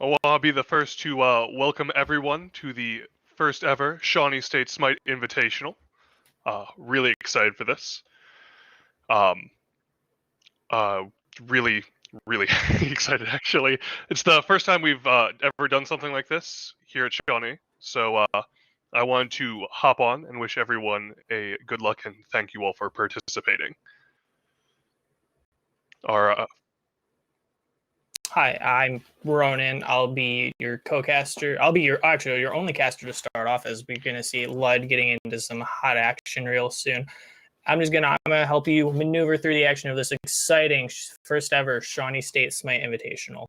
I'll be the first to welcome everyone to the first ever Shawnee State SMITE Invitational. Really excited for this. Um, uh, really, really excited actually. It's the first time we've ever done something like this here at Shawnee, so I wanted to hop on and wish everyone a good luck and thank you all for participating. Our Hi, I'm Ronan. I'll be your co-caster. I'll be your only caster to start off, as we're gonna see Lud getting into some hot action real soon. I'm gonna help you maneuver through the action of this exciting first ever Shawnee State SMITE Invitational.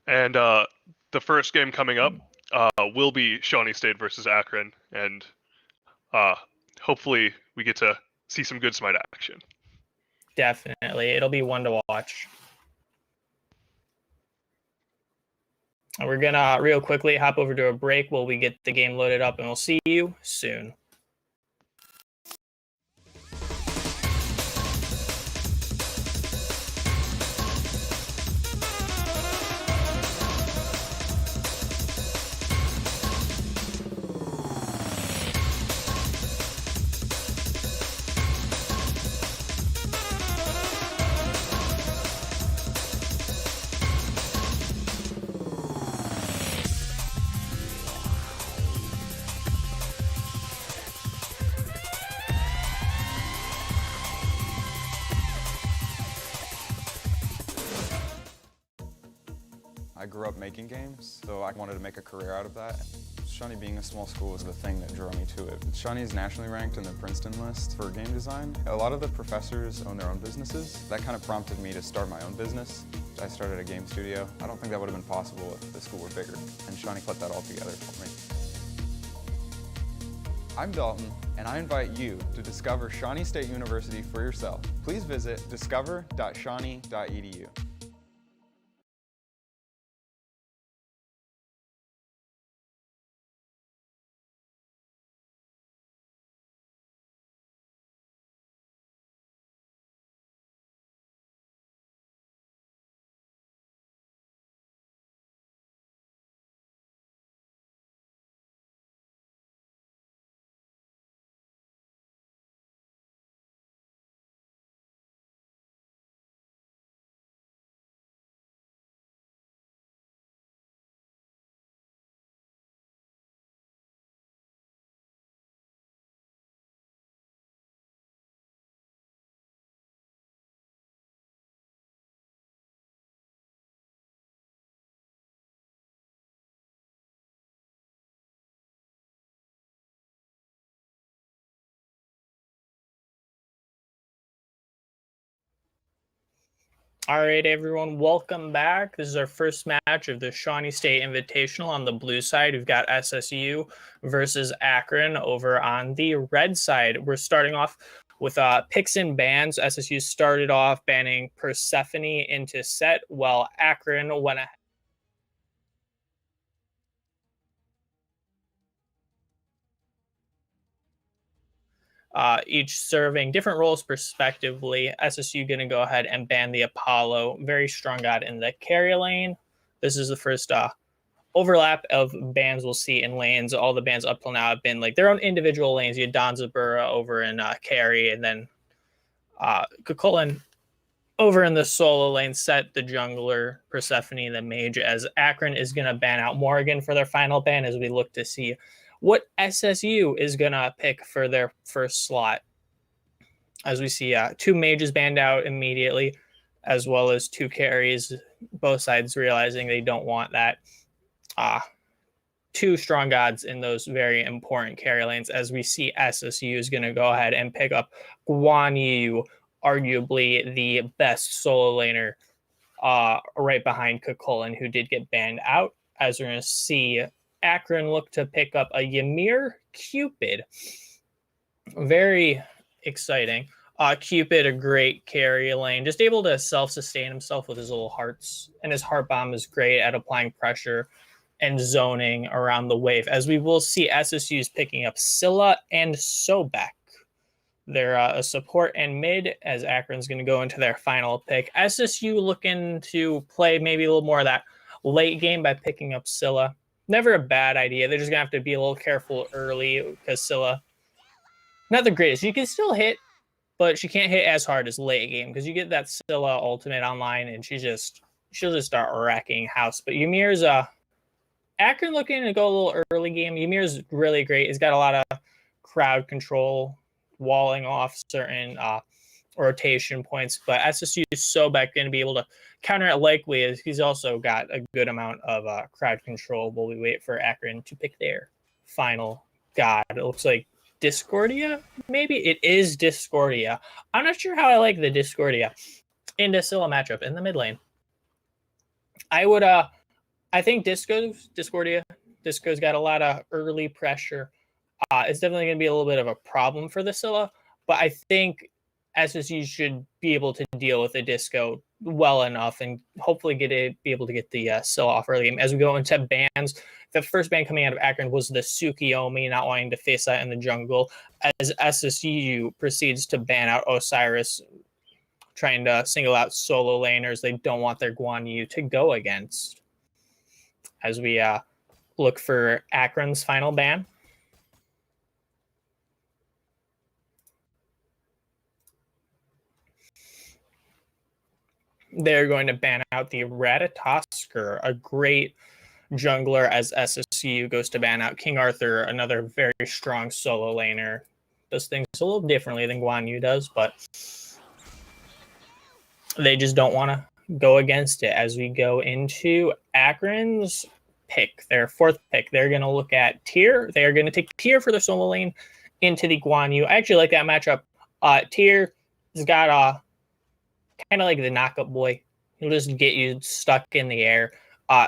And the first game coming up will be Shawnee State versus Akron, and hopefully we get to see some good SMITE action. Definitely, it'll be one to watch. And we're gonna real quickly hop over to a break while we get the game loaded up, and we'll see you soon. I grew up making games, so I wanted to make a career out of that. Shawnee being a small school was the thing that drew me to it. Shawnee is nationally ranked in the Princeton list for game design. A lot of the professors own their own businesses. That kind of prompted me to start my own business. I started a game studio. I don't think that would have been possible if the school were bigger, and Shawnee put that all together for me. I'm Dalton, and I invite you to discover Shawnee State University for yourself. Please visit discover.shawnee.edu. All right, everyone, welcome back. This is our first match of the Shawnee State Invitational. On the blue side, we've got SSU versus Akron. Over on the red side, we're starting off with picks and bans. SSU started off banning Persephone into set, while Akron went ahead. Each serving different roles respectively. SSU going to go ahead and ban the Apollo, very strong god in the carry lane. This is the first overlap of bans we'll see in lanes. All the bans up till now have been like their own individual lanes. You had Danzabura over in carry, and then Kukulin over in the solo lane, set the jungler, Persephone, the mage, as Akron is going to ban out Morgan for their final ban as we look to see what SSU is going to pick for their first slot. As we see two mages banned out immediately, as well as two carries, both sides realizing they don't want that. Two strong gods in those very important carry lanes, as we see SSU is going to go ahead and pick up Guan Yu, arguably the best solo laner, right behind Kukulin, who did get banned out. As we're going to see Akron look to pick up a Ymir Cupid. Very exciting. Cupid, a great carry lane, just able to self-sustain himself with his little hearts, and his heart bomb is great at applying pressure and zoning around the wave, as we will see SSU is picking up Scylla and Sobek. They're a support and mid, as Akron's going to go into their final pick. SSU looking to play maybe a little more of that late game by picking up Scylla. Never a bad idea. They're just going to have to be a little careful early because Scylla, not the greatest. You can still hit, but she can't hit as hard as late game because you get that Scylla ultimate online and she'll just start wrecking house. But Ymir's Akron looking to go a little early game. Ymir's really great. He's got a lot of crowd control, walling off certain rotation points. But SSU is so back going to be able to counter it likely as he's also got a good amount of crowd control while we wait for Akron to pick their final god. It looks like Discordia, maybe? It is Discordia. I'm not sure how I like the Discordia into Scylla matchup in the mid lane. I think Disco's got a lot of early pressure. It's definitely going to be a little bit of a problem for the Scylla, but I think SSU should be able to deal with the Disco well enough and hopefully be able to get the Scylla off early game. As we go into bans, the first ban coming out of Akron was the Tsukiyomi, not wanting to face that in the jungle, as SSU proceeds to ban out Osiris, trying to single out solo laners they don't want their Guan Yu to go against. As we look for Akron's final ban. They're going to ban out the Ratatosker, a great jungler, as SSU goes to ban out King Arthur, another very strong solo laner. Does things a little differently than Guan Yu does, but they just don't want to go against it. As we go into Akron's pick, their fourth pick, they're going to look at Tyr. They are going to take Tyr for the solo lane into the Guan Yu. I actually like that matchup. Tyr has got kind of like the knockup boy. He'll just get you stuck in the air.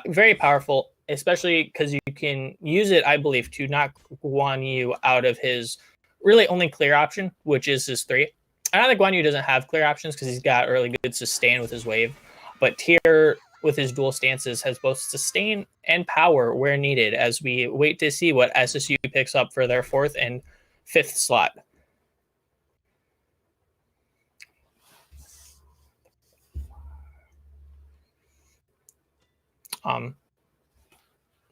Very powerful, especially because you can use it, I believe, to knock Guan Yu out of his really only clear option, which is his 3. I know that Guan Yu doesn't have clear options because he's got really good sustain with his wave, but Tyr with his dual stances has both sustain and power where needed, as we wait to see what SSU picks up for their 4th and 5th slot.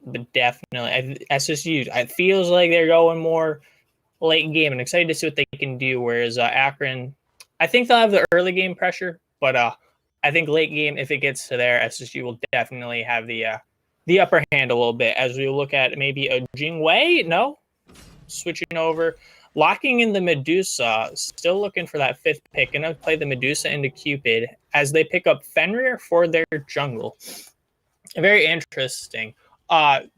But definitely SSU, it feels like they're going more late game, and excited to see what they can do. Whereas Akron, I think they'll have the early game pressure, but I think late game, if it gets to there, SSU will definitely have the upper hand a little bit. As we look at maybe a Jingwei, no, switching over, locking in the Medusa, still looking for that 5th pick. Gonna play the Medusa into Cupid as they pick up Fenrir for their jungle. Very interesting.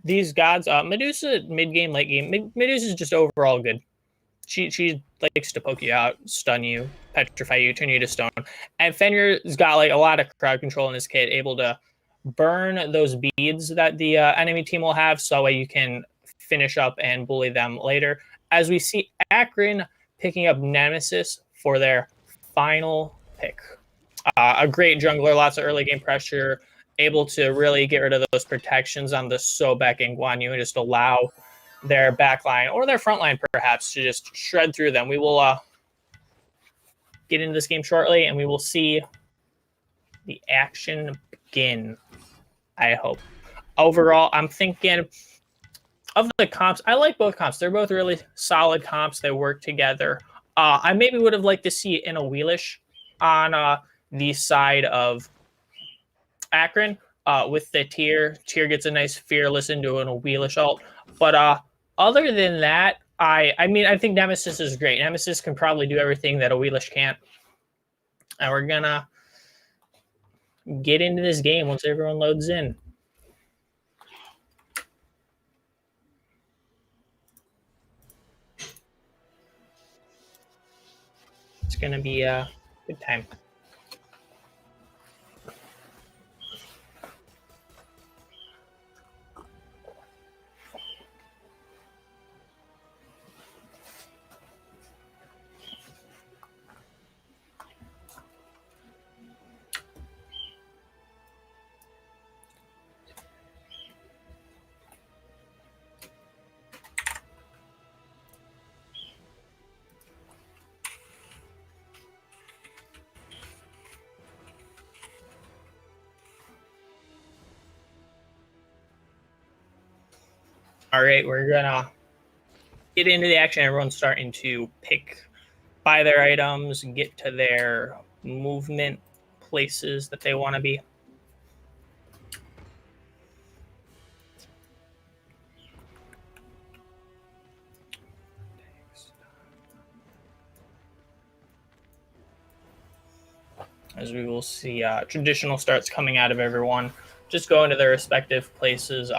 These gods, Medusa mid game, late game. Medusa is just overall good. She likes to poke you out, stun you, petrify you, turn you to stone. And Fenrir's got like a lot of crowd control in his kit, able to burn those beads that the enemy team will have, so that way you can finish up and bully them later. As we see Akron picking up Nemesis for their final pick. A great jungler, lots of early game pressure, able to really get rid of those protections on the Sobek and Guan Yu and just allow their backline or their front line perhaps to just shred through them. We will get into this game shortly, and we will see the action begin, I hope. Overall, I'm thinking of the comps. I like both comps. They're both really solid comps. They work together. I maybe would have liked to see it in a Wheelish on the side of Akron with the Tyr. Tyr gets a nice Fearless into a Wheelish ult. But other than that, I think Nemesis is great. Nemesis can probably do everything that a Wheelish can't. And we're going to get into this game once everyone loads in. It's going to be a good time. All right, we're gonna get into the action. Everyone's starting to buy their items, get to their movement places that they want to be. As we will see, traditional starts coming out of everyone, just going to their respective places.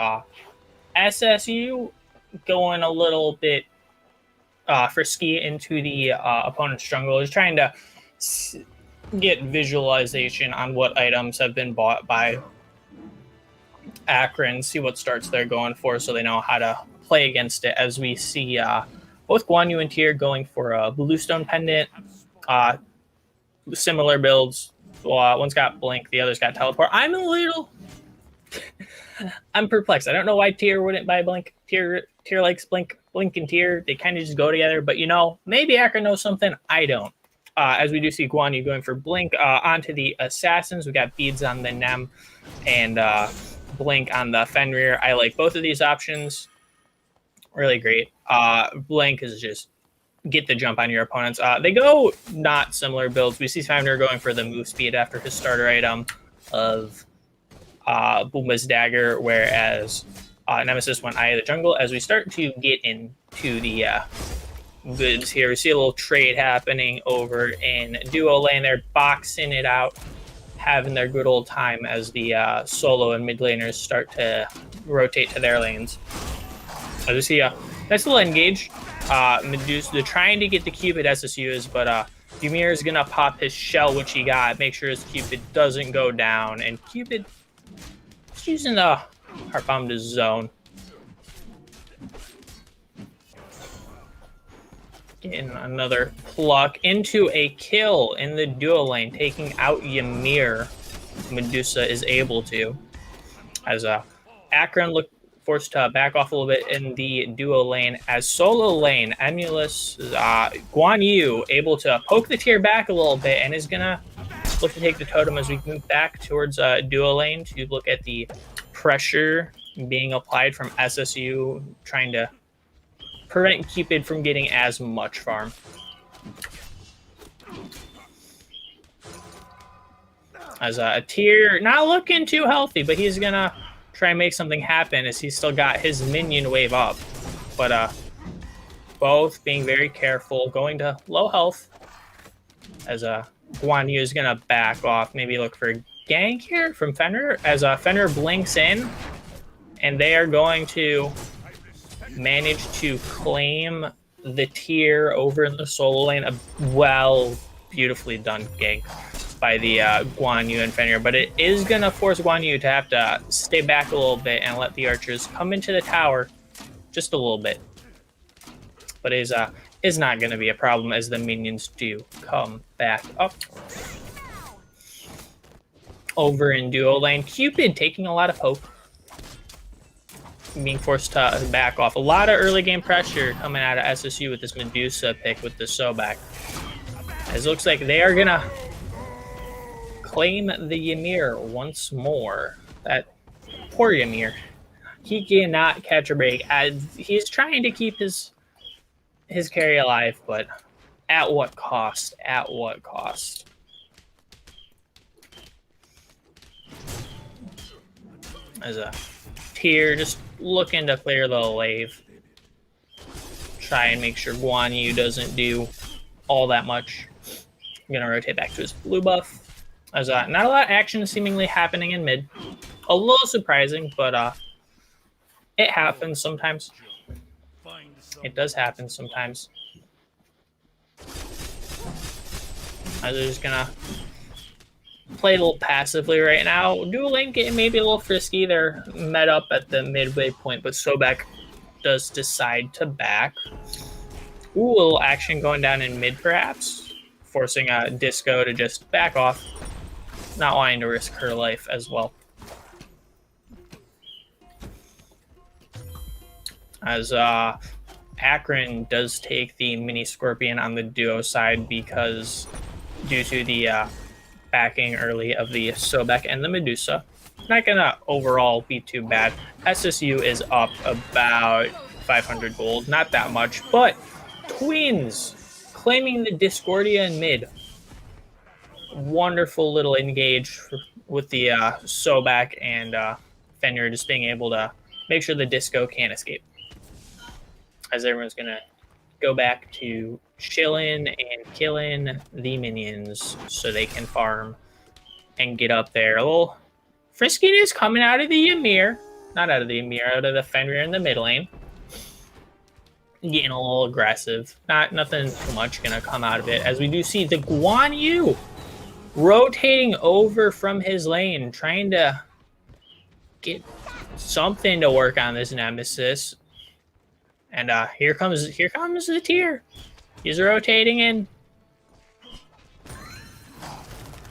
SSU going a little bit frisky into the opponent's jungle, is trying to get visualization on what items have been bought by Akron, see what starts they're going for so they know how to play against it. As we see both Guan Yu and Tyr going for a Bluestone Pendant, similar builds. One's got Blink, the other's got Teleport. I'm perplexed. I don't know why Tyr wouldn't buy Blink. Tyr likes Blink. Blink and Tyr, they kind of just go together. But, maybe Akron knows something. I don't. As we do see Guan Yu going for Blink. Onto the Assassins. We got Beads on the Nem and Blink on the Fenrir. I like both of these options. Really great. Blink is just get the jump on your opponents. They go not similar builds. We see Fenrir going for the move speed after his starter item of Boomba's Dagger, whereas Nemesis went Eye of the Jungle. As we start to get into the goods here, we see a little trade happening over in duo lane. They're boxing it out, having their good old time as the solo and mid laners start to rotate to their lanes. As we see a nice little engage. Medusa, they're trying to get the Cupid SSU is, but Ymir is gonna pop his shell, which he got, make sure his Cupid doesn't go down, and Cupid is using the Heart Bomb to zone. Getting another pluck into a kill in the duo lane, taking out Ymir. Medusa is able to. As Akron forced to back off a little bit in the duo lane. As solo lane, Emulous, Guan Yu able to poke the Tyr back a little bit and is gonna look to take the totem as we move back towards duo lane to look at the pressure being applied from SSU, trying to prevent Cupid from getting as much farm. As a Tyr not looking too healthy, but he's gonna try and make something happen as he's still got his minion wave up. But both being very careful, going to low health as Guan Yu is gonna back off, maybe look for a gank here from Fenrir as Fenrir blinks in, and they are going to manage to claim the Tyr over in the solo lane. A beautifully done gank by the Guan Yu and Fenrir, but it is going to force Guan Yu to have to stay back a little bit and let the archers come into the tower just a little bit. But is not going to be a problem as the minions do come back up. Over in duo lane, Cupid taking a lot of poke, being forced to back off. A lot of early game pressure coming out of SSU with this Medusa pick with the Sobek. As it looks like they are going to claim the Ymir once more. That poor Ymir. He cannot catch a break as he's trying to keep his carry alive, but at what cost? At what cost? As a Tyr just looking to clear the wave. Try and make sure Guan Yu doesn't do all that much. I'm gonna rotate back to his blue buff. As not a lot of action seemingly happening in mid. A little surprising, but it happens sometimes. It does happen sometimes. They're just gonna play a little passively right now. Dual lane getting maybe a little frisky. They're met up at the midway point, but Sobek does decide to back. Ooh, a little action going down in mid perhaps, forcing Disco to just back off. Not wanting to risk her life as well. As Akron does take the mini Scorpion on the duo side because due to the backing early of the Sobek and the Medusa. Not gonna overall be too bad. SSU is up about 500 gold, not that much, but Twins claiming the Discordia in mid. Wonderful little engage with the Sobek and Fenrir just being able to make sure the Disco can't escape. As everyone's gonna go back to chilling and killing the minions so they can farm and get up there. A little friskiness coming out of the Ymir. Not out of the Ymir, out of the Fenrir in the mid lane. Getting a little aggressive. Nothing too much gonna come out of it. As we do see the Guan Yu rotating over from his lane, trying to get something to work on this Nemesis. And here comes the tier. He's rotating in.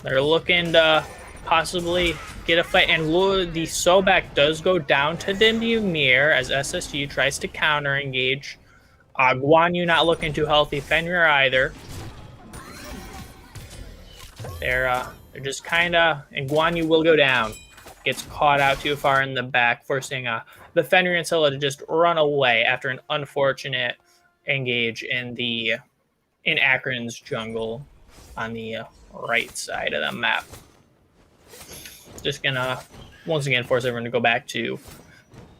They're looking to possibly get a fight. And the Sobek does go down to the Ymir as SSU tries to counter engage. Guan Yu not looking too healthy. Fenrir either. They're just kind of, and Guan Yu will go down. Gets caught out too far in the back, forcing the Fenrir and Scylla to just run away after an unfortunate engage in Akron's jungle on the right side of the map. Just gonna once again force everyone to go back to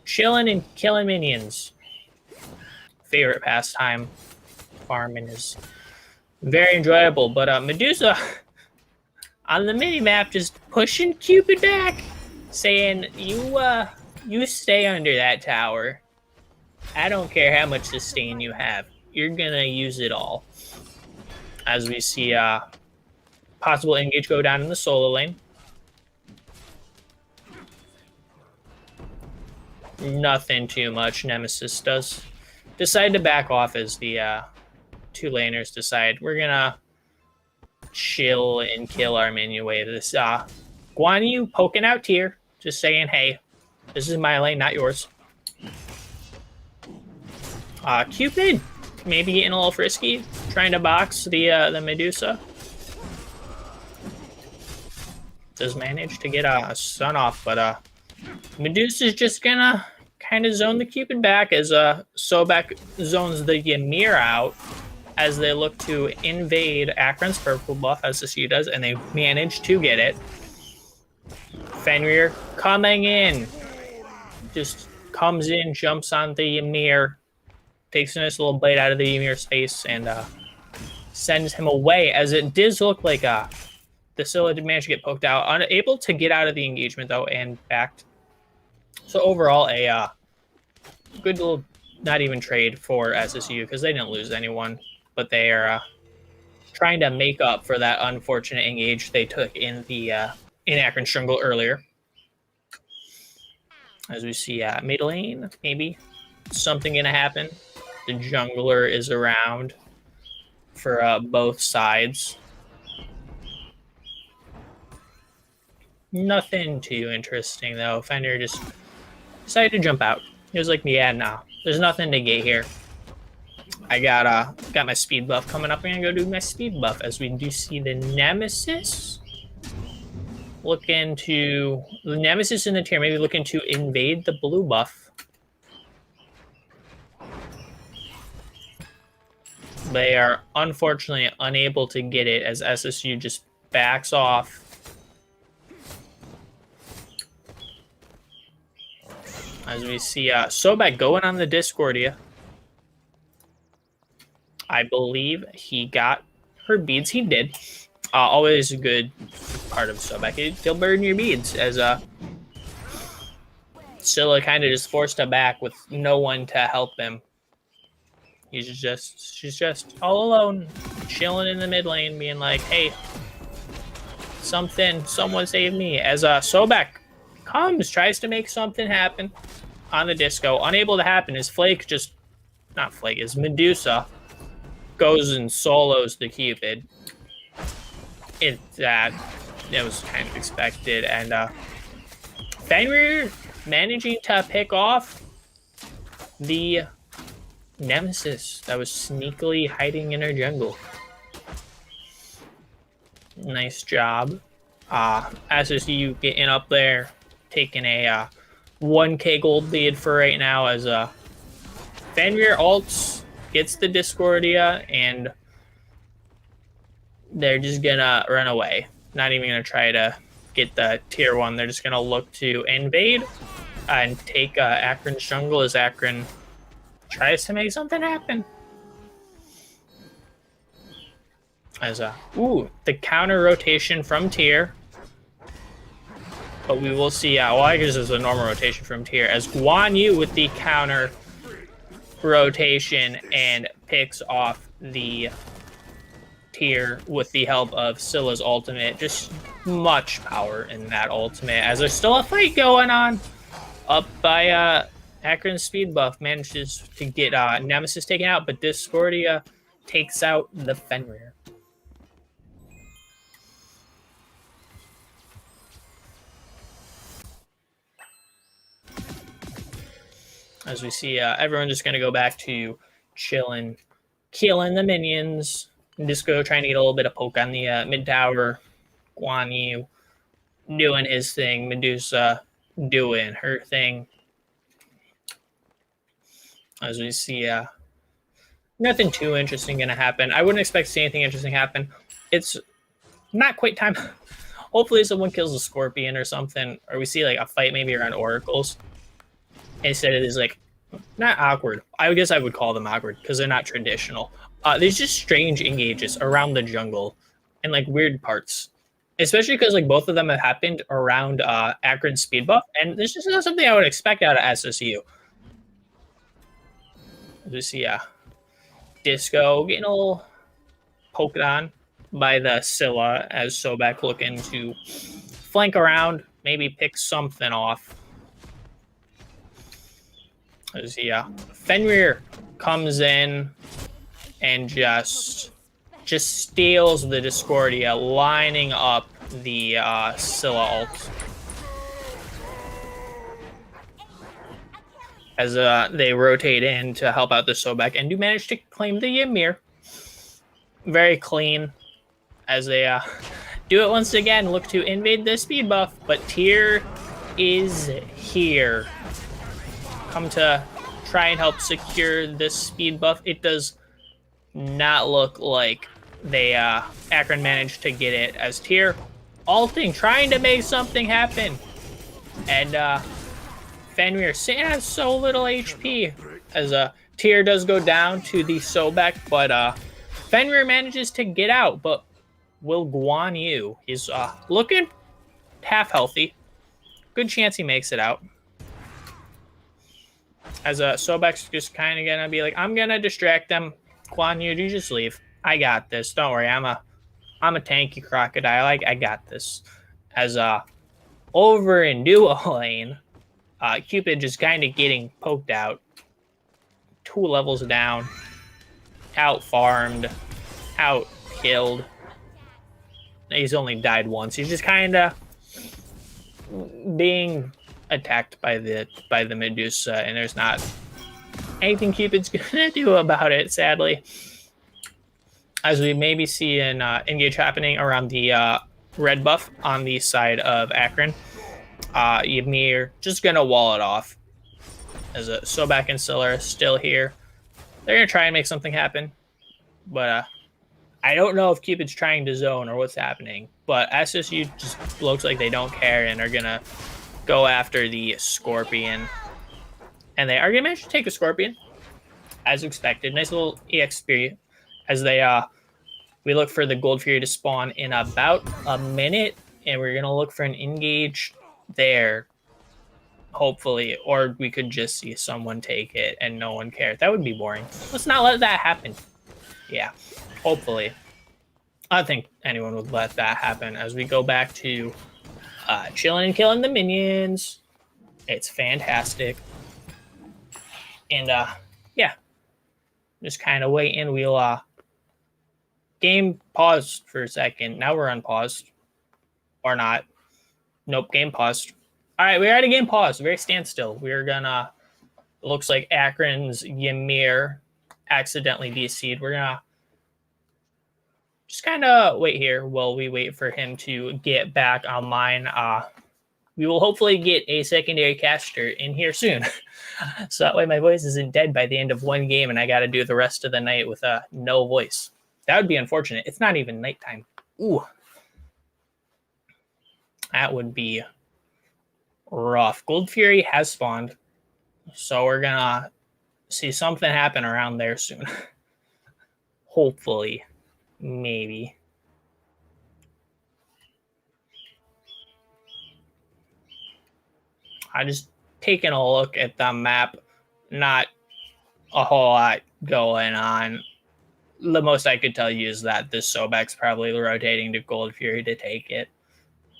chilling and killing minions. Favorite pastime. Farming is very enjoyable, but Medusa on the mini map just pushing Cupid back, saying you stay under that tower. I don't care how much sustain you have. You're gonna use it all. As we see possible engage go down in the solo lane. Nothing too much. Nemesis does decide to back off as the two laners decide we're gonna chill and kill our minion wave. This Guan Yu poking out tier, just saying, hey, this is my lane, not yours. Cupid maybe getting a little frisky, trying to box the Medusa. Does manage to get a stun off, but Medusa's just gonna kind of zone the Cupid back as Sobek zones the Ymir out as they look to invade Akron's purple buff, as SSU does, and they manage to get it. Fenrir coming in. Just comes in, jumps on the Ymir, takes a nice little blade out of the Ymir's face, and sends him away, as it does look like the Scylla did manage to get poked out. Unable to get out of the engagement, though, and backed. So overall, a good little not even trade for SSU, because they didn't lose anyone, but they are trying to make up for that unfortunate engage they took in the in Akron's jungle earlier. As we see mid lane, maybe something gonna happen. The jungler is around for both sides. Nothing too interesting though. Fenrir just decided to jump out. He was like, yeah, no, there's nothing to get here. I got my speed buff coming up. I'm gonna go do my speed buff as we do see the Nemesis looking to the Nemesis in the tier, maybe looking to invade the blue buff. They are unfortunately unable to get it as SSU just backs off. As we see Sobek going on the Discordia. I believe he got her beads. He did. Always a good part of Sobek. He'll burn your beads as Scylla kind of just forced him back with no one to help him. She's just all alone, chilling in the mid lane, being like, hey, someone save me. As Sobek comes, tries to make something happen on the disco. Unable to happen is is Medusa goes and solos the Cupid. It was kind of expected, and Fenrir managing to pick off the Nemesis that was sneakily hiding in her jungle. Nice job SSU getting up there, taking a 1k gold lead for right now as Fenrir ults, gets the Discordia, and they're just gonna run away. Not even gonna try to get the tier 1. They're just gonna look to invade and take Akron's jungle as Akron tries to make something happen. As the counter rotation from tier. But we will see, well, I guess it's a normal rotation from tier, as Guan Yu with the counter rotation and picks off the tier with the help of Scylla's ultimate. Just much power in that ultimate, as there's still a fight going on. Up by Akron's speed buff, manages to get Nemesis taken out, but Discordia takes out the Fenrir. As we see, everyone's just going to go back to chilling, killing the minions. Disco trying to get a little bit of poke on the mid tower. Guan Yu doing his thing. Medusa doing her thing. As we see, nothing too interesting going to happen. I wouldn't expect to see anything interesting happen. It's not quite time. Hopefully someone kills a scorpion or something. Or we see like a fight maybe around oracles. Instead it is like, not awkward. I guess I would call them awkward because they're not traditional. There's just strange engages around the jungle and like weird parts. Especially because like both of them have happened around Akron's speed buff. And this is not something I would expect out of SSU. We see Disco getting a little poked on by the Scylla as Sobek looking to flank around, maybe pick something off. As Fenrir comes in and just steals the Discordia, lining up the Scylla ult. As they rotate in to help out the Sobek and do manage to claim the Ymir. Very clean. As they do it once again, look to invade the speed buff, but Tyr is here. Come to try and help secure this speed buff. It does not look like they Akron managed to get it, as Tyr ulting, trying to make something happen. And Fenrir has so little HP, as Tyr does go down to the Sobek, but Fenrir manages to get out. But will Guan Yu, he's looking half healthy. Good chance he makes it out. As Sobek's just kind of gonna be like, I'm gonna distract them. Guan Yu, you just leave. I got this. Don't worry. I'm a tanky crocodile. I got this. As over in duo lane, Cupid just kind of getting poked out. 2 levels down. Out farmed. Out killed. He's only died once. He's just kind of being attacked by the Medusa, and there's not anything Cupid's gonna do about it, sadly. As we maybe see an engage happening around the red buff on the side of Akron. Ymir just gonna wall it off. As Sobek and Scylla are still here. They're gonna try and make something happen, but I don't know if Cupid's trying to zone or what's happening. But SSU just looks like they don't care and are gonna go after the Scorpion. And they are going to manage to take a Scorpion, as expected. Nice little EXP as they we look for the Gold Fury to spawn in about a minute, and we're going to look for an engage there, hopefully. Or we could just see someone take it and no one cares. That would be boring. Let's not let that happen. Yeah, hopefully. I think anyone would let that happen as we go back to chilling and killing the minions. It's fantastic. And yeah, just kind of waiting. We'll game paused for a second. Now we're unpaused. Or not. Nope, game paused. All right, we're at a game pause. Very standstill. We're gonna, looks like Akron's Ymir accidentally DC'd. We're gonna just kind of wait here while we wait for him to get back online. We will hopefully get a secondary caster in here soon. So that way my voice isn't dead by the end of one game and I got to do the rest of the night with no voice. That would be unfortunate. It's not even nighttime. Ooh. That would be rough. Gold Fury has spawned. So we're going to see something happen around there soon. Hopefully. Maybe. I just taking a look at the map. Not a whole lot going on. The most I could tell you is that this Sobek's probably rotating to Gold Fury to take it.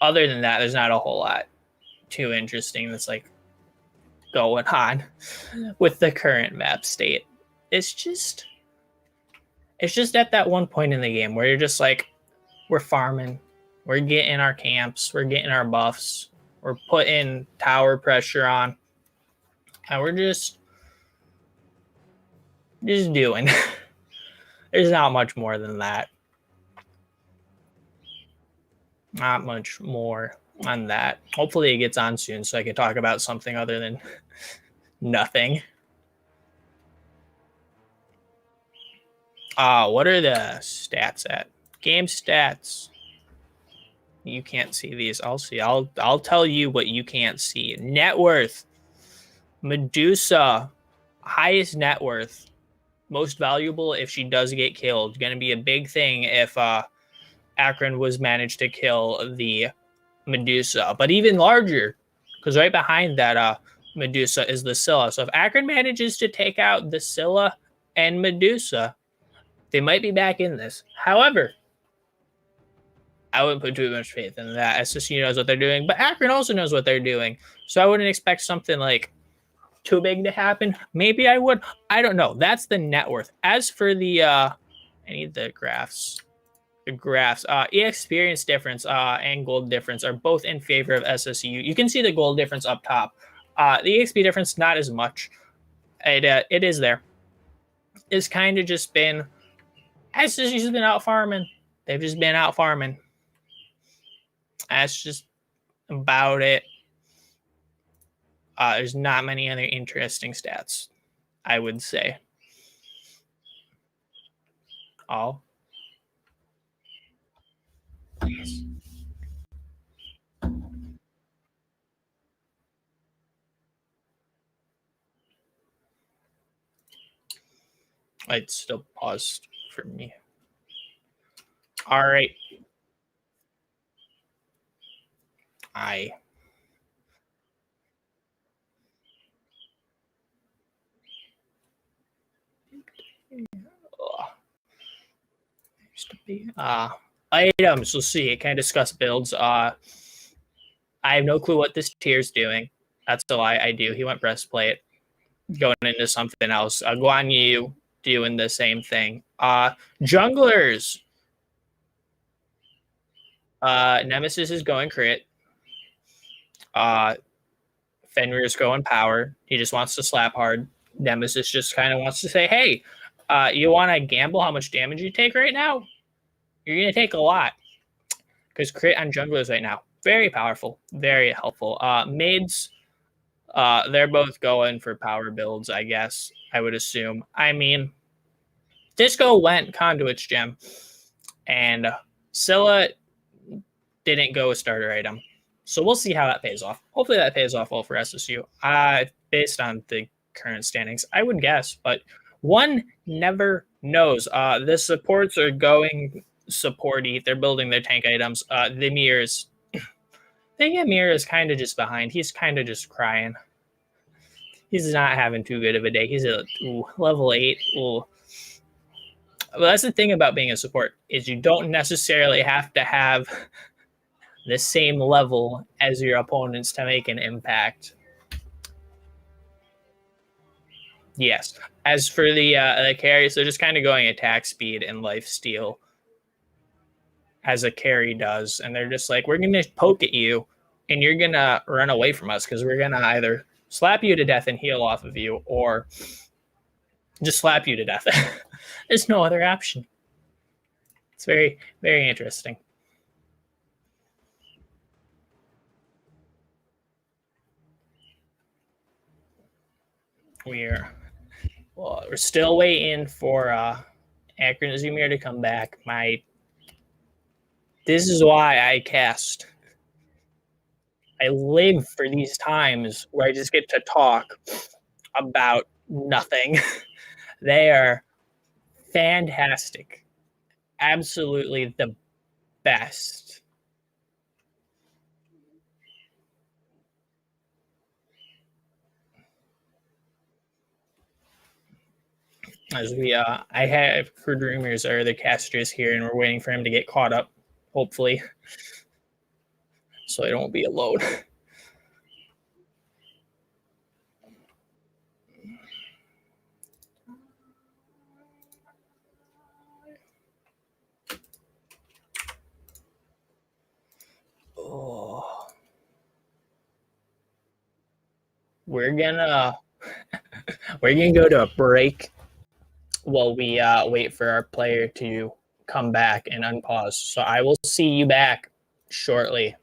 Other than that, there's not a whole lot too interesting that's like going on with the current map state. It's just at that one point in the game where you're just like, we're farming, we're getting our camps, we're getting our buffs, we're putting tower pressure on, and we're just doing. There's not much more than that. Not much more on that. Hopefully it gets on soon so I can talk about something other than nothing. What are the stats at? Game stats. You can't see these. I'll see. I'll tell you what you can't see. Net worth. Medusa. Highest net worth. Most valuable if she does get killed. Going to be a big thing if Akron was managed to kill the Medusa. But even larger, because right behind that Medusa is the Scylla. So if Akron manages to take out the Scylla and Medusa, they might be back in this. However, I wouldn't put too much faith in that. SSU knows what they're doing, but Akron also knows what they're doing. So I wouldn't expect something like too big to happen. Maybe I would. I don't know. That's the net worth. As for the I need the graphs. The graphs. Experience difference and gold difference are both in favor of SSU. You can see the gold difference up top. The EXP difference, not as much. It is there. It's kind of just been SSU's been out farming. They've just been out farming. That's just about it. There's not many other interesting stats, I would say. Oh. Please. It's still paused for me. All right. Items. We'll see. Can I discuss builds? I have no clue what this tier's doing. That's all I do. He went breastplate. Going into something else. Guan Yu doing the same thing. Junglers. Nemesis is going crit. Fenrir's going power. He just wants to slap hard. Nemesis just kind of wants to say, hey, you want to gamble how much damage you take right now? You're going to take a lot. Because crit on junglers right now, very powerful, very helpful. Maids, they're both going for power builds, I guess, I would assume. I mean, Disco went Conduit's gem, and Scylla didn't go a starter item. So we'll see how that pays off. Hopefully that pays off well for SSU. Based on the current standings, I would guess, but one never knows. The supports are going supporty. They're building their tank items. The Mirrors. I think Amir is kind of just behind. He's kind of just crying. He's not having too good of a day. He's at level 8. Ooh. Well, that's the thing about being a support, is you don't necessarily have to have the same level as your opponents to make an impact. Yes. As for the carries, they're just kind of going attack speed and lifesteal as a carry does. And they're just like, we're going to poke at you and you're going to run away from us because we're going to either slap you to death and heal off of you or just slap you to death. There's no other option. It's very, very interesting. We're still waiting for Akron Zumir to come back. This is why I cast. I live for these times where I just get to talk about nothing. They are fantastic. Absolutely the best. As I have Crew Dreamers or the casters here, and we're waiting for him to get caught up, hopefully, so it won't be alone. Oh. We're gonna go to a break while we wait for our player to come back and unpause. So I will see you back shortly.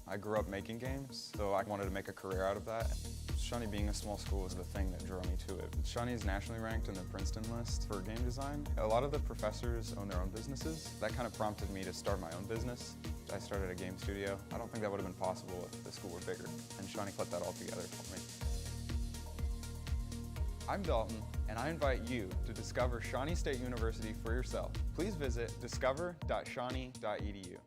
I grew up making games, so I wanted to make a career out of that. Shawnee being a small school was the thing that drew me to it. Shawnee is nationally ranked in the Princeton list for game design. A lot of the professors own their own businesses. That kind of prompted me to start my own business. I started a game studio. I don't think that would have been possible if the school were bigger, and Shawnee put that all together for me. I'm Dalton, and I invite you to discover Shawnee State University for yourself. Please visit discover.shawnee.edu.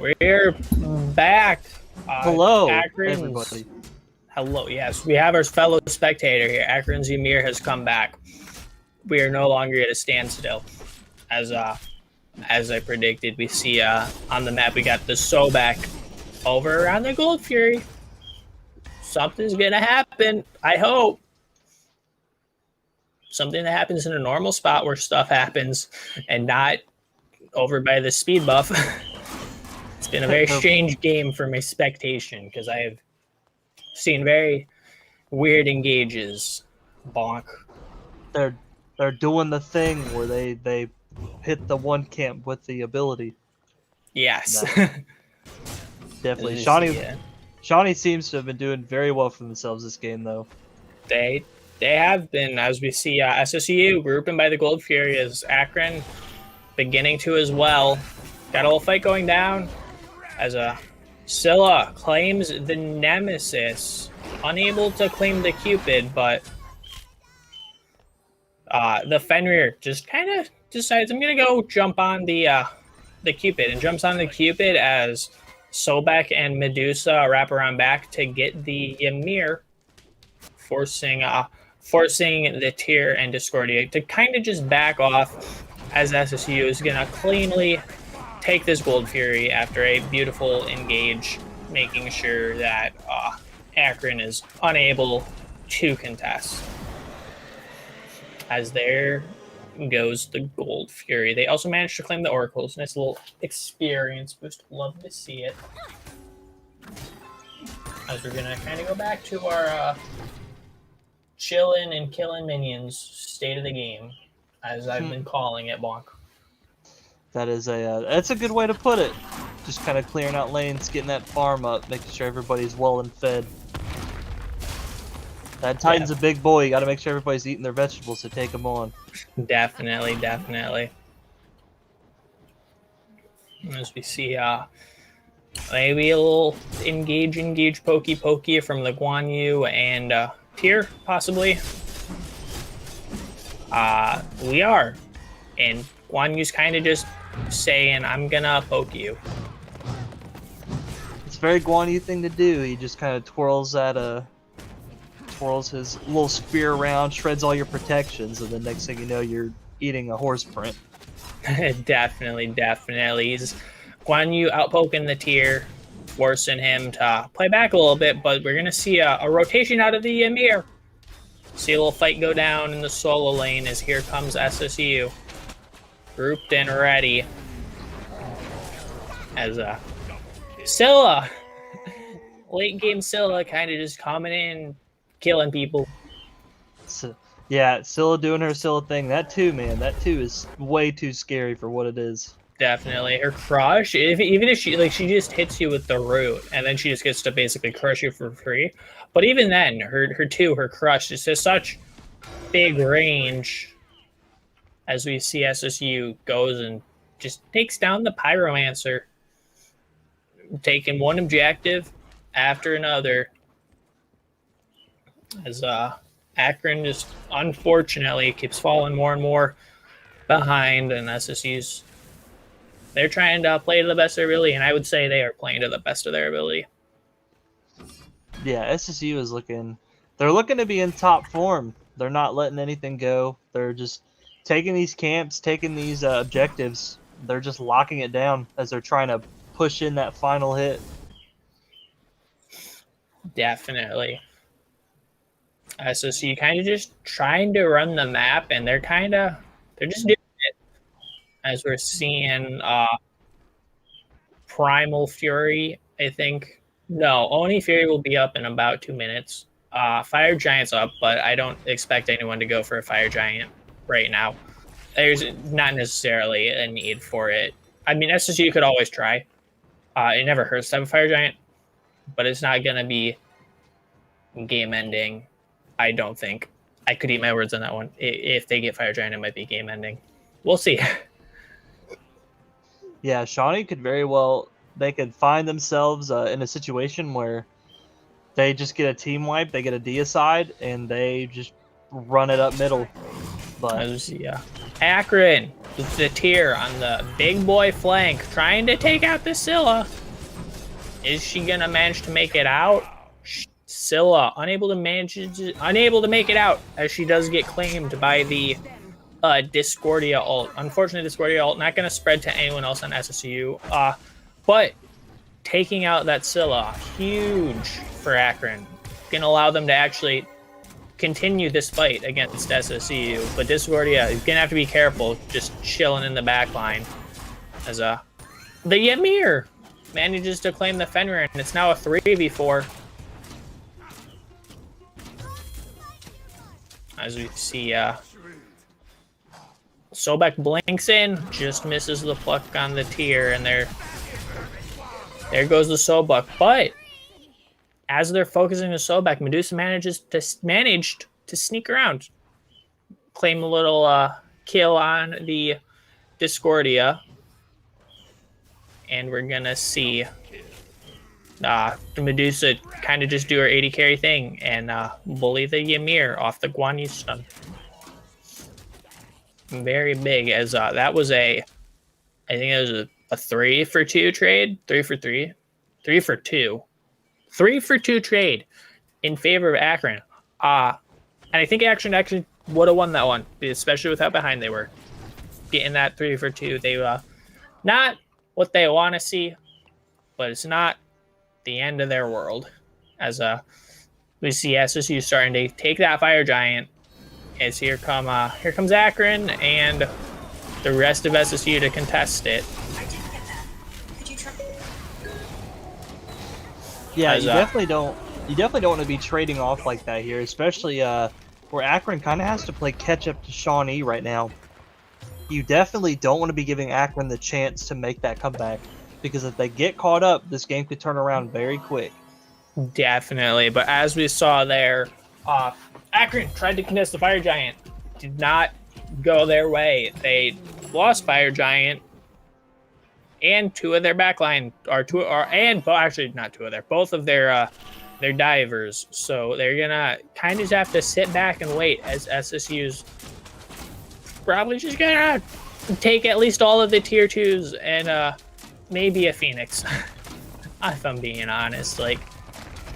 We're back. Hello, Akron's- everybody. Hello, yes. We have our fellow spectator here. Akron's Ymir has come back. We are no longer at a standstill. As I predicted, we see on the map we got the Sobek over around the Gold Fury. Something's gonna happen. I hope. Something that happens in a normal spot where stuff happens and not over by the speed buff. It's been a very strange game for my spectation because I have seen very weird engages. Bonk. They're doing the thing where they hit the one camp with the ability. Yes. Definitely. Just- Shawnee yeah. Shawnee seems to have been doing very well for themselves this game, though. They have been, as we see SSU grouping by the Gold Fury as Akron beginning to as well. Got a little fight going down as Scylla claims the Nemesis, unable to claim the Cupid, but the Fenrir just kind of decides I'm gonna go jump on the Cupid and jumps on the Cupid as Sobek and Medusa wrap around back to get the Ymir, forcing the Tyr and Discordia to kind of just back off as SSU is gonna cleanly take this Gold Fury after a beautiful engage, making sure that Akron is unable to contest. As there goes the Gold Fury. They also managed to claim the Oracles. Nice little experience boost. Love to see it. As we're gonna kind of go back to our chilling and killing minions state of the game, as I've been calling it, Bonk. That's a good way to put it. Just kind of clearing out lanes, getting that farm up, making sure everybody's well and fed. That Titan's a big boy. You got to make sure everybody's eating their vegetables to take them on. Definitely. As we see, maybe a little engage, pokey from the Guan Yu and Tyr, possibly. We are. And Guan Yu's kind of just saying, I'm gonna poke you. It's a very Guan Yu thing to do. He just kind of twirls his little spear around, shreds all your protections, and the next thing you know, you're eating a horse print. Definitely. He's Guan Yu outpoking the Tyr, forcing him to play back a little bit, but we're gonna see a rotation out of the Ymir. See a little fight go down in the solo lane as here comes SSU. Grouped and ready. As Scylla. Late game Scylla kind of just coming in, killing people. So, yeah, Scylla doing her Scylla thing. That too, man. That too is way too scary for what it is. Definitely. Her crush, even if she just hits you with the root and then she just gets to basically crush you for free. But even then, her crush is just such big range as we see SSU goes and just takes down the Pyromancer, taking one objective after another. As Akron just unfortunately keeps falling more and more behind, and they're trying to play to the best of their ability, and I would say they are playing to the best of their ability. Yeah, SSU is looking to be in top form. They're not letting anything go. They're just taking these camps, taking these objectives. They're just locking it down as they're trying to push in that final hit. Definitely. SSU kind of just trying to run the map, and they're just doing it. As we're seeing Primal Fury, I think. No, Oni Fury will be up in about 2 minutes. Fire Giant's up, but I don't expect anyone to go for a Fire Giant right now. There's not necessarily a need for it. I mean, SSU could always try. It never hurts to have a Fire Giant, but it's not going to be game-ending, I don't think. I could eat my words on that one. If they get Fire Giant, it might be game-ending. We'll see. Yeah, Shawnee could very well, they could find themselves in a situation where they just get a team wipe, they get a deicide, and they just run it up middle. But Akron with the tier on the big boy flank, trying to take out the Scylla. Is she gonna manage to make it out? Scylla unable to make it out, as she does get claimed by the Discordia ult. Unfortunately, Discordia ult not gonna spread to anyone else on SSU. But taking out that Scylla, huge for Akron. Gonna allow them to actually continue this fight against SSU. But Discordia is gonna have to be careful, just chilling in the back line. As the Ymir manages to claim the Fenrir, and it's now a 3v4. As we see, Sobek blinks in, just misses the pluck on the tier, and there goes the Sobek. But as they're focusing on Sobek, Medusa managed to sneak around, claim a little kill on the Discordia, and we're gonna see Medusa kind of just do her 80 carry thing and bully the Ymir off the Guan Yu stun. Very big, as that was I think it was a 3-for-2 trade, 3-for-3, 3-for-2, 3-for-2 trade in favor of Akron. And I think Akron actually would have won that one, especially with how behind they were. Getting that 3-for-2, they not what they want to see, but it's not the end of their world. As we see SSU starting to take that Fire Giant. As here comes Akron and the rest of SSU to contest it. Yeah, you definitely don't want to be trading off like that here, especially where Akron kind of has to play catch up to Shawnee right now. You definitely don't want to be giving Akron the chance to make that comeback, because if they get caught up, this game could turn around very quick. Definitely, but as we saw there, Akron tried to contest the Fire Giant. Did not go their way. They lost Fire Giant and two of their backline, actually not two of their, both of their divers. So they're gonna kind of just have to sit back and wait, as SSU's probably just gonna take at least all of the tier 2s and maybe a Phoenix. If I'm being honest, like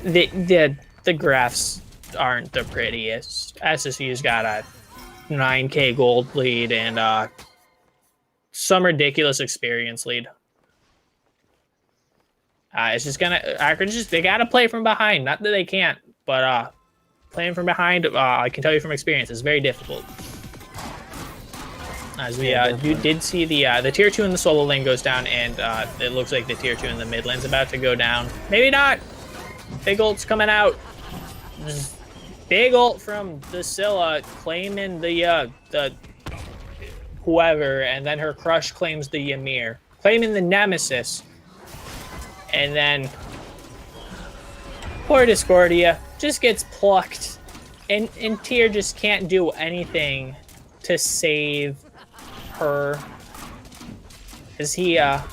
the graphs aren't the prettiest. SSU's got a 9k gold lead and some ridiculous experience lead. It's just Akron they gotta play from behind. Not that they can't, but playing from behind, I can tell you from experience, is very difficult. As we you did see the tier 2 in the solo lane goes down, and it looks like the tier 2 in the mid lane's about to go down. Maybe not. Big ult's coming out. Big ult from the Scylla, claiming the whoever, and then her crush claims the Ymir, claiming the Nemesis, and then poor Discordia just gets plucked, and Tier just can't do anything to save her, as the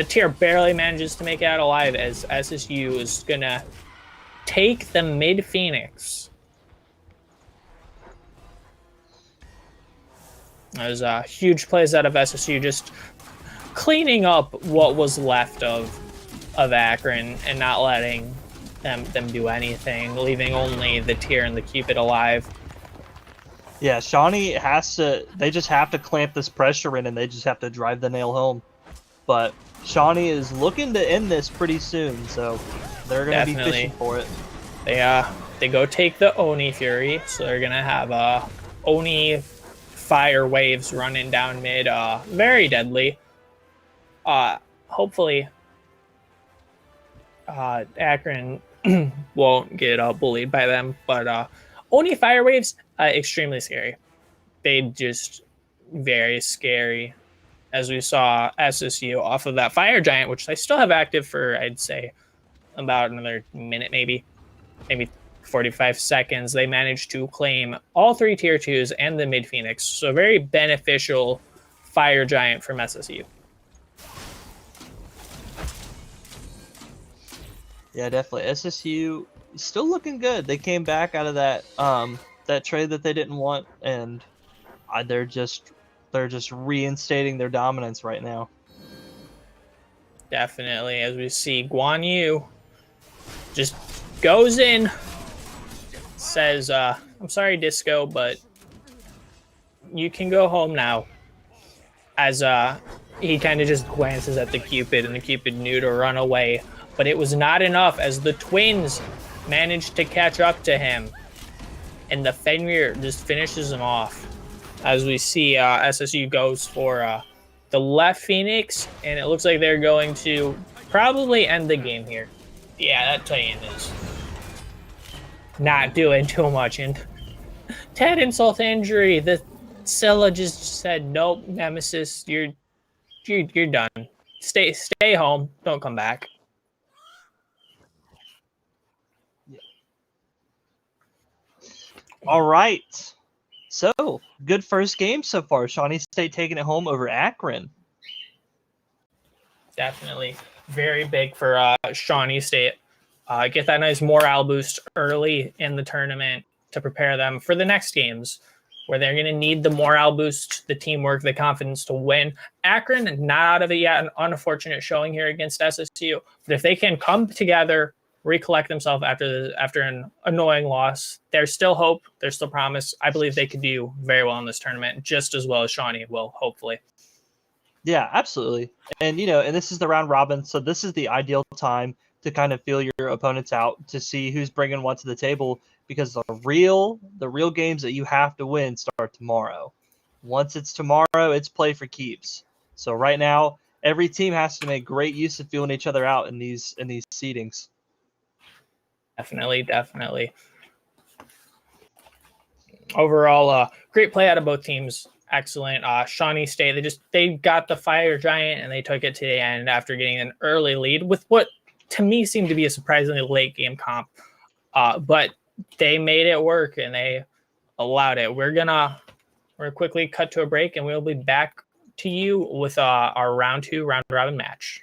Tier barely manages to make it out alive, as SSU is gonna take the mid Phoenix. There's huge plays out of SSU, just cleaning up what was left of Akron and not letting them do anything, leaving only the Tier and the Cupid alive. Yeah, Shawnee they just have to clamp this pressure in, and they just have to drive the nail home. But Shawnee is looking to end this pretty soon, so they're going to be fishing for it. They go take the Oni Fury, so they're going to have Oni fire waves running down mid, very deadly. Hopefully Akron won't get bullied by them, but Oni fire waves, extremely scary. They just very scary, as we saw SSU off of that Fire Giant, which they still have active for, I'd say, about another minute, maybe 45 seconds. They managed to claim all 3 tier 2s and the mid Phoenix, so very beneficial Fire Giant from SSU. Yeah, definitely. SSU is still looking good. They came back out of that that trade that they didn't want, and they're just They're just reinstating their dominance right now. Definitely, as we see Guan Yu just goes in, says, I'm sorry, Disco, but you can go home now. As he kind of just glances at the Cupid, and the Cupid knew to run away, but it was not enough as the twins managed to catch up to him, and the Fenrir just finishes him off. As we see SSU goes for the left Phoenix, and it looks like they're going to probably end the game here. Yeah, that Titan is not doing too much. And Ted insult to injury. The Scylla just said, "Nope, Nemesis, you're done. Stay home. Don't come back." All right. So, good first game so far. Shawnee State taking it home over Akron. Definitely very big for Shawnee State. Get that nice morale boost early in the tournament to prepare them for the next games, where they're going to need the morale boost, the teamwork, the confidence to win. Akron, not out of it yet, an unfortunate showing here against SSU. But if they can come together, recollect themselves after an annoying loss, there's still hope. There's still promise. I believe they could do very well in this tournament, just as well as Shawnee will, hopefully. Yeah, absolutely. And and this is the round robin, so this is the ideal time to kind of feel your opponents out, to see who's bringing what to the table, because the real games that you have to win start tomorrow. Once it's tomorrow, it's play for keeps. So right now, every team has to make great use of feeling each other out in these seedings. Definitely. Overall, great play out of both teams. Excellent. Shawnee State, they got the fire giant and they took it to the end after getting an early lead with what to me seemed to be a surprisingly late game comp. But they made it work and they allowed it. We're gonna quickly cut to a break and we'll be back to you with our round 2 round robin match.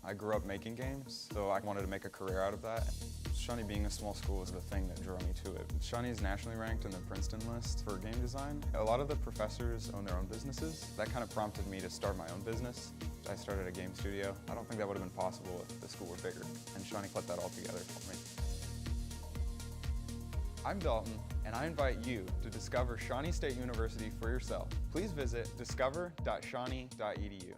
I grew up making games, so I wanted to make a career out of that. Shawnee being a small school was the thing that drew me to it. Shawnee is nationally ranked in the Princeton list for game design. A lot of the professors own their own businesses. That kind of prompted me to start my own business. I started a game studio. I don't think that would have been possible if the school were bigger, and Shawnee put that all together for me. I'm Dalton, and I invite you to discover Shawnee State University for yourself. Please visit discover.shawnee.edu.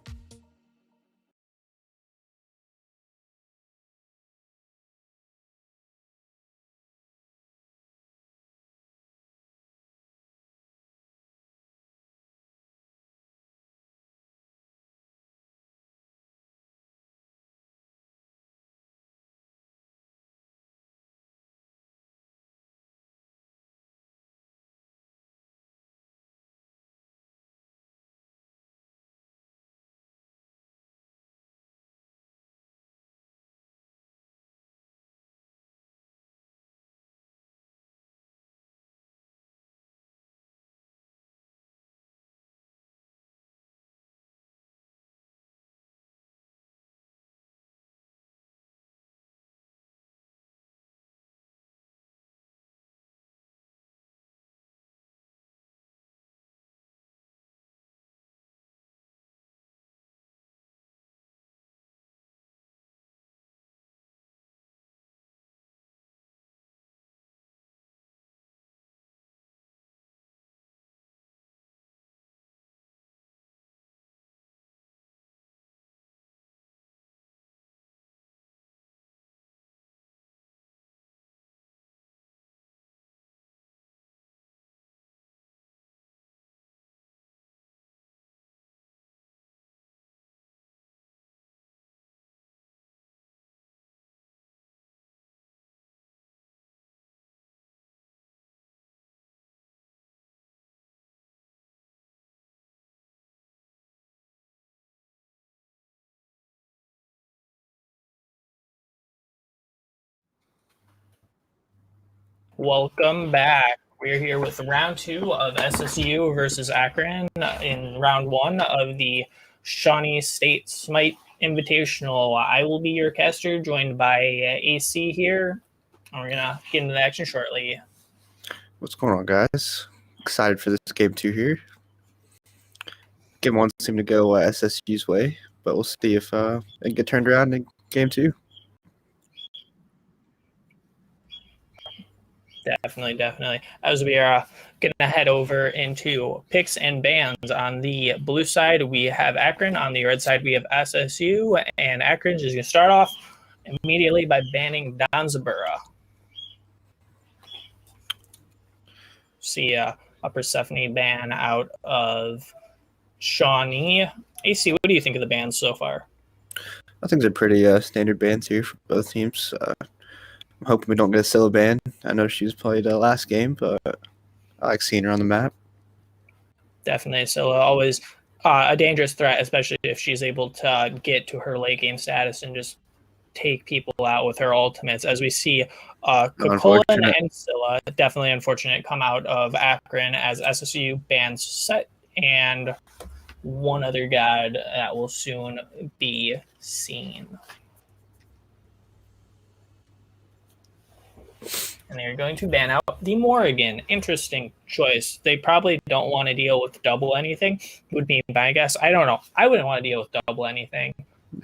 Welcome back. We're here with round 2 of SSU versus Akron in round 1 of the Shawnee State SMITE Invitational. I will be your caster, joined by AC here. And we're going to get into the action shortly. What's going on, guys? Excited for this game 2 here. Game 1 seemed to go SSU's way, but we'll see if it get turned around in game 2. Definitely. As we are going to head over into picks and bans. On the blue side, we have Akron. On the red side, we have SSU. And Akron is going to start off immediately by banning Donzabura. See a Persephone ban out of Shawnee. AC, what do you think of the bans so far? I think they're pretty standard bans here for both teams. I'm hoping we don't get a Scylla ban. I know she was played last game, but I like seeing her on the map. Definitely. Scylla always a dangerous threat, especially if she's able to get to her late game status and just take people out with her ultimates. As we see Kukulin and Scylla, definitely unfortunate, come out of Akron as SSU bans Set and one other god that will soon be seen. And they're going to ban out the Morrigan. Interesting choice. They probably don't want to deal with double anything, would be my guess. I don't know. I wouldn't want to deal with double anything.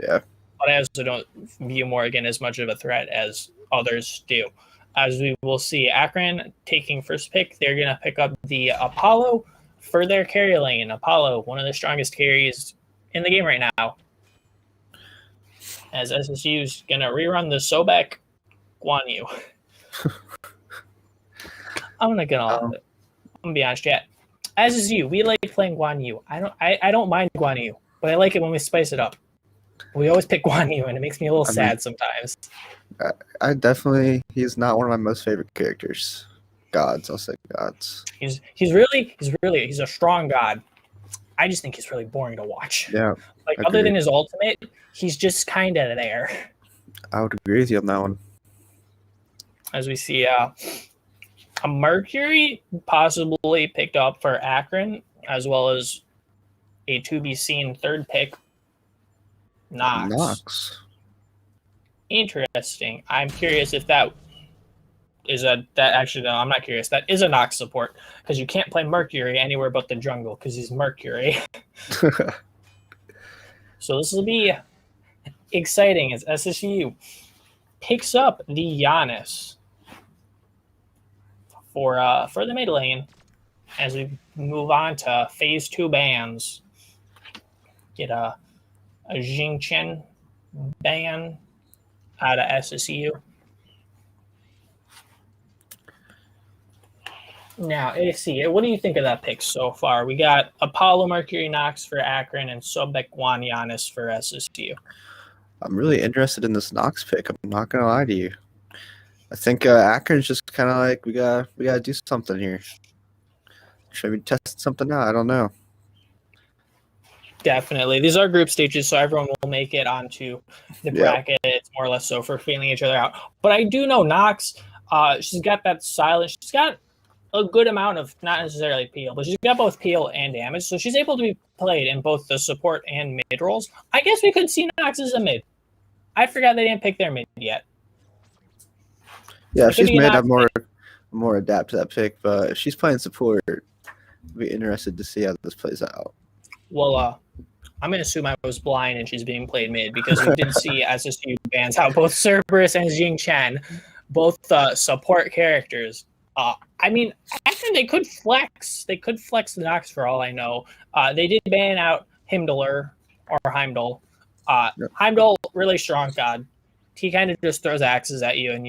Yeah. But I also don't view Morrigan as much of a threat as others do. As we will see, Akron taking first pick, they're going to pick up the Apollo for their carry lane. Apollo, one of the strongest carries in the game right now. As SSU's going to rerun the Sobek Guan Yu. I'm gonna be honest, chat. As is you, we like playing Guan Yu. I don't mind Guan Yu, but I like it when we spice it up. We always pick Guan Yu, and it makes me a little sad sometimes. I he's not one of my most favorite characters. Gods, I'll say gods. He's a strong god. I just think he's really boring to watch. Yeah. Like other than his ultimate, he's just kind of there. I would agree with you on that one. As we see a Mercury possibly picked up for Akron, as well as a to-be-seen third pick, Nox. Interesting. I'm curious if that is actually, no, I'm not curious. That is a Nox support because you can't play Mercury anywhere but the jungle because he's Mercury. So this will be exciting as SSU picks up the Giannis for the mid lane as we move on to phase 2 bans. Get a Jingchen ban out of SSU. Now, AC, what do you think of that pick so far? We got Apollo Mercury Nox for Akron and Sobek Juan Giannis for SSU. I'm really interested in this Knox pick. I'm not gonna lie to you. I think Akron's just kind of like we gotta do something here. Should we test something out? I don't know. Definitely. These are group stages, so everyone will make it onto the bracket. It's more or less so for feeling each other out. But I do know Nox, she's got that silence. She's got a good amount of, not necessarily peel, but she's got both peel and damage. So she's able to be played in both the support and mid roles. I guess we could see Nox as a mid. I forgot they didn't pick their mid yet. Yeah, if she's mid, I'm more adapt to that pick. But if she's playing support, I'd be interested to see how this plays out. Well, I'm going to assume I was blind and she's being played mid because we did see SSU bans out both Cerberus and Jing Chen, both support characters. I mean, actually, they could flex. They could flex the Nox for all I know. They did ban out Heimdall. Heimdall, really strong god. He kind of just throws axes at you and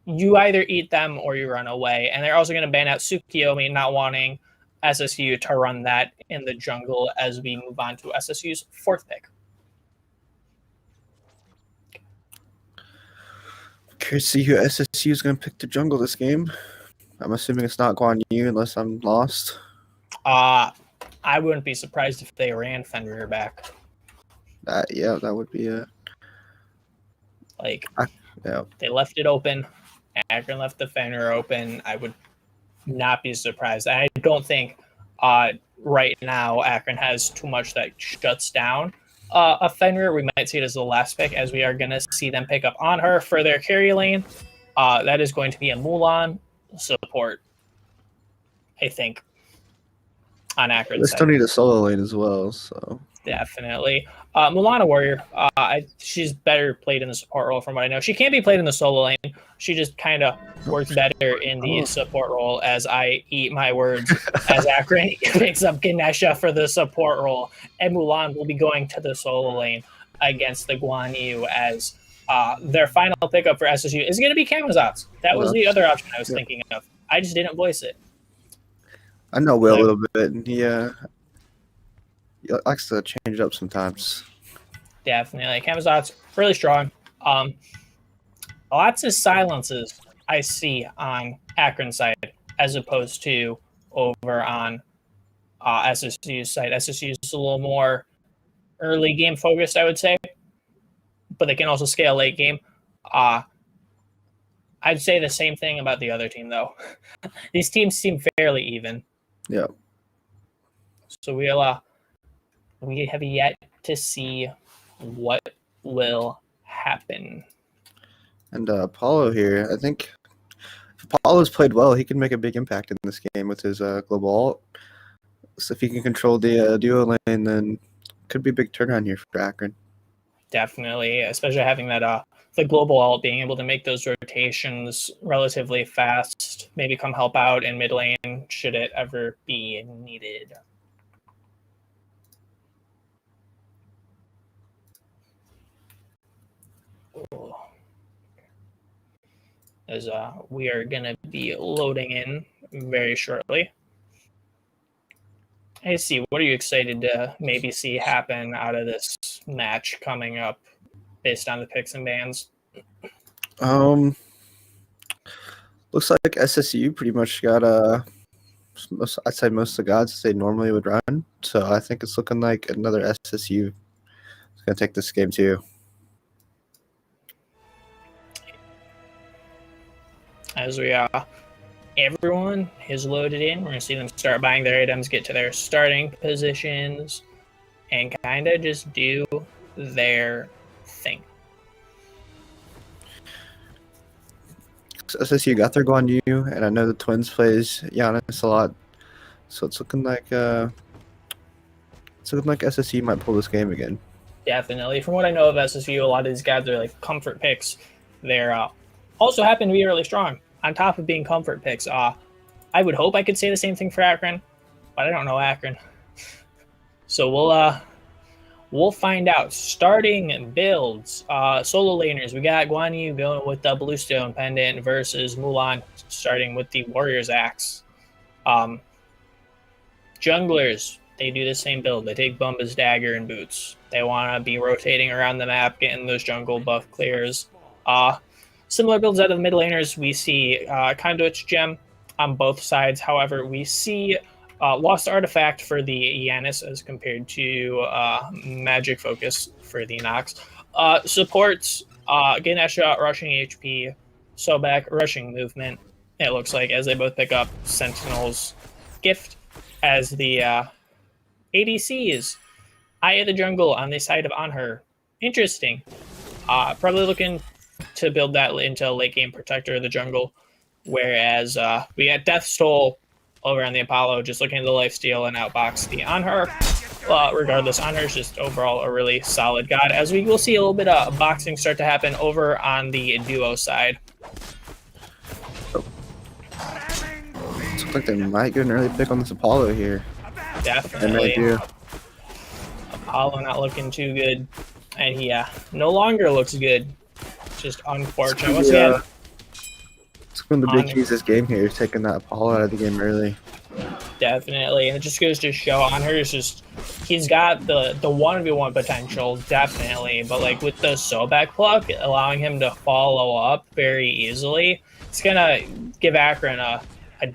you either eat them or you run away. And they're also going to ban out Tsukiyomi, not wanting SSU to run that in the jungle as we move on to SSU's 4th pick. Curious to see who SSU is going to pick to jungle this game. I'm assuming it's not Guan Yu unless I'm lost. I wouldn't be surprised if they ran Fenrir back. Yeah, that would be a... They left it open. Akron left the Fenrir open. I would not be surprised. I don't think right now Akron has too much that shuts down a Fenrir. We might see it as the last pick, as we are going to see them pick up on her for their carry lane. That is going to be a Mulan support, I think, on Akron's side. They still need a solo lane as well, so... Definitely. Mulan, a warrior. She's better played in the support role from what I know. She can be played in the solo lane. She just kind of works better in the support role, as I eat my words, as Akron picks up Ganesha for the support role. And Mulan will be going to the solo lane against the Guan Yu, as their final pickup for SSU is going to be Camazotz. That was the other option I was thinking of. I just didn't voice it. I know Will a little bit, and he likes to change it up sometimes. Definitely. Camazotz, really strong. Lots of silences I see on Akron's side as opposed to over on SSU's side. SSU is a little more early game focused, I would say, but they can also scale late game. I'd say the same thing about the other team, though. These teams seem fairly even. Yeah. So we have yet to see what will happen. And Apollo here, I think if Apollo's played well, he can make a big impact in this game with his global ult. So if he can control the duo lane, then could be a big turnaround here for Akron. Definitely, especially having that the global ult, being able to make those rotations relatively fast, maybe come help out in mid lane should it ever be needed. As we are going to be loading in very shortly. Hey, see, what are you excited to maybe see happen out of this match coming up based on the picks and bans? Looks like SSU pretty much got I'd say most of the gods they normally would run. So I think it's looking like another SSU is going to take this game too. As we everyone is loaded in, we're going to see them start buying their items, get to their starting positions, and kind of just do their thing. SSU got their Guan Yu, and I know the Twins plays Giannis a lot, so it's looking like SSU might pull this game again. Definitely. From what I know of SSU, a lot of these guys are like comfort picks. They're also happen to be really strong. On top of being comfort picks, I would hope I could say the same thing for Akron, but I don't know Akron. So we'll find out. Starting builds, solo laners. We got Guan Yu going with the Bluestone Pendant versus Mulan, starting with the Warrior's Axe. Junglers, they do the same build. They take Bumba's Dagger and Boots. They want to be rotating around the map, getting those jungle buff clears. Similar builds out of the mid laners. We see Conduit's Gem on both sides. However, we see Lost Artifact for the Giannis as compared to Magic Focus for the Nox. Supports Ganesha rushing HP, Sobek rushing movement. It looks like as they both pick up Sentinel's gift as the ADCs. Eye of the Jungle on the side of Anhur. Interesting. Probably looking to build that into a late game protector of the jungle. Whereas we got Death's Toll over on the Apollo, just looking at the lifesteal and outbox the Anhur. Regardless, Anhur's just overall a really solid god. As we will see a little bit of boxing start to happen over on the duo side. Looks like they might get an early pick on this Apollo here. Definitely. And they do. Apollo not looking too good. And he no longer looks good. Just unfortunate. Once again, it's one of the big keys this game here is taking that Apollo out of the game early. Definitely. And it just goes to show Anhur's just, he's got the 1v1 potential, definitely. But like with the Sobek pluck, allowing him to follow up very easily, it's going to give Akron a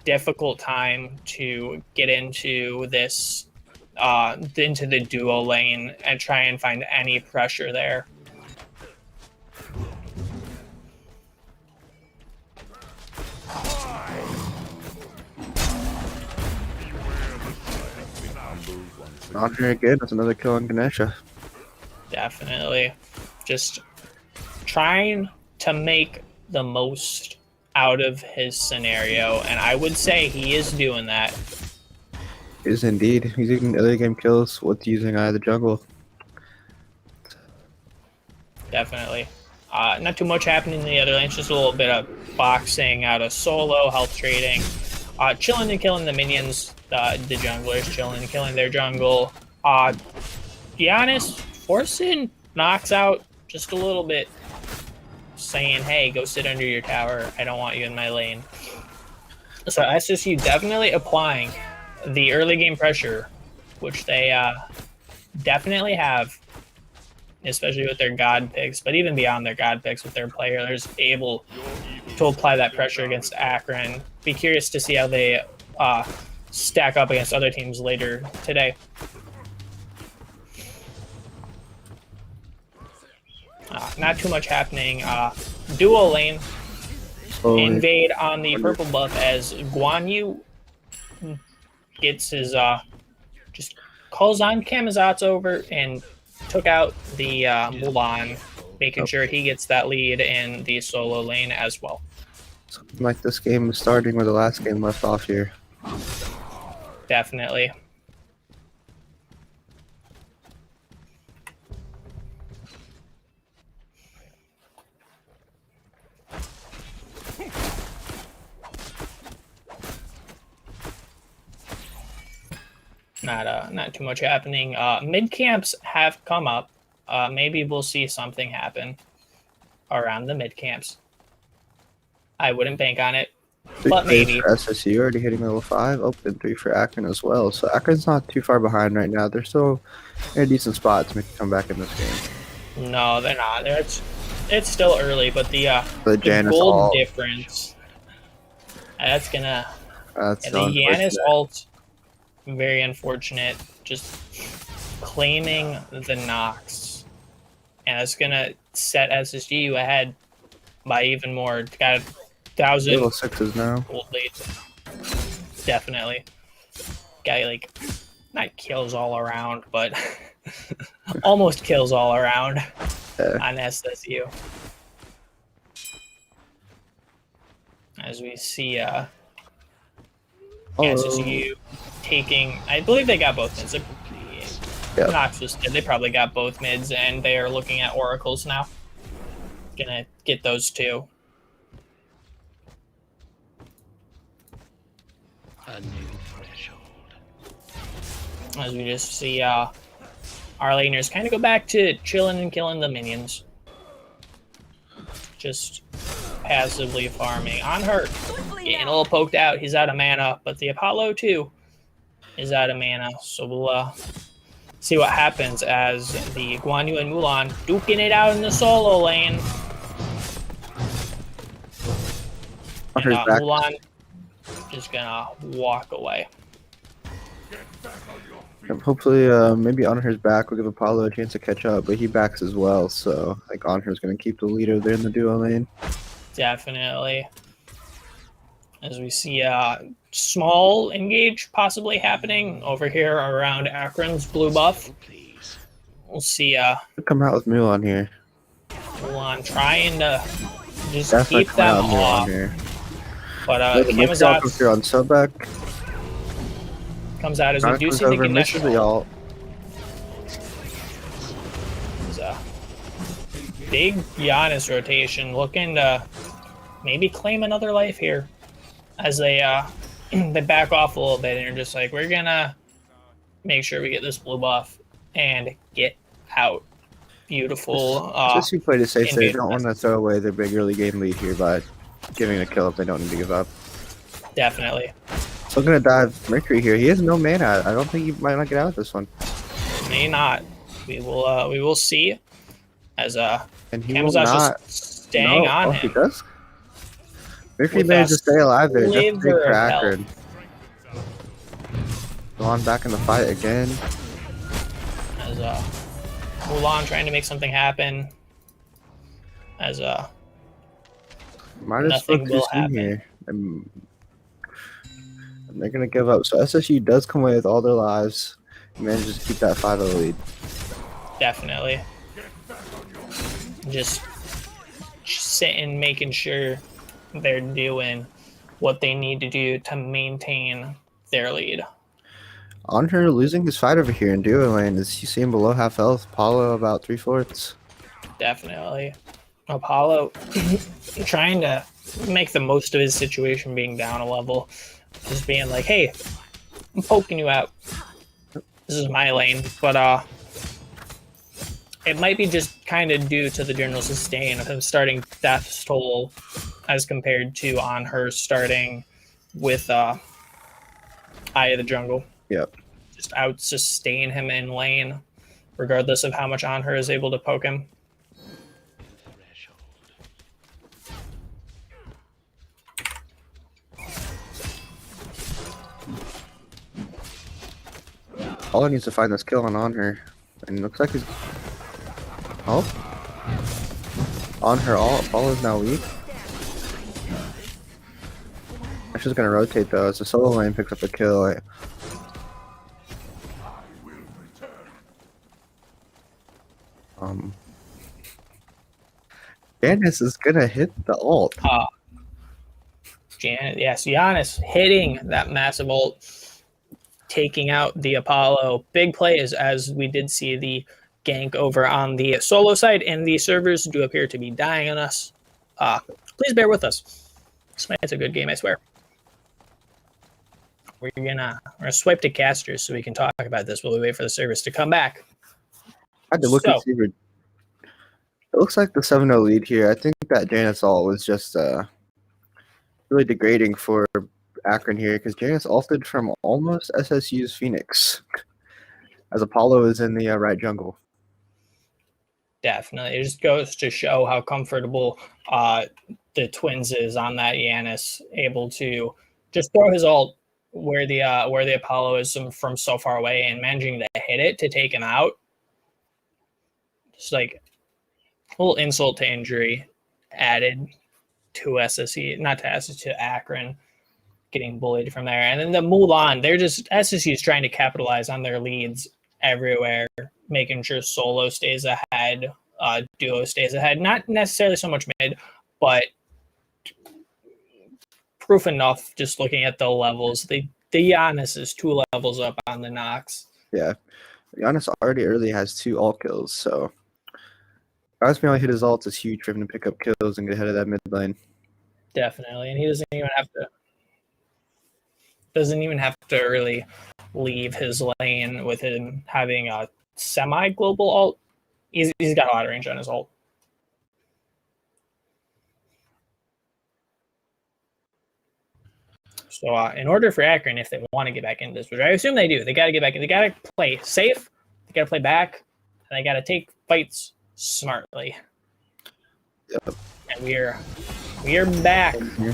difficult time to get into this, into the duo lane and try and find any pressure there. Not very good. That's another kill on Ganesha. Definitely. Just trying to make the most out of his scenario, and I would say he is doing that. He is indeed. He's getting early game kills with using Eye of the Jungle. Definitely. Not too much happening in the other lanes, just a little bit of boxing out of solo, health trading. Chilling and killing the minions, the junglers chilling and killing their jungle. Giannis forcing knocks out just a little bit, saying, hey, go sit under your tower. I don't want you in my lane. So SSU definitely applying the early game pressure, which they definitely have, especially with their god picks, but even beyond their god picks with their players able to apply that pressure against Akron. Be curious to see how they stack up against other teams later today. Not too much happening. Duo lane. Invade on the purple buff as Guan Yu gets his just calls on Kamazat's over and took out the Mulan, making sure he gets that lead in the solo lane as well. Something like this game is starting where the last game left off here. Definitely. Not too much happening. Mid camps have come up. Maybe we'll see something happen around the mid camps. I wouldn't bank on it, but maybe. For SSU already hitting level 5, open 3 for Akron as well. So Akron's not too far behind right now. They're still in a decent spot to make a comeback in this game. No, they're not. It's still early, but the gold ult difference. That's gonna. That's the Giannis ult. Very unfortunate. Just claiming the Nox, and it's gonna set SSU ahead by even more. Got 1,000 level 6s now. Gold lead. Definitely. Got like not kills all around, but almost kills all around on SSU. as we see Oh, SSU taking, I believe they got both mids. Yep. Nox was good. They probably got both mids, and they are looking at oracles now. Gonna get those two. A new threshold. As we just see our laners kind of go back to chilling and killing the minions. Just passively farming. On her, getting a little poked out. He's out of mana, but the Apollo too is out of mana. So we'll see what happens as the Guan Yu and Mulan duking it out in the solo lane. And Mulan just gonna walk away. Hopefully, maybe Anher's back will give Apollo a chance to catch up, but he backs as well, so I think Anher's going to keep the lead over there in the duo lane. Definitely. As we see a small engage possibly happening over here around Akron's blue buff. We'll see Come out with Mulan here. Mulan trying to just Definitely keep come out them with Mulan off. here. But Camazotz comes through on Sobek. comes out as Comes reducing the over, misses the conditional. ult. There's a big Giannis rotation looking to maybe claim another life here as they they back off a little bit and are just like, we're gonna make sure we get this blue buff and get out. Beautiful. SSU played it safe. They Invader don't want to throw away their big early game lead here by giving a kill if they don't need to give up. Definitely. Still gonna dive Mercury here. He has no mana. I don't think he might not get out of this one. May not. We will see as And he will Camazotz not. just staying on Oh, him. he does? Mercury With managed to stay alive there. Just big sliver for of health. Akron. Mulan back in the fight again. As Mulan trying to make something happen. As Might have nothing spoke too will soon happen. here. And they're gonna give up. So SSU does come away with all their lives. And manages to keep that 5-0 lead. Definitely. Just sitting, making sure they're doing what they need to do to maintain their lead. On her losing his fight over here in duo lane is you see him below half health. Paulo about 3/4. Definitely. Apollo trying to make the most of his situation being down a level. Just being like, hey, I'm poking you out. This is my lane. But it might be just kind of due to the general sustain of him starting Death's Toll as compared to on her starting with Eye of the Jungle. Yep. Just out sustain him in lane, regardless of how much on her is able to poke him. Paulo needs to find this kill on her. And it looks like he's... Oh? On her all. Paulo's now weak. She's gonna rotate though as the solo lane picks up a kill. Janice is gonna hit the ult. Giannis hitting that massive ult, taking out the Apollo. Big plays as we did see the gank over on the solo side, and the servers do appear to be dying on us. Please bear with us. It's a good game, I swear. We're gonna swipe to casters so we can talk about this while we wait for the servers to come back. I had to look and see. It looks like the 7-0 lead here. I think that Janice ult was just really degrading for Akron here because Janice ulted from almost SSU's Phoenix as Apollo is in the right jungle. Definitely. It just goes to show how comfortable the Twins is on that Giannis, able to just throw his ult where the Apollo is from so far away and managing to hit it to take him out. Just like a little insult to injury added to SSU, not to SSU, to Akron, getting bullied from there. And then the Mulan, they're just, SSU is trying to capitalize on their leads everywhere, making sure solo stays ahead, duo stays ahead. Not necessarily so much mid, but proof enough just looking at the levels. The Giannis is 2 levels up on the Nox. Yeah. Giannis already early has 2 ult kills, so Giannis being able to hit his ults is huge for him to pick up kills and get ahead of that mid lane. Definitely, and he doesn't even have to really leave his lane with him having a semi-global ult. He's got a lot of range on his ult. So in order for Akron, if they want to get back into this, which I assume they do, they got to get back in. They got to play safe. They got to play back. And they got to take fights smartly. Yep. And we are back. Yeah.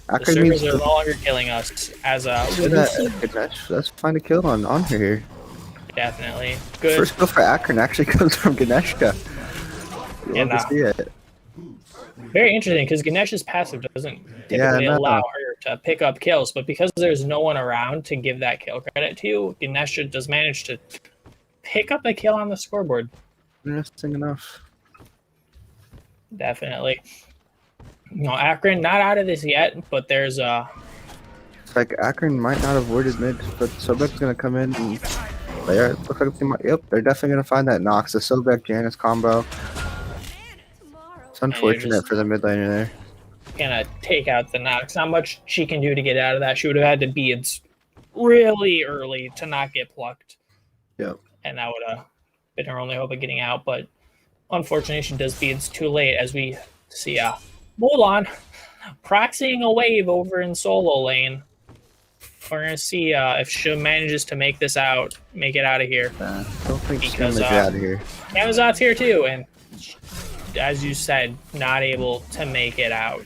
The servers are no longer killing us as a. Let's find a kill on her here. Definitely good. First kill for Akron actually comes from Ganeshka. You love to see it. Very interesting because Ganesh's passive doesn't typically allow her to pick up kills, but because there's no one around to give that kill credit to, Ganesha does manage to pick up a kill on the scoreboard. Interesting enough. Definitely. Akron not out of this yet, but there's It's like Akron might not have worded mid, but Sobek's gonna come in and looks like they might. Yep, they're definitely gonna find that Nox, the Sobek Janice combo. It's unfortunate for the mid laner there. Gonna take out the Nox. Not much she can do to get out of that. She would have had to be really early to not get plucked. Yep. And that would have been her only hope of getting out, but unfortunately she does beads too late as we see Mulan proxying a wave over in solo lane. We're gonna see if she manages to make it out of here. I don't think she's gonna make it out of here. Amazon's here too, and as you said, not able to make it out.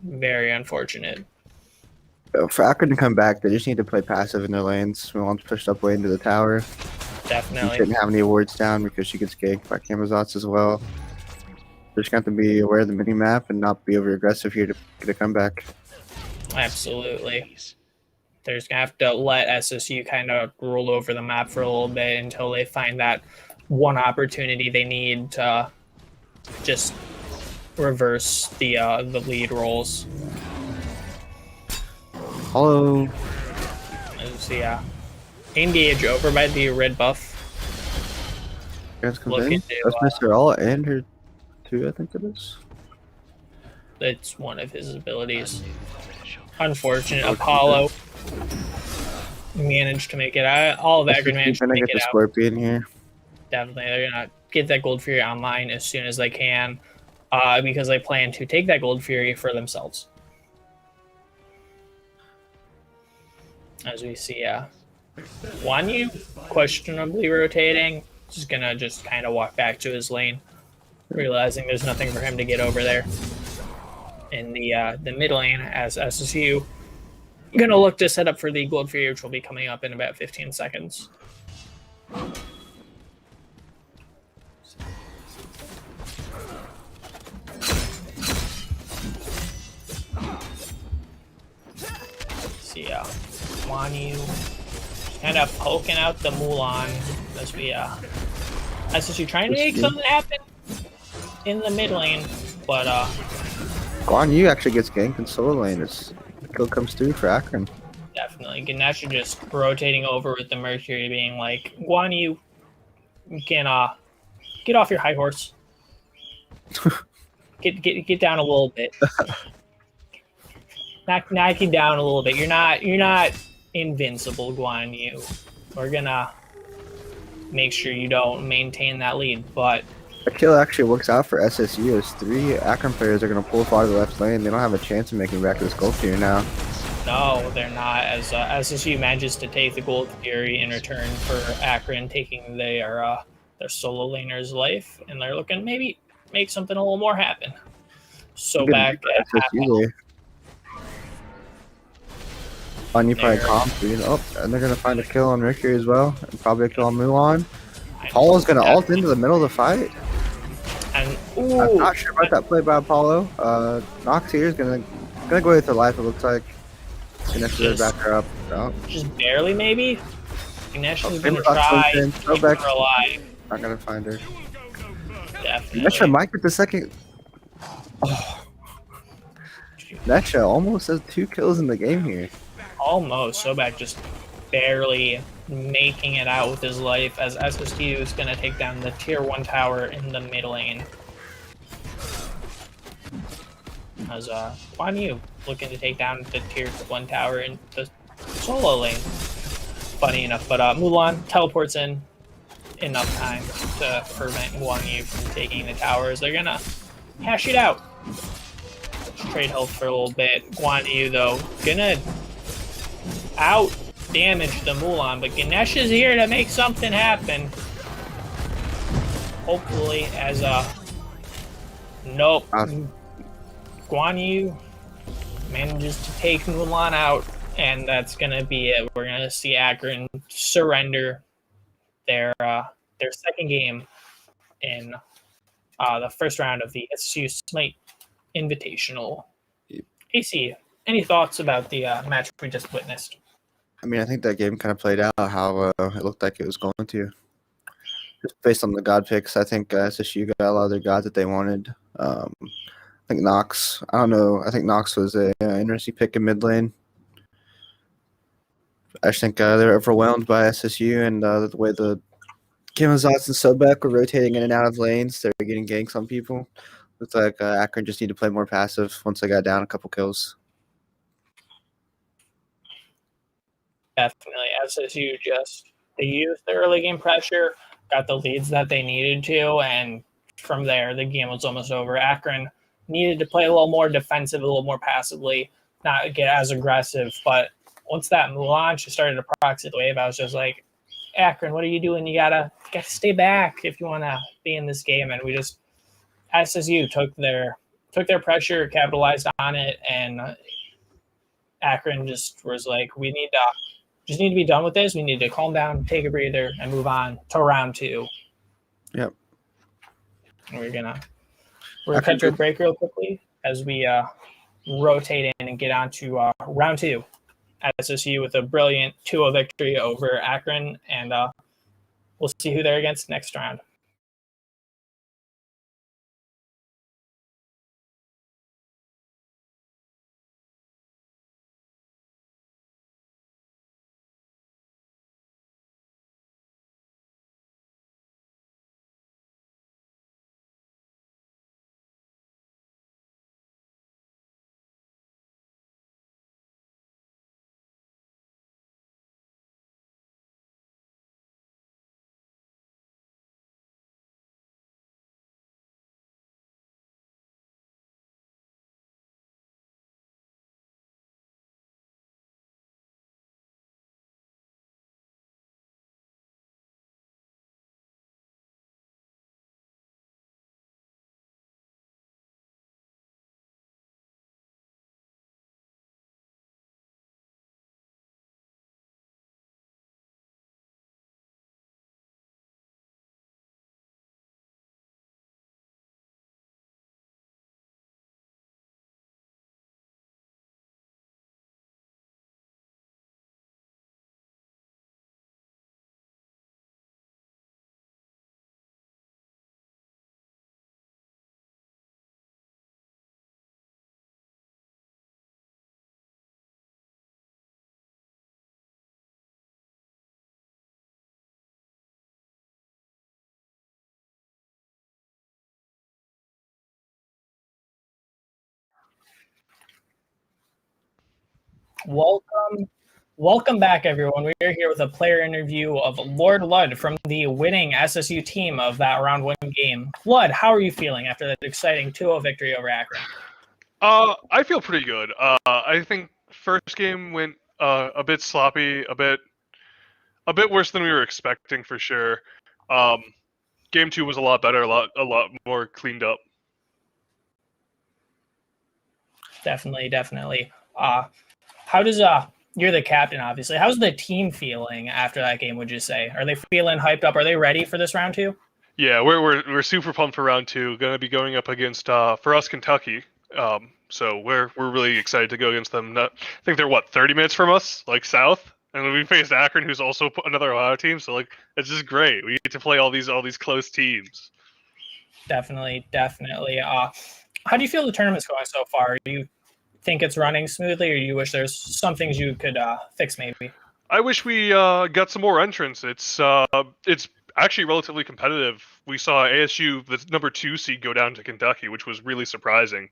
Very unfortunate. For Akron to come back, they just need to play passive in their lanes. Mulan's pushed up way into the tower. Definitely. She didn't have any wards down because she gets ganked by Camazotz as well. They're just going to have to be aware of the mini-map and not be over-aggressive here to get a comeback. Absolutely. They're just going to have to let SSU kind of roll over the map for a little bit until they find that one opportunity they need to just reverse the lead rolls. Hello. So engage over by the red buff. That's Mr. All and her 2, I think it is. It's one of his abilities. Unfortunate. Apollo managed to make it out. All of Akron managed to make it out. Scorpion here. Definitely, they're gonna get that Gold Fury online as soon as they can, because they plan to take that Gold Fury for themselves. As we see, Wanyu questionably rotating. Just gonna kind of walk back to his lane, realizing there's nothing for him to get over there in the mid lane. As SSU gonna look to set up for the Gold Fury, which will be coming up in about 15 seconds. See, Wanyu kind of poking out the Mulan as we SSU trying to make something happen in the mid lane, but Guan Yu actually gets ganked in solo lane as the kill comes through for Akron. Definitely. Ganesha just rotating over with the Mercury being like, Guan Yu, you can get off your high horse. Get down a little bit. knock you down a little bit. You're not invincible, Guan Yu. We're gonna make sure you don't maintain that lead, but the kill actually works out for SSU as 3 Akron players are going to pull far to the left lane. They don't have a chance of making back to this Gold Fury now. No, they're not. As SSU manages to take the Gold Fury in return for Akron taking their solo laner's life, and they're looking maybe make something a little more happen. So back at SSU. On you probably comp, and they're going to find a kill on Mercury as well, and probably a kill on Mulan. Apollo's going to ult into the middle of the fight. And I'm not sure about that play by Apollo. Nox here is gonna go with her life. It looks like. Gonna back her up. No. Just barely, maybe. Ganesha's gonna try to keep her alive. Not gonna find her. Definitely. Ganesha might get the second. Oh. Necha almost has 2 kills in the game here. Almost. Sobek just barely making it out with his life as SSU is going to take down the tier 1 tower in the mid lane. As Guan Yu looking to take down the tier 1 tower in the solo lane. Funny enough, but Mulan teleports in enough time to prevent Guan Yu from taking the towers. They're going to hash it out. Trade health for a little bit. Guan Yu, though, gonna out damage the Mulan, but Ganesh is here to make something happen. Hopefully, as nope. Guan Yu manages to take Mulan out, and that's gonna be it. We're gonna see Akron surrender their second game in the first round of the SSU SMITE Invitational. AC, any thoughts about the match we just witnessed? I mean, I think that game kind of played out how it looked like it was going to. Just based on the god picks, I think SSU got a lot of their gods that they wanted. I think Nox, I don't know, I think Nox was a interesting pick in mid lane. I just think they're overwhelmed by SSU and the way the Kimazats and Sobek were rotating in and out of lanes. They were getting ganks on people. Looks like Akron just need to play more passive once they got down a couple kills. Definitely. SSU they used the early game pressure, got the leads that they needed to, and from there, the game was almost over. Akron needed to play a little more defensive, a little more passively, not get as aggressive. But once that Mulan started to proxy the wave, I was just like, Akron, what are you doing? You gotta stay back if you want to be in this game. And we just SSU took their pressure, capitalized on it, and Akron just was like, we need to be done with this. We need to calm down, take a breather, and move on to round 2. Yep. We're gonna cut to a break real quickly as we rotate in and get on to round 2. SSU with a brilliant 2-0 victory over Akron, and we'll see who they're against next round. Welcome back, everyone. We are here with a player interview of Lord Ludd from the winning SSU team of that round 1 game. Ludd, how are you feeling after that exciting 2-0 victory over Akron? I feel pretty good. I think first game went a bit sloppy, a bit worse than we were expecting for sure. Game 2 was a lot better, a lot more cleaned up. Definitely. How does you're the captain, obviously. How's the team feeling after that game? Would you say? Are they feeling hyped up? Are they ready for this round 2? Yeah, we're super pumped for round 2. Going to be going up against for us Kentucky. So we're really excited to go against them. I think they're 30 minutes from us, like south, and then we faced Akron, who's also another Ohio team. So like it's just great. We get to play all these close teams. Definitely. How do you feel the tournament's going so far? Are you think it's running smoothly, or you wish there's some things you could fix maybe? I wish we got some more entrants. It's actually relatively competitive. We saw ASU, the number 2 seed, go down to Kentucky, which was really surprising.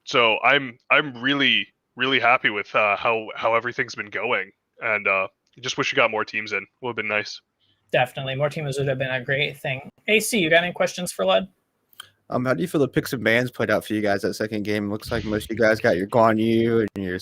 So I'm really happy with how everything's been going, and just wish we got more teams in. Would have been nice. Definitely, more teams would have been a great thing. AC, you got any questions for Lud? How do you feel the picks and bans played out for you guys that second game? Looks like most of you guys got your Guan Yu and your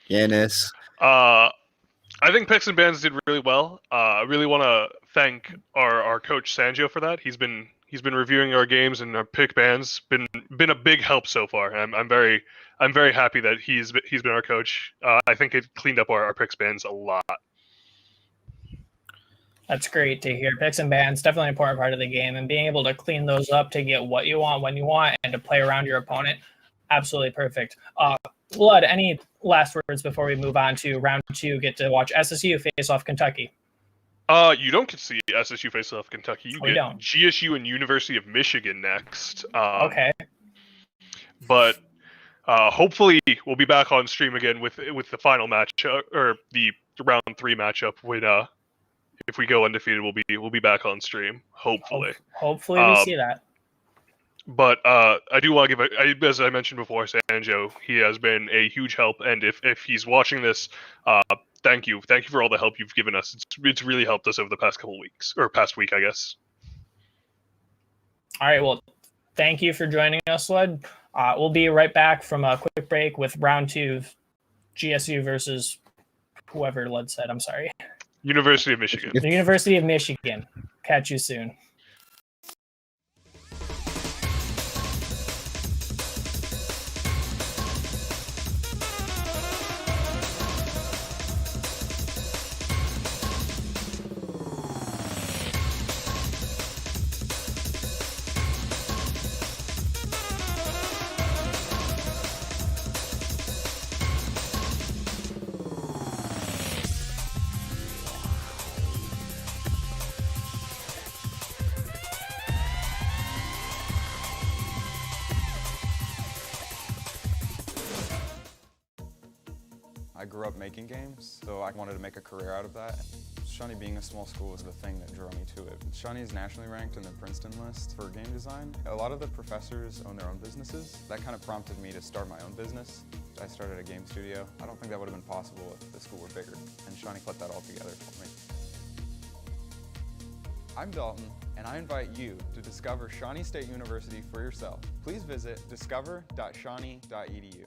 Yanis. I think picks and bans did really well. I really want to thank our coach Sanjo for that. He's been reviewing our games, and our pick bans been a big help so far. I'm very happy that he's been our coach. I think it cleaned up our picks bans a lot. That's great to hear. Picks and bans, definitely an important part of the game, and being able to clean those up to get what you want when you want and to play around your opponent, absolutely perfect. Blood, any last words before we move on to round 2? Get to watch SSU face off Kentucky. You don't get to see SSU face off Kentucky. You get don't. GSU and University of Michigan next. Okay. But hopefully we'll be back on stream again with the final match or the round 3 matchup when if we go undefeated, we'll be back on stream. Hopefully. Hopefully we see that. But I do want to give as I mentioned before, Sanjo, he has been a huge help, and if he's watching this, thank you for all the help you've given us. It's really helped us over the past couple weeks, or past week, I guess. All right, well, thank you for joining us, Lud. We'll be right back from a quick break with round 2, GSU versus whoever Lud said. I'm sorry. University of Michigan. The University of Michigan. Catch you soon. I grew up making games, so I wanted to make a career out of that. Shawnee being a small school was the thing that drew me to it. Shawnee is nationally ranked in the Princeton list for game design. A lot of the professors own their own businesses. That kind of prompted me to start my own business. I started a game studio. I don't think that would have been possible if the school were bigger, and Shawnee put that all together for me. I'm Dalton, and I invite you to discover Shawnee State University for yourself. Please visit discover.shawnee.edu.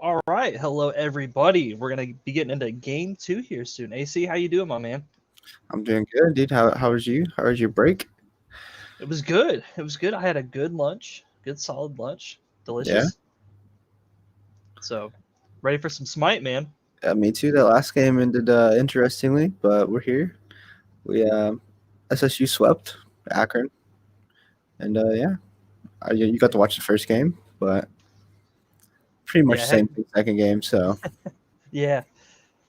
All right, hello everybody. We're gonna be getting into game 2 here soon. AC, how you doing, my man? I'm doing good, dude. How was you? How was your break? It was good. It was good. I had a good lunch, good solid lunch, Yeah, delicious. So, ready for some Smite, man? me too. The last game ended interestingly, but we're here. We SSU swept Akron, and yeah, you got to watch the first game, but pretty much Yeah, the same thing second game. So yeah.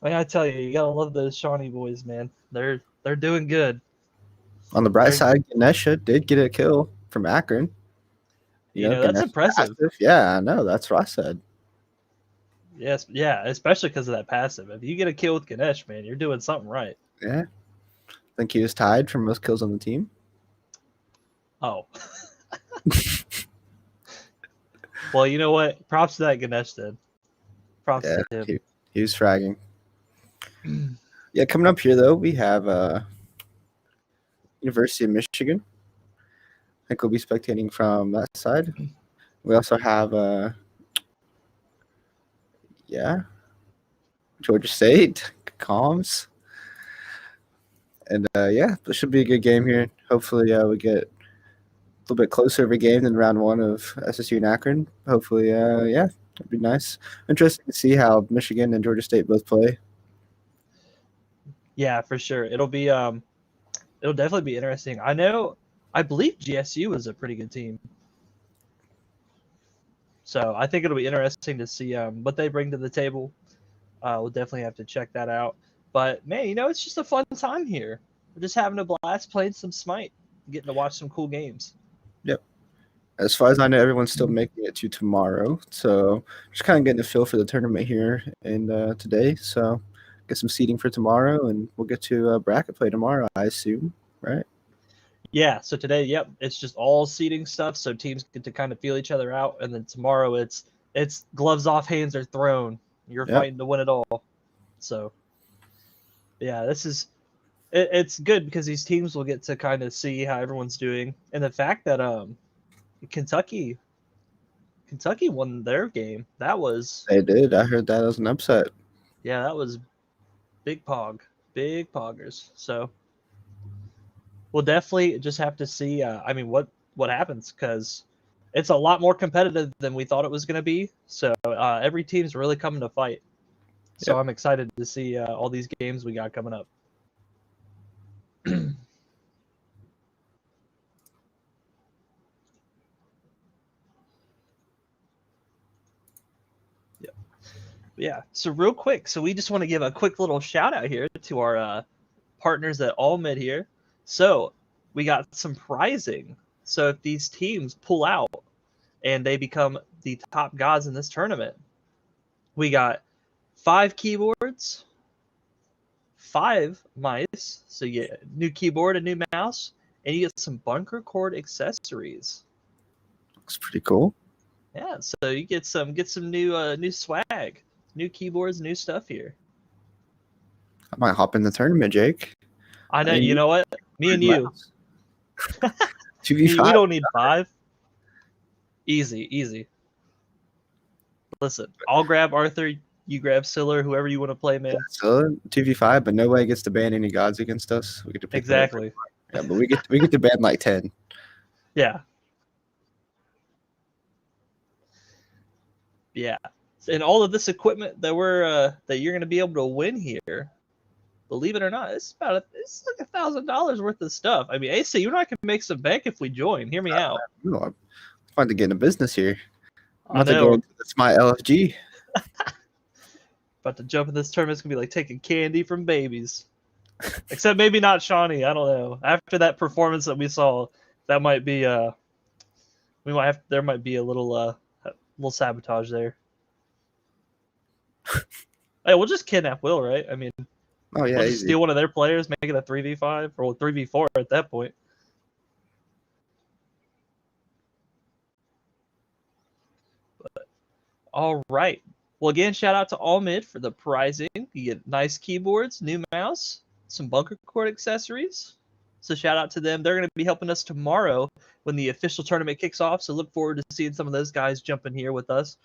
I mean, I tell you, you gotta love those Shawnee boys, man. They're doing good. on the bright They're, side, Ganesha did get a kill from Akron. that's Ganesha's impressive. passive. Yeah, I know. That's what I said. Yes, yeah, especially because of that passive. If you get a kill with Ganesh, man, you're doing something right. Yeah, I think he was tied for most kills on the team. Oh. Well, you know what? Props to that Ganesh then. Props Yeah, to him. he was fragging. Yeah, coming up here though, we have University of Michigan. I think we'll be spectating from that side. We also have Georgia State, Comms. And yeah, this should be a good game here. Hopefully we get a little bit closer of a game than round one of SSU and Akron. Hopefully, yeah, it'd be nice. Interesting to see how Michigan and Georgia State both play. Yeah, for sure. It'll definitely be interesting. I believe GSU is a pretty good team. So I think it'll be interesting to see what they bring to the table. We'll definitely have to check that out. But man, it's just a fun time here. We're just having a blast playing some Smite, getting to watch some cool games. Yep. As far as I know, everyone's still making it to tomorrow. So just kind of getting a feel for the tournament here and today. So get some seating for tomorrow, and we'll get to bracket play tomorrow, I assume, right? Yeah, so today, yep, it's just all seeding stuff, so teams get to kind of feel each other out, and then tomorrow it's gloves off, hands are thrown. You're Yep. fighting to win it all. So yeah, it's good because these teams will get to kind of see how everyone's doing, and the fact that Kentucky won their game, that was They did. I heard that was an upset. that was big poggers. So we'll definitely just have to see. What happens, because it's a lot more competitive than we thought it was going to be. So every team's really coming to fight. So Yep. I'm excited to see all these games we got coming up. Yeah. So real quick, so we just want to give a quick little shout out here to our partners at All Mid here. So we got some prizing. So if these teams pull out and they become the top gods in this tournament, we got 5 keyboards, 5 mice. So you get a new keyboard, a new mouse, and you get some bunker cord accessories. Looks pretty cool. Yeah, so you get some new swag, new keyboards, new stuff here. I might hop in the tournament, Jake. I know. I mean, You know what? Me and you. 2v5. We don't need 5. Easy. Listen, I'll grab Arthur. You grab Siller. Whoever you want to play, man. So 2v5, but nobody gets to ban any gods against us. We get to pick Exactly. whatever. Yeah, but we get to ban like 10. Yeah. Yeah. And all of this equipment that you're going to be able to win here, believe it or not, it's like $1,000 worth of stuff. I mean, AC, you and I can make some bank if we join. Hear me out. No, I'm trying to get into business here. I'm I about to know. go into the SMITE LFG. About to jump in this tournament. It's going to be like taking candy from babies. Except maybe not Shawnee. I don't know. After that performance that we saw, that might be there might be a little sabotage there. Hey, we'll just kidnap Will, right? I mean, Oh yeah, we'll just easy. steal one of their players, make it a 3v5 or 3v4 at that point. But, all right. Well, again, shout out to All Mid for the prizing. You get nice keyboards, new mouse, some bunker cord accessories. So shout out to them. They're going to be helping us tomorrow when the official tournament kicks off. So look forward to seeing some of those guys jump in here with us.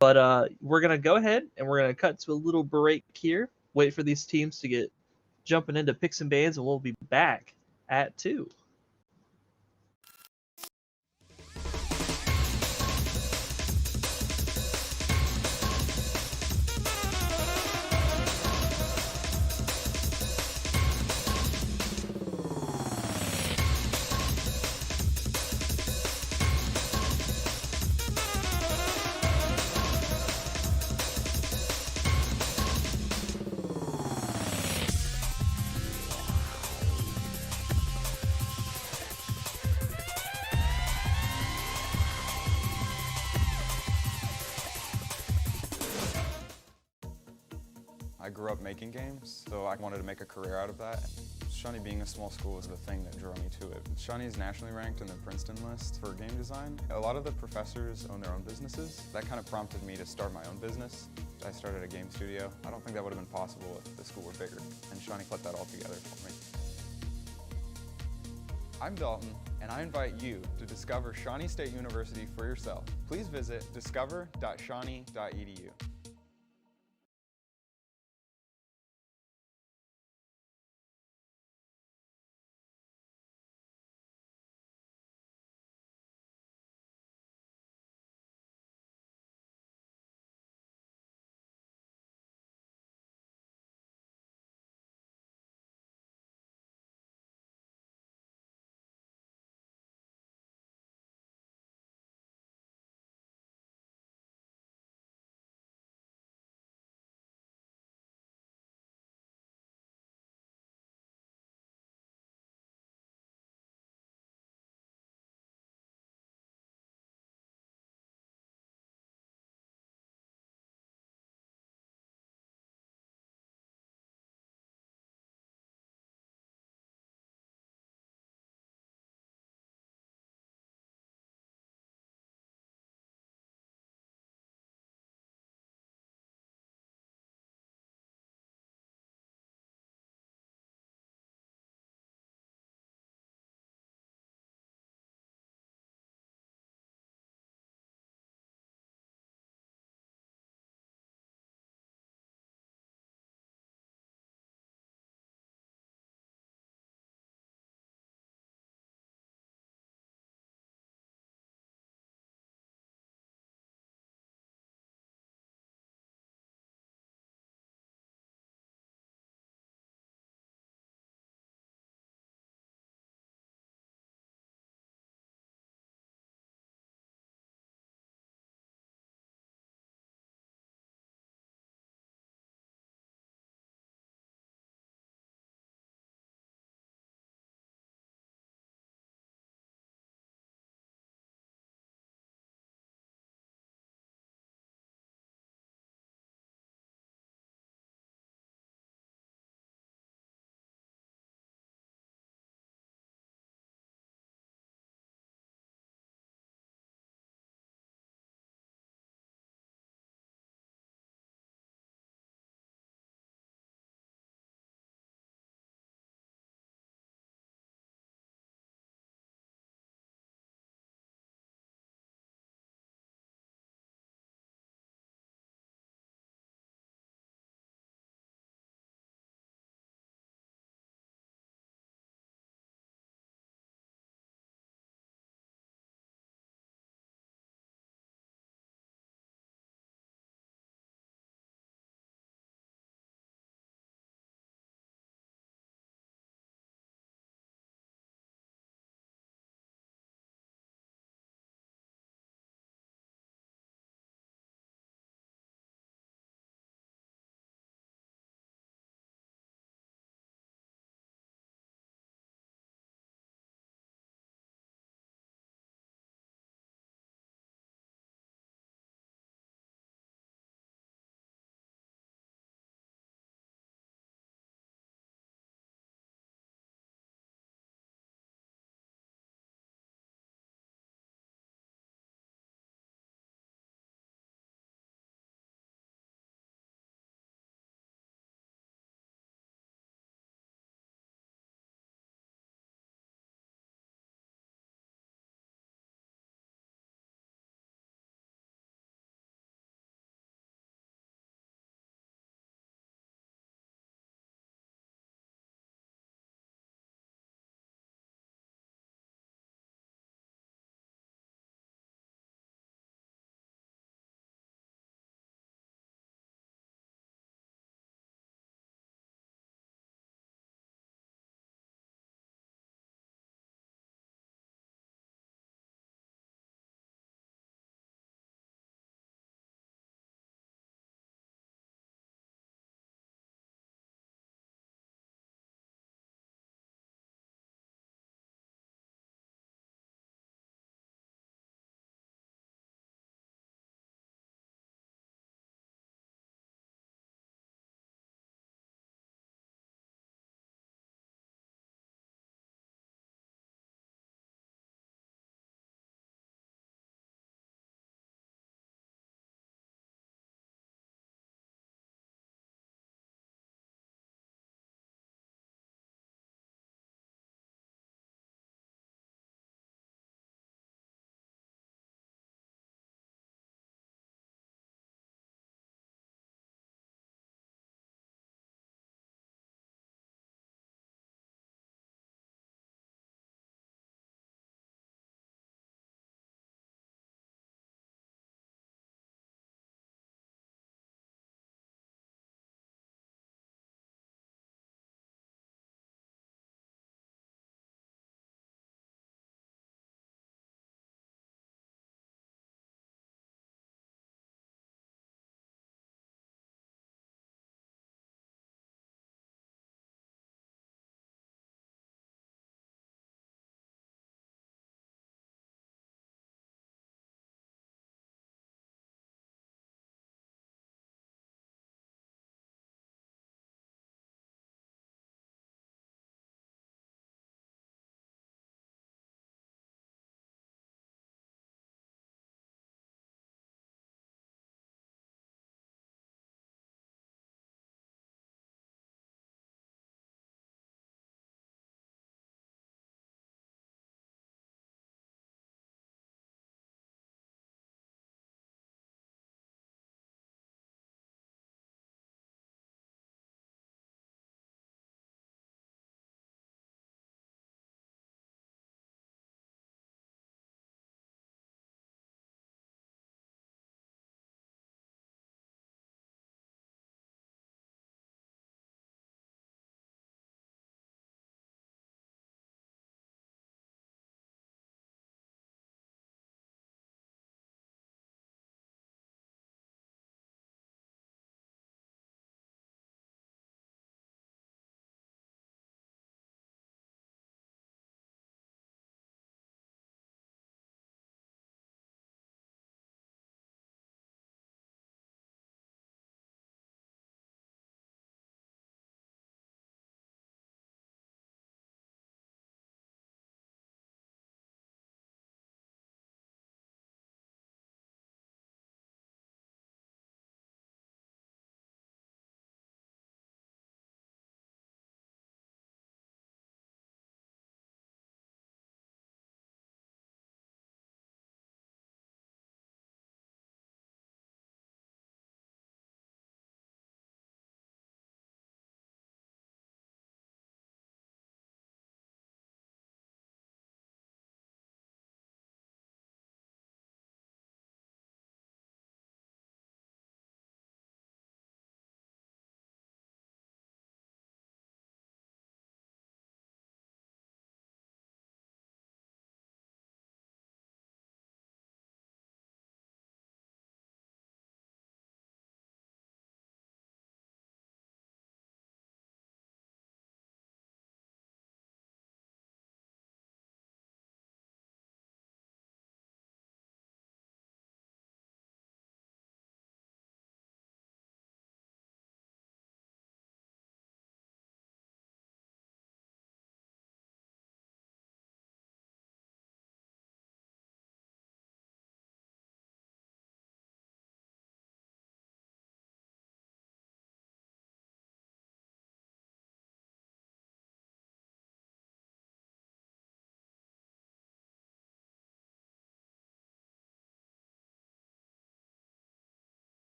But we're gonna go ahead and we're gonna cut to a little break here. Wait for these teams to get jumping into picks and bans, and we'll be back at 2. I grew up making games, so I wanted to make a career out of that. Shawnee being a small school is the thing that drew me to it. Shawnee's nationally ranked in the Princeton list for game design. A lot of the professors own their own businesses. That kind of prompted me to start my own business. I started a game studio. I don't think that would have been possible if the school were bigger, and Shawnee put that all together for me. I'm Dalton, and I invite you to discover Shawnee State University for yourself. Please visit discover.shawnee.edu.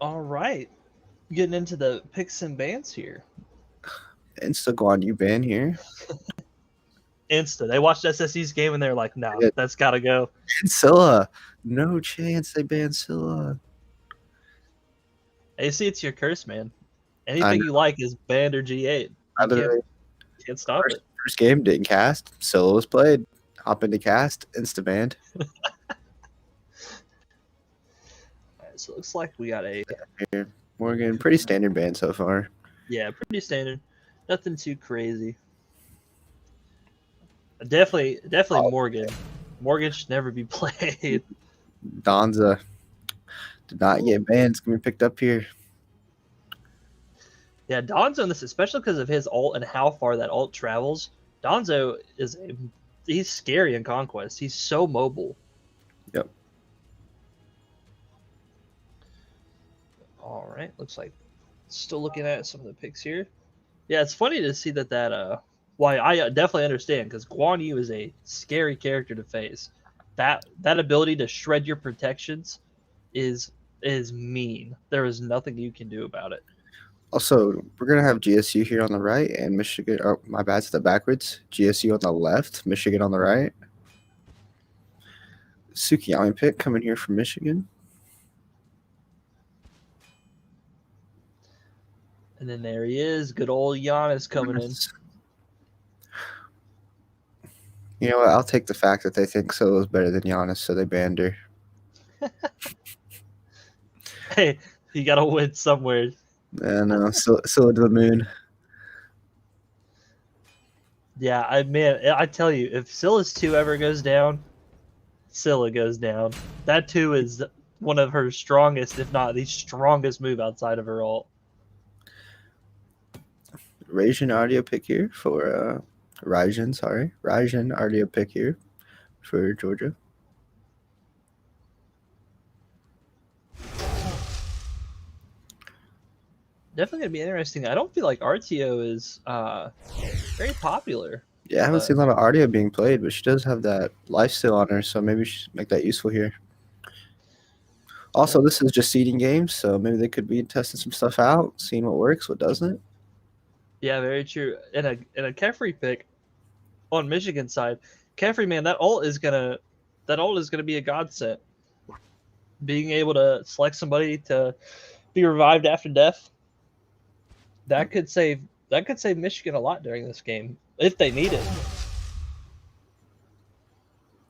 All right, getting into the picks and bans here. Insta Guan Yu ban here. Insta. They watched SSU's game and they're like, "No, Yeah. that's got to go." And Scylla. No chance they ban Scylla. Hey, see, it's your curse, man. I Anything know. you like is banned or G8. You Other can't stop it. first game didn't cast. Scylla was played. Hop into cast. Insta banned. All right, so it looks like we got a Here. Morgan, pretty standard ban so far. pretty standard, nothing too crazy. Definitely Morgan. Morgan should never be played. Donza did not get banned. It's gonna be picked up here. Yeah, Donzo in this, especially because of his ult and how far that ult travels. Donzo he's scary in Conquest. He's so mobile. Yep. All right, looks like still looking at some of the picks here. Yeah, it's funny to see that. Why I definitely understand because Guan Yu is a scary character to face. That ability to shred your protections is mean. There is nothing you can do about it. Also, we're gonna have GSU here on the right and Michigan. Oh, my bad, it's the backwards. GSU on the left, Michigan on the right. Sukiyami pick coming here from Michigan. And then there he is, good old Giannis coming in. You know what? I'll take the fact that they think Solo is better than Giannis, so they banned her. Hey, you gotta win somewhere. And Scylla to the moon. Yeah, I tell you, if Scylla's 2 ever goes down, Scylla goes down. That 2 is one of her strongest, if not the strongest move outside of her ult. Raijin audio pick here for Raijin audio pick here for Georgia. Definitely gonna be interesting. I don't feel like RTO is very popular. Yeah, I haven't seen a lot of audio being played, but she does have that lifesteal on her, so maybe she should make that useful here. Also, this is just seeding games, so maybe they could be testing some stuff out, seeing what works, what doesn't. Yeah, very true. In a Kefri pick on Michigan side, Kefri, man, that ult is gonna be a godsend. Being able to select somebody to be revived after death, that could save Michigan a lot during this game if they need it.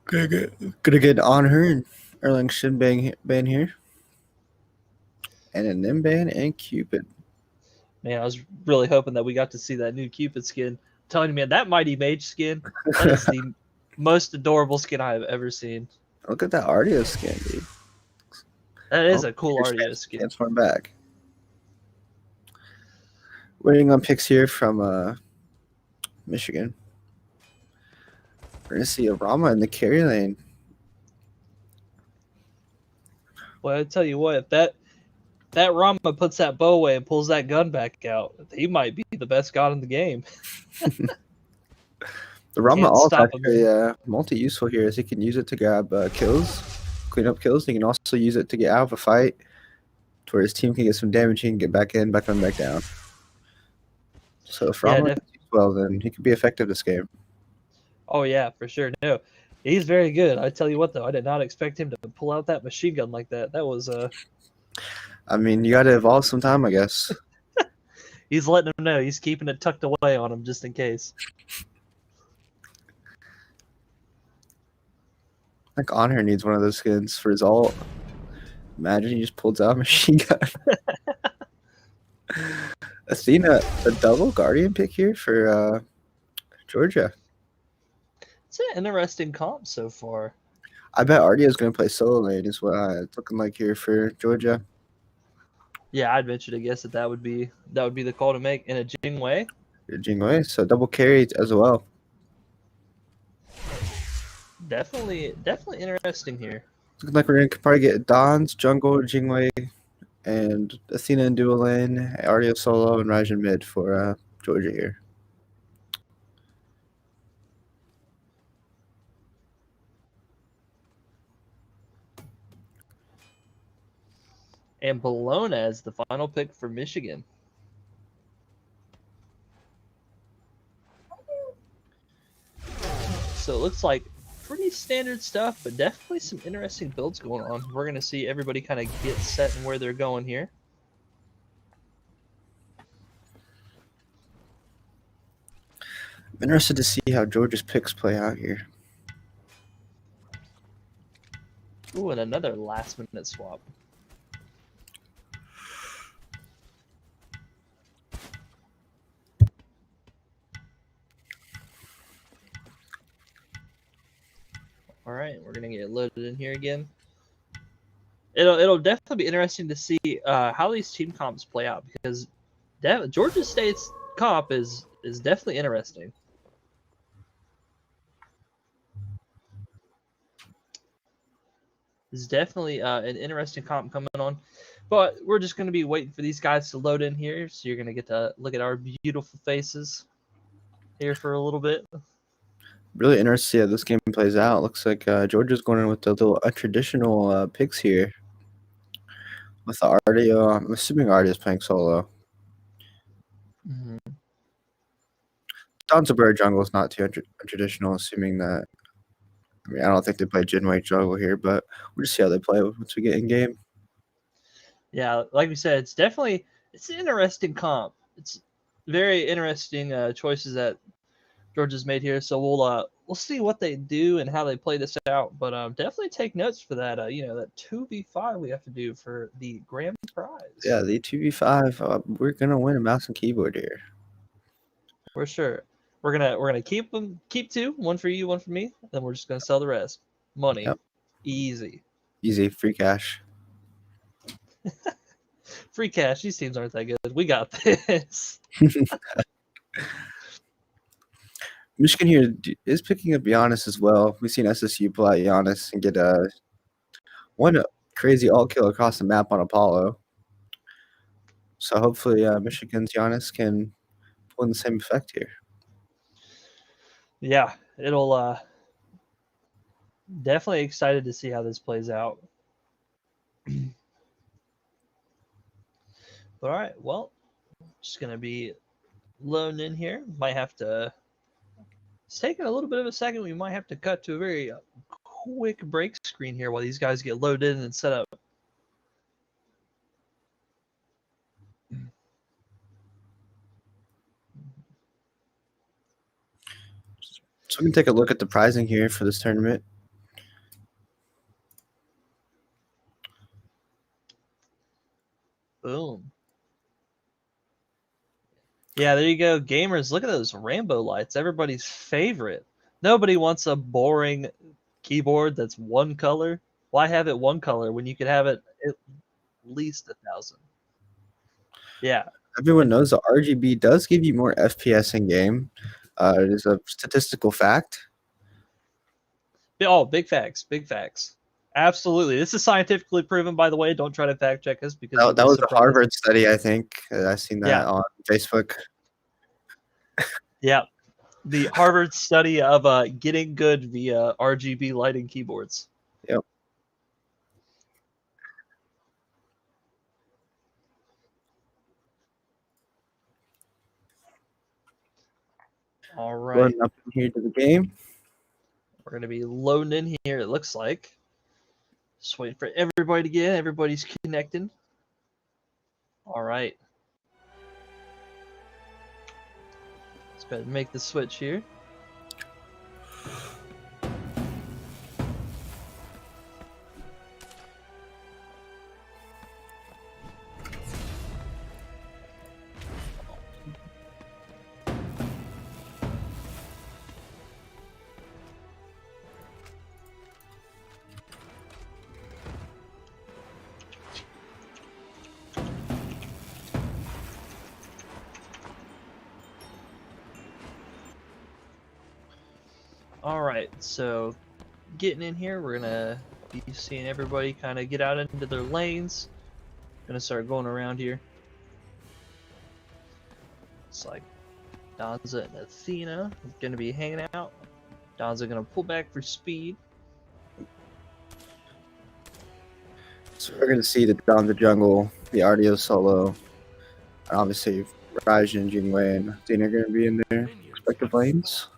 Gonna get on her and Erlang Shin ban here. And a Nim ban and Cupid. Man, I was really hoping that we got to see that new Cupid skin. I'm telling you, man, that Mighty Mage skin, that is the most adorable skin I have ever seen. Look at that Ardio skin, dude. That is a cool Ardio skin. Transform back. Waiting on picks here from Michigan. We're gonna see a Rama in the carry lane. Well, I tell you what, if that Rama puts that bow away and pulls that gun back out, he might be the best god in the game. The Rama Can't ult stop him. actually multi-useful here, as he can use it to grab kills, clean up kills. He can also use it to get out of a fight, to where his team can get some damage. He can get back in, back down. So if Rama does well, then he could be effective this game. Oh yeah, for sure. No, he's very good. I tell you what, though, I did not expect him to pull out that machine gun like that. That was I mean, you got to evolve sometime, I guess. He's letting him know. He's keeping it tucked away on him just in case. I think Honor needs one of those skins for his ult. Imagine he just pulls out a machine gun. Athena, a double Guardian pick here for Georgia. It's an interesting comp so far. I bet Ardio's going to play solo lane is what it's looking like here for Georgia. Yeah, I'd venture to guess that would be the call to make in a Jing Wei. Jingwei, so double carry as well. Definitely interesting here. Looking like we're going to probably get Don's, Jungle, Jingwei, and Athena in dual lane, Ardio solo, and Raijin mid for Georgia here. And Bologna as the final pick for Michigan. So it looks like pretty standard stuff, but definitely some interesting builds going on. We're going to see everybody kind of get set and where they're going here. I'm interested to see how Georgia's picks play out here. Ooh, and another last-minute swap. All right, we're gonna get loaded in here again. It'll definitely be interesting to see how these team comps play out, because Georgia State's comp is definitely interesting. It's definitely an interesting comp coming on, but we're just gonna be waiting for these guys to load in here, so you're gonna get to look at our beautiful faces here for a little bit. Really interested to see how this game plays out. Looks like Georgia's going in with the little untraditional picks here. With the Ardio, I'm assuming Ardio's playing solo. Mm-hmm. Donzaberg jungle is not too untraditional, assuming that. I mean, I don't think they play Jin Wei jungle here, but we'll just see how they play once we get in game. Yeah, like we said, it's an interesting comp. It's very interesting choices that Georgia's made here. So we'll see what they do and how they play this out. But definitely take notes for that. That 2v5 we have to do for the grand prize. Yeah, the 2v5. We're gonna win a mouse and keyboard here. For sure. We're gonna keep two, one for you, one for me. Then we're just gonna sell the rest. Money, Yep. Easy, Free cash. free cash. These teams aren't that good. We got this. Michigan here is picking up Giannis as well. We've seen SSU pull out Giannis and get one crazy alt kill across the map on Apollo. So hopefully Michigan's Giannis can pull in the same effect here. Yeah, it'll definitely excited to see how this plays out. All right, well, just gonna be loading in here. Might have to. It's taking a little bit of a second. We might have to cut to a very quick break screen here while these guys get loaded in and set up. So we can take a look at the pricing here for this tournament. Boom. Yeah, there you go, gamers. Look at those Rambo lights. Everybody's favorite. Nobody wants a boring keyboard that's one color. Why have it one color when you could have it at least 1,000? Yeah. Everyone knows the RGB does give you more FPS in game. It is a statistical fact. Oh, big facts. Big facts. Absolutely. This is scientifically proven, by the way. Don't try to fact check us because That was a Harvard study, I think. I've seen that on Facebook. Yeah. The Harvard study of getting good via RGB lighting keyboards. Yep. All right. Running up in here to the game. We're going to be loading in here, it looks like. Just waiting for everybody to get in. Everybody's connecting. All right. Let's go ahead and make the switch here. All right, so getting in here, we're gonna be seeing everybody kind of get out into their lanes. Gonna start going around here. It's like Donza and Athena gonna be hanging out. Donza gonna pull back for speed. So we're gonna see the down the jungle, the RDO solo, and obviously Raijin, Jinwei, and Athena are gonna be in their respective lanes.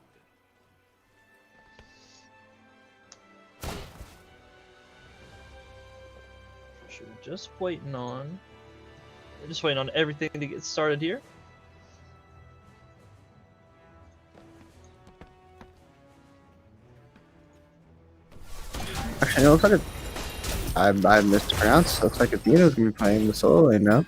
Sure, just waiting on. We're just waiting on everything to get started here. Actually, it looks like I mispronounced. Looks like Athena's gonna be playing the solo lane now.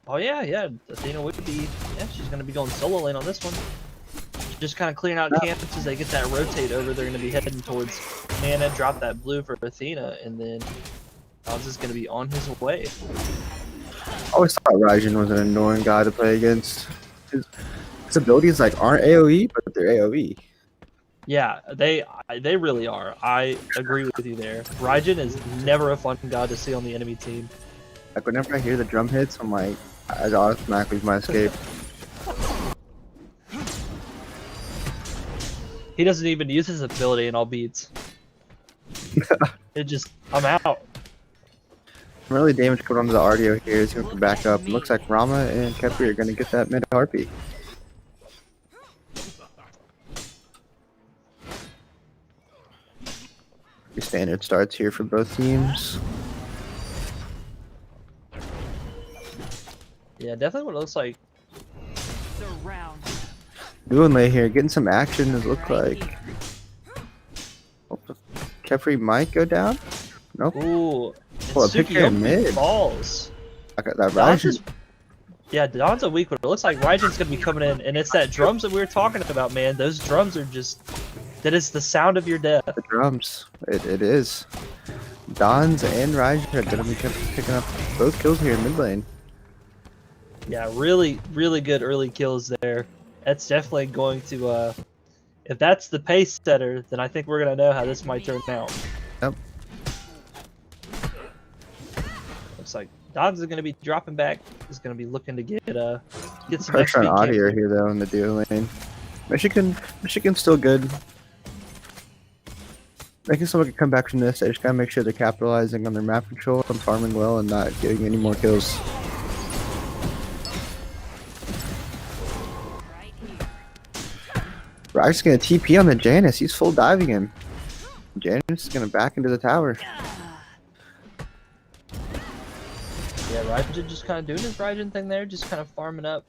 Oh yeah, yeah. Athena would be. Yeah, she's gonna be going solo lane on this one. Just kind of clearing out camps as they get that rotate over. They're gonna be heading towards mana, drop that blue for Athena, and then Oz is gonna be on his way. I always thought Raijin was an annoying guy to play against. His abilities like aren't AoE, but they're AoE. Yeah, they really are. I agree with you there. Raijin is never a fun guy to see on the enemy team. Like whenever I hear the drum hits, I'm like, I automatically my escape. He doesn't even use his ability in all beats. It just, I'm out. Really damage put onto the RDO here. He's going to back up. It looks like Rama and Kepri are going to get that mid harpy. Your standard starts here for both teams. Yeah, definitely what it looks like. Doing late here, getting some action. It looks like Kepri might go down. Nope. Ooh, Well, pick your mid. Falls. I got that Don's Raijin. is, yeah, Don's a weak one. It looks like Raijin's gonna be coming in, and it's that drums that we were talking about, man. Those drums are just, that is the sound of your death. The drums. It is. Dons and Raijin are going to be picking up both kills here in mid lane. Yeah, really, really good early kills there. That's definitely going to, if that's the pace setter, then I think we're gonna know how this might turn out. Yep. Looks like Dogs is gonna be dropping back. He's gonna be looking to get some Pressure on XP Audio camp. here though in the duo lane. Michigan's still good. Making someone can come back from this. They just gotta make sure they're capitalizing on their map control and farming well and not getting any more kills. Raj's gonna TP on the Janus. He's full diving him. Janus is gonna back into the tower. Yeah, Raijin just kind of doing his Raijin thing there, just kind of farming up.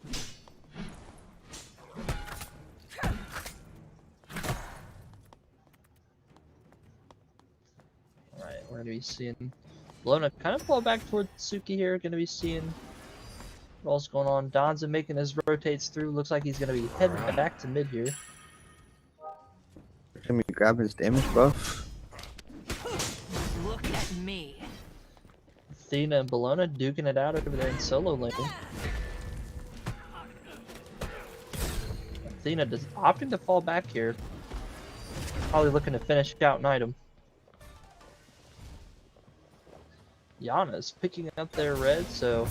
Alright, we're gonna be seeing Lona kind of fall back towards Suki here. Gonna be seeing what else going on. Donza making his rotates through. Looks like he's gonna be heading back to mid here. Can we grab his damage buff? Look at me. Athena and Bologna duking it out over there in solo lane. Athena just opting to fall back here. Probably looking to finish out an item. Yana's picking up their red, so...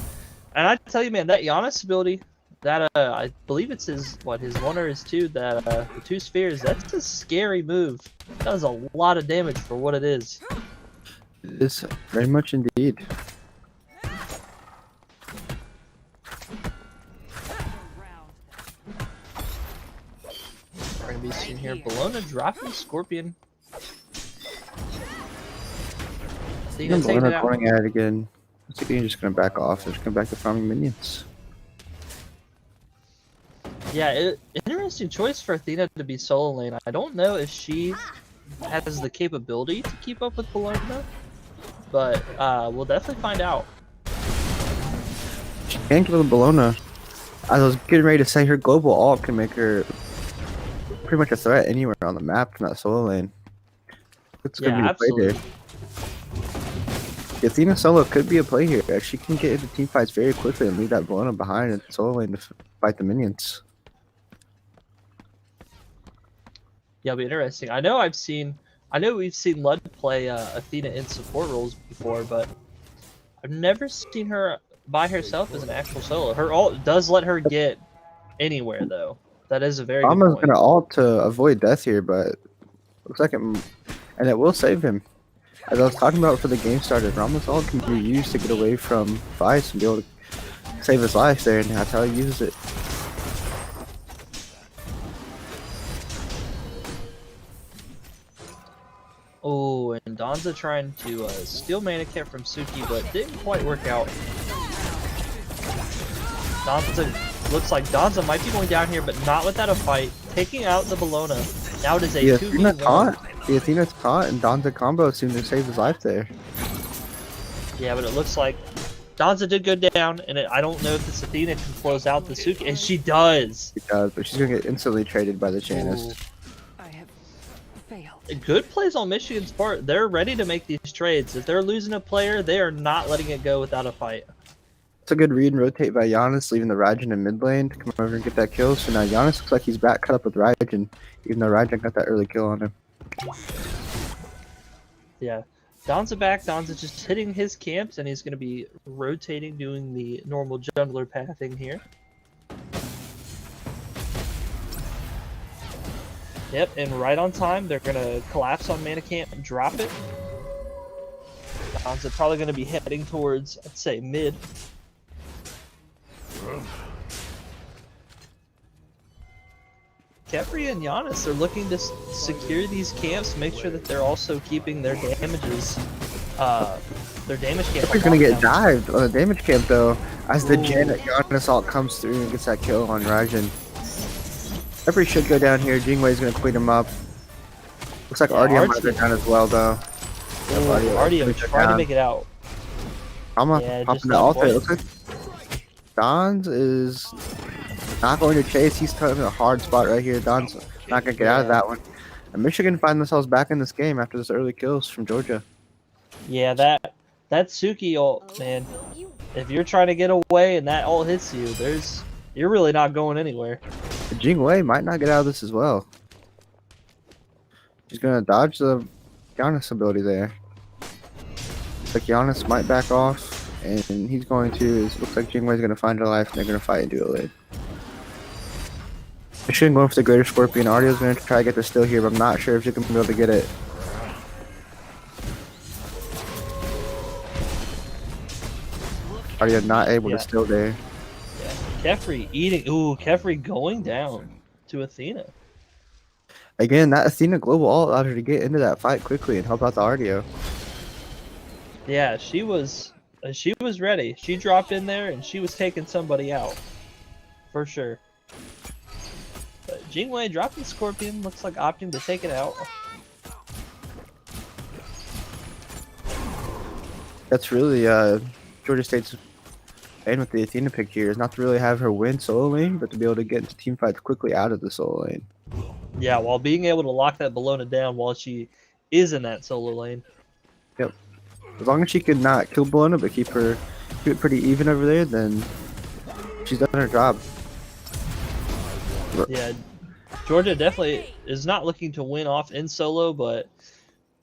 And I tell you, man, that Giannis ability, that, I believe it's his 1 or his 2, that, the 2 spheres, that's a scary move. Does a lot of damage for what it is. It is very much indeed. We're gonna be seeing here Bologna dropping Scorpion. Athena taking it out. Going at it again. I think he's just gonna back off. They're just gonna back to farming minions. Yeah, interesting choice for Athena to be solo lane. I don't know if she has the capability to keep up with Bologna, but we'll definitely find out. She can kill the Bologna. I was getting ready to say her global ult can make her pretty much a threat anywhere on the map in that solo lane. It's gonna Yeah, be the play absolutely. there. The Athena solo could be a play here. She can get into team fights very quickly and leave that Bologna behind in solo lane to fight the minions. Yeah, it'll be interesting. I know we've seen Lud play Athena in support roles before, but I've never seen her by herself as an actual solo. Her ult does let her get anywhere, though. That is a very good Rama's point. gonna ult to avoid death here, but looks like and it will save him. As I was talking about for the game starter, Ramos ult can be used to get away from fights and be able to save his life there, and that's how he uses it. Oh, and Donza trying to steal mana kit from Suki, but didn't quite work out. Donza looks like Donza might be going down here, but not without a fight. Taking out the Bellona. Now it is a The 2v1. Athena taunt. The Athena taunt and Donza combo seemed to save his life there. Yeah, but it looks like Donza did go down, and I don't know if this Athena can close out the Suki, and she does. She does, but she's gonna get instantly traded by the Janice. Ooh. I have failed. Good plays on Michigan's part. They're ready to make these trades. If they're losing a player, they are not letting it go without a fight. It's a good read and rotate by Giannis, leaving the Raijin in mid lane to come over and get that kill. So now Giannis looks like he's back cut up with Raijin, even though Raijin got that early kill on him. Yeah. Donza back. Donza just hitting his camps, and he's going to be rotating, doing the normal jungler pathing here. Yep, and right on time, they're going to collapse on mana camp and drop it. Donza probably going to be heading towards, I'd say, mid. Kefri and Giannis are looking to secure these camps, make sure that they're also keeping their damages, their damage camp. Kefri's gonna get dived on the damage camp though, as the Janet Giannis ult comes through and gets that kill on Raijin. Kefri should go down here. Jingwei's gonna clean him up. Looks like Ardio might go down as well though. Ardio trying to make it out. I'm Yeah, popping the ult there. It looks like Don's is not going to chase. He's kind of in a hard spot right here. Don's not going to get out of that one. And Michigan find themselves back in this game after this early kills from Georgia. Yeah, that Suki ult, man. If you're trying to get away and that ult hits you, you're really not going anywhere. Jingwei might not get out of this as well. She's going to dodge the Giannis ability there. Looks like Giannis might back off. And he's going to, it looks like Jingwei's going to find her life and they're going to fight into a lane. Michigan going for the Greater Scorpion. Ardio's going to try to get the steal here, but I'm not sure if she can be able to get it. Ardio not able to steal there. Yeah, Kefri eating. Ooh, Kefri going down to Athena. Again, that Athena global ult allowed her to get into that fight quickly and help out the Ardio. Yeah, she was ready. She dropped in there and she was taking somebody out. For sure. But Jingwei dropping Scorpion, looks like opting to take it out. That's really Georgia State's aim with the Athena pick here is not to really have her win solo lane, but to be able to get into team fights quickly out of the solo lane. Yeah, while being able to lock that Bellona down while she is in that solo lane. Yep. As long as she could not kill Bellona, but keep it pretty even over there, then she's done her job. Yeah, Georgia definitely is not looking to win off in solo, but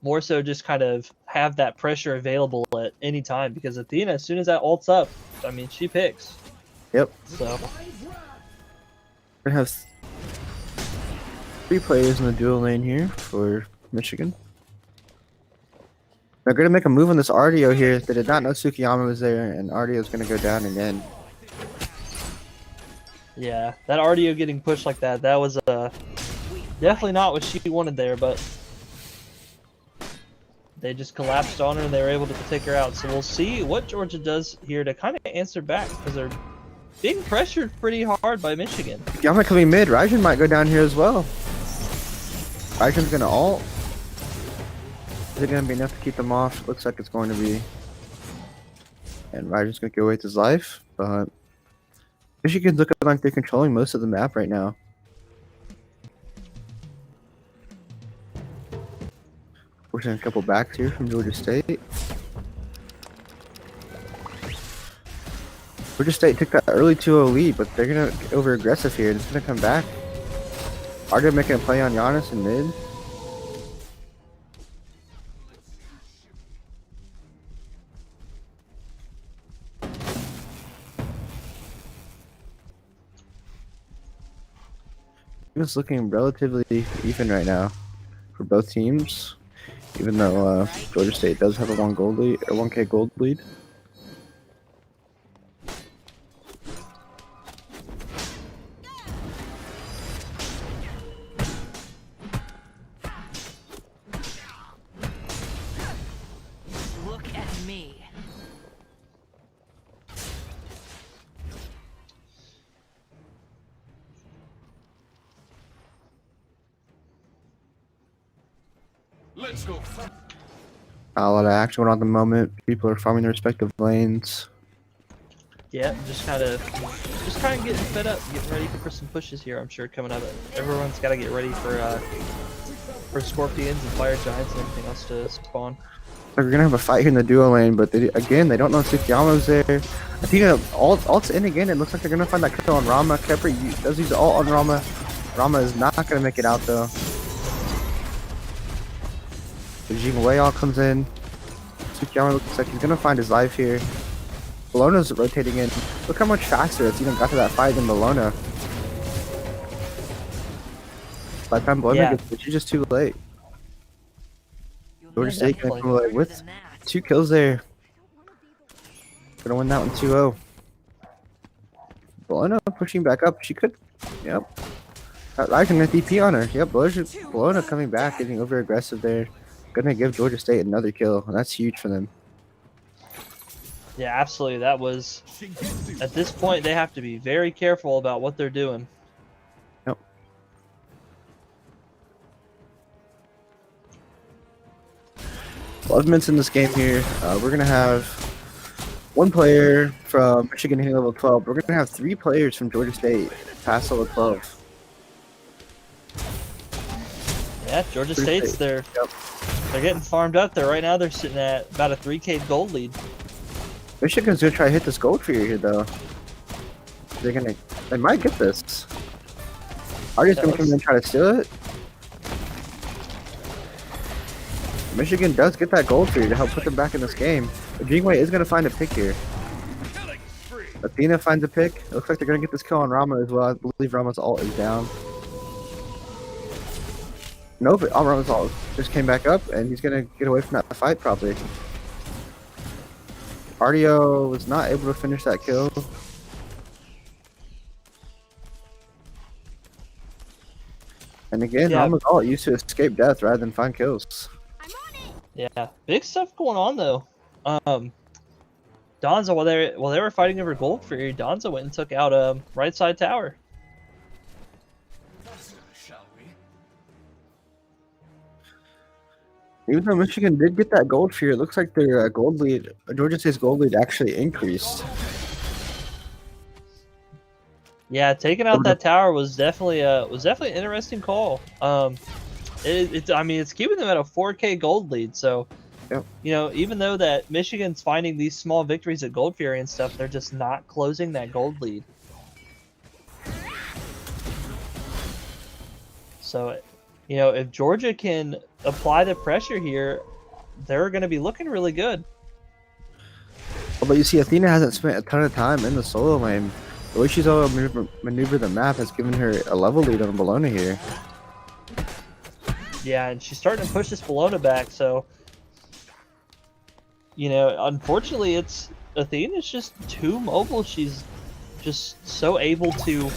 more so just kind of have that pressure available at any time, because Athena, as soon as that ult's up, I mean, she picks. Yep. So We're gonna have 3 players in the dual lane here for Michigan. They're gonna make a move on this Ardio here. They did not know Tsukiyama was there, and Ardio's gonna go down again. yeah, that Ardio getting pushed like that was definitely not what she wanted there, but they just collapsed on her and they were able to take her out. So we'll see what Georgia does here to kind of answer back, because they're being pressured pretty hard by Michigan. Tsukiyama coming mid. Raijin might go down here as well. Raijin's gonna ult. Is it going to be enough to keep them off? Looks like it's going to be. And Raijin's going to go away with his life, but Michigan's looking like they're controlling most of the map right now. We're seeing a couple backs here from Georgia State. Georgia State took that early 2-0 lead, but they're going to get over aggressive here. It's going to come back. Ardio making a play on Giannis in mid. It's looking relatively even right now for both teams. even though Georgia State does have a 1K gold lead. Look at me. Let's go. A lot of action going on at the moment. People are farming their respective lanes. Yeah, just kind of getting fed up, getting ready for some pushes here. I'm sure coming up. Everyone's got to get ready for scorpions and fire giants and everything else to spawn. We're gonna have a fight here in the duo lane, but they don't know Tsukiyama's there. I think ult's in again. It looks like they're gonna find that kill on Rama. Kepri does use ult on Rama. Rama is not gonna make it out though. The Jing Wei all comes in. Tsukiyama looks like he's gonna find his life here. Bologna's rotating in. Look how much faster it's even got to that fight than Bologna. By the time Bologna gets, it's just too late. Georgia State can come away with 2 kills there. Gonna win that one 2-0. Bologna pushing back up. She could. Yep. I can DP on her. Yep. Bologna coming back, getting over aggressive there. Gonna give Georgia State another kill. And that's huge for them. Yeah, absolutely. That was. At this point, they have to be very careful about what they're doing. Yep. 12 minutes in this game here. We're gonna have 1 player from Michigan hitting level 12. We're gonna have 3 players from Georgia State pass level 12. Yeah, Georgia State's there. Yep. They're getting farmed up there right now. They're sitting at about a 3K gold lead. Michigan's gonna try to hit this gold for you here though. They might get this. Artie's gonna come in and try to steal it. Michigan does get that gold for you to help put them back in this game. But Jingwei is gonna find a pick here. Athena finds a pick. It looks like they're gonna get this kill on Rama as well. I believe Rama's ult is down. Nope, Rama's ult just came back up and he's gonna get away from that fight probably. Artio was not able to finish that kill. And again, Rama's ult used to escape death rather than find kills. Yeah, big stuff going on though. Donza, while they were fighting over gold for you, Donza went and took out right side tower. Shall we? Even though Michigan did get that gold for you, it looks like their gold lead, Georgia State's gold lead actually increased. Yeah, taking out that tower was definitely an interesting call. It's keeping them at a 4K gold lead. So, yep. You know, even though that Michigan's finding these small victories at Gold Fury and stuff, they're just not closing that gold lead. So, you know, if Georgia can apply the pressure here, they're going to be looking really good. Well, but you see, Athena hasn't spent a ton of time in the solo lane. The way she's able to maneuver the map has given her a level lead on Bologna here. Yeah, and she's starting to push this Bologna back, so... You know, unfortunately, Athena's just too mobile. She's just so able to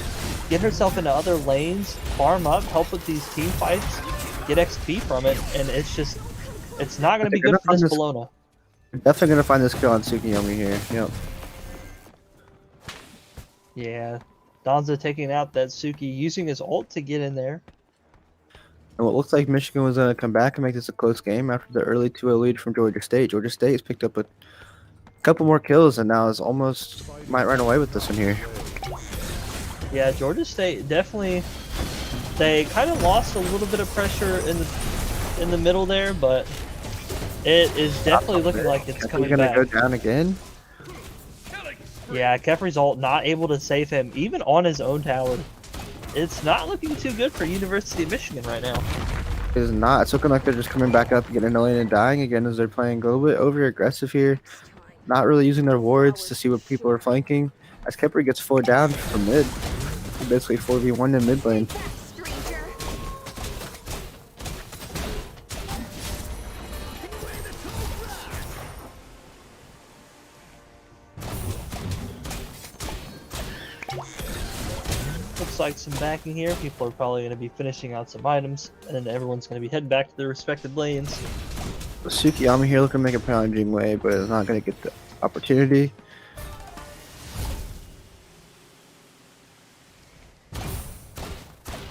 get herself into other lanes, farm up, help with these team fights, get XP from it, and it's not going to be good for this Bologna. Definitely going to find this kill on Tsukiyomi here. Yep. Yeah, Donza taking out that Suki, using his ult to get in there. And what looks like Michigan was going to come back and make this a close game after the early 2-0 lead from Georgia State. Georgia State has picked up a couple more kills and now is almost might run away with this one here. Yeah, Georgia State definitely, they kind of lost a little bit of pressure in the middle there, but it is definitely looking like it's coming back. Gonna go down again. Yeah, Kefri's ult not able to save him even on his own tower. It's not looking too good for University of Michigan right now. It is not. It's looking like they're just coming back up, getting annoying and dying again as they're playing a little bit over aggressive here. Not really using their wards to see what people are flanking. As Kepri gets 4 down from mid. Basically 4v1 in mid lane. looks like some backing here. People are probably going to be finishing out some items, and then everyone's going to be heading back to their respective lanes. Sukiyama here looking to make a play on Jingwei, but is not going to get the opportunity.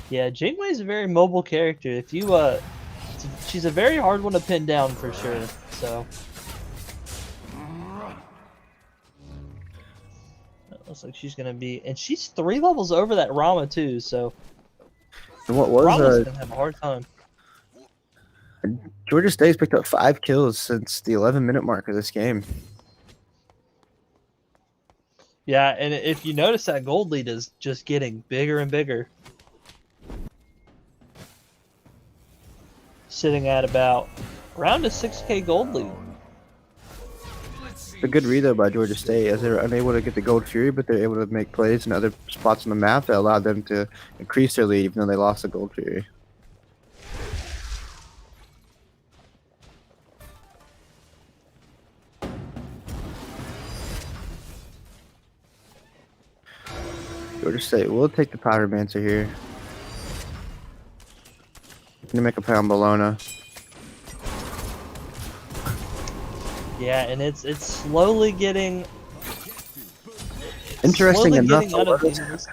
Yeah, Jingwei is a very mobile character. If you she's a very hard one to pin down for sure. So it looks like she's gonna be, and she's 3 levels over that Rama too. So And what was Rama's gonna have a hard time. Georgia State's picked up 5 kills since the 11-minute mark of this game. Yeah, and if you notice, that gold lead is just getting bigger and bigger. Sitting at about around a 6K gold lead. A good read though by Georgia State, as they're unable to get the Gold Fury, but they're able to make plays in other spots on the map that allowed them to increase their lead, even though they lost the Gold Fury. Georgia State will take the Powder Mancer here. Gonna make a play on Bologna. Yeah, and it's slowly getting Interesting slowly enough, getting out of these.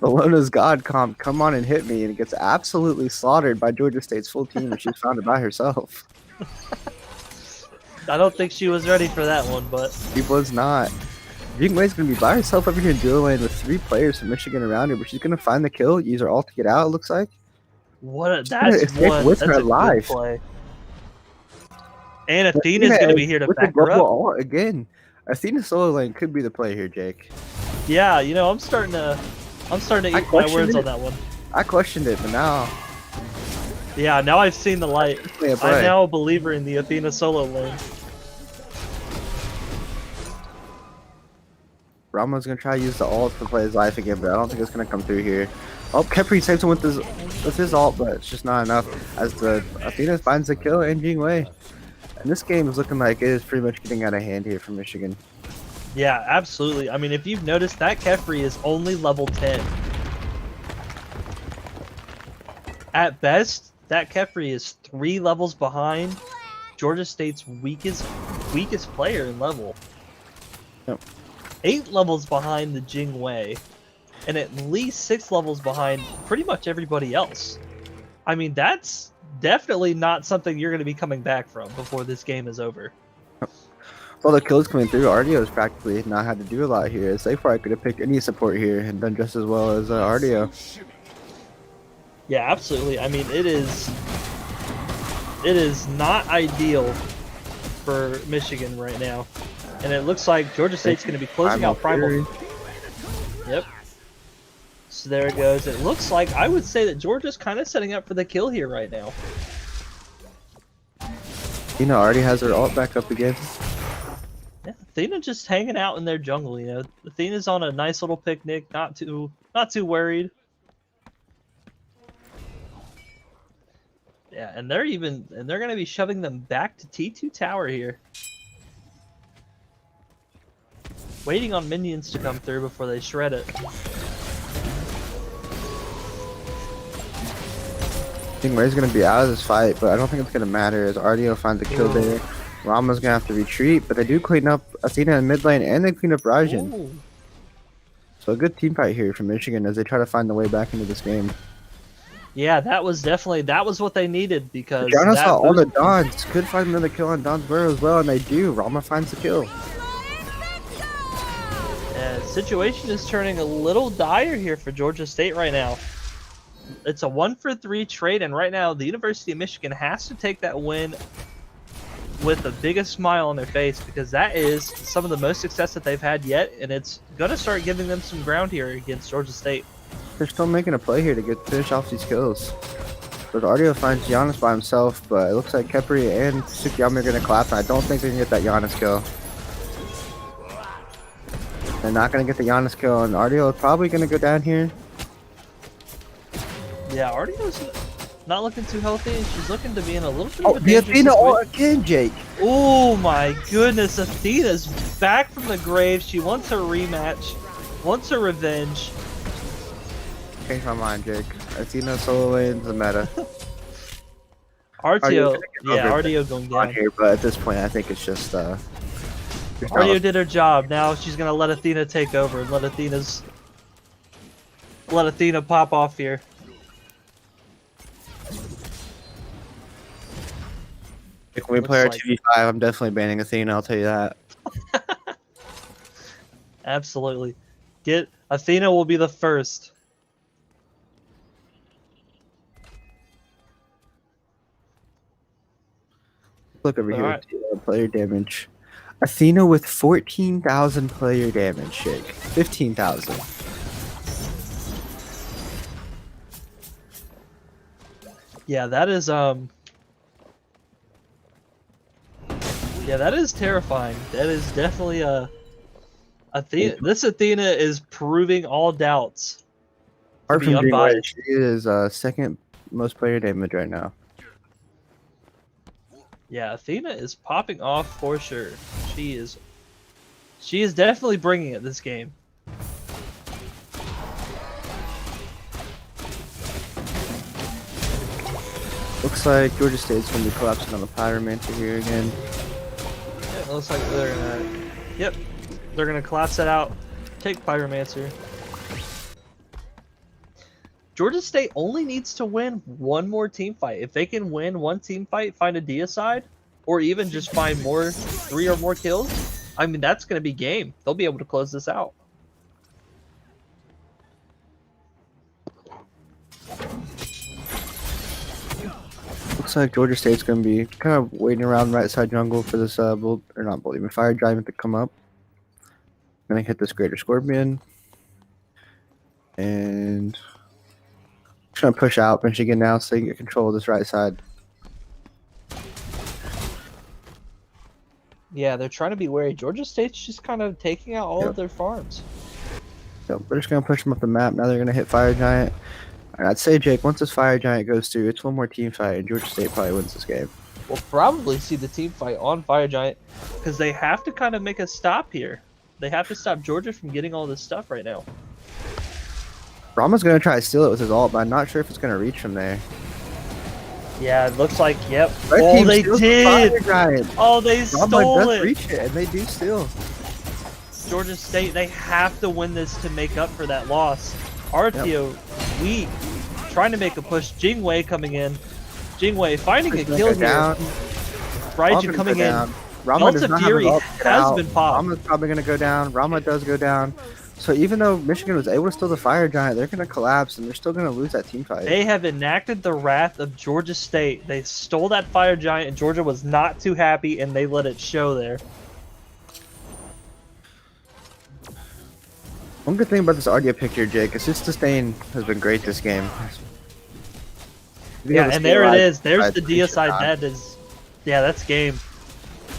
Bologna's God comp come on and hit me, and it gets absolutely slaughtered by Georgia State's full team, and she's found it by herself. I don't think she was ready for that one, but She was not. Jingwei's gonna be by herself over here in dual lane with 3 players from Michigan around her, but she's gonna find the kill, use her ult to get out, it looks like. that's escape one. with That's her a good alive. play. And Athena's gonna be here to with the back her global up. ult again. Athena solo lane could be the play here, Jake. Yeah, you know, I'm starting to eat my questioned words it. on that one. I questioned it, but now Yeah, now I've seen the light. definitely a play. I'm now a believer in the Athena solo lane. Rama's gonna try to use the ult to play his life again, but I don't think it's gonna come through here. Oh, Kepri saves him with his ult, but it's just not enough as the Athena finds the kill and Jingwei. And this game is looking like it is pretty much getting out of hand here for Michigan. Yeah, absolutely. I mean, if you've noticed, that Kefri is only level 10. At best, that Kefri is 3 levels behind Georgia State's weakest player in level. Yep. 8 levels behind the Jingwei, and at least 6 levels behind pretty much everybody else. I mean, that's definitely not something you're going to be coming back from before this game is over. Well, the kills coming through, Ardio's practically not had to do a lot here. So far, I could have picked any support here and done just as well as Ardio. Yeah, absolutely. I mean, it is not ideal for Michigan right now. And it looks like Georgia State's going to be closing out Primal. Yep. So there it goes. It looks like, I would say that Georgia's kind of setting up for the kill here right now. You know, already has her ult back up again. Yeah, Athena just hanging out in their jungle, you know. Athena's on a nice little picnic, not too worried. Yeah, and they're going to be shoving them back to T2 tower here. Waiting on minions to come through before they shred it. Jingwei's going to be out of this fight, but I don't think it's going to matter as Ardio finds a kill there. Rama's going to have to retreat, but they do clean up Athena in mid lane and they clean up Raijin. Ooh. So a good team fight here from Michigan as they try to find the way back into this game. Yeah, that was what they needed because Gianna that saw all the boost- Dons. Could find another kill on Don's Burrow as well, and they do. Rama finds the kill. situation is turning a little dire here for Georgia State right now. It's a 1-for-3 trade, and right now the University of Michigan has to take that win with the biggest smile on their face, because that is some of the most success that they've had yet, and it's going to start giving them some ground here against Georgia State. They're still making a play here to finish off these kills. But Ardio finds Giannis by himself, but it looks like Kepri and Sukiyama are going to clap, and I don't think they can get that Giannis kill. They're not going to get the Giannis kill, and Ardio is probably going to go down here. Yeah, Ardio's not looking too healthy, and she's looking to be in a little bit Oh, of a the dangerous Athena ult situation. again, Jake. Oh my goodness, Athena's back from the grave. She wants her rematch, wants her revenge. Changed my mind, Jake. Athena solo lane's the meta. RTO, yeah, over RDO going on down. here, but at this point, I think it's just RDO did her job. Now she's gonna let Athena take over and let Athena pop off here. Like, when we play our 2v5, I'm definitely banning Athena. I'll tell you that. Absolutely. Athena will be the first. Look over here. Alright. Player damage. Athena with 14,000 player damage, Jake. 15,000. Yeah, that is yeah, that is terrifying. That is definitely Athena. This Athena is proving all doubts to Apart be from being right, unbiased. she is second most player damage right now. Yeah, Athena is popping off for sure. She is definitely bringing it this game. Looks like Georgia State's going to be collapsing on the Pyromancer here again. Yeah, it looks like they're gonna. Yep, they're gonna collapse that out. Take Pyromancer. Georgia State only needs to win one more team fight. If they can win one team fight, find a deicide, or even just find 3 or more kills, I mean, that's going to be game. They'll be able to close this out. Looks like Georgia State's going to be kind of waiting around right side jungle for this Fire Giant to come up. Gonna hit this Greater Scorpion. And just gonna push out Michigan now so they can get control of this right side. Yeah, they're trying to be wary. Georgia State's just kind of taking out all of their farms. So we're just gonna push them up the map. Now they're gonna hit Fire Giant. And I'd say, Jake, once this Fire Giant goes through, it's one more team fight, and Georgia State probably wins this game. We'll probably see the team fight on Fire Giant because they have to kind of make a stop here. They have to stop Georgia from getting all this stuff right now. Rama's gonna try to steal it with his ult, but I'm not sure if it's gonna reach from there. Yeah, it looks like, yep. Red Oh, team they steals the did! Fire Giant. Oh, they Rama stole does it! reach it, and they do steal. Georgia State, they have to win this to make up for that loss. RTO, weak, trying to make a push. Jingwei coming in. Jingwei finding a kill here. Down. Raijin coming in. Rama does Delta not have Fury his ult to get has out. been popped. Rama's probably gonna go down. Rama does go down. So even though Michigan was able to steal the Fire Giant, they're gonna collapse and they're still gonna lose that team fight. They have enacted the wrath of Georgia State. They stole that Fire Giant, and Georgia was not too happy, and they let it show there. One good thing about this audio picture, Jake, is his sustain has been great this game. Yeah, and there it is. There's the deicide. That is, yeah, that's game.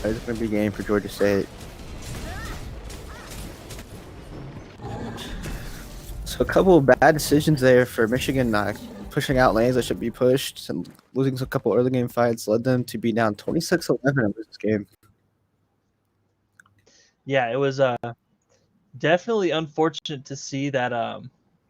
It's gonna be game for Georgia State. So a couple of bad decisions there for Michigan, pushing out lanes that should be pushed and losing a couple early game fights led them to be down 26-11 in this game. Yeah, it was definitely unfortunate to see that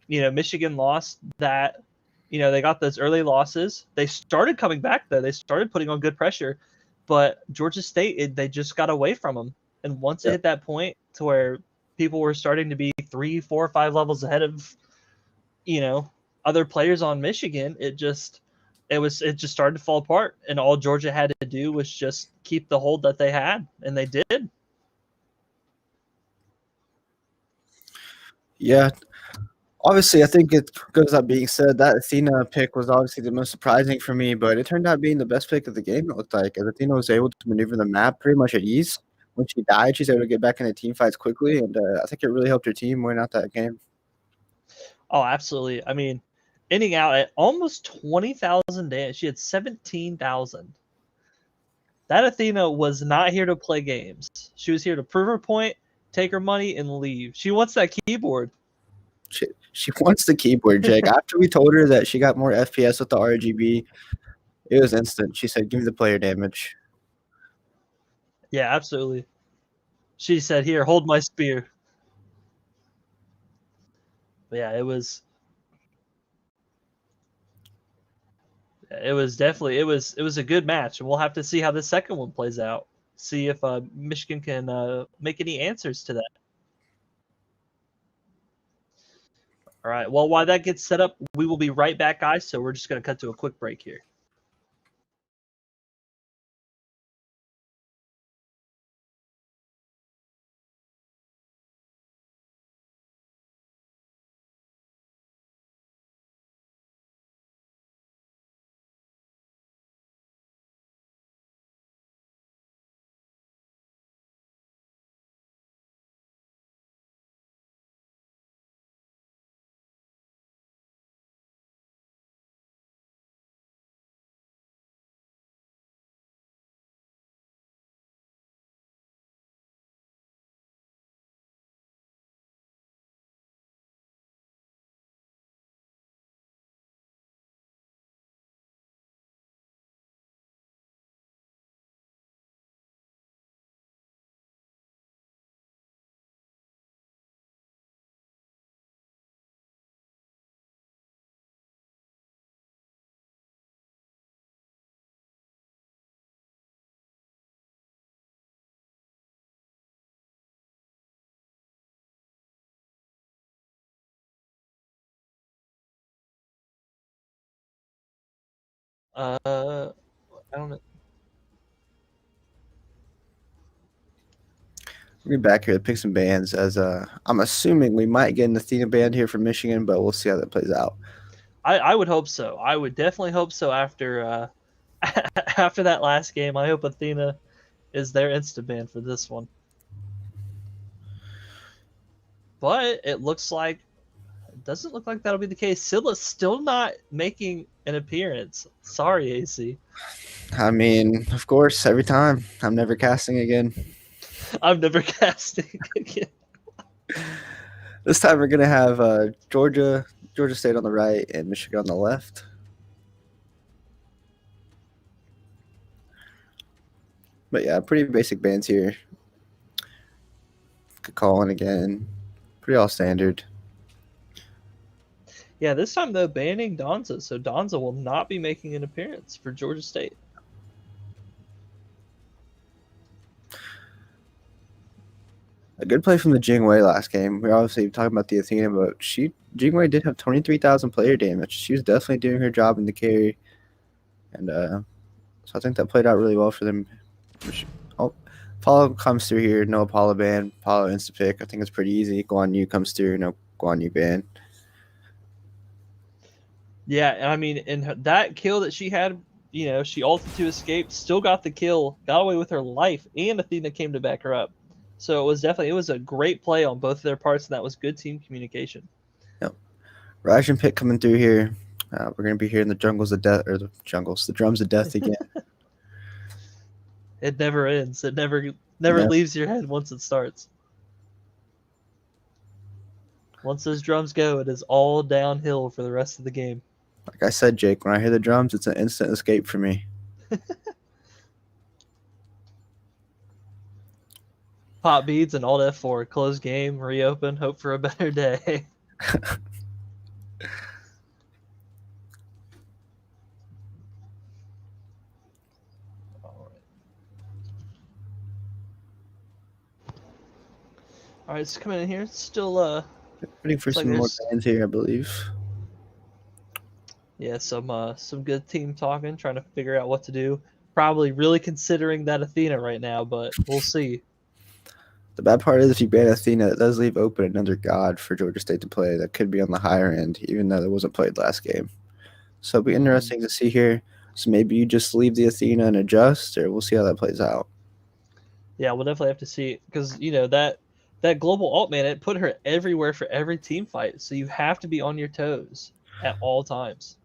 Michigan lost that. They got those early losses. They started coming back though. They started putting on good pressure, but Georgia State they just got away from them. And once it hit that point to where people were starting to be 3, 4, 5 levels ahead of other players on Michigan, it just started to fall apart. And all Georgia had to do was just keep the hold that they had, and they did. Yeah. Obviously, I think it goes up being said that Athena pick was obviously the most surprising for me, but it turned out being the best pick of the game, it looked like. As Athena was able to maneuver the map pretty much at ease. When she died, she's able to get back into team fights quickly, and I think it really helped her team win out that game. Oh, absolutely. I mean, ending out at almost 20,000 damage. She had 17,000. That Athena was not here to play games. She was here to prove her point, take her money, and leave. She wants that keyboard. She wants the keyboard, Jake. After we told her that she got more FPS with the RGB, it was instant. She said, give me the player damage. Yeah, absolutely. She said, here, hold my spear. But yeah, it was It was definitely it was a good match, and we'll have to see how the second one plays out. See if Michigan can make any answers to that. All right. Well, while that gets set up, we will be right back, guys. So we're just going to cut to a quick break here. I don't know. We'll be back here to pick some bands as I'm assuming we might get an Athena band here from Michigan, but we'll see how that plays out. I would hope so. I would definitely hope so after after that last game. I hope Athena is their insta ban for this one. But it doesn't look like that'll be the case. Scylla's still not making an appearance. Sorry, AC. I mean, of course, every time I'm never casting again. I'm never casting again. This time we're gonna have Georgia State on the right and Michigan on the left. But yeah, pretty basic bands here. Could call in again. Pretty all standard. Yeah, this time though banning Donza, so Donza will not be making an appearance for Georgia State. A good play from the Jingwei last game. We're obviously talking about the Athena, but Jingwei did have 23,000 player damage. She was definitely doing her job in the carry, and so I think that played out really well for them. Oh, Apollo comes through here. No Apollo ban. Apollo insta pick. I think it's pretty easy. Guan Yu comes through. No Guan Yu ban. Yeah, and I mean, in that kill that she had, you know, she ulted to escape, still got the kill, got away with her life, and Athena came to back her up. So it was a great play on both of their parts, and that was good team communication. Yep. Rajan Pitt coming through here. We're gonna be hearing the drums of death again. It never ends. It never No. leaves your head once it starts. Once those drums go, it is all downhill for the rest of the game. Like I said, Jake, when I hear the drums, it's an instant escape for me. Pop beads and Alt F4. Close game, reopen, hope for a better day. All right, it's coming in here. It's still Waiting for It's like some more there's- bands here, I believe. yeah, some good team talking, trying to figure out what to do. Probably really considering that Athena right now, but we'll see. The bad part is if you ban Athena, it does leave open another god for Georgia State to play that could be on the higher end, even though it wasn't played last game. So it'll be interesting to see here. So maybe you just leave the Athena and adjust, or we'll see how that plays out. Yeah, we'll definitely have to see because you know that global alt man, it put her everywhere for every team fight, so you have to be on your toes at all times.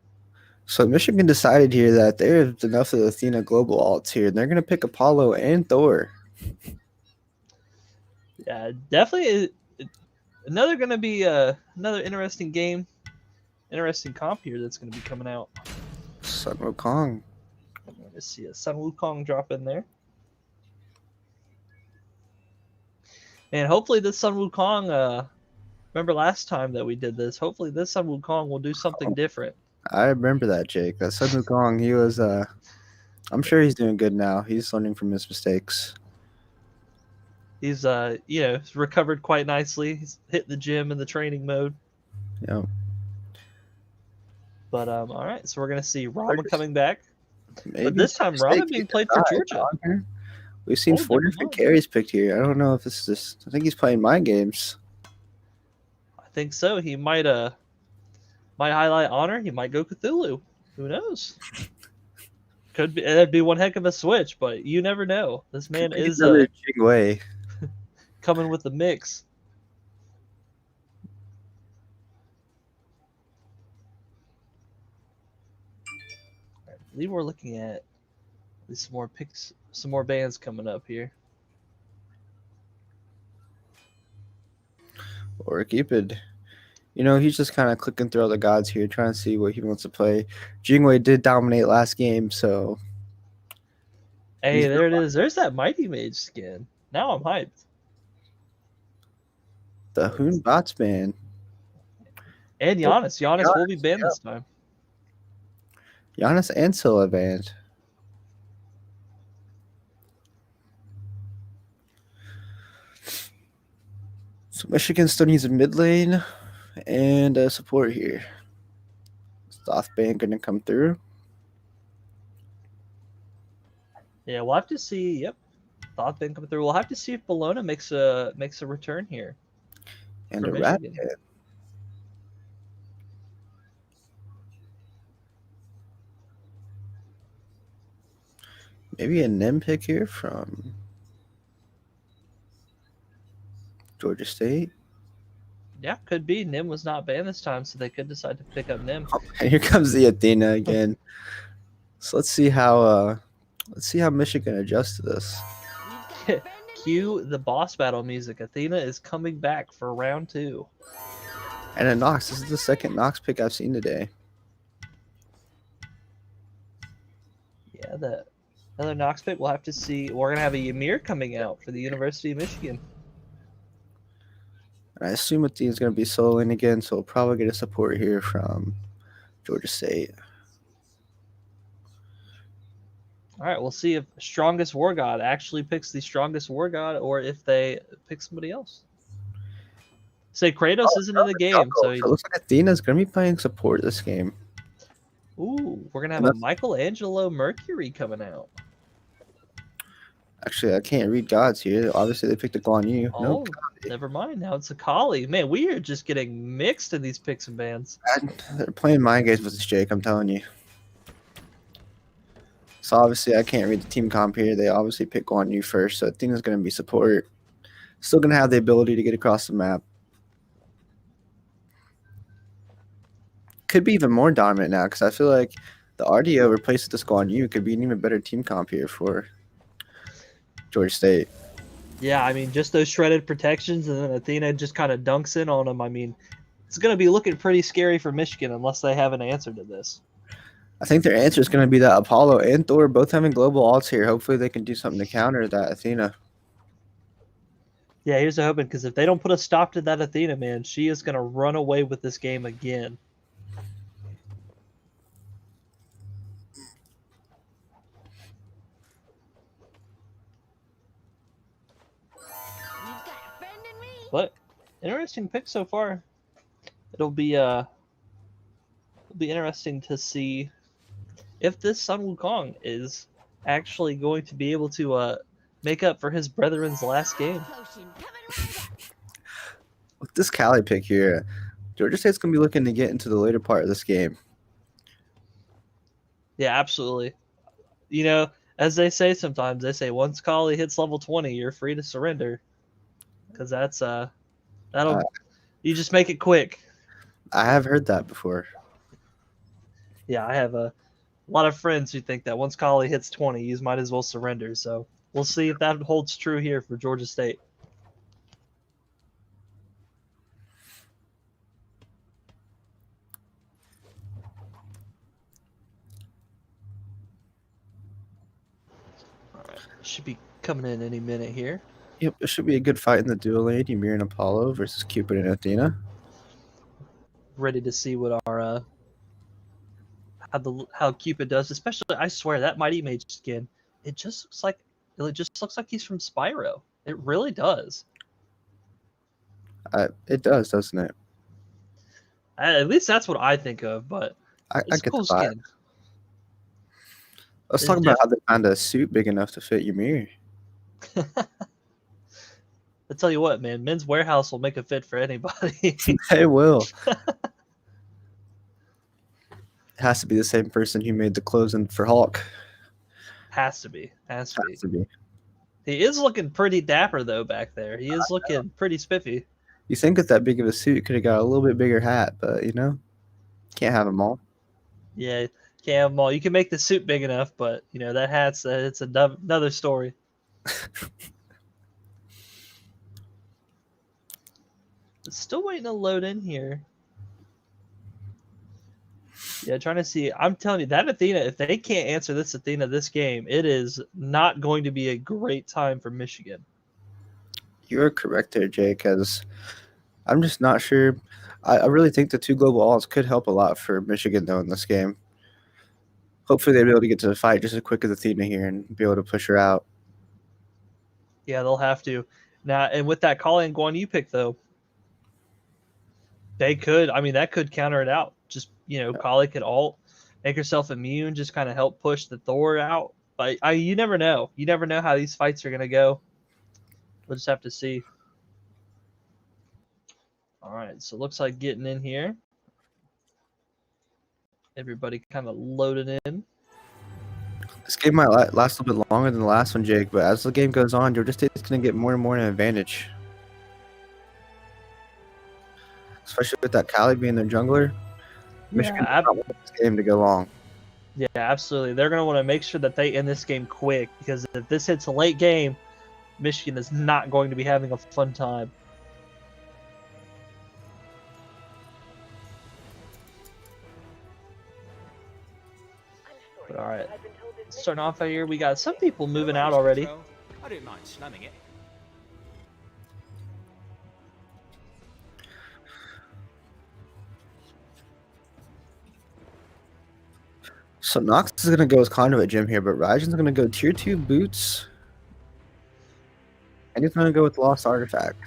So Michigan decided here that there's enough of the Athena global alts here, and they're going to pick Apollo and Thor. Yeah, definitely another going to be another interesting game, interesting comp here that's going to be coming out. Sun Wukong. I'm going to see a Sun Wukong drop in there. And hopefully this Sun Wukong, remember last time that we did this, hopefully this Sun Wukong will do something different. I remember that, Jake. That Sun Wukong, he was I'm sure he's doing good now. He's learning from his mistakes. He's recovered quite nicely. He's hit the gym in the training mode. Yeah. But all right, so we're gonna see Rama coming back, but Maybe this time Rama being played for Georgia. We've seen Oh, 4 never different mind. carries picked here. I don't know if this is just, I think he's playing mind games. I think so. He might highlight Honor. He might go Cthulhu. Who knows? Could be. That'd be one heck of a switch, but you never know. This man Could be is another Jingwei. coming with the mix. I believe we're looking at some more picks, some more bands coming up here. Or Cupid. You know, he's just kind of clicking through all the gods here, trying to see what he wants to play. Jingwei did dominate last game, so Hey, there it is. There's that Mighty Mage skin. Now I'm hyped. the Hoon Bots band. And Giannis. Giannis will be banned this time. Giannis and Scylla band. So Michigan still needs a mid lane and a support here. Thoth band going to come through. Yeah, we'll have to see. Yep, Thoth been coming through. We'll have to see if Bologna makes a return here. And for a rat Michigan. band. Maybe a Nim pick here from Georgia State. Yeah, could be. Nim was not banned this time, so they could decide to pick up Nim. And here comes the Athena again. So let's see how Michigan adjusts to this. Cue the boss battle music. Athena is coming back for round 2. And a Nox. This is the second Nox pick I've seen today. Yeah, another Nox pick. We'll have to see. We're gonna have a Ymir coming out for the University of Michigan. And I assume Athena's going to be soloing again, so we'll probably get a support here from Georgia State. All right, we'll see if Strongest War God actually picks the Strongest War God, or if they pick somebody else. Say Kratos isn't in the game, so it looks like Athena's going to be playing support this game. ooh, we're gonna have a Michelangelo Mercury coming out. Actually, I can't read gods here. Obviously, they picked a Guan Yu. Oh, Nope. never mind. Now it's a Kali. Man, we are just getting mixed in these picks and bans. They're playing mind games with this Jake, I'm telling you. So obviously, I can't read the team comp here. They obviously pick Guan Yu first, so Athena's going to be support. Still going to have the ability to get across the map. Could be even more dominant now, because I feel like the RDO replaced with this Guan Yu could be an even better team comp here for Georgia State. Yeah, I mean, just those shredded protections, and then Athena just kind of dunks in on them. I mean, it's going to be looking pretty scary for Michigan unless they have an answer to this. I think their answer is going to be that Apollo and Thor both having global alts here. Hopefully they can do something to counter that Athena. Yeah, here's the hoping, because if they don't put a stop to that Athena, man, she is going to run away with this game again. You've got a friend in me. But interesting pick so far. It'll be interesting to see if this Sun Wukong is actually going to be able to make up for his brethren's last game. Potion coming right up. With this Cali pick here, Georgia State's going to be looking to get into the later part of this game. Yeah, absolutely. You know, as they say sometimes, they say once Kali hits level 20, you're free to surrender. Because that's you just make it quick. I have heard that before. Yeah, I have a lot of friends who think that once Kali hits 20, you might as well surrender. So we'll see if that holds true here for Georgia State. All right, should be coming in any minute here. Yep, it should be a good fight in the dual lane. Ymir and Apollo versus Cupid and Athena. Ready to see what our how Cupid does, especially I swear that Mighty Mage skin, it just looks like he's from Spyro. It really does. It does, doesn't it? At least that's what I think of, but I it's a get cool the vibe. skin. Let's It's talk about how they found a suit big enough to fit Ymir. I tell you what, man, Men's Warehouse will make a fit for anybody. They will. It has to be the same person who made the clothes for Hulk. Has to be. Has to be. Has to be. He is looking pretty dapper though back there. He is looking pretty spiffy. You think with that big of a suit, could have got a little bit bigger hat, but can't have them all. Yeah, can't have them all. You can make the suit big enough, but that hat's it's another story. It's still waiting to load in here. Yeah, trying to see. I'm telling you, that Athena, if they can't answer this Athena this game, it is not going to be a great time for Michigan. You're correct there, Jay, because I'm just not sure. I really think the 2 global alls could help a lot for Michigan, though, in this game. Hopefully they'll be able to get to the fight just as quick as Athena here and be able to push her out. Yeah, they'll have to. Now, and with that Kali Guan Yu pick, though, they could. I mean, that could counter it out. Just, Kali could ult, make herself immune, just kind of help push the Thor out. But you never know. You never know how these fights are going to go. We'll just have to see. All right, so it looks like getting in here. Everybody kind of loaded in. This game might last a little bit longer than the last one, Jake, but as the game goes on, Georgia State's going to get more and more an advantage. Especially with that Kali being their jungler. Michigan does not want this game to go long. Yeah, absolutely. They're going to want to make sure that they end this game quick, because if this hits a late game, Michigan is not going to be having a fun time. But all right, starting off out here, we got some people moving out already. I don't mind slamming it. So Nox is going to go as Conduit Gym here, but Rajan's going to go Tier 2 Boots. And he's going to go with Lost Artifact.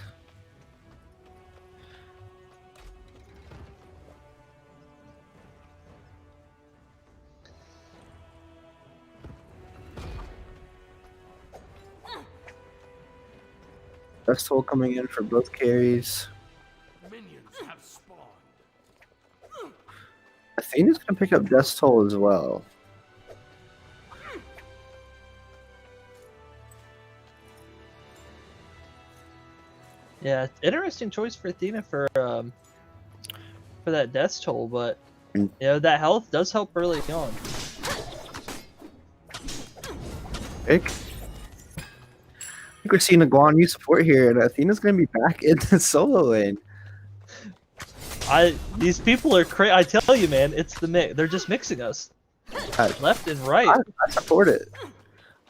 Best hole coming in for both carries. Minions have spawned. Athena's going to pick up Death's Toll as well. Yeah, interesting choice for Athena for that Death's Toll, but that health does help early on. Pick. I think we're seeing a Guan Yu support here, and Athena's going to be back in the solo lane. These people are crazy. I tell you, man, it's the mix. They're just mixing us left and right. I support it.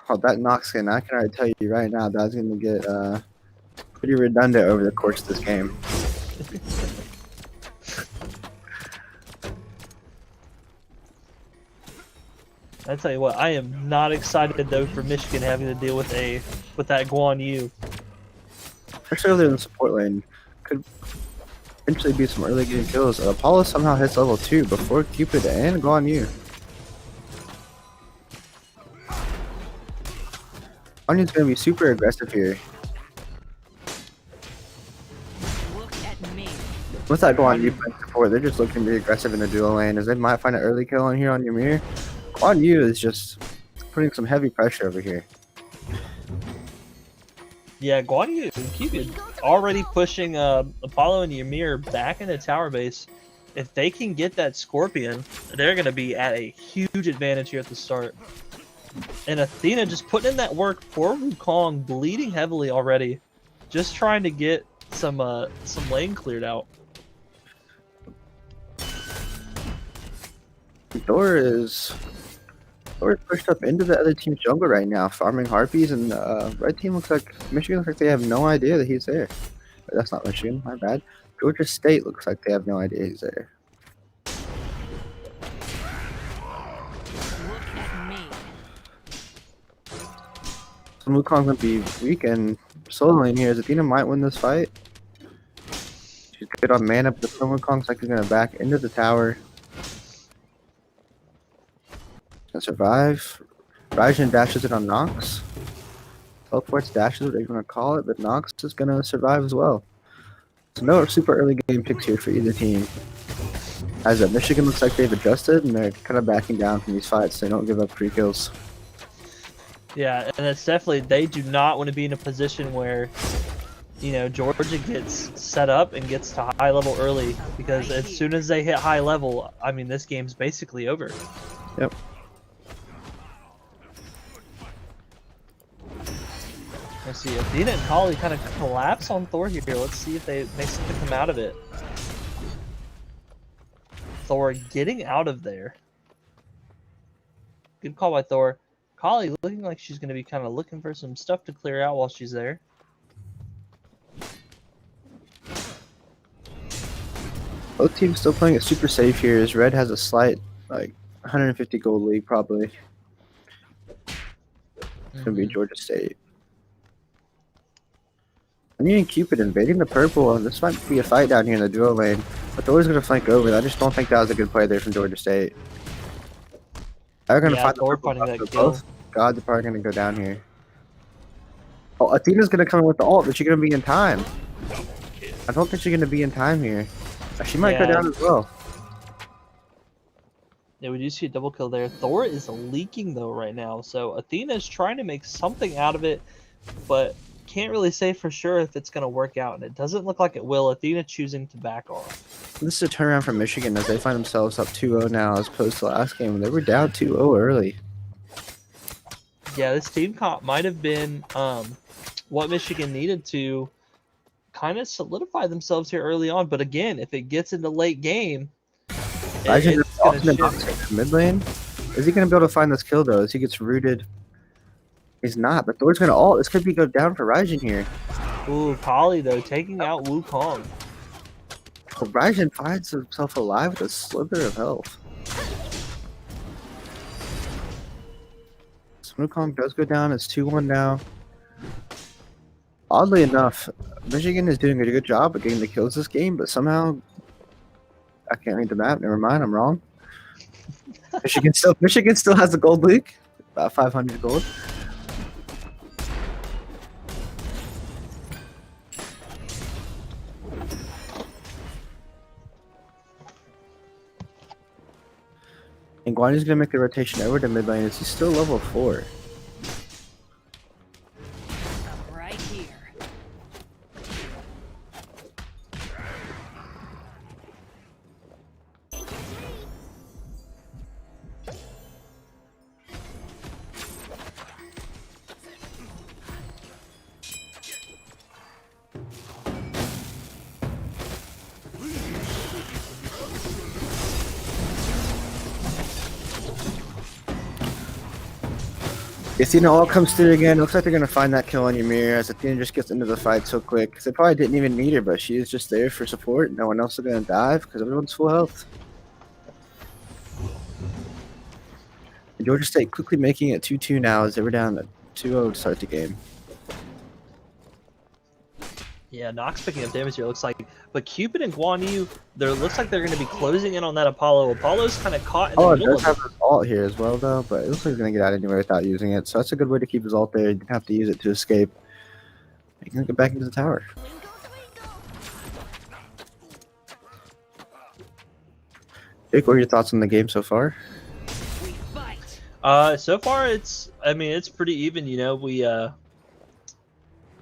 Oh, that Nox skin, I can already tell you right now, that's going to get pretty redundant over the course of this game. I tell you what, I am not excited though for Michigan having to deal with that Guan Yu. Especially over there in the support lane. Could eventually be some early game kills. Apollo somehow hits level 2 before Cupid and Guan Yu. Guan Yu's going to be super aggressive here. Look at me. With that Guan Yu playing support, they're just looking to be aggressive in the duo lane, as they might find an early kill on here on Ymir. Guan Yu is just putting some heavy pressure over here. Yeah, Guan Yu and Cupid already pushing Apollo and Ymir back into tower base. If they can get that Scorpion, they're going to be at a huge advantage here at the start. And Athena just putting in that work. Poor Wukong bleeding heavily already, just trying to get some lane cleared out. Thor is pushed up into the other team's jungle right now, farming harpies, and red team looks like Michigan looks like they have no idea that he's there. That's not Michigan, my bad. Georgia State looks like they have no idea he's there. Wukong's gonna be weak and solo lane here. Athena might win this fight. She's good on mana, but the Wukong's like he's gonna back into the tower. Gonna survive. Raijin dashes it on Nox. Teleports, dashes, whatever you want to call it, but Nox is gonna survive as well. So no super early game picks here for either team. As Michigan looks like they've adjusted and they're kind of backing down from these fights. They don't give up free kills. Yeah, and it's definitely, they do not want to be in a position where, you know, Georgia gets set up and gets to high level early, because as soon as they hit high level, I mean, this game's basically over. Yep. Let's see, Athena and Kali kind of collapse on Thor here. Let's see if they make something come out of it. Thor getting out of there. Good call by Thor. Kali looking like she's going to be kind of looking for some stuff to clear out while she's there. Both teams still playing it super safe here, as Red has a slight, like, 150 gold lead probably. It's going to be Georgia State. I mean, Cupid invading the purple, and this might be a fight down here in the duo lane. But Thor's going to flank over. I just don't think that was a good play there from Georgia State. They're going to find Thor the purple finding buff, that so kill. both gods are probably going to go down here. Oh, Athena's going to come in with the ult, but she's going to be in time. I don't think she's going to be in time here. She might go Yeah. down as well. Yeah, we do see a double kill there. Thor is leaking though right now, so Athena is trying to make something out of it, but can't really say for sure if it's going to work out, and it doesn't look like it will. Athena choosing to back off. This is a turnaround for Michigan as they find themselves up 2-0 now, as opposed to last game. They were down 2-0 early. Yeah, this team comp might have been what Michigan needed to kind of solidify themselves here early on, but again, if it gets into late game, Raijin it's going to ultimate shift. mid lane. Is he going to be able to find this kill though? As he gets rooted, he's not. But Thor's going to ult. This could be go down for Raijin here. Ooh, Kali though taking out Wukong. Well, Raijin finds himself alive with a slither of health. So Wukong does go down. It's 2-1 now. Oddly enough, Michigan is doing a good job of getting the kills this game, but somehow I can't read the map. Never mind, I'm wrong. Michigan still has the gold leak, about 500 gold. And Guanyi's gonna make the rotation over to mid lane. Is he still level 4? I'm right here. Athena all comes through again. Looks like they're gonna find that kill on Ymir as Athena just gets into the fight so quick. 'Cause they probably didn't even need her, but she is just there for support. No one else is gonna dive because everyone's full health. And Georgia State quickly making it 2-2 now as they were down at 2-0 to start the game. Yeah, Nox picking up damage here, looks like. But Cupid and Guan Yu, looks like they're going to be closing in on that Apollo. Apollo's kind of caught in Oh, the it middle does of have his ult here as well, though, but it looks like he's going to get out anyway without using it. So that's a good way to keep his ult there. He didn't have to use it to escape. He can get back into the tower. Jake, what are your thoughts on the game so far? We fight. So far it's pretty even, you know.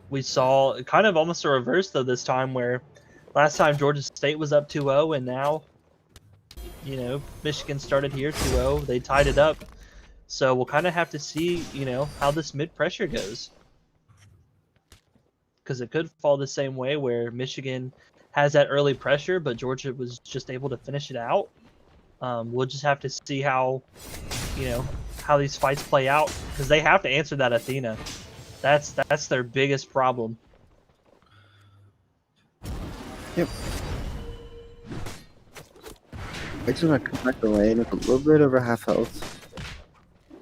We saw kind of almost a reverse though this time, where last time Georgia State was up 2-0 and now, you know, Michigan started here 2-0. They tied it up. So we'll kind of have to see, you know, how this mid pressure goes. Because it could fall the same way where Michigan has that early pressure, but Georgia was just able to finish it out. We'll just have to see how, you know, how these fights play out, because they have to answer that Athena. That's their biggest problem. Yep. It's gonna come back the lane with a little bit over half health.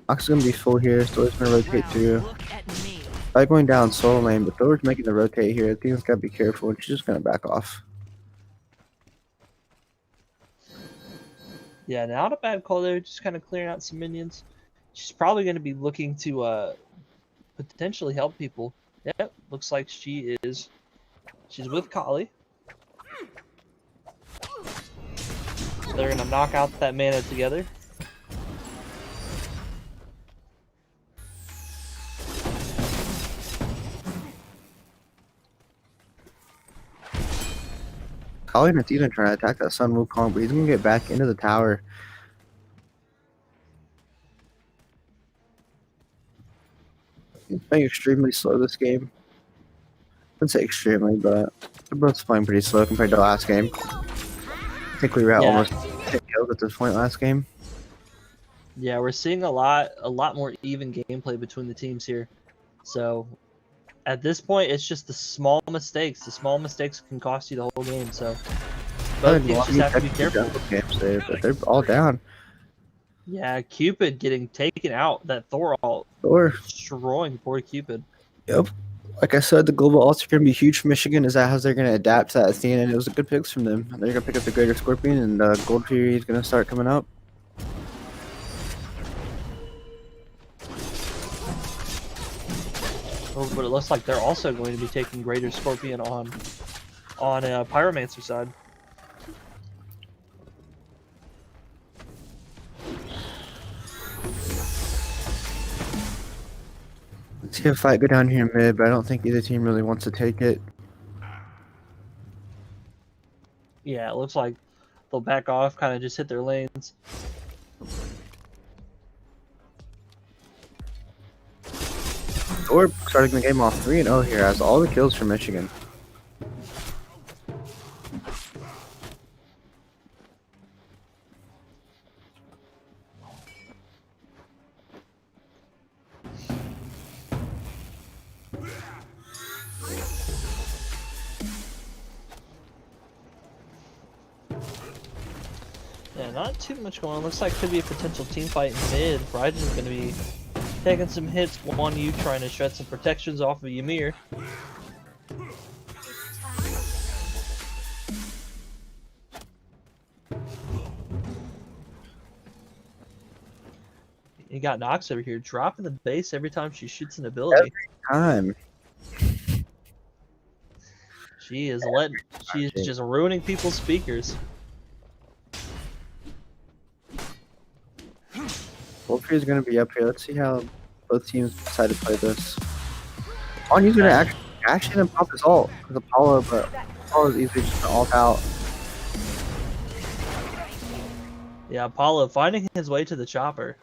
Ox is gonna be full here, so it's gonna rotate Round, through. look at me. By going down solo lane, but Thor's making the rotate here. Athena's got to be careful, and she's just going to back off. Yeah, not a bad call there. Just kind of clearing out some minions. She's probably going to be looking to potentially help people. Yep, looks like she is. She's with Kali. They're going to knock out that mana together. Kali and Athena trying to attack that Sun Wukong, but he's going to get back into the tower. He's playing extremely slow this game. I wouldn't say extremely, but they're both playing pretty slow compared to last game. I think we were at almost 10 kills at this point last game. Yeah, we're seeing a lot more even gameplay between the teams here. So at this point, it's just the small mistakes. The small mistakes can cost you the whole game. So both teams just have to be careful. There, but they're all down. Yeah, Cupid getting taken out. That Thor ult Thor destroying poor Cupid. Yep. Like I said, the global ults are going to be huge for Michigan. Is that how they're going to adapt to that Athena? And it was a good picks from them. They're going to pick up the Greater Scorpion, and Gold Fury is going to start coming up. Oh, but it looks like they're also going to be taking Greater Scorpion on Pyromancer side. Let's see a fight go down here in mid, but I don't think either team really wants to take it. Yeah, it looks like they'll back off, kind of just hit their lanes. Or starting the game off 3-0 here, has all the kills for Michigan. Yeah, not too much going on. Looks like could be a potential team fight in mid. Bryden is going to be taking some hits. One you trying to shred some protections off of Ymir. You got Nox over here dropping the base every time she shoots an ability. Every time. She's just ruining people's speakers. Wolfie is going to be up here. Let's see how both teams decide to play this. Anya's going to actually dash in and pop his ult with Apollo, but Apollo's easily just going to ult out. Yeah, Apollo finding his way to the chopper.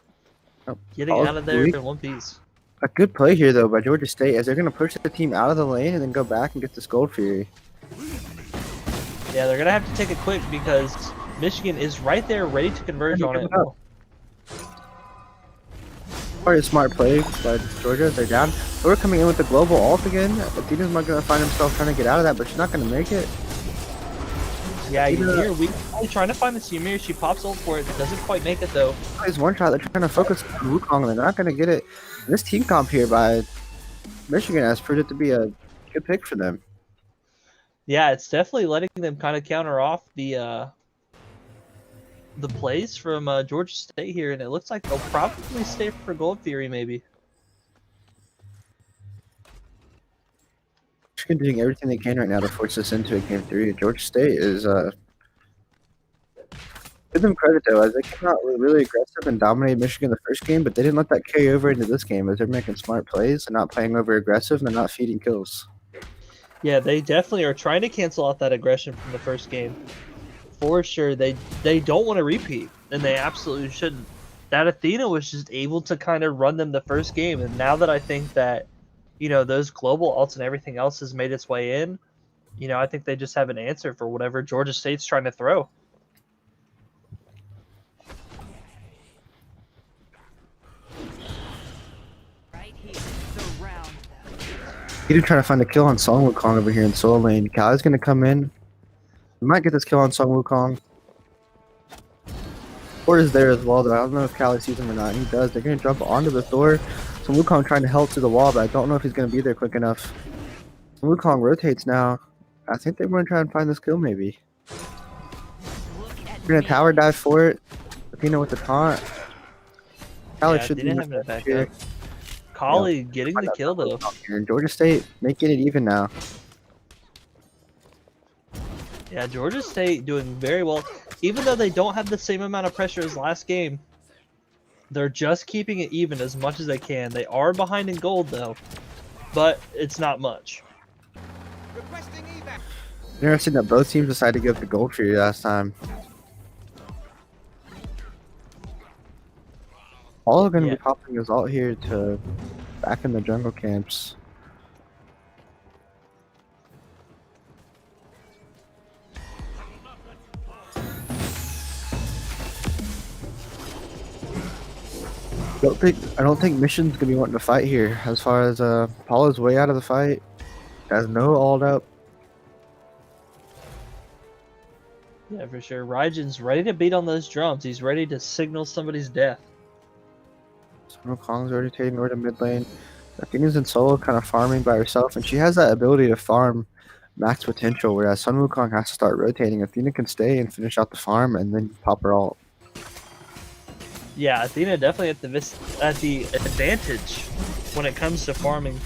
Oh, Getting Apollo's out of there weak. in one piece. A good play here, though, by Georgia State, as they're going to push the team out of the lane and then go back and get this Gold Fury. Yeah, they're going to have to take it quick because Michigan is right there ready to converge on it. Quite a smart play by Georgia. They're down. Thor coming in with the global ult again. Athena's not going to find himself trying to get out of that, but she's not going to make it. Yeah, Ymir, we're trying to find this Ymir. She pops ult for it. Doesn't quite make it, though. There's one shot. They're trying to focus on Wukong, and they're not going to get it. And this team comp here by Michigan has proved it to be a good pick for them. Yeah, it's definitely letting them kind of counter off the plays from Georgia State here, and it looks like they'll probably stay for Gold Fury, maybe. Michigan doing everything they can right now to force this into a game 3. Georgia State is give them credit though, as they came out really aggressive and dominated Michigan the first game, but they didn't let that carry over into this game as they're making smart plays and not playing over aggressive and they're not feeding kills. Yeah, they definitely are trying to cancel out that aggression from the first game. For sure, they don't want to repeat, and they absolutely shouldn't. That Athena was just able to kind of run them the first game, and now that I think that, you know, those global ults and everything else has made its way in, you know, I think they just have an answer for whatever Georgia State's trying to throw. Right here. Surround them. He did try to find a kill on Song Wukong over here in solo lane. Kai's going to come in. We might get this kill on Song Wukong. Thor is there as well, though. I don't know if Kali sees him or not. He does. They're going to jump onto the Thor. So Wukong trying to help to the wall, but I don't know if he's going to be there quick enough. So Wukong rotates now. I think they want to try and find this kill maybe. We're going to tower dive for it. Athena with the taunt. Khaled should be having it back up. Kali getting the kill though. Here in Georgia State making it even now. Yeah, Georgia State doing very well. Even though they don't have the same amount of pressure as last game, they're just keeping it even as much as they can. They are behind in gold though, but it's not much. Interesting that both teams decided to give up the gold for you last time. All are going to be popping his ult here to back in the jungle camps. I don't think Mission's gonna be wanting to fight here. As far as Paula's way out of the fight, has no ult up. Yeah, for sure. Raijin's ready to beat on those drums. He's ready to signal somebody's death. Sun Wukong's rotating over to mid lane. Athena's in solo, kind of farming by herself, and she has that ability to farm max potential. Whereas Sun Wukong has to start rotating. Athena can stay and finish out the farm, and then pop her ult. Yeah, Athena definitely at the advantage when it comes to farming.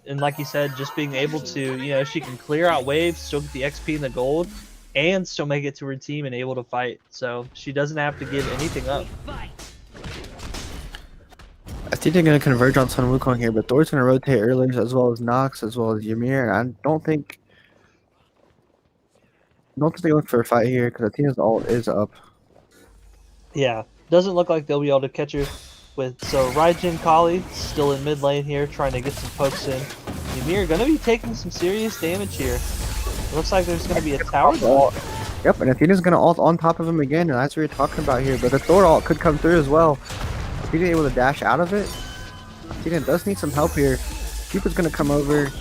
And like you said, just being able to, you know, she can clear out waves, still get the XP and the gold, and still make it to her team and able to fight. So she doesn't have to give anything up. I think they're going to converge on Sun Wukong here, but Thor's going to rotate early, as well as Nox, as well as Ymir. And I don't think they look for a fight here, because Athena's ult is up. Yeah, doesn't look like they'll be able to catch her with. So Raijin, Kali still in mid lane here, trying to get some pokes in. Ymir going to be taking some serious damage here. Looks like there's going to be a tower though. Yep, and Athena's going to ult on top of him again, and that's what you're talking about here. But the Thor ult could come through as well. If he's able to dash out of it, Athena does need some help here. Cupid's going to come over.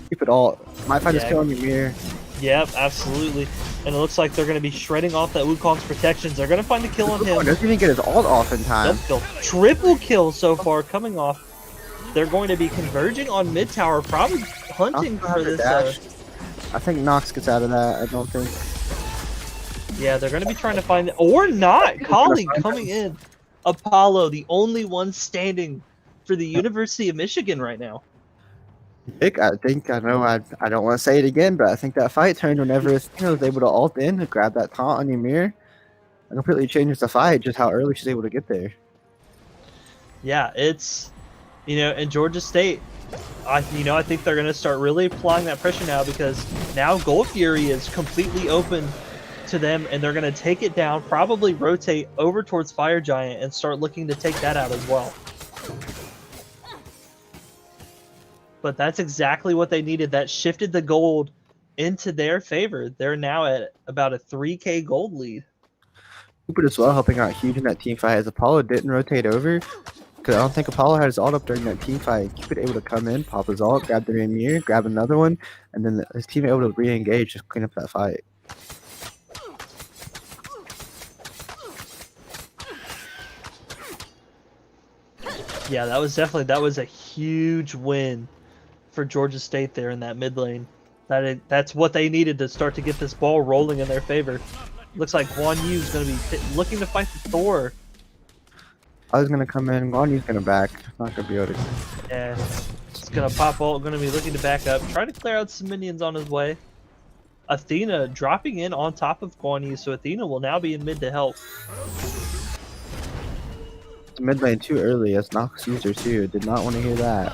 Cupid ult. Might find his kill on Ymir. Yep, absolutely. And it looks like they're going to be shredding off that Wukong's protections. They're going to find a kill on him. Doesn't even get his ult off in time. Triple kill so far coming off. They're going to be converging on mid tower, probably hunting for this. I think Nox gets out of that. I don't think. Yeah, they're going to be trying to find it. Or not. Kali coming in. Apollo, the only one standing for the University of Michigan right now. I think I know. I don't want to say it again, but I think that fight turned whenever Athena was able to ult in and grab that taunt on Ymir. It completely changes the fight, just how early she's able to get there. Yeah, it's, you know, in Georgia State, I think they're going to start really applying that pressure now, because now Gold Fury is completely open to them, and they're going to take it down, probably rotate over towards Fire Giant and start looking to take that out as well. But that's exactly what they needed. That shifted the gold into their favor. They're now at about a 3K gold lead. Cupid as well helping out huge in that team fight, as Apollo didn't rotate over, because I don't think Apollo had his ult up during that team fight. Cupid able to come in, pop his ult, grab the Ymir, grab another one, and then his team able to re-engage, just clean up that fight. Yeah, that was a huge win for Georgia State there in that mid lane. That's what they needed to start to get this ball rolling in their favor. Looks like Guan Yu is going to be looking to fight the Thor. I was going to come in, Guan Yu's going to back. Not going to be able to. Yeah, it's going to pop ult, going to be looking to back up, trying to clear out some minions on his way. Athena dropping in on top of Guan Yu, so Athena will now be in mid to help. It's mid lane too early, as Nox user too. Did not want to hear that.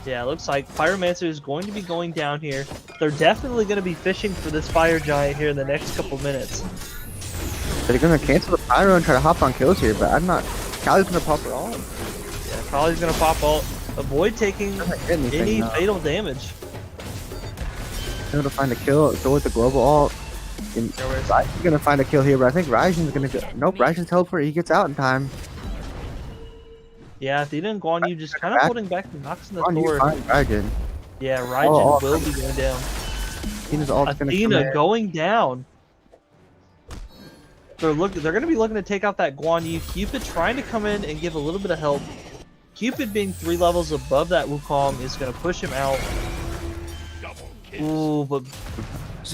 Yeah, it looks like Pyromancer is going to be going down here. They're definitely going to be fishing for this Fire Giant here in the next couple minutes. They're going to cancel the Pyro and try to hop on kills here, but I'm not. Kali's going to pop it all. Yeah, Kali's going to pop ult. Avoid taking any fatal damage. Able to find a kill, go with the global ult. Raijin's going to find a kill here, but I think Raijin's going to go. Nope, Raijin's teleport. He gets out in time. Yeah, Athena and Guan Yu just kind of holding back the Nox and the Thor. Raijin. Yeah, Raijin will be going down. Athena's ult is going to come Athena going down. They're going to be looking to take out that Guan Yu. Cupid trying to come in and give a little bit of help. Cupid being 3 levels above that Wukong is going to push him out. Ooh, but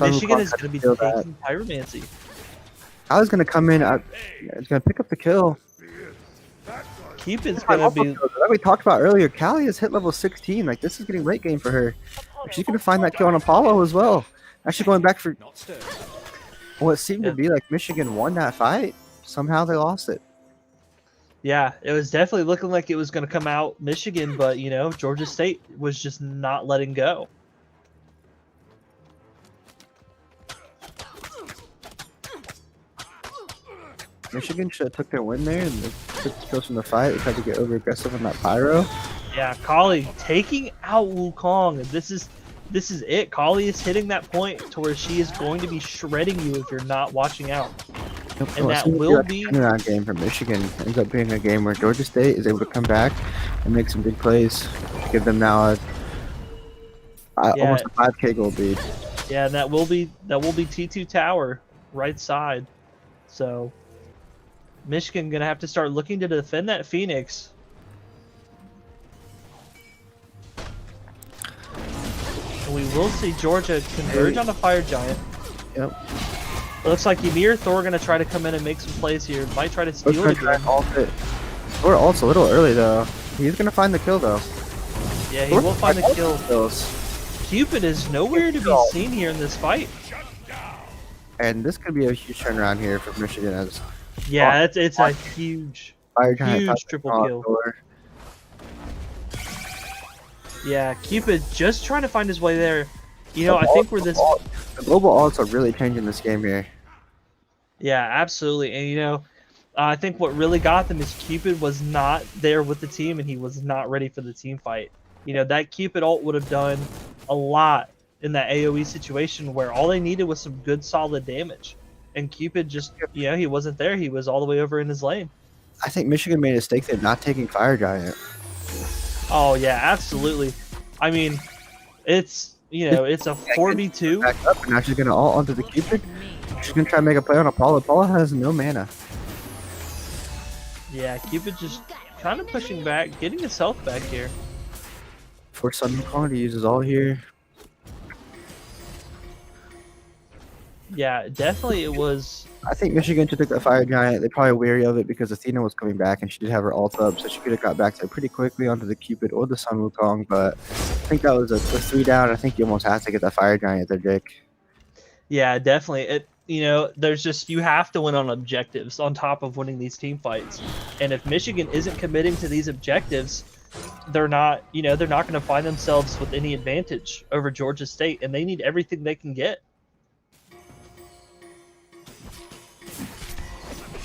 Michigan is going to be taking Pyromancy. I was going to come in. It's going to pick up the kill. Cupid's going to be... Like we talked about earlier, Callie is hit level 16. Like, this is getting late game for her. She's going to find that kill on Apollo as well. Actually going back for what seemed to be like Michigan won that fight. Somehow they lost it. Yeah, it was definitely looking like it was going to come out Michigan, but, you know, Georgia State was just not letting go. Michigan should have took their win there and they took the kills from the fight. They tried to get over aggressive on that pyro. Yeah, Kali taking out Wukong. This is it. Kali is hitting that point to where she is going to be shredding you if you're not watching out. And that will be a turnaround game for Michigan. It ends up being a game where Georgia State is able to come back and make some big plays. Give them now almost a 5K goal lead. Yeah, and that will be T2 Tower right side. So Michigan gonna have to start looking to defend that Phoenix. And we will see Georgia converge on a Fire Giant. Yep. It looks like Ymir Thor gonna try to come in and make some plays here. Might try to steal it again. Thor ult's a little early though. He's gonna find the kill though. Yeah, he will find the kill. Cupid is nowhere to be seen here in this fight. And this could be a huge turnaround here for Michigan as yeah, it's a huge triple kill. Thor. Yeah, Cupid just trying to find his way there. You know, I think we're this... The global alts are really changing this game here. Yeah, absolutely. And, you know, I think what really got them is Cupid was not there with the team, and he was not ready for the team fight. You know, that Cupid ult would have done a lot in that AoE situation where all they needed was some good, solid damage. And Cupid just, you know, he wasn't there. He was all the way over in his lane. I think Michigan made a mistake there not taking Fire Giant. Oh, yeah, absolutely. I mean, it's... You know, it's a 4v2. Back up, and now she's gonna ult onto the Cupid. She's gonna try to make a play on Apollo. Apollo has no mana. Yeah, Cupid just kind of pushing back, getting his health back here. For Sun Wukong to use his ult here. Yeah, definitely it was... I think Michigan should take that Fire Giant. They're probably wary of it because Athena was coming back and she did have her ult up, so she could have got back there pretty quickly onto the Cupid or the Sun Wukong, but I think that was a 3 down. I think you almost have to get that Fire Giant there, Jake. Yeah, definitely. You know, there's just, you have to win on objectives on top of winning these team fights. And if Michigan isn't committing to these objectives, they're not, you know, they're not going to find themselves with any advantage over Georgia State, and they need everything they can get.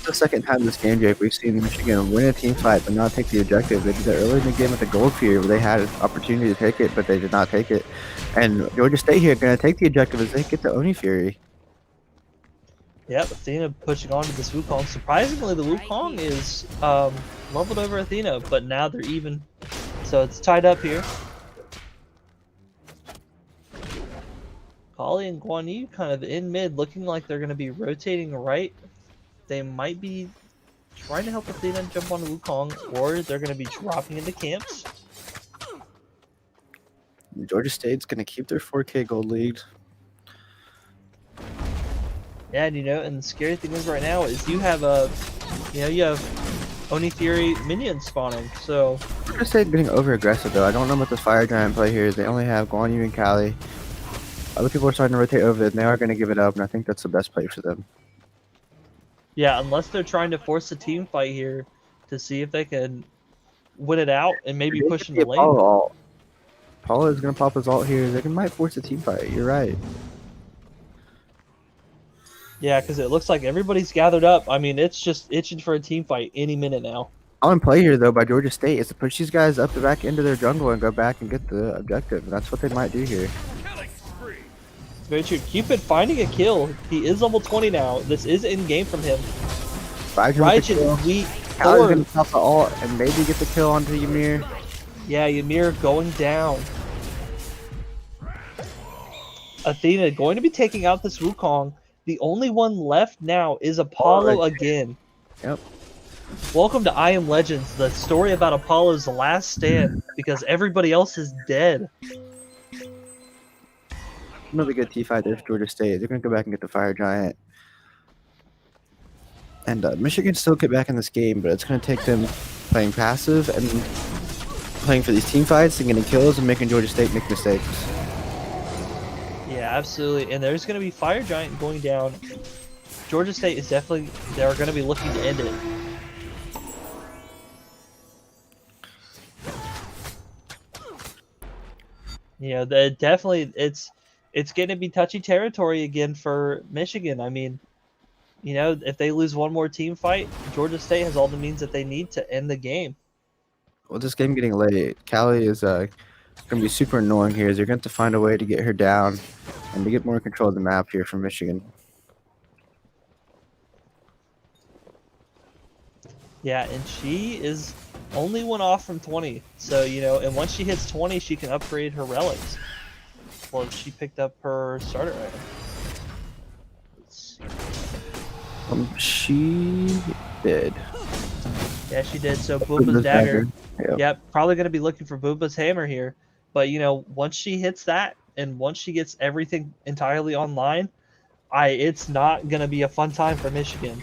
The second time this game, Jake, we've seen Michigan win a team fight but not take the objective. They did that early in the game with the gold fear where they had an opportunity to take it, but they did not take it. And Georgia State here going to take the objective as they get the Oni Fury. Yep, Athena pushing on to this Wukong. Surprisingly, the Wukong is leveled over Athena, but now they're even. So it's tied up here. Kali and Guan Yu kind of in mid, looking like they're going to be rotating right. They might be trying to help Athena jump on Wukong, or they're going to be dropping into camps. Georgia State's going to keep their 4K gold lead. Yeah, and you know, and the scary thing is right now is you have you have Oni Fury minions spawning, so... Georgia State getting over aggressive though. I don't know about this Fire Giant play here. They only have Guan Yu and Callie. Other people are starting to rotate over it, and they are going to give it up, and I think that's the best play for them. Yeah, unless they're trying to force a team fight here to see if they can win it out and maybe push in the lane. Apollo is going to pop his ult here. They might force a team fight. You're right. Yeah, because it looks like everybody's gathered up. I mean, it's just itching for a team fight any minute now. On play here, though, by Georgia State is to push these guys up the back into their jungle and go back and get the objective. And that's what they might do here. Very true. Cupid finding a kill. He is level 20 now. This is in game from him. Raijin, weak. Callie's gonna pop the ult and maybe get the kill onto Ymir. Yeah, Ymir going down. Athena going to be taking out this Wukong. The only one left now is Apollo again. Yep. Welcome to I Am Legends, the story about Apollo's last stand, because everybody else is dead. Another good T5 there for Georgia State. They're going to go back and get the Fire Giant. And Michigan still get back in this game, but it's going to take them playing passive and playing for these team fights and getting kills and making Georgia State make mistakes. Yeah, absolutely. And there's going to be Fire Giant going down. Georgia State is definitely, they're going to be looking to end it. You know, definitely it's going to be touchy territory again for Michigan. I mean, you know, if they lose one more team fight, Georgia State has all the means that they need to end the game. Well, this game getting late, Callie is going to be super annoying here. They're going to have to find a way to get her down and to get more control of the map here for Michigan. Yeah, and she is only one off from 20. So, you know, and once she hits 20, she can upgrade her relics. Well, she picked up her starter item. She did. Yeah, she did. So Boomba's dagger. Yep. Probably going to be looking for Boomba's hammer here. But, you know, once she hits that and once she gets everything entirely online, it's not going to be a fun time for Michigan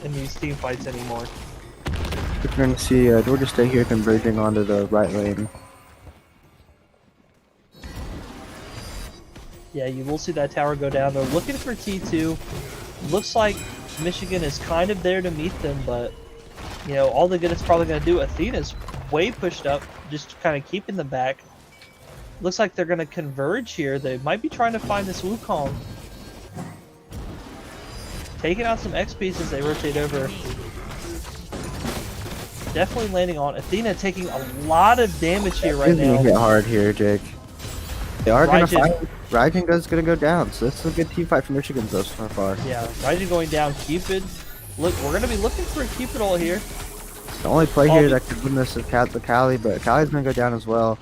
in these team fights anymore. We're going to see Georgia State here converging onto the right lane. Yeah, you will see that tower go down. They're looking for T2. Looks like Michigan is kind of there to meet them, but, you know, all the good it's probably going to do. Athena's way pushed up, just kind of keeping them back. Looks like they're going to converge here. They might be trying to find this Wukong. Taking out some XPs as they rotate over. Definitely landing on Athena, taking a lot of damage here right now. Hit hard here, Jake. They are going to fight. Raijin is going to go down, so this is a good team fight for Michigan so far. Yeah, Raijin going down. Cupid. Look, we're going to be looking for a Cupid ult here. The only play here that could win this is the Callie, but Callie's going to go down as well.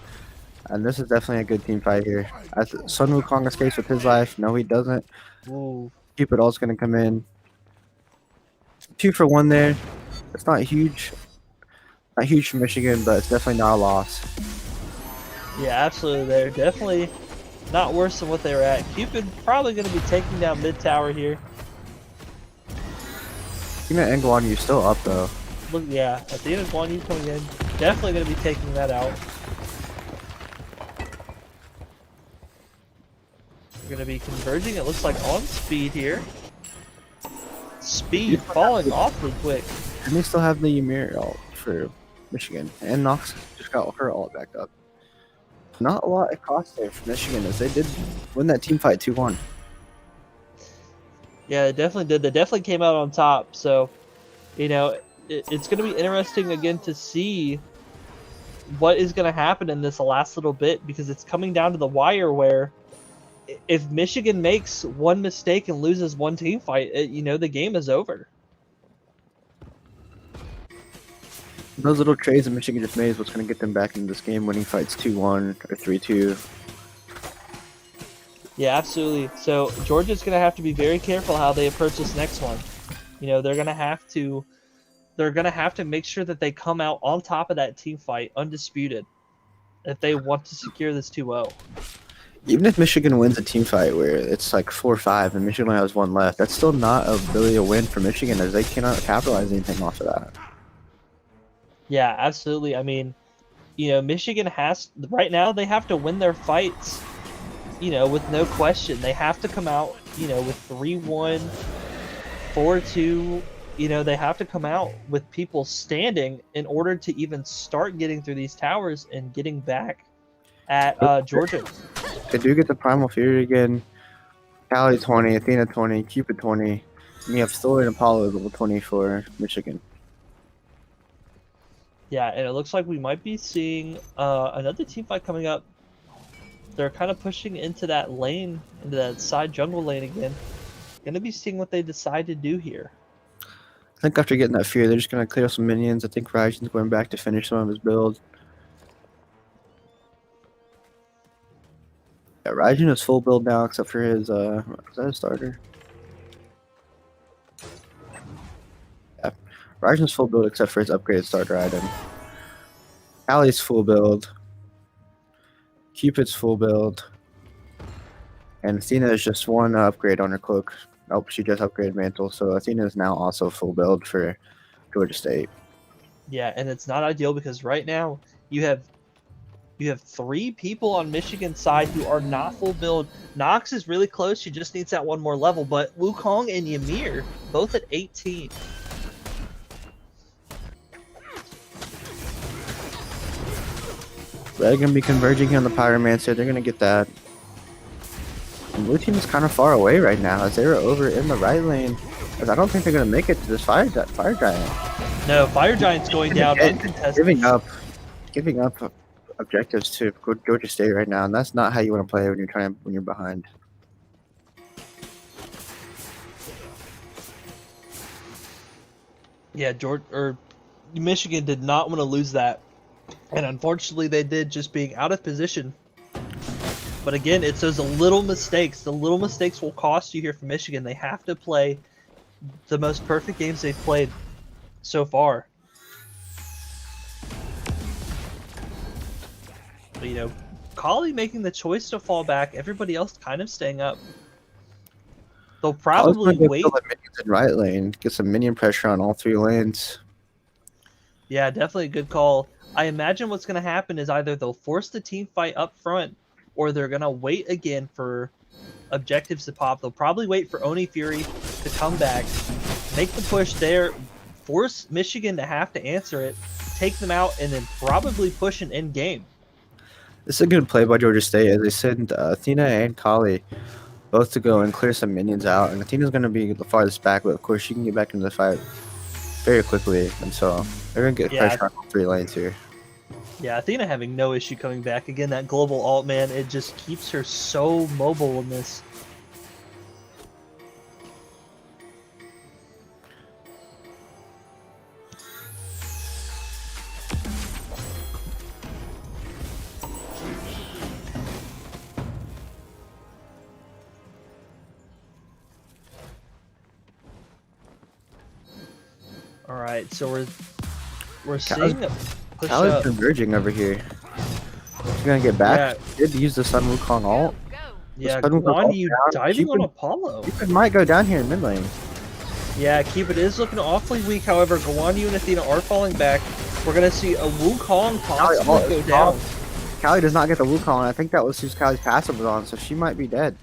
And this is definitely a good team fight here. As Sun Wukong escapes with his life. No, he doesn't. Ooh. Cupid ult's going to come in. 2 for 1 there. It's not huge. Not huge for Michigan, but it's definitely not a loss. Yeah, absolutely. They're definitely not worse than what they were at. Cupid probably going to be taking down mid tower here. Athena and Guan Yu still up though. Look, yeah, Athena and Guan Yu coming in. Definitely going to be taking that out. We're going to be converging. It looks like on speed here. Speed falling awfully quick. And they still have the Ymir ult for Michigan. And Nox just got her ult back up. Not a lot of cost there for Michigan as they did win that team fight 2-1. Yeah, they definitely did. They definitely came out on top. So, you know, it's going to be interesting again to see what is going to happen in this last little bit because it's coming down to the wire where if Michigan makes one mistake and loses one team fight, you know, the game is over. Those little trades that Michigan just made is what's going to get them back into this game, winning fights 2-1 or 3-2. Yeah, absolutely. So Georgia's going to have to be very careful how they approach this next one. You know, they're going to have to make sure that they come out on top of that team fight undisputed if they want to secure this 2-0. Even if Michigan wins a team fight where it's like 4-5 and Michigan only has 1 left, that's still not really a win for Michigan as they cannot capitalize anything off of that. Yeah, absolutely. I mean, you know, Michigan has right now they have to win their fights, you know, with no question. They have to come out, you know, with 3-1, 4-2, you know, they have to come out with people standing in order to even start getting through these towers and getting back at Georgia. They do get the Primal Fury again. Callie 20, Athena 20, Cupid 20, and you have Story and Apollo level 20 for Michigan. Yeah, and it looks like we might be seeing another team fight coming up. They're kind of pushing into that lane, into that side jungle lane again. Gonna be seeing what they decide to do here. I think after getting that Fury, they're just going to clear some minions. I think Raijin's going back to finish some of his build. Yeah, Raijin is full build now except for his, is that his starter? Raijin's full build except for his upgraded starter item. Allie's full build. Cupid's full build. And Athena is just one upgrade on her cloak. Oh, she just upgraded Mantle, so Athena is now also full build for Georgia State. Yeah, and it's not ideal because right now you have 3 people on Michigan's side who are not full build. Nox is really close. She just needs that one more level. But Wukong and Ymir, both at 18. They're going to be converging here on the Pyromancer. They're going to get that. And blue team is kind of far away right now as they're over in the right lane. Because I don't think they're going to make it to this Fire Giant. No, Fire Giant's going down uncontested. Giving up objectives to Georgia State right now, and that's not how you want to play when you're behind. Yeah, Michigan did not want to lose that, and unfortunately they did, just being out of position. But again, it's those little mistakes. The little mistakes will cost you here for Michigan. They have to play the most perfect games they've played so far. But, you know, Kali making the choice to fall back, everybody else kind of staying up. They'll probably wait. The minions in right lane, get some minion pressure on all 3 lanes. Yeah, definitely a good call. I imagine what's going to happen is either they'll force the team fight up front, or they're going to wait again for objectives to pop. They'll probably wait for Oni Fury to come back, make the push there, force Michigan to have to answer it, take them out, and then probably push an end game. This is a good play by Georgia State as they send Athena and Kali both to go and clear some minions out. And Athena's going to be the farthest back, but of course she can get back into the fight very quickly. And so they're going to get pressure on all 3 lanes here. Yeah, Athena having no issue coming back. Again, that global alt, man, it just keeps her so mobile in this. All right, so we're seeing a push Kali's up. converging over here. She's gonna get back. She did use the Sun Wukong ult. Yeah, Guan Yu diving on Apollo. Cupid might go down here in mid lane. Yeah, Cupid is looking awfully weak. However, Guan Yu and Athena are falling back. We're gonna see a Wukong possibly go down. Kali does not get the Wukong. I think that was whose Kali's passive was on, so she might be dead.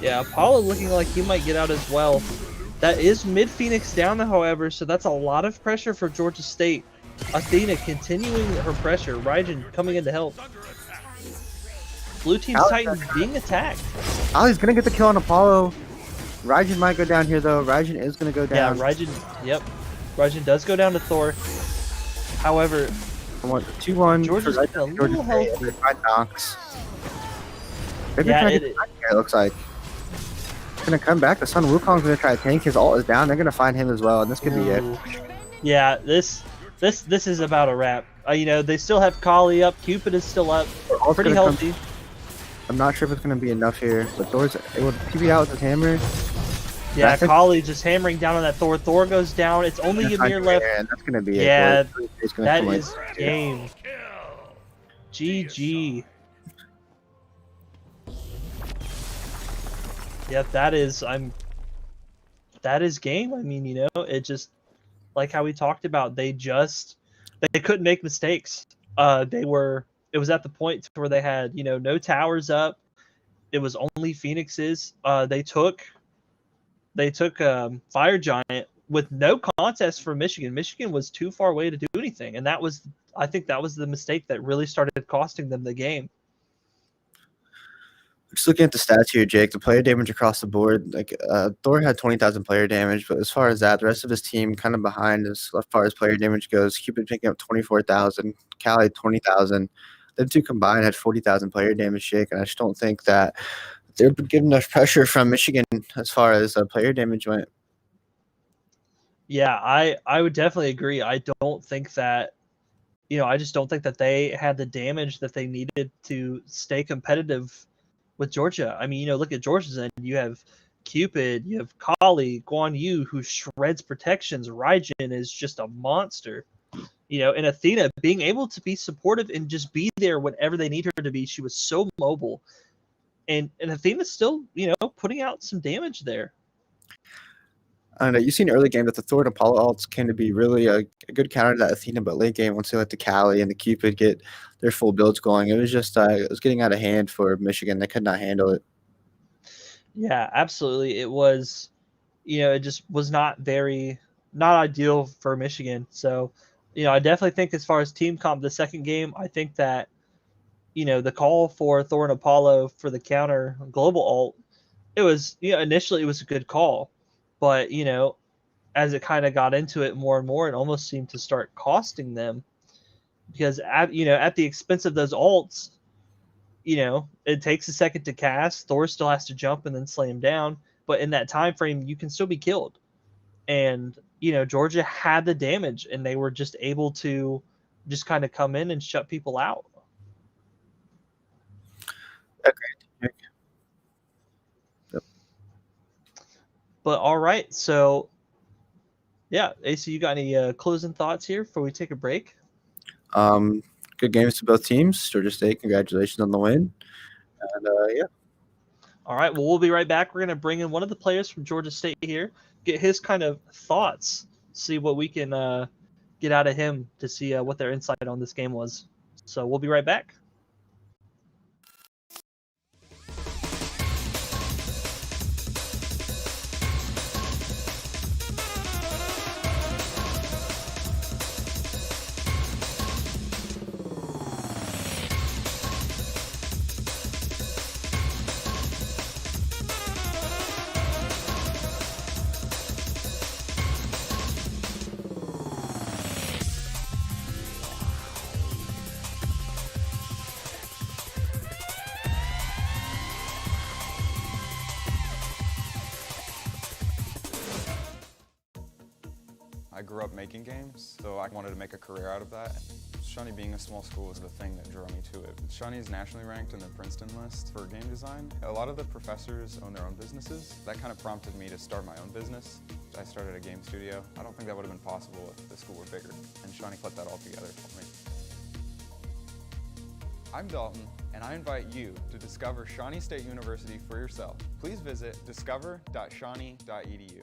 Yeah, Apollo looking like he might get out as well. That is mid Phoenix down, however, so that's a lot of pressure for Georgia State. Athena continuing her pressure. Raijin coming in to help. Blue team's Titan being attacked. Kali's gonna get the kill on Apollo. Raijin might go down here though. Raijin is gonna go down. Yeah, Raijin. Yep, Raijin does go down to Thor. However, 2-1. Georgia's getting a little healthy. Yeah, it looks like. Gonna come back. The Sun Wukong's gonna try to tank. His ult is down. They're gonna find him as well, and this could be it. Yeah, this is about a wrap. You know, they still have Kali up. Cupid is still up. Pretty healthy. I'm not sure if it's gonna be enough here, but Thor's able to keep it out with his hammer. Yeah, Kali just hammering down on that Thor. Thor goes down. It's only Ymir left. And that's gonna be it. Yeah, that is game. GG. Yep, that is game. I mean, you know, it just, like how we talked about, they couldn't make mistakes. It was at the point where they had, you know, no towers up. It was only Phoenixes. They took Fire Giant with no contest for Michigan. Michigan was too far away to do anything, and I think that was the mistake that really started costing them the game. Just looking at the stats here, Jake, the player damage across the board, like Thor had 20,000 player damage, but as far as that, the rest of his team kind of behind as far as player damage goes. Cupid picking up 24,000, Kali 20,000. Them two combined had 40,000 player damage, Jake, and I just don't think that they're getting enough pressure from Michigan as far as player damage went. Yeah, I would definitely agree. I don't think that, you know, I just don't think that they had the damage that they needed to stay competitive with Georgia. I mean, you know, look at Georgia's end. You have Cupid, you have Kali, Guan Yu, who shreds protections. Raijin is just a monster. And Athena being able to be supportive and just be there whenever they need her to be. She was so mobile. And Athena's still, putting out some damage there. I don't know. You've seen early game that the Thor and Apollo alts came to be really a good counter to that Athena, but late game, once they let the Cali and the Cupid get their full builds going, it was just it was getting out of hand for Michigan. They could not handle it. Yeah, absolutely. It was, it just was not ideal for Michigan. So, I definitely think as far as team comp, the second game, I think that, the call for Thor and Apollo for the counter global alt, it was, initially it was a good call, but, as it kind of got into it more and more, it almost seemed to start costing them because at the expense of those alts, it takes a second to cast. Thor still has to jump and then slay him down, but in that time frame, you can still be killed. And Georgia had the damage, and they were just able to just kind of come in and shut people out. Okay. Yep. But all right, so yeah, AC, you got any closing thoughts here before we take a break? Good games to both teams. Georgia State, congratulations on the win. And yeah. All right, well, we'll be right back. We're going to bring in one of the players from Georgia State here, get his kind of thoughts, see what we can get out of him to see what their insight on this game was. So we'll be right back. I grew up making games, so I wanted to make a career out of that. Shawnee being a small school was the thing that drew me to it. Shawnee is nationally ranked in the Princeton list for game design. A lot of the professors own their own businesses. That kind of prompted me to start my own business. I started a game studio. I don't think that would have been possible if the school were bigger, and Shawnee put that all together for me. I'm Dalton, and I invite you to discover Shawnee State University for yourself. Please visit discover.shawnee.edu.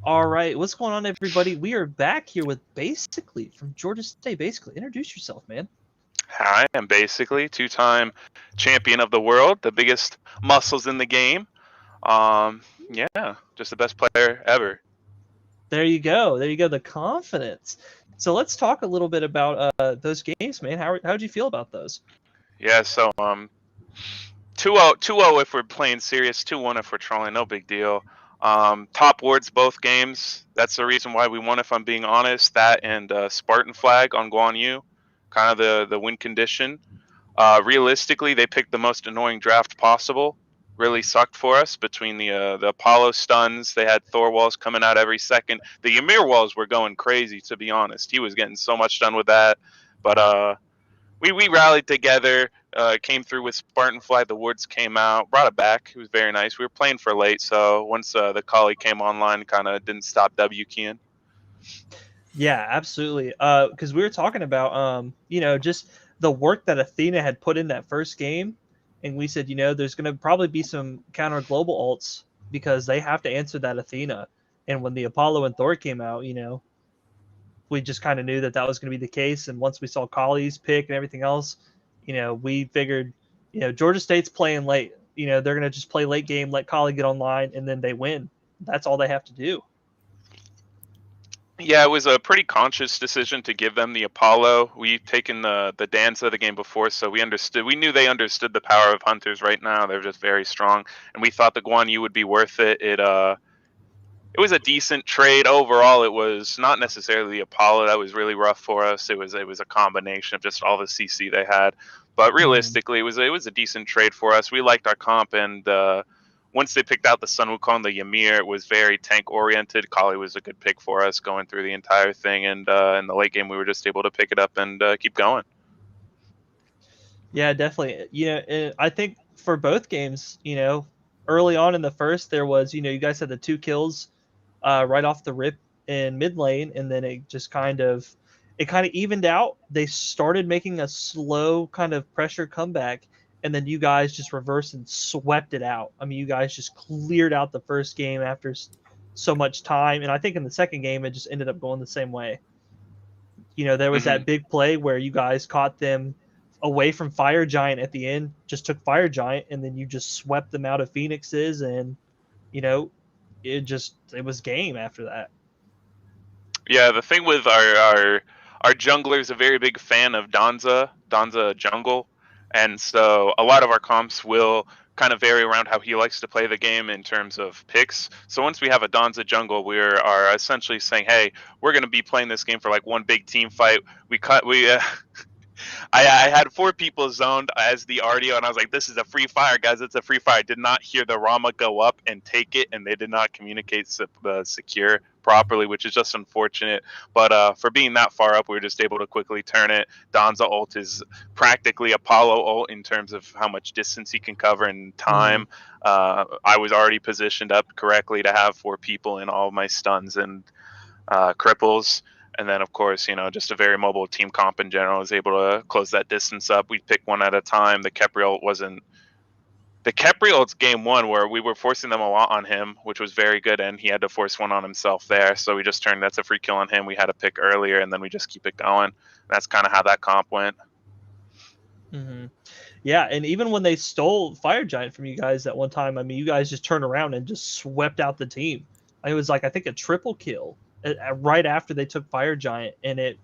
All right, what's going on, everybody? We are back here with Basically from Georgia State. Basically, introduce yourself, man. I am basically two-time champion of the world, the biggest muscles in the game. Yeah, just the best player ever. There you go. There you go. The confidence. So let's talk a little bit about those games, man. How'd you feel about those? Yeah, so 2-0 if we're playing serious, 2-1 if we're trolling, no big deal. Top wards both games. That's the reason why we won, if I'm being honest. That and Spartan Flag on Guan Yu, kind of the win condition. Realistically, they picked the most annoying draft possible. Really sucked for us between the Apollo stuns. They had Thor walls coming out every second. The Ymir walls were going crazy, to be honest. He was getting so much done with that. But we rallied together, came through with Spartan Flag. The wards came out, brought it back. It was very nice. We were playing for late, so once the Kali came online, kind of didn't stop W keying. Yeah, absolutely. Because we were talking about, just the work that Athena had put in that first game, and we said, there's going to probably be some counter global ults because they have to answer that Athena. And when the Apollo and Thor came out, we just kind of knew that was going to be the case. And once we saw Kali's pick and everything else, we figured, Georgia State's playing late. They're going to just play late game, let Kali get online, and then they win. That's all they have to do. Yeah, it was a pretty conscious decision to give them the Apollo. We've taken the Danza the game before, so we knew they understood the power of Hunters right now. They're just very strong, and we thought the Guan Yu would be worth it. It was a decent trade overall. It was not necessarily the Apollo that was really rough for us. It was a combination of just all the CC they had. But realistically, it was a decent trade for us. We liked our comp, and once they picked out the Sun Wukong, the Ymir, it was very tank oriented. Kali was a good pick for us going through the entire thing, and in the late game, we were just able to pick it up and keep going. Yeah, definitely. I think for both games, early on in the first, there was, you guys had the 2 kills right off the rip in mid lane, and then it kind of evened out. They started making a slow kind of pressure comeback, and then you guys just reversed and swept it out. I mean, you guys just cleared out the first game after so much time, and I think in the second game it just ended up going the same way. There was that big play where you guys caught them away from Fire Giant at the end, just took Fire Giant, and then you just swept them out of Phoenixes, and it was game after that. Yeah, the thing with our jungler is a very big fan of Danza jungle, and so a lot of our comps will kind of vary around how he likes to play the game in terms of picks. So once we have a Danza jungle, we are essentially saying, hey, we're going to be playing this game for like one big team fight. I had 4 people zoned as the RDO, and I was like, this is a free fire, guys. It's a free fire. I did not hear the Rama go up and take it, and they did not communicate secure properly, which is just unfortunate. But for being that far up, we were just able to quickly turn it. Danza ult is practically Apollo ult in terms of how much distance he can cover in time. I was already positioned up correctly to have 4 people in all of my stuns and cripples. And then, of course, just a very mobile team comp in general is able to close that distance up. We pick one at a time. The Kepriel wasn't. The Kepriel's game 1 where we were forcing them a lot on him, which was very good, and he had to force one on himself there. So we just turned that's a free kill on him. We had a pick earlier, and then we just keep it going. That's kind of how that comp went. Yeah, and even when they stole Fire Giant from you guys at one time, I mean, you guys just turned around and just swept out the team. It was like, I think, a triple kill right after they took Fire Giant, and it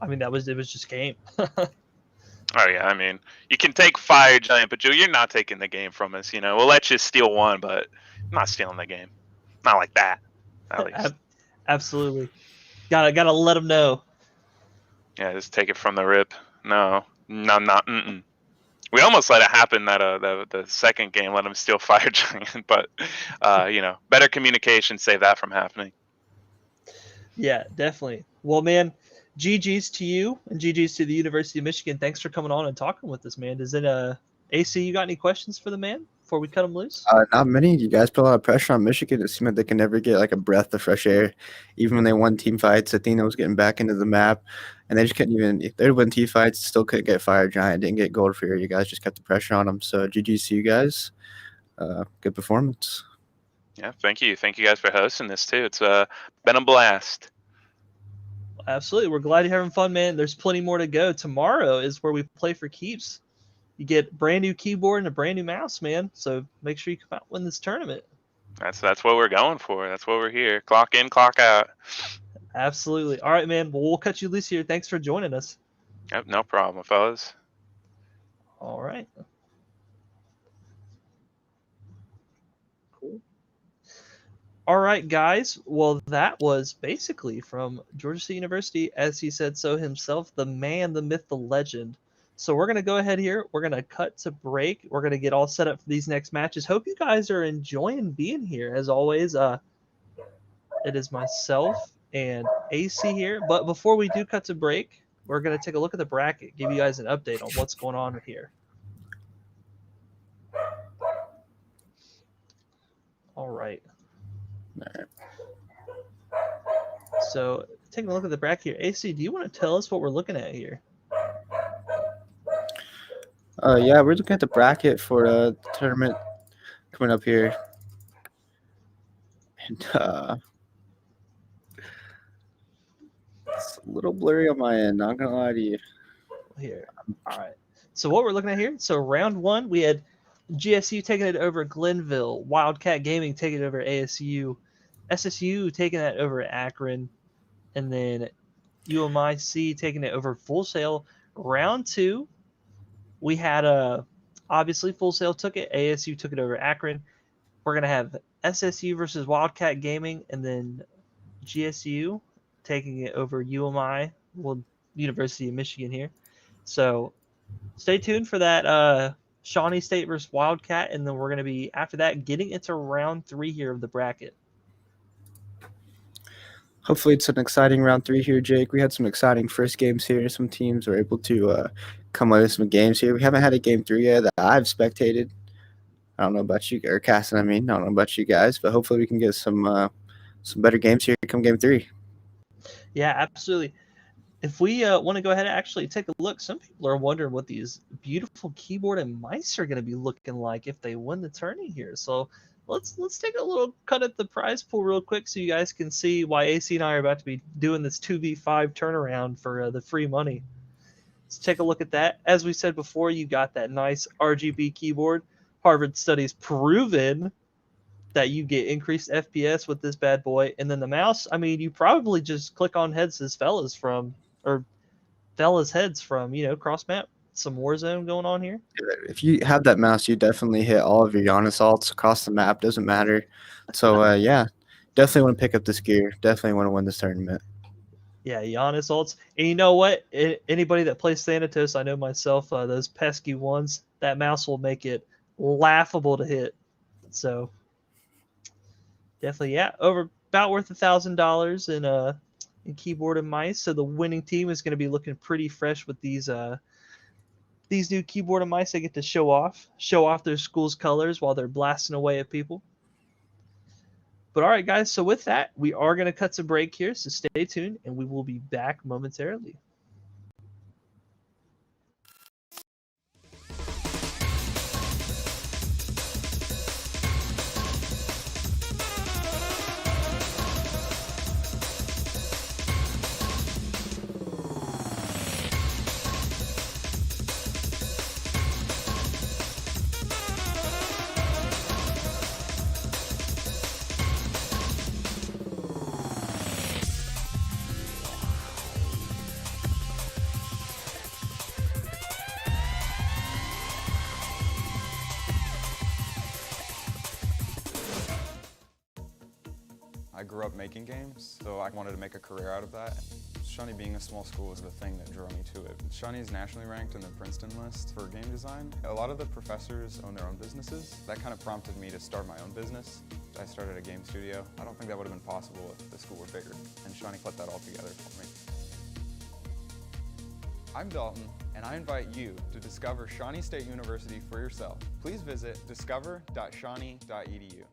was just game. Oh yeah, I mean, you can take Fire Giant, but Joe, you're not taking the game from us. We'll let you steal one, but I'm not stealing the game. Not like that, at least. Absolutely, gotta let them know. Yeah, just take it from the rip. No, not. We almost let it happen that the second game, let them steal Fire Giant, but better communication saved that from happening. Yeah, definitely. Well, man, GG's to you and GG's to the University of Michigan. Thanks for coming on and talking with us, man. Does it AC, you got any questions for the man before we cut him loose? Not many. You guys put a lot of pressure on Michigan. It seemed like they can never get like a breath of fresh air. Even when they won team fights, Athena was getting back into the map, and they just couldn't even. They win team fights, still couldn't get Fire Giant, didn't get Gold Fear. You guys just kept the pressure on them. So GG's to you guys. Good performance. Yeah, thank you guys for hosting this too. It's been a blast. Absolutely. We're glad you're having fun, man. There's plenty more to go. Tomorrow is where we play for keeps. You get brand new keyboard and a brand new mouse, man. So make sure you come out and win this tournament. That's what we're going for. That's what we're here. Clock in, clock out. Absolutely. All right, man. Well, we'll cut you loose here. Thanks for joining us. Yep, no problem, fellas. All right. Cool. All right, guys. Well, that was basically from Georgia State University, as he said so himself, the man, the myth, the legend. So we're going to go ahead here. We're going to cut to break. We're going to get all set up for these next matches. Hope you guys are enjoying being here. As always, it is myself and AC here. But before we do cut to break, we're going to take a look at the bracket, give you guys an update on what's going on here. All right. So taking a look at the bracket here, AC, do you want to tell us what we're looking at here? Yeah, we're looking at the bracket for the tournament coming up here. And it's a little blurry on my end, not gonna lie to you. Here. All right. So what we're looking at here, so round one, we had GSU taking it over Glenville, Wildcat Gaming taking it over ASU, SSU taking that over Akron, and then UMIC taking it over Full Sail. Round two, we had obviously Full Sail took it, ASU took it over Akron. We're gonna have SSU versus Wildcat Gaming, and then GSU taking it over UMI, well, University of Michigan here. So stay tuned for that Shawnee State versus Wildcat, and then we're going to be, after that, getting into round three here of the bracket. Hopefully it's an exciting round three here, Jake. We had some exciting first games here. Some teams were able to come away with some games here. We haven't had a game three yet that I've spectated. I don't know about you, or Casson, I don't know about you guys, but hopefully we can get some better games here come game three. Yeah, absolutely. If we want to go ahead and actually take a look, some people are wondering what these beautiful keyboard and mice are going to be looking like if they win the tourney here. So let's take a little cut at the prize pool real quick so you guys can see why AC and I are about to be doing this 2v5 turnaround for the free money. Let's take a look at that. As we said before, you got that nice RGB keyboard. Harvard studies proven that you get increased FPS with this bad boy. And then the mouse, I mean, you probably just click on heads as fellas from, or fellas heads from, cross map. Some Warzone going on here. If you have that mouse, you definitely hit all of your Giannis alts across the map. Doesn't matter. So, yeah, definitely want to pick up this gear. Definitely want to win this tournament. Yeah, Giannis ults. And you know what? Anybody that plays Thanatos, I know myself, those pesky ones, that mouse will make it laughable to hit. So definitely, yeah, over about worth $1,000 in keyboard and mice. So the winning team is going to be looking pretty fresh with these new keyboard and mice. They get to show off their school's colors while they're blasting away at people. But all right, guys. So with that, we are going to cut to break here. So stay tuned, and we will be back momentarily. I grew up making games, so I wanted to make a career out of that. Shawnee being a small school was the thing that drew me to it. Shawnee is nationally ranked in the Princeton list for game design. A lot of the professors own their own businesses. That kind of prompted me to start my own business. I started a game studio. I don't think that would have been possible if the school were bigger, and Shawnee put that all together for me. I'm Dalton, and I invite you to discover Shawnee State University for yourself. Please visit discover.shawnee.edu.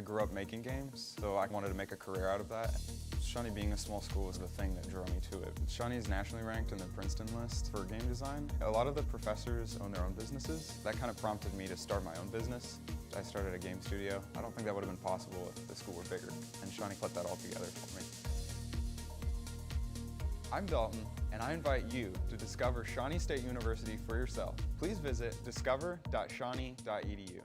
grew up making games, so I wanted to make a career out of that. Shawnee being a small school was the thing that drew me to it. Shawnee is nationally ranked in the Princeton list for game design. A lot of the professors own their own businesses. That kind of prompted me to start my own business. I started a game studio. I don't think that would have been possible if the school were bigger, and Shawnee put that all together for me. I'm Dalton, and I invite you to discover Shawnee State University for yourself. Please visit discover.shawnee.edu.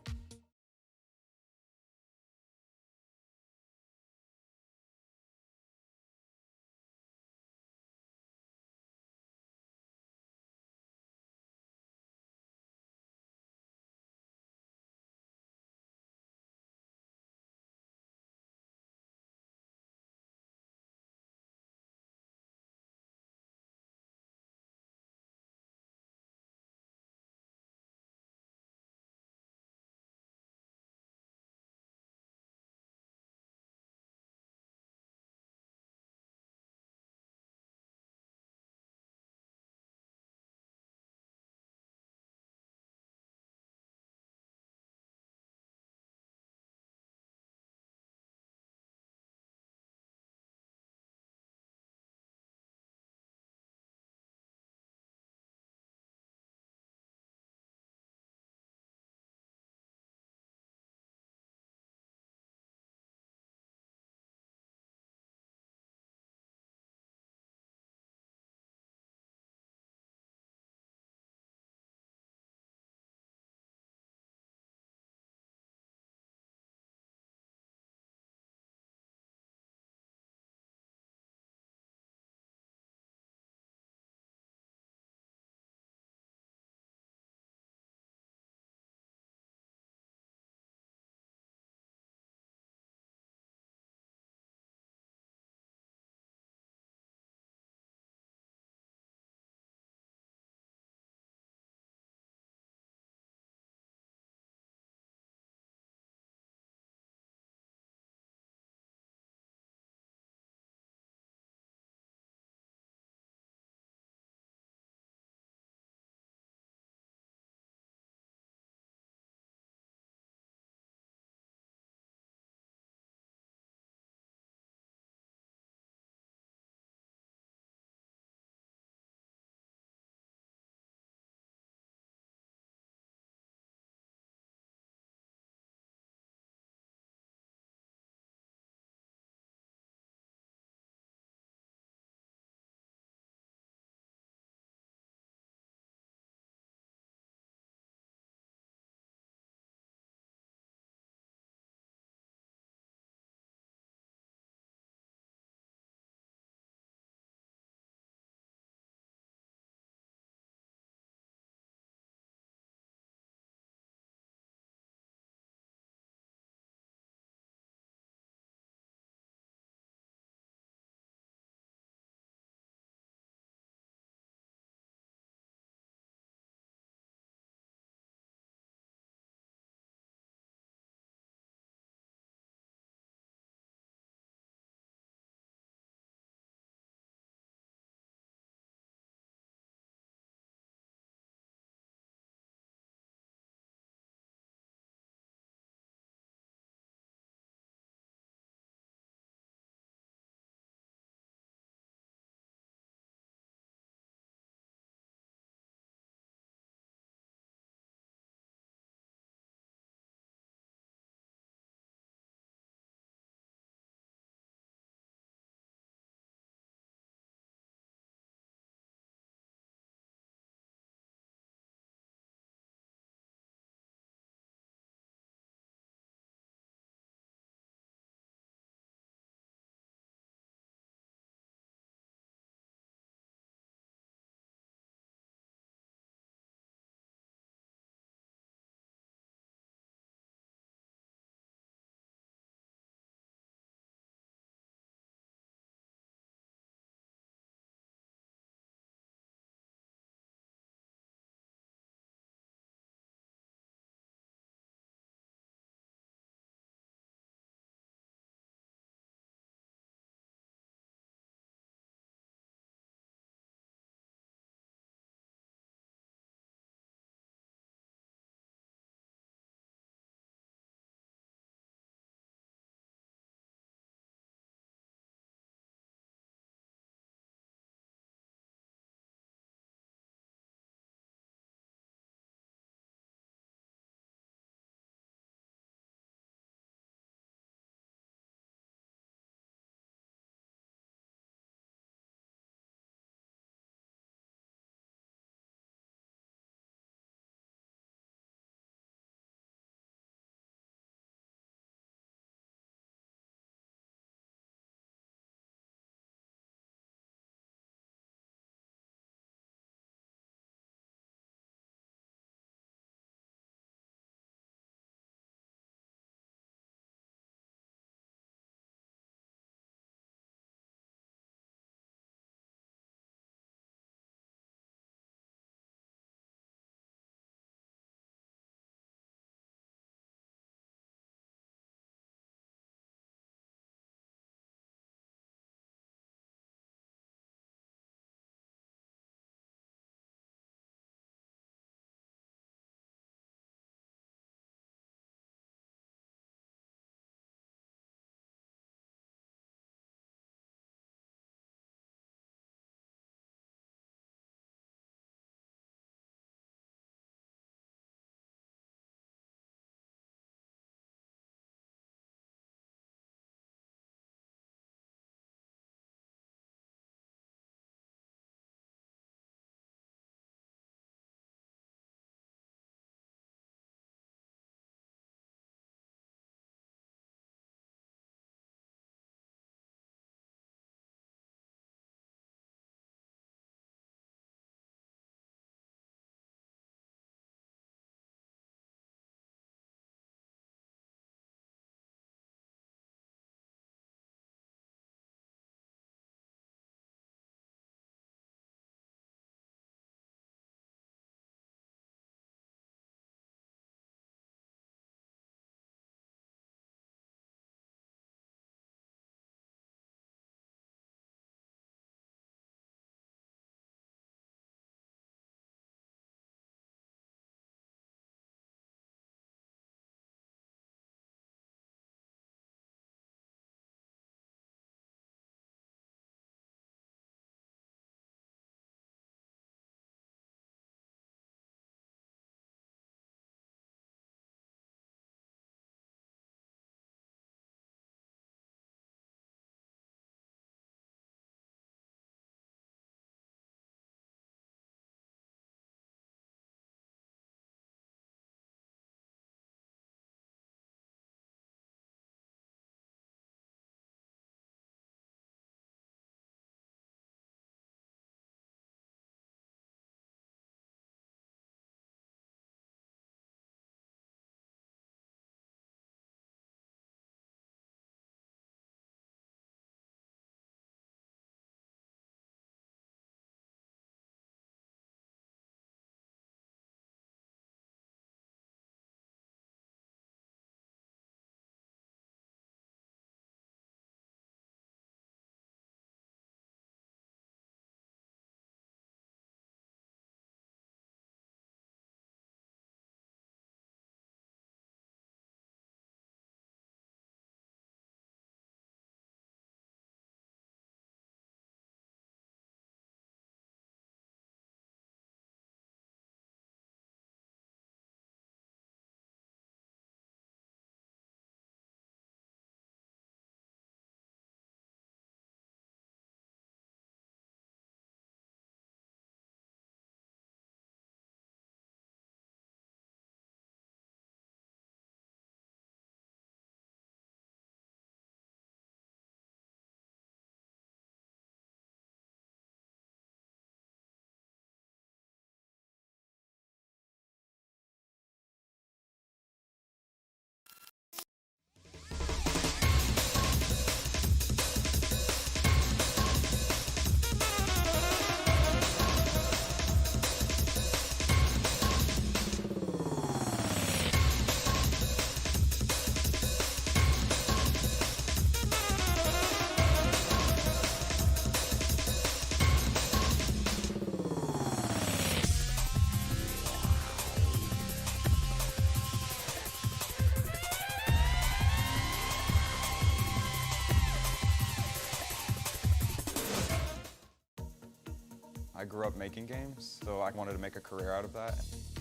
I grew up making games, so I wanted to make a career out of that.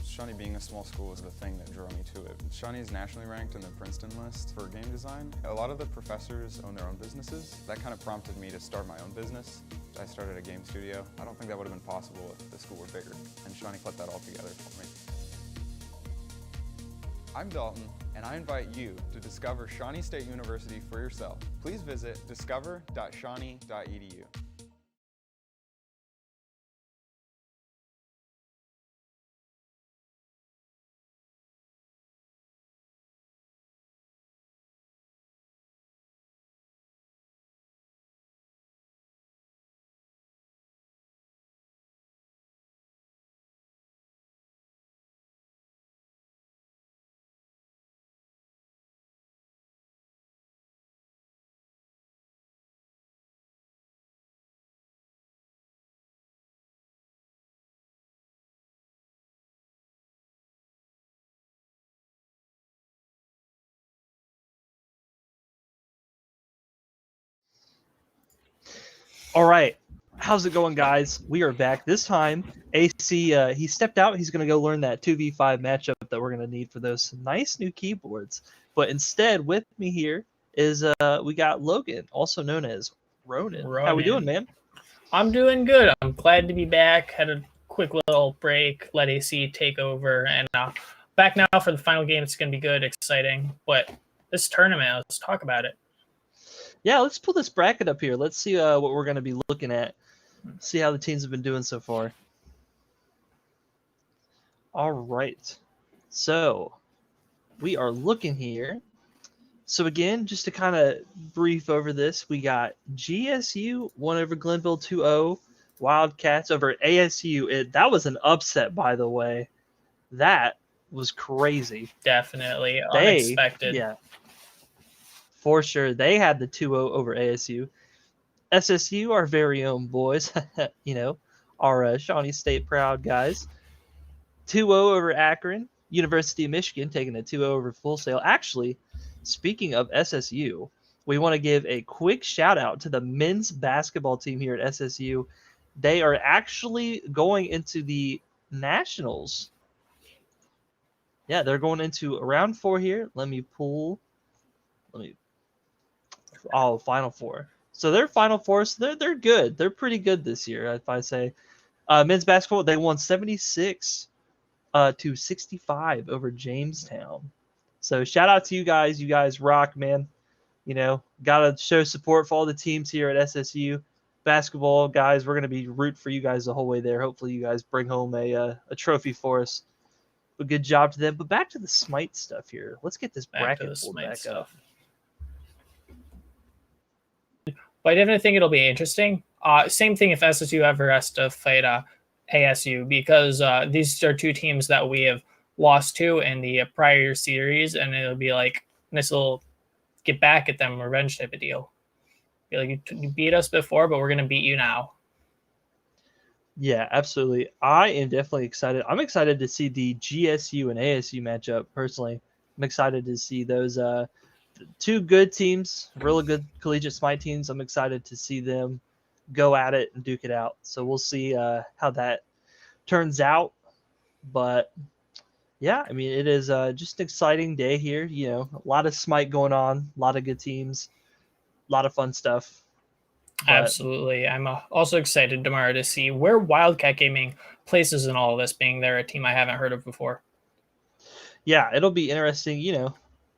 Shawnee being a small school was the thing that drew me to it. Shawnee is nationally ranked in the Princeton list for game design. A lot of the professors own their own businesses. That kind of prompted me to start my own business. I started a game studio. I don't think that would have been possible if the school were bigger, and Shawnee put that all together for me. I'm Dalton, and I invite you to discover Shawnee State University for yourself. Please visit discover.shawnee.edu. All right. How's it going, guys? We are back. This time, AC, he stepped out. He's going to go learn that 2v5 matchup that we're going to need for those nice new keyboards. But instead, with me here is we got Logan, also known as Ronan. How we doing, man? I'm doing good. I'm glad to be back. Had a quick little break, let AC take over, and back now for the final game. It's going to be good, exciting. But this tournament, let's talk about it. Yeah, let's pull this bracket up here. Let's see what we're going to be looking at. See how the teams have been doing so far. All right. So we are looking here. So again, just to kind of brief over this, we got GSU won over Glenville 2-0. Wildcats over ASU. That was an upset, by the way. That was crazy. Definitely unexpected. Yeah. For sure. They had the 2-0 over ASU. SSU, our very own boys, our Shawnee State proud guys. 2-0 over Akron. University of Michigan taking a 2-0 over Full Sail. Actually, speaking of SSU, we want to give a quick shout out to the men's basketball team here at SSU. They are actually going into the Nationals. Yeah, they're going into round 4 here. Final 4. So they're Final Four. So they're good. They're pretty good this year, if I say. Men's basketball, they won 76 to 65 over Jamestown. So shout out to you guys. You guys rock, man. Got to show support for all the teams here at SSU. Basketball, guys, we're going to be root for you guys the whole way there. Hopefully you guys bring home a trophy for us. A good job to them. But back to the Smite stuff here. Let's get this bracket pulled back up. But I definitely think it'll be interesting. Same thing if SSU ever has to fight ASU, because these are two teams that we have lost to in the prior series, and it'll be like this little get back at them revenge type of deal. Be like, you beat us before, but we're going to beat you now. Yeah, absolutely. I am definitely excited. I'm excited to see the GSU and ASU matchup, personally. I'm excited to see those two good teams, really good collegiate Smite teams. I'm excited to see them go at it and duke it out. So we'll see how that turns out. But yeah, I mean, it is just an exciting day here. A lot of Smite going on, a lot of good teams, a lot of fun stuff. But absolutely. I'm also excited tomorrow to see where Wildcat Gaming places in all of this, being they're a team I haven't heard of before. Yeah, it'll be interesting.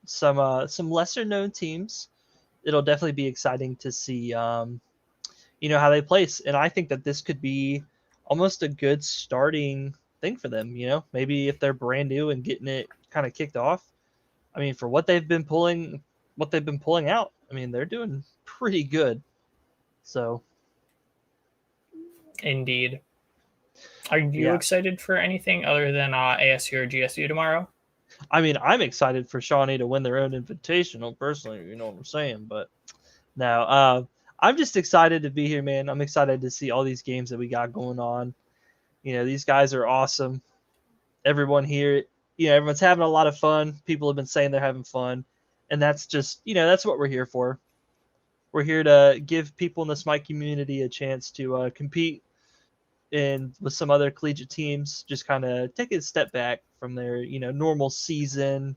Some lesser known teams. It'll definitely be exciting to see how they place, and I think that this could be almost a good starting thing for them. Maybe if they're brand new and getting it kind of kicked off. I mean, for what they've been pulling out, I mean, they're doing pretty good. So indeed. Are you excited for anything other than ASU or GSU tomorrow? I mean, I'm excited for Shawnee to win their own invitational, personally. You know what I'm saying? But no, I'm just excited to be here, man. I'm excited to see all these games that we got going on. These guys are awesome. Everyone here, everyone's having a lot of fun. People have been saying they're having fun. And that's just, that's what we're here for. We're here to give people in the Smite community a chance to compete and with some other collegiate teams, just kind of take a step back from their normal season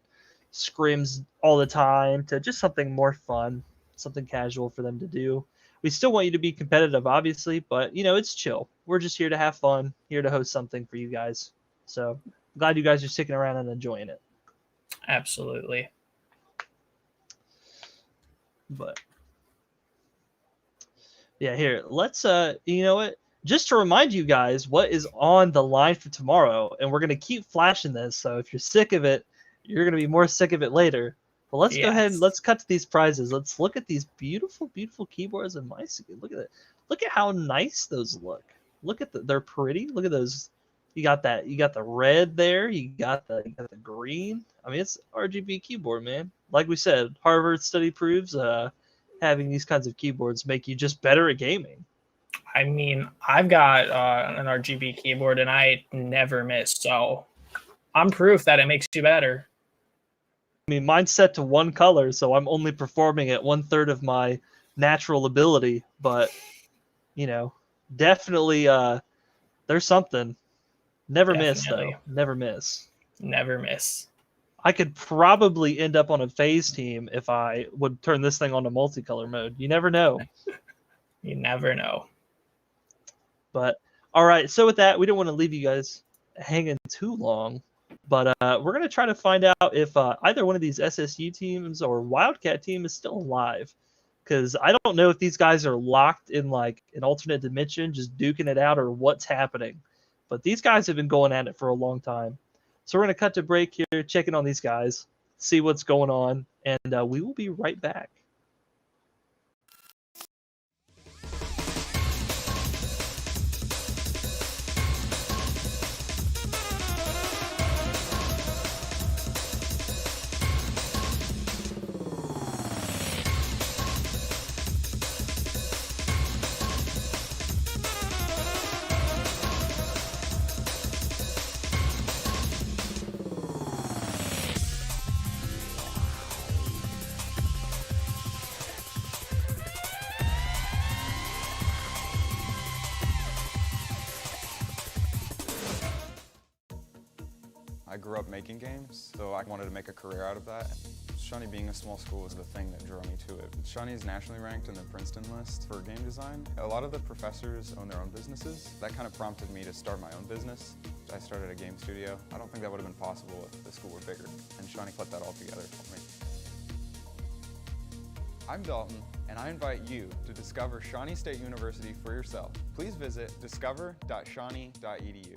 scrims all the time to just something more fun, something casual for them to do. We still want you to be competitive, obviously, but it's chill. We're just here to have fun, here to host something for you guys. So glad you guys are sticking around and enjoying it. Absolutely. But yeah, here, let's you know what? Just to remind you guys what is on the line for tomorrow, and we're gonna keep flashing this, so if you're sick of it, you're gonna be more sick of it later. But let's go ahead and let's cut to these prizes. Let's look at these beautiful, beautiful keyboards and mice again. Look at it. Look at how nice those look. Look at they're pretty. Look at those. You got the red there. You got the green. I mean, it's RGB keyboard, man. Like we said, Harvard study proves having these kinds of keyboards make you just better at gaming. I mean, I've got an RGB keyboard and I never miss, so I'm proof that it makes you better. I mean, mine's set to one color, so I'm only performing at 1/3 of my natural ability. But definitely, there's something. Never miss though. Never miss. Never miss. I could probably end up on a phase team if I would turn this thing on to multicolor mode. You never know. You never know. But all right, so with that, we don't want to leave you guys hanging too long. But we're going to try to find out if either one of these SSU teams or Wildcat team is still alive. Because I don't know if these guys are locked in like an alternate dimension, just duking it out, or what's happening. But these guys have been going at it for a long time. So we're going to cut to break here, check in on these guys, see what's going on, and we will be right back. I grew up making games, so I wanted to make a career out of that. Shawnee being a small school was the thing that drew me to it. Shawnee is nationally ranked in the Princeton list for game design. A lot of the professors own their own businesses. That kind of prompted me to start my own business. I started a game studio. I don't think that would have been possible if the school were bigger, and Shawnee put that all together for me. I'm Dalton, and I invite you to discover Shawnee State University for yourself. Please visit discover.shawnee.edu.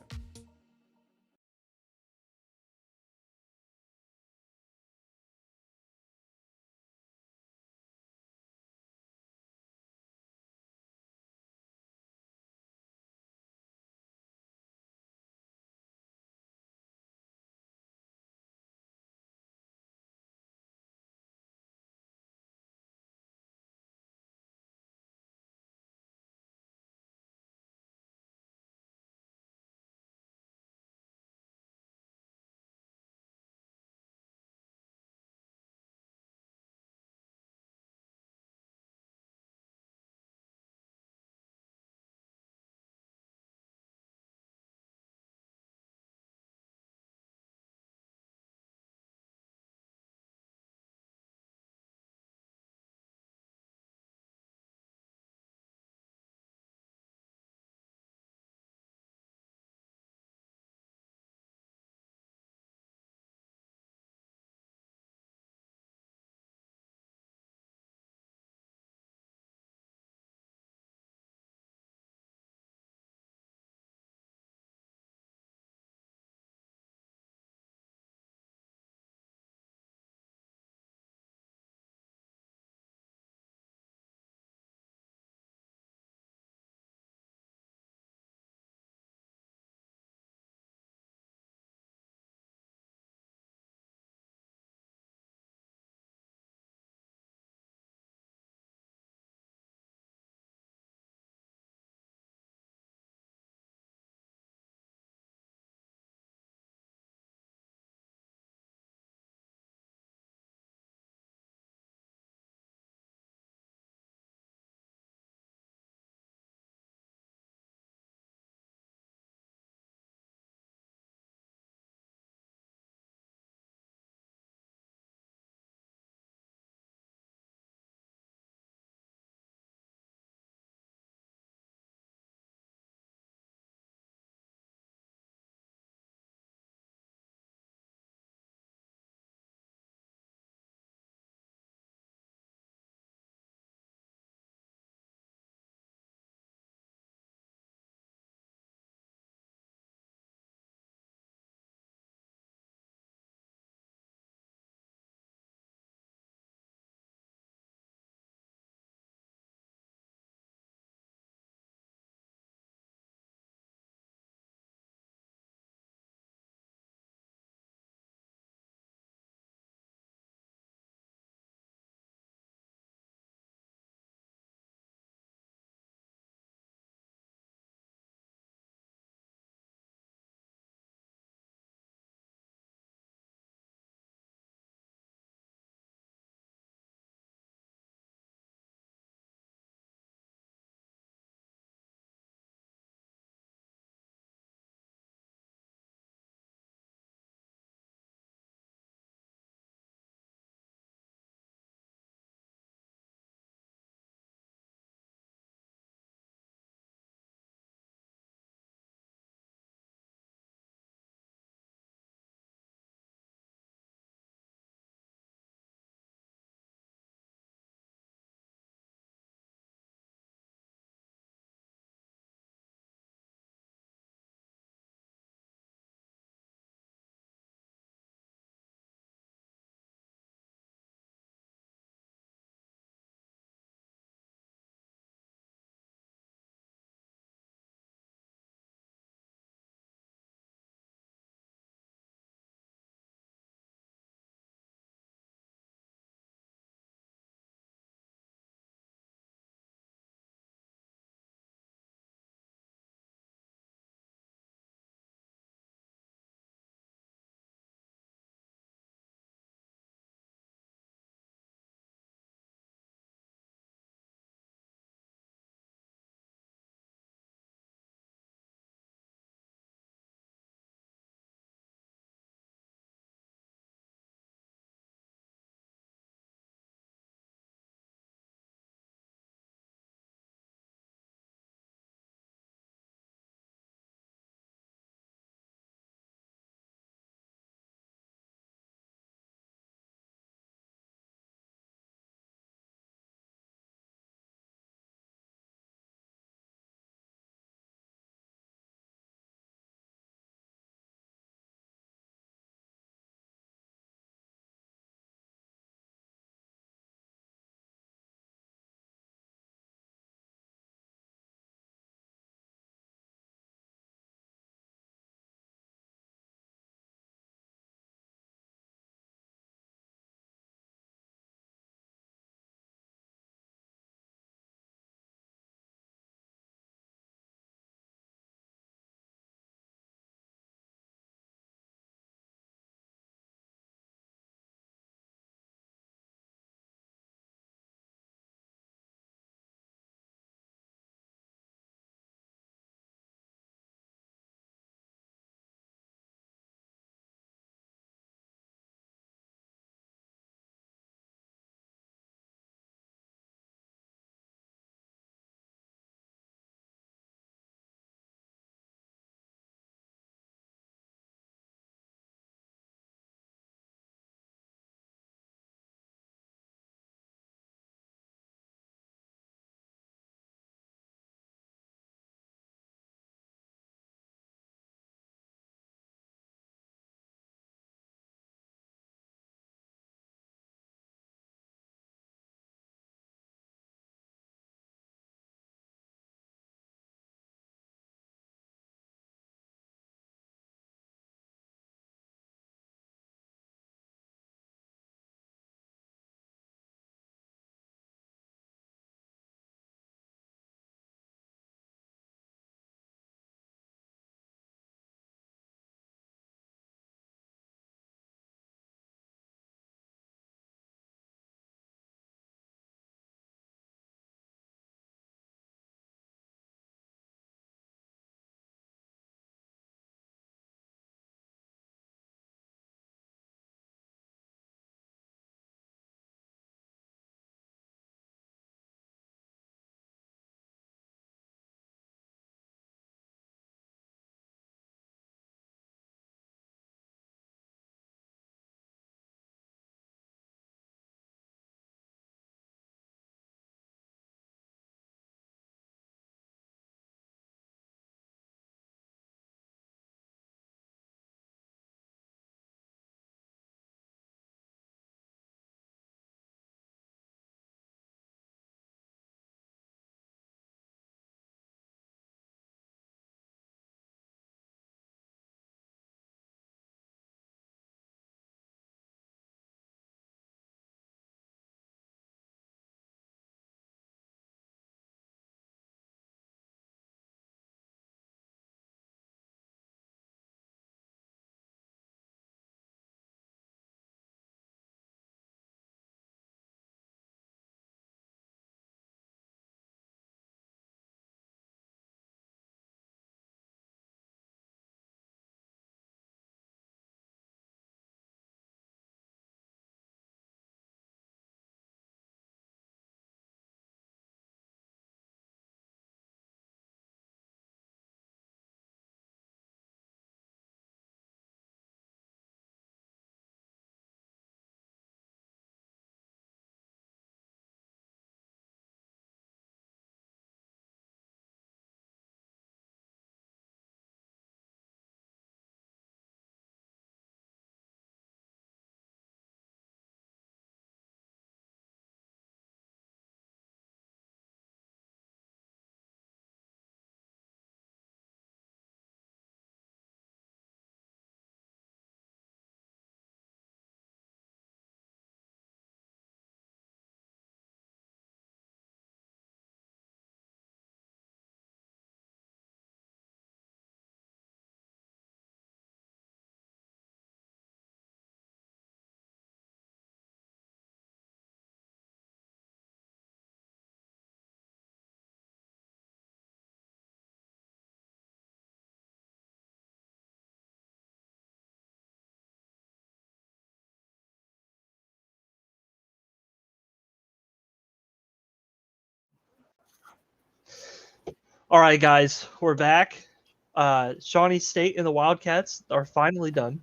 All right, guys, we're back. Shawnee State and the Wildcats are finally done.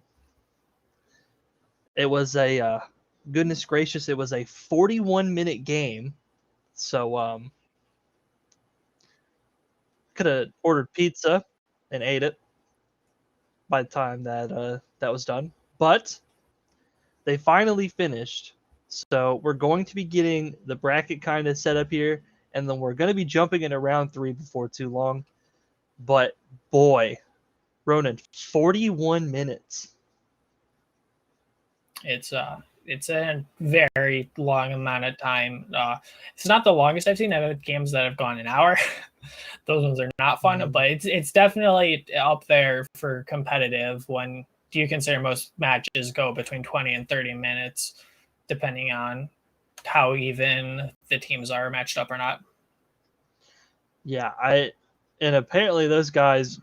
It was a goodness gracious, it was a 41-minute game. So could have ordered pizza and ate it by the time that that was done. But they finally finished. So we're going to be getting the bracket kind of set up here, and then we're going to be jumping into round 3 before too long. But boy, Ronan, 41 minutes. It's a very long amount of time. It's not the longest I've seen. I've had games that have gone an hour. Those ones are not fun, but it's definitely up there for competitive when you consider most matches go between 20 and 30 minutes, depending on how even the teams are matched up or not. Yeah, and apparently those guys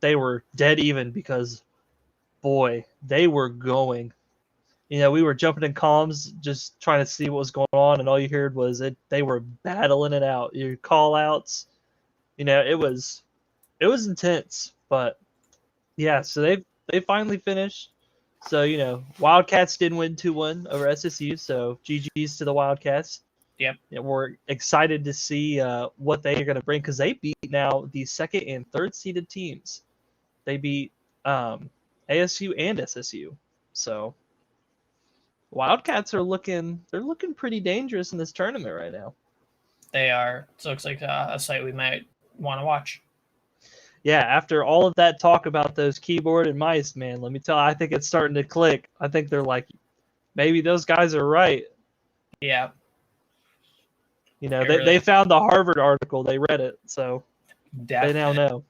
they were dead even because boy, they were going. We were jumping in columns just trying to see what was going on, and all you heard was they were battling it out. Your call outs, it was intense, but yeah, so they finally finished. So, Wildcats did win 2-1 over SSU, so GG's to the Wildcats. Yep. We're excited to see what they are going to bring because they beat now the second and third seeded teams. They beat ASU and SSU. So Wildcats are looking pretty dangerous in this tournament right now. They are. So it looks like a site we might want to watch. Yeah, after all of that talk about those keyboard and mice, man, let me tell you, I think it's starting to click. I think they're like, maybe those guys are right. Yeah. They found the Harvard article. They read it, so Definitely. they now know.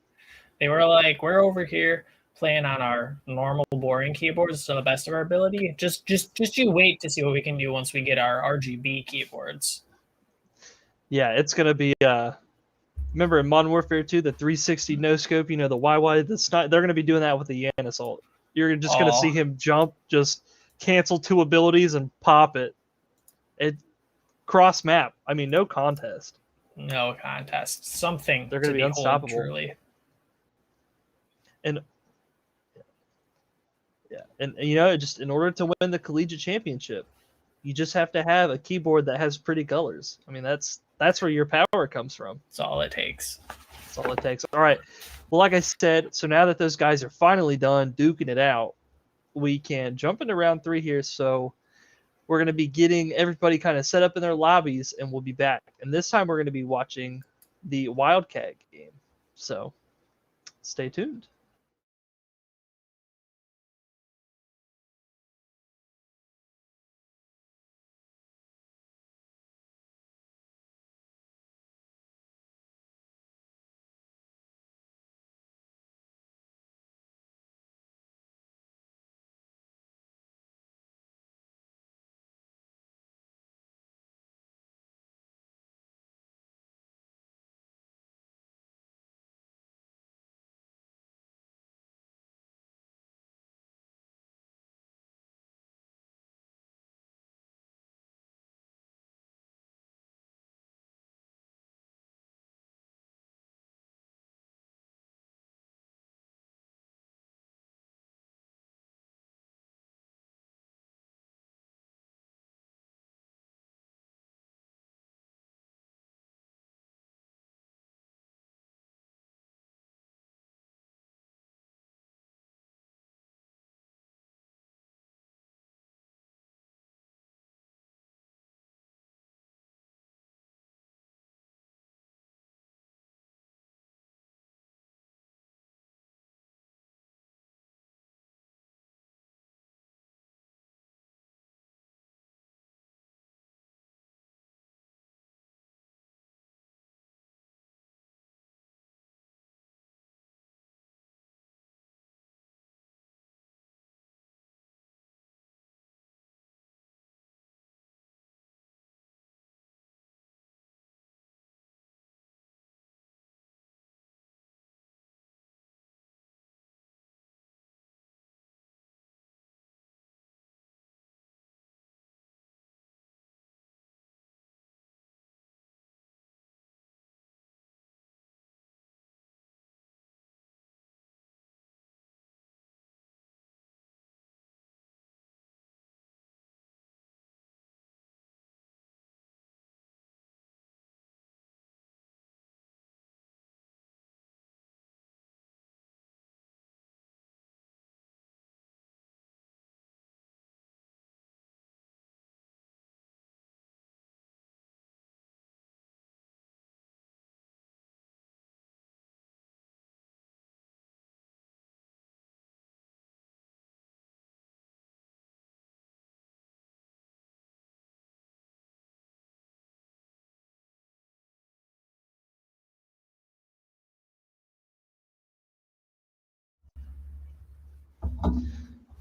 They were like, we're over here playing on our normal boring keyboards to the best of our ability. Just you wait to see what we can do once we get our RGB keyboards. Yeah, it's gonna be remember in Modern Warfare 2, the 360 no scope, the YY, they're gonna be doing that with the Yan Assault. You're just gonna see him jump, just cancel 2 abilities and pop it. It cross map. I mean, no contest. No contest. Something they're gonna be unstoppable. Truly. And yeah, and just in order to win the collegiate championship, you just have to have a keyboard that has pretty colors. I mean, that's where your power comes from. That's all it takes. That's all it takes. All right. Well, like I said, so now that those guys are finally done duking it out, we can jump into round 3 here. So we're going to be getting everybody kind of set up in their lobbies, and we'll be back. And this time we're going to be watching the Wildcat game. So stay tuned.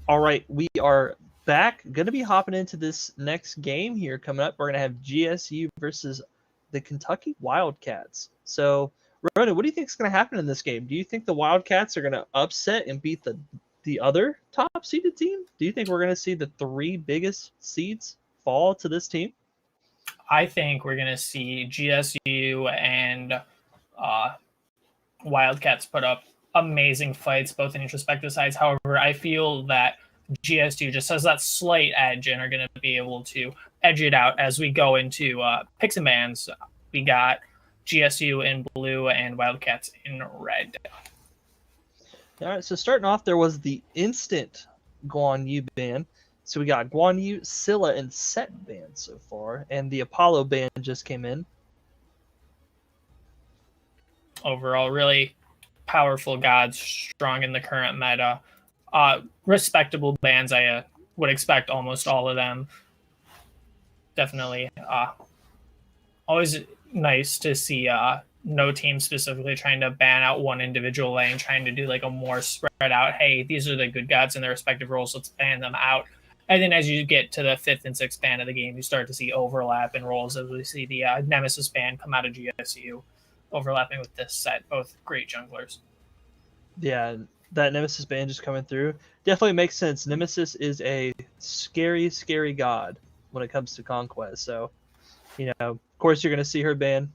All right, we are back. Going to be hopping into this next game here coming up. We're going to have GSU versus the Kentucky Wildcats. So, Ronan, what do you think is going to happen in this game? Do you think the Wildcats are going to upset and beat the other top seeded team? Do you think we're going to see the 3 biggest seeds fall to this team? I think we're going to see GSU and Wildcats put up amazing fights, both in respective sides. However, I feel that GSU just has that slight edge and are going to be able to edge it out as we go into picks and bans. We got GSU in blue and Wildcats in red. All right, so starting off, there was the instant Guan Yu ban. So we got Guan Yu, Scylla, and Set banned so far, and the Apollo ban just came in. Overall, really powerful gods, strong in the current meta. Respectable bans, I would expect almost all of them. Definitely always nice to see no team specifically trying to ban out one individual lane, trying to do like a more spread out, hey, these are the good gods in their respective roles, let's ban them out. And then as you get to the 5th and 6th ban of the game, you start to see overlap in roles as we see the Nemesis ban come out of GSU, overlapping with this set, both great junglers. Yeah, that Nemesis ban just coming through definitely makes sense. Nemesis is a scary, scary god when it comes to Conquest. So, of course, you're going to see her ban.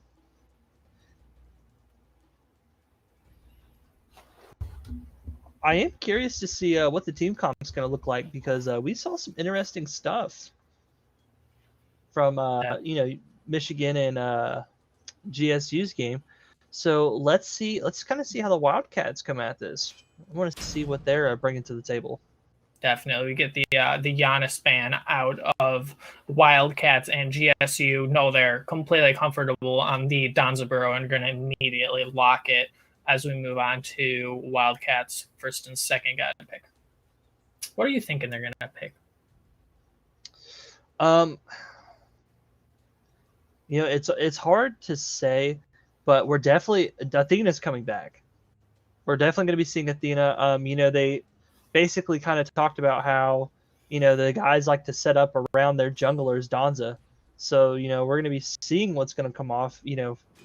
I am curious to see what the team comp is going to look like because we saw some interesting stuff from Michigan and GSU's game. So let's kind of see how the Wildcats come at this. I want to see what they're bringing to the table. Definitely, we get the Giannis ban out of Wildcats and GSU. No, they're completely comfortable on the Donzaburo and going to immediately lock it as we move on to Wildcats' 1st and 2nd guy pick. What are you thinking they're going to pick? It's hard to say, but we're definitely Athena's coming back. We're definitely going to be seeing Athena. They basically kind of talked about how the guys like to set up around their junglers Donza. So we're going to be seeing what's going to come off.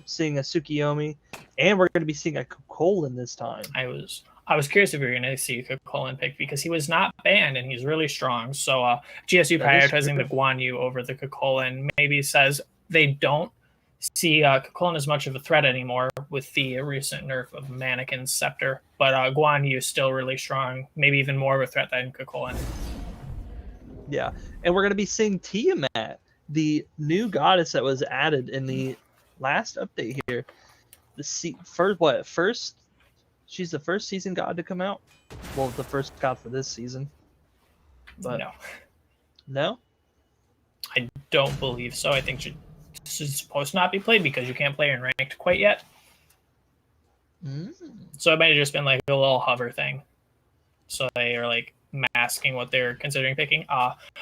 Seeing a Tsukiyomi, and we're going to be seeing a Kukulin this time. I was curious if we were going to see a Kukulin pick because he was not banned and he's really strong. So GSU prioritizing the Guan Yu over the Kukulin maybe says they don't see Kukulin as much of a threat anymore with the recent nerf of Mannequin Scepter, but Guan Yu is still really strong, maybe even more of a threat than Kukulin. Yeah, and we're going to be seeing Tiamat, the new goddess that was added in the last update here. She's the first season god to come out. Well, the first god for this season. But no, I don't believe so. I think she's supposed to not be played because you can't play her in ranked quite yet. So it might have just been like a little hover thing. So they are like masking what they're considering picking.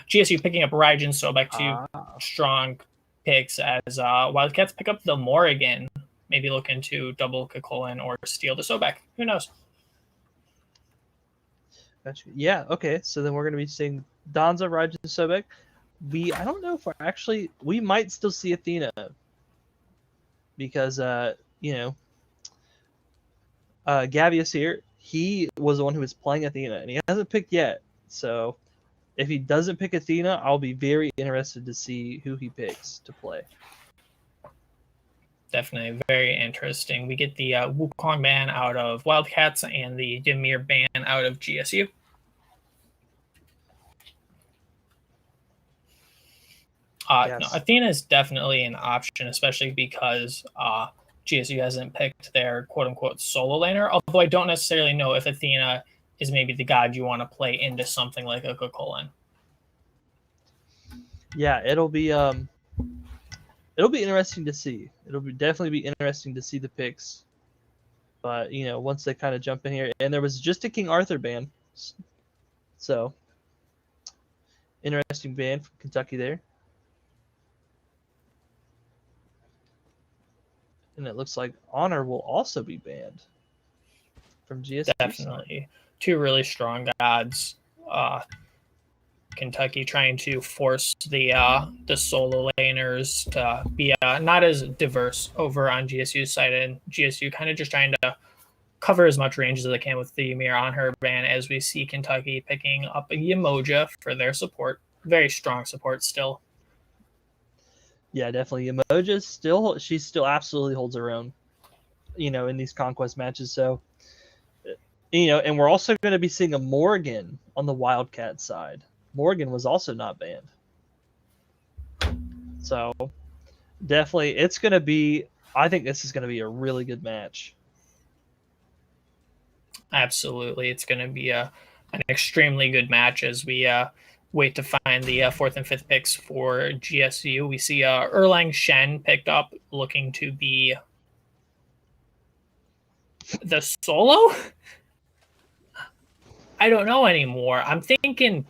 GSU picking up Raijin Sobek, 2 strong picks as Wildcats pick up the Morrigan. Maybe look into double Kukulin or steal the Sobek. Who knows? Gotcha. Yeah, okay. So then we're going to be seeing Donza, Raijin, Sobek. I don't know if we might still see Athena because, Gavious here, he was the one who was playing Athena and he hasn't picked yet. So if he doesn't pick Athena, I'll be very interested to see who he picks to play. Definitely very interesting. We get the Wukong ban out of Wildcats and the Ymir ban out of GSU. Yes. No, Athena is definitely an option, especially because GSU hasn't picked their quote-unquote solo laner, although I don't necessarily know if Athena is maybe the god you want to play into something like a Kukulin. Yeah, it'll be interesting to see. It'll definitely be interesting to see the picks. But, once they kind of jump in here, and there was just a King Arthur ban. So, interesting ban from Kentucky there. And it looks like Honor will also be banned. from GSU. Definitely. Two really strong gods. Kentucky trying to force the solo laners to be not as diverse over on GSU's side, and GSU kind of just trying to cover as much range as they can with the Ymir on her ban, as we see Kentucky picking up a Yemoja for their support. Very strong support still. Yeah, definitely. Yemoja she still absolutely holds her own, in these conquest matches. So, and we're also going to be seeing a Morgan on the Wildcat side. Morgan was also not banned. So, definitely, I think this is going to be a really good match. Absolutely. It's going to be an extremely good match as we wait to find the 4th and 5th picks for GSU. We see Erlang Shen picked up, looking to be the solo? I don't know anymore. I'm thinking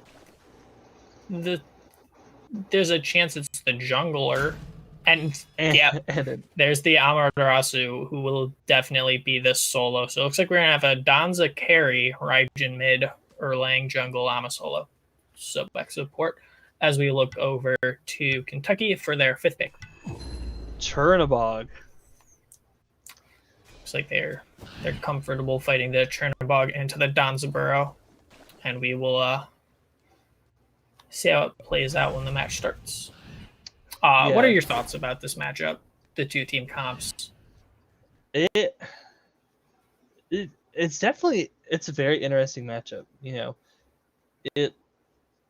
there's a chance it's the jungler. And yeah, there's the Amaterasu, who will definitely be the solo. So it looks like we're going to have a Danza carry, Raijin mid, Erlang jungle, Ama solo. Subback support as we look over to Kentucky for their 5th pick. Chernabog. Looks like they're comfortable fighting the Chernabog into the Danzaburo. And we will see how it plays out when the match starts. What are your thoughts about this matchup? The two team comps. It's a very interesting matchup.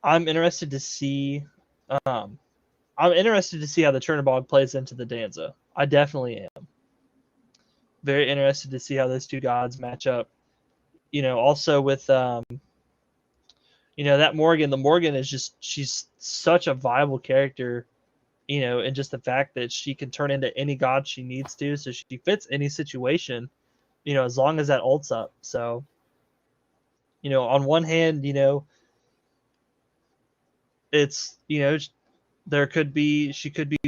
I'm interested to see how the Chernabog plays into the Danza. I definitely am. Very interested to see how those two gods match up. Also with that Morgan. The Morgan is she's such a viable character. And just the fact that she can turn into any god she needs to, so she fits any situation, as long as that ult's up. So, on one hand, it's, she could be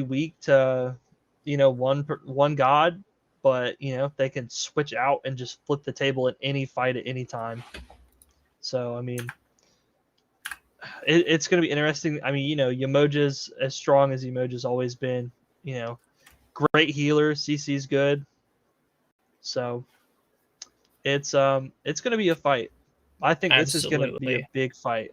weak to, one god, but, they can switch out and just flip the table in any fight at any time. So, I mean, it's going to be interesting. I mean, Yemoja's as strong as Yemoja's always been. Great healer. CC's good. So it's going to be a fight. I think this is going to be a big fight.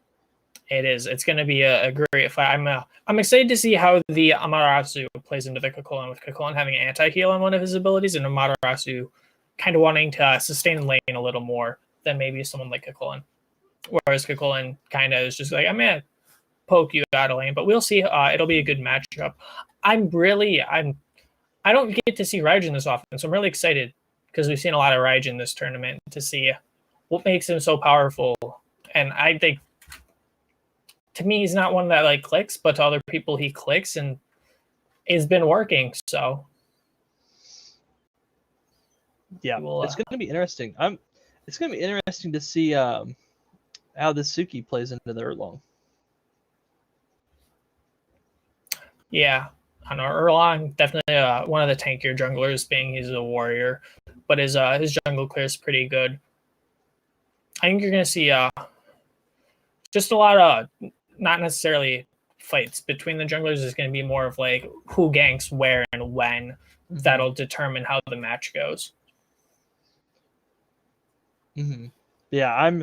It is. It's going to be a great fight. I'm excited to see how the Amaterasu plays into the Kukulkan, with Kukulkan having anti-heal on one of his abilities, and Amaterasu kind of wanting to sustain lane a little more than maybe someone like Kukulkan. Whereas Kukulkan kind of is just like, I'm going to poke you out of lane, but we'll see. It'll be a good matchup. I don't get to see Raijin this often, so I'm really excited because we've seen a lot of Raijin this tournament to see what makes him so powerful. And I think, to me, he's not one that clicks, but to other people he clicks and it's been working. So yeah, it's going to be interesting. It's going to be interesting to see how the Suki plays into the Erlang. Yeah, I know Erlang definitely one of the tankier junglers, being he's a warrior, but his jungle clear is pretty good. I think you're going to see just a lot of not necessarily fights between the junglers. Is going to be more of who ganks where and when. Mm-hmm. That'll determine how the match goes. Mm-hmm. Yeah,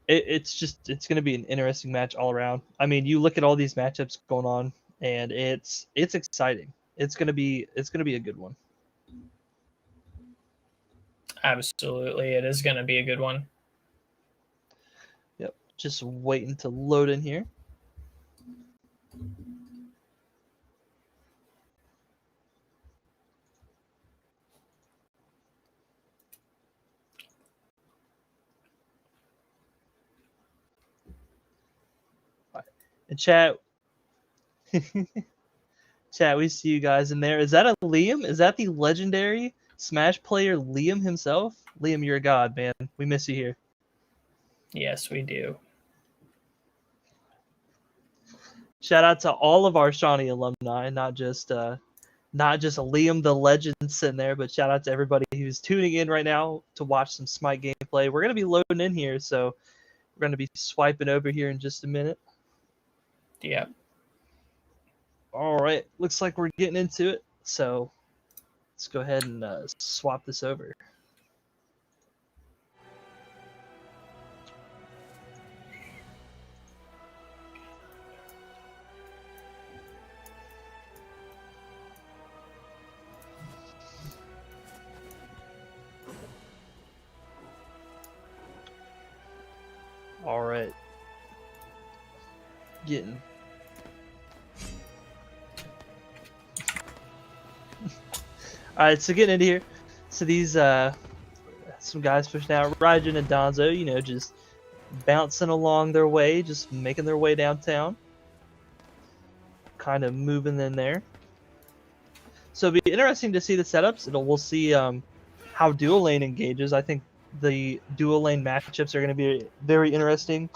it's going to be an interesting match all around. I mean, you look at all these matchups going on, and it's exciting. It's going to be a good one. Absolutely, it is going to be a good one. Yep, just waiting to load in here. And chat, we see you guys in there. Is that a Liam? Is that the legendary Smash player Liam himself? Liam, you're a god, man. We miss you here. Yes, we do. Shout out to all of our Shawnee alumni, not just not just Liam the legend sitting there, but shout out to everybody who's tuning in right now to watch some Smite gameplay. We're going to be loading in here, so we're going to be swiping over here in just a minute. Yeah. All right, looks like we're getting into it, so let's go ahead and swap this over. All right. Getting. All right, so getting into here. So these some guys pushing out. Raijin and Donzo, you know, just bouncing along their way, just making their way downtown. Kind of moving in there. So it'll be interesting to see the setups. We'll see how dual lane engages. I think the dual lane matchups are going to be very interesting.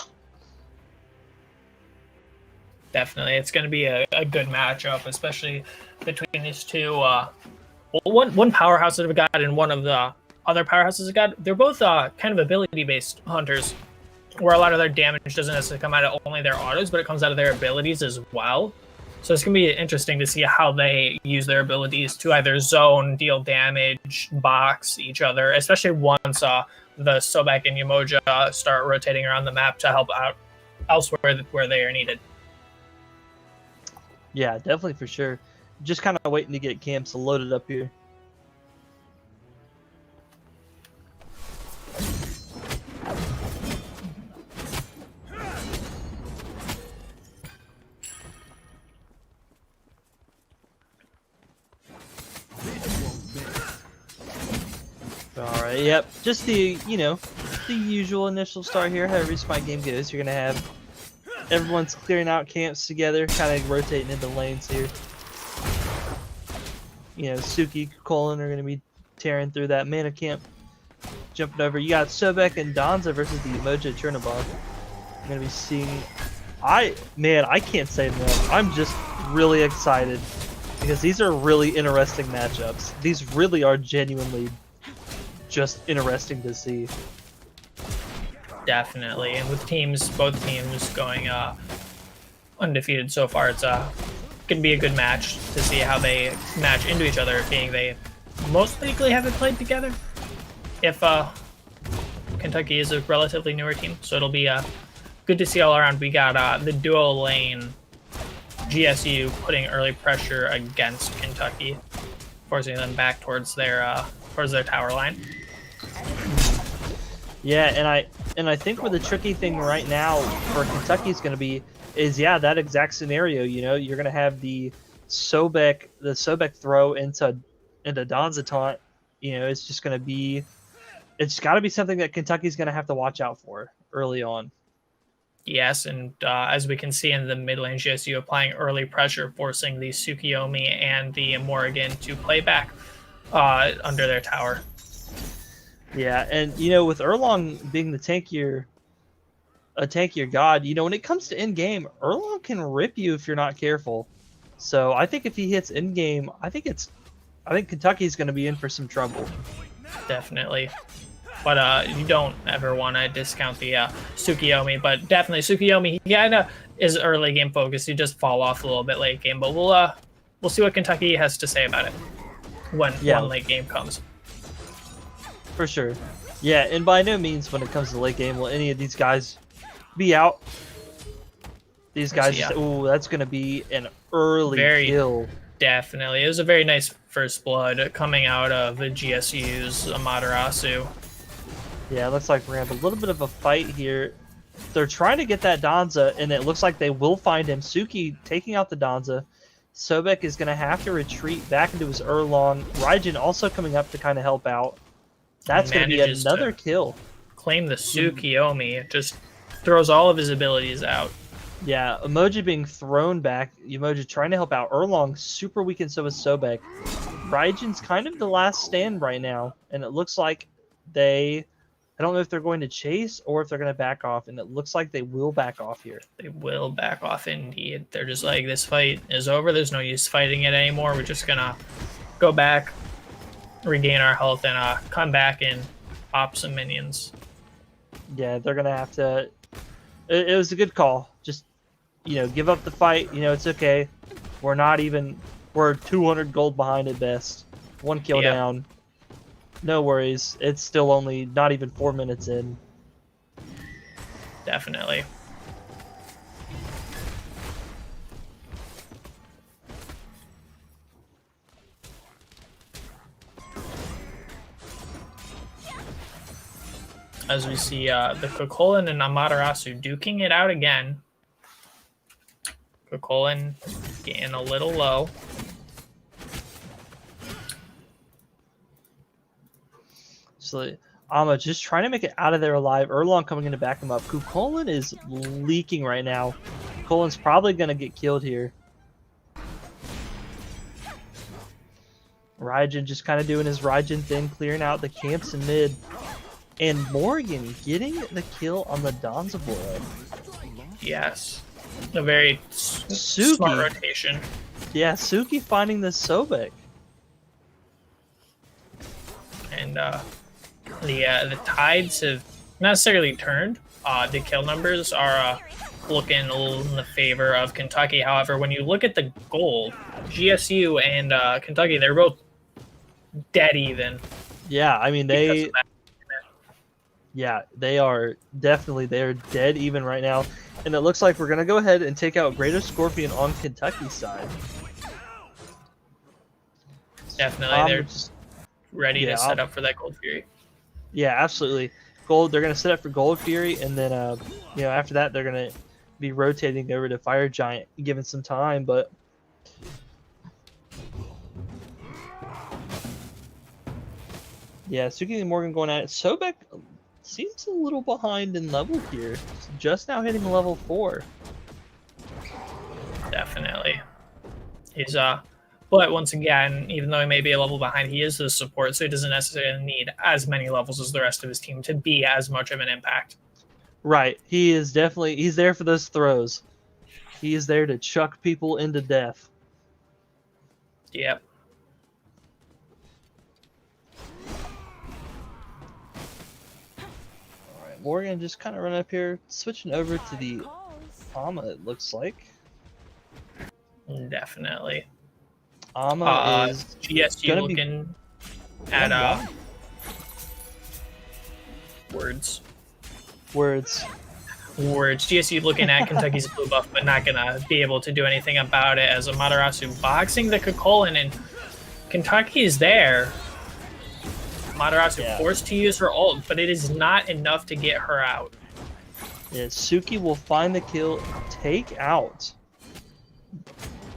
Definitely, it's going to be a good matchup, especially between these two. One powerhouse that we've got and one of the other powerhouses we've got. They're both kind of ability-based hunters, where a lot of their damage doesn't necessarily come out of only their autos, but it comes out of their abilities as well. So it's going to be interesting to see how they use their abilities to either zone, deal damage, box each other, especially once the Sobek and Yamoja start rotating around the map to help out elsewhere where they are needed. Yeah, definitely for sure. Just kind of waiting to get camps loaded up here. Alright, yep. Just the, you know, the usual initial start here. How every Smite game goes. You're going to have everyone's clearing out camps together, kind of rotating into lanes here. You know, Suki, Colin are going to be tearing through that mana camp. Jumping over. You got Sobek and Donza versus the Emoja Chernobog. You're going to be seeing... I can't say enough. I'm just really excited because these are really interesting matchups. These really are genuinely just interesting to see. Definitely, and with both teams going undefeated so far, it's going to be a good match to see how they match into each other, being they most likely haven't played together. If Kentucky is a relatively newer team, so it'll be good to see all around. We got the dual lane GSU putting early pressure against Kentucky, forcing them back towards their tower line. Yeah, and I think where the tricky thing right now for Kentucky is going to be is that exact scenario. You know, you're going to have the Sobek throw into Donza taunt. You know, it's just going to be, it's got to be something that Kentucky's going to have to watch out for early on. Yes, and as we can see in the mid lane, GSU applying early pressure, forcing the Tsukiyomi and the Morrigan to play back under their tower. Yeah, and you know, with Erlong being the tankier god, you know, when it comes to in game, Erlong can rip you if you're not careful. So I think if he hits in game, I think Kentucky's going to be in for some trouble. Definitely. But you don't ever want to discount the Tsukiyomi. But definitely, Tsukiyomi, he kind of is early game focused. He just fall off a little bit late game. But we'll see what Kentucky has to say about it when late game comes. For sure. Yeah, and by no means when it comes to late game will any of these guys be out. These guys, ooh, that's going to be an early kill. Definitely. It was a very nice first blood coming out of the GSU's Amaterasu. Yeah, it looks like we're going to have a little bit of a fight here. They're trying to get that Donza, and it looks like they will find him. Suki taking out the Donza. Sobek is going to have to retreat back into his Erlong. Raijin also coming up to kind of help out. That's going to be another kill. Claim the Tsukiyomi. Just throws all of his abilities out. Yeah, Emoji being thrown back. Emoji trying to help out. Erlong super weak, and so is Sobek. Raijin's kind of the last stand right now, and it looks like they I don't know if they're going to chase or if they're going to back off, and it looks like they will back off here. They will back off indeed. They're just like, this fight is over. There's no use fighting it anymore. We're just gonna go back, regain our health, and come back and pop some minions. Yeah, they're going to have to... It was a good call. Just, give up the fight. It's okay. We're not even... We're 200 gold behind at best. 1 kill down. No worries. It's still only not even 4 minutes in. Definitely. As we see the Kokolin and Amaterasu duking it out again. Kokolin getting a little low. So Ama just trying to make it out of there alive. Erlong coming in to back him up. Kukolin is leaking right now. Kukolin's probably going to get killed here. Raijin just kind of doing his Raijin thing, clearing out the camps in mid. And Morgan getting the kill on the Danzaburo. Yes. A very Suki. smart rotation. Yeah, Suki finding the Sobek. And the tides have not necessarily turned. The kill numbers are looking a little in the favor of Kentucky. However, when you look at the gold, GSU and Kentucky, they're both dead even. Yeah, I mean, they are definitely, they're dead even right now. And it looks like we're going to go ahead and take out Greater Scorpion on Kentucky's side. Definitely, they're just ready to set up for that Gold Fury. Yeah, absolutely. They're going to set up for Gold Fury, and then, after that, they're going to be rotating over to Fire Giant, given some time, but... Yeah, Suki and Morgan going at it. Sobek seems a little behind in level here. Just now hitting level 4. Definitely. He's but once again, even though he may be a level behind, he is the support, so he doesn't necessarily need as many levels as the rest of his team to be as much of an impact. Right. He is definitely, he's there for those throws. He is there to chuck people into death. Yep. Morgan just kind of run up here, switching over to the Ama, it looks like. Definitely. Ama is GSU looking at words. GSU looking at Kentucky's blue buff, but not gonna be able to do anything about it as Amaterasu boxing the Kokolin, and Kentucky's there. Amaterasu forced to use her ult, but it is not enough to get her out. Yeah, Suki will find the kill, take out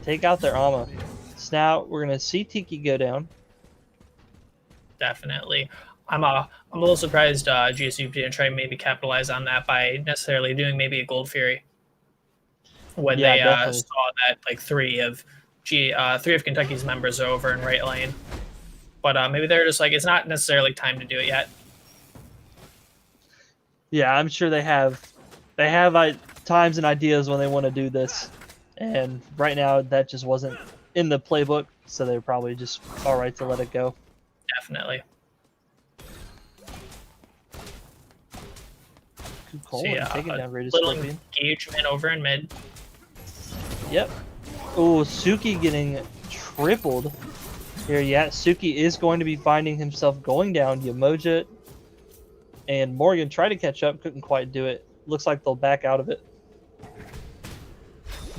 their Ama. So now we're gonna see Tiki go down. Definitely. I'm a little surprised GSU didn't try and maybe capitalize on that by necessarily doing maybe a Gold Fury when they saw that like three of Kentucky's members are over in right lane. But maybe they're just like, it's not necessarily time to do it yet. Yeah, I'm sure they have times and ideas when they want to do this, and right now that just wasn't in the playbook, so they're probably just all right to let it go. Definitely. Taking down Greater little Scorpion. Engagement over in mid. Yep. Oh, Suki getting tripled here. Yeah, Suki is going to be finding himself going down. Yamoja and Morgan tried to catch up, couldn't quite do it. Looks like they'll back out of it.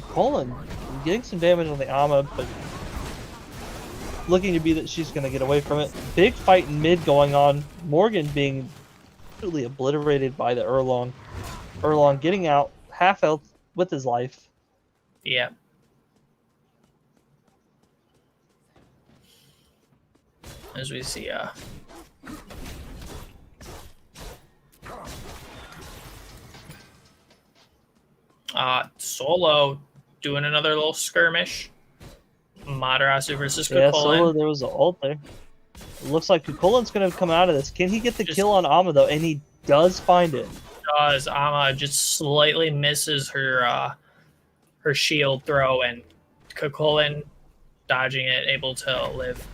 Colin getting some damage on the Ama, but looking to be that she's going to get away from it. Big fight in mid going on. Morgan being totally obliterated by the Erlong. Erlong getting out half health with his life. Yeah. As we see, Solo doing another little skirmish. Amaterasu versus Kukulin. Yeah, Solo, there was an ult there. It looks like Kukulin's going to come out of this. Can he get the kill on Ama, though? And he does find it. Does Ama just slightly misses her her shield throw, and Kukulin dodging it, able to live.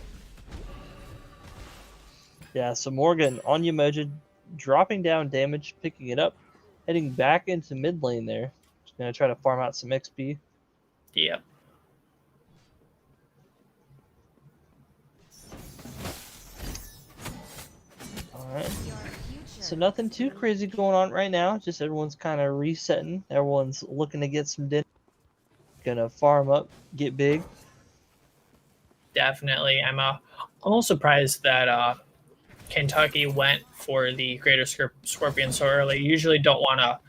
Yeah, so Morgan on Yamoja, dropping down damage, picking it up, heading back into mid lane there. Just gonna try to farm out some XP. Yep. Alright. So nothing too crazy going on right now. Just everyone's kind of resetting. Everyone's looking to get some dinner. Gonna farm up, get big. Definitely. I'm almost surprised that Kentucky went for the Greater Scorpion so early. You usually don't want to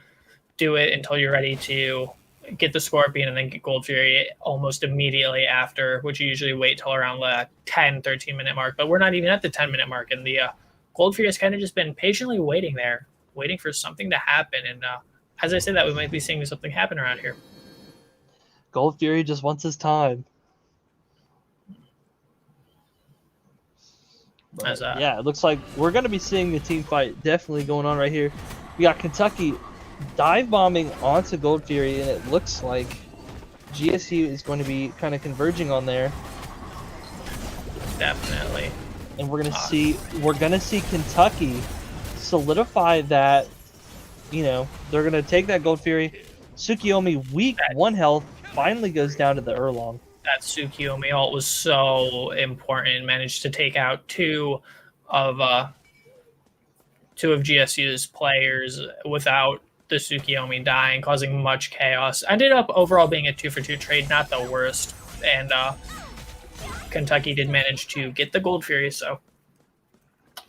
do it until you're ready to get the Scorpion and then get Gold Fury almost immediately after, which you usually wait till around the 10, 13-minute mark. But we're not even at the 10-minute mark, and the Gold Fury has kind of just been patiently waiting there, waiting for something to happen. And as I say that, we might be seeing something happen around here. Gold Fury just wants his time. But, yeah, it looks like we're going to be seeing a team fight definitely going on right here. We got Kentucky dive bombing onto Gold Fury, and it looks like GSU is going to be kind of converging on there. Definitely. And we're gonna see Kentucky solidify that. You know, they're gonna take that Gold Fury. Tsukiyomi, weak, 1 health, finally goes down to the Erlong. That Tsukiyomi ult was so important. Managed to take out two of GSU's players without the Tsukiyomi dying, causing much chaos. Ended up overall being a 2-for-2 trade, not the worst. And Kentucky did manage to get the Gold Fury, so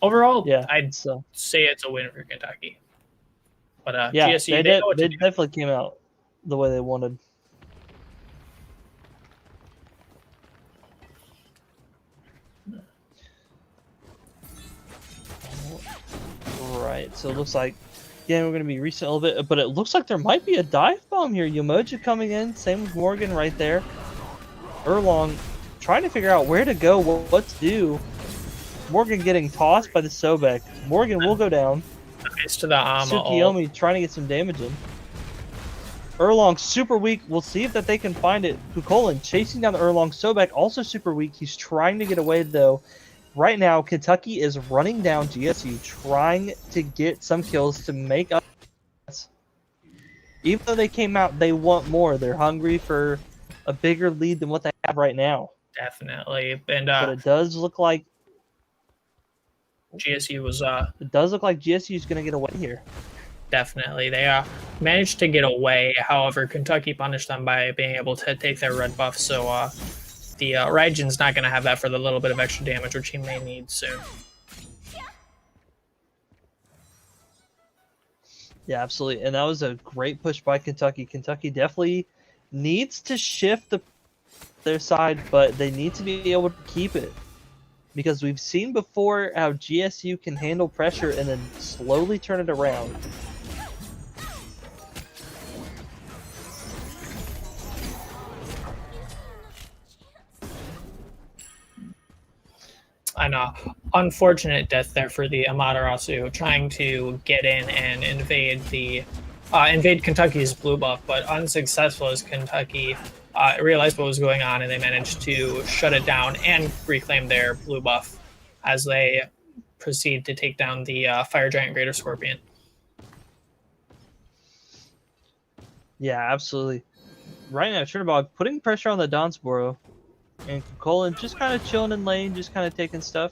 overall, yeah, I'd say it's a win for Kentucky. But yeah, GSU, they definitely came out the way they wanted. Right, so it looks like, yeah, we're going to be resetting a little bit, but it looks like there might be a dive bomb here. Yamoja coming in, same with Morgan right there. Erlong trying to figure out where to go, what to do. Morgan getting tossed by the Sobek. Morgan will go down. Nice to the Ama Tsukiyomi trying to get some damage in. Erlong super weak. We'll see if that they can find it. Kukulin chasing down the Erlong. Sobek also super weak. He's trying to get away though. Right now, Kentucky is running down GSU, trying to get some kills to make up. Even though they came out, they want more. They're hungry for a bigger lead than what they have right now. Definitely, and but it does look like GSU was. It does look like GSU is going to get away here. Definitely, they managed to get away. However, Kentucky punished them by being able to take their red buff. So the Raijin's not going to have that for the little bit of extra damage, which he may need soon. Yeah, absolutely, and that was a great push by Kentucky. Kentucky definitely needs to shift their side, but they need to be able to keep it. Because we've seen before how GSU can handle pressure and then slowly turn it around. An unfortunate death there for the Amaterasu, trying to get in and invade Kentucky's blue buff, but unsuccessful as Kentucky realized what was going on, and they managed to shut it down and reclaim their blue buff as they proceed to take down the Fire Giant Greater Scorpion. Yeah, absolutely. Right now, Chernobog putting pressure on the Donsboro, and Kukulin just kind of chilling in lane, just kind of taking stuff.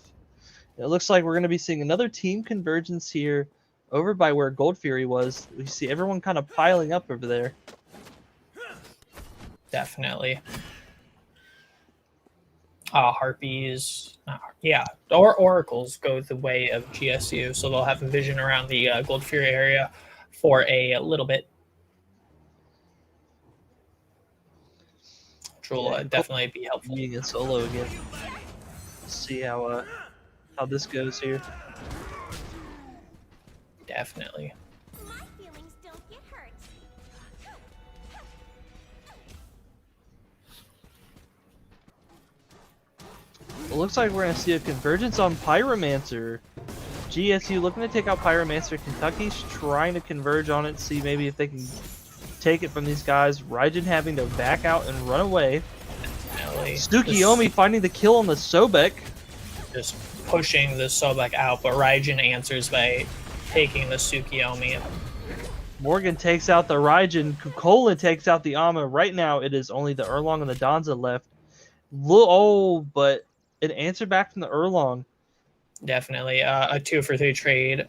It looks like we're going to be seeing another team convergence here over by where Gold Fury was. We see everyone kind of piling up over there. Definitely. Harpies, or Oracles go the way of GSU, so they'll have a vision around the Gold Fury area for a little bit. Which will definitely be helpful. Being a solo again. See how this goes here. Definitely. It looks like we're going to see a convergence on Pyromancer. GSU looking to take out Pyromancer. Kentucky's trying to converge on it, see maybe if they can take it from these guys. Raijin having to back out and run away. Tsukiyomi finding the kill on the Sobek. Just pushing the Sobek out, but Raijin answers by taking the Tsukiyomi. Morgan takes out the Raijin. Kukolan takes out the Ama. Right now, it is only the Erlong and the Danza left. Oh, but an answer back from the Erlong. Definitely a 2-for-3 trade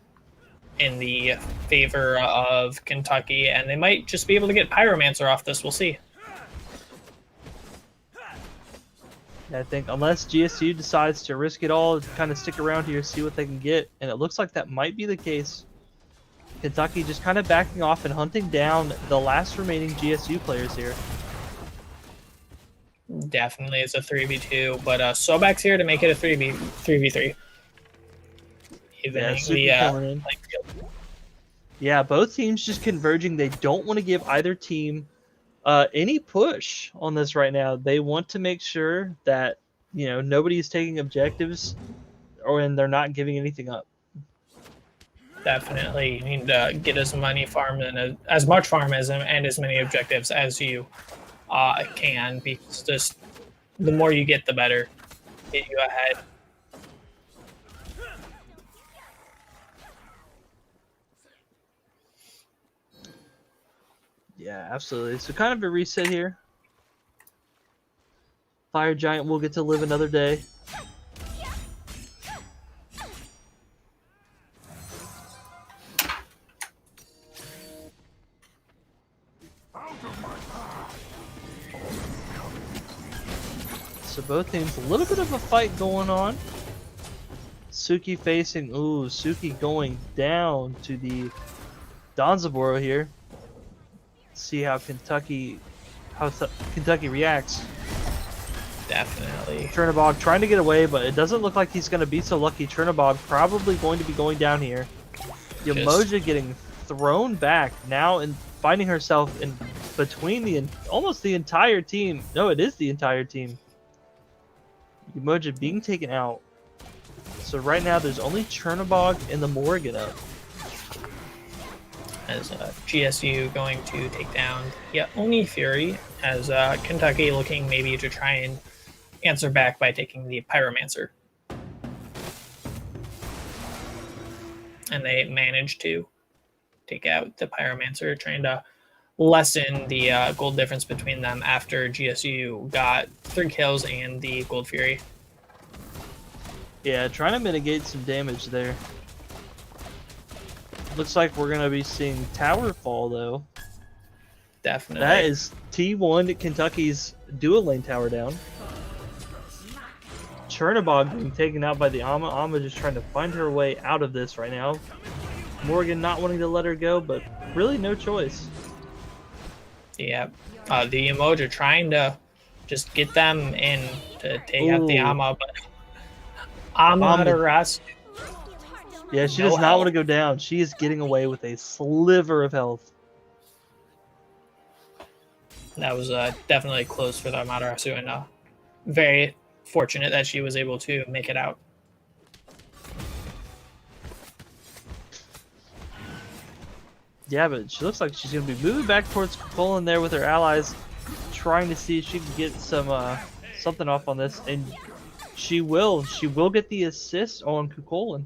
in the favor of Kentucky, and they might just be able to get Pyromancer off this. We'll see. I think unless GSU decides to risk it all, kind of stick around here, see what they can get, and it looks like that might be the case. Kentucky just kind of backing off and hunting down the last remaining GSU players here. Definitely, it's a 3v2, but Sobek's here to make it a 3v3. Yeah, both teams just converging. They don't want to give either team any push on this right now. They want to make sure that, you know, nobody's taking objectives and they're not giving anything up. Definitely, you need to get as many farm and as much farm and as many objectives as you can, because just the more you get, the better. Get you ahead. Yeah, absolutely. So kind of a reset here. Fire Giant will get to live another day. So both teams, a little bit of a fight going on. Suki facing, Suki going down to the Danzaboro here. See how Kentucky reacts. Definitely. Chernobog trying to get away, but it doesn't look like he's going to be so lucky. Chernobog probably going to be going down here. Yamoja getting thrown back now and finding herself in between almost the entire team. No, it is the entire team. Yamoja being taken out. So right now there's only Chernobog and the Morgan up. As GSU going to take down Oni Fury, as Kentucky looking maybe to try and answer back by taking the Pyromancer. And they managed to take out the Pyromancer, trying to lessen the gold difference between them after GSU got 3 kills and the Gold Fury. Yeah, trying to mitigate some damage there. Looks like we're going to be seeing tower fall, though. Definitely. That is T1 Kentucky's dual lane tower down. Chernobog being taken out by the Ama. Ama just trying to find her way out of this right now. Morgan not wanting to let her go, but really no choice. Yeah. The Yamoja trying to just get them in to take out the Ama, but Amaterasu. Yeah, she does not want to go down. She is getting away with a sliver of health. That was definitely close for the Amaterasu, and very fortunate that she was able to make it out. Yeah, but she looks like she's going to be moving back towards Poland there with her allies, trying to see if she can get some something off on this, and she will. She will get the assist on Kukolin.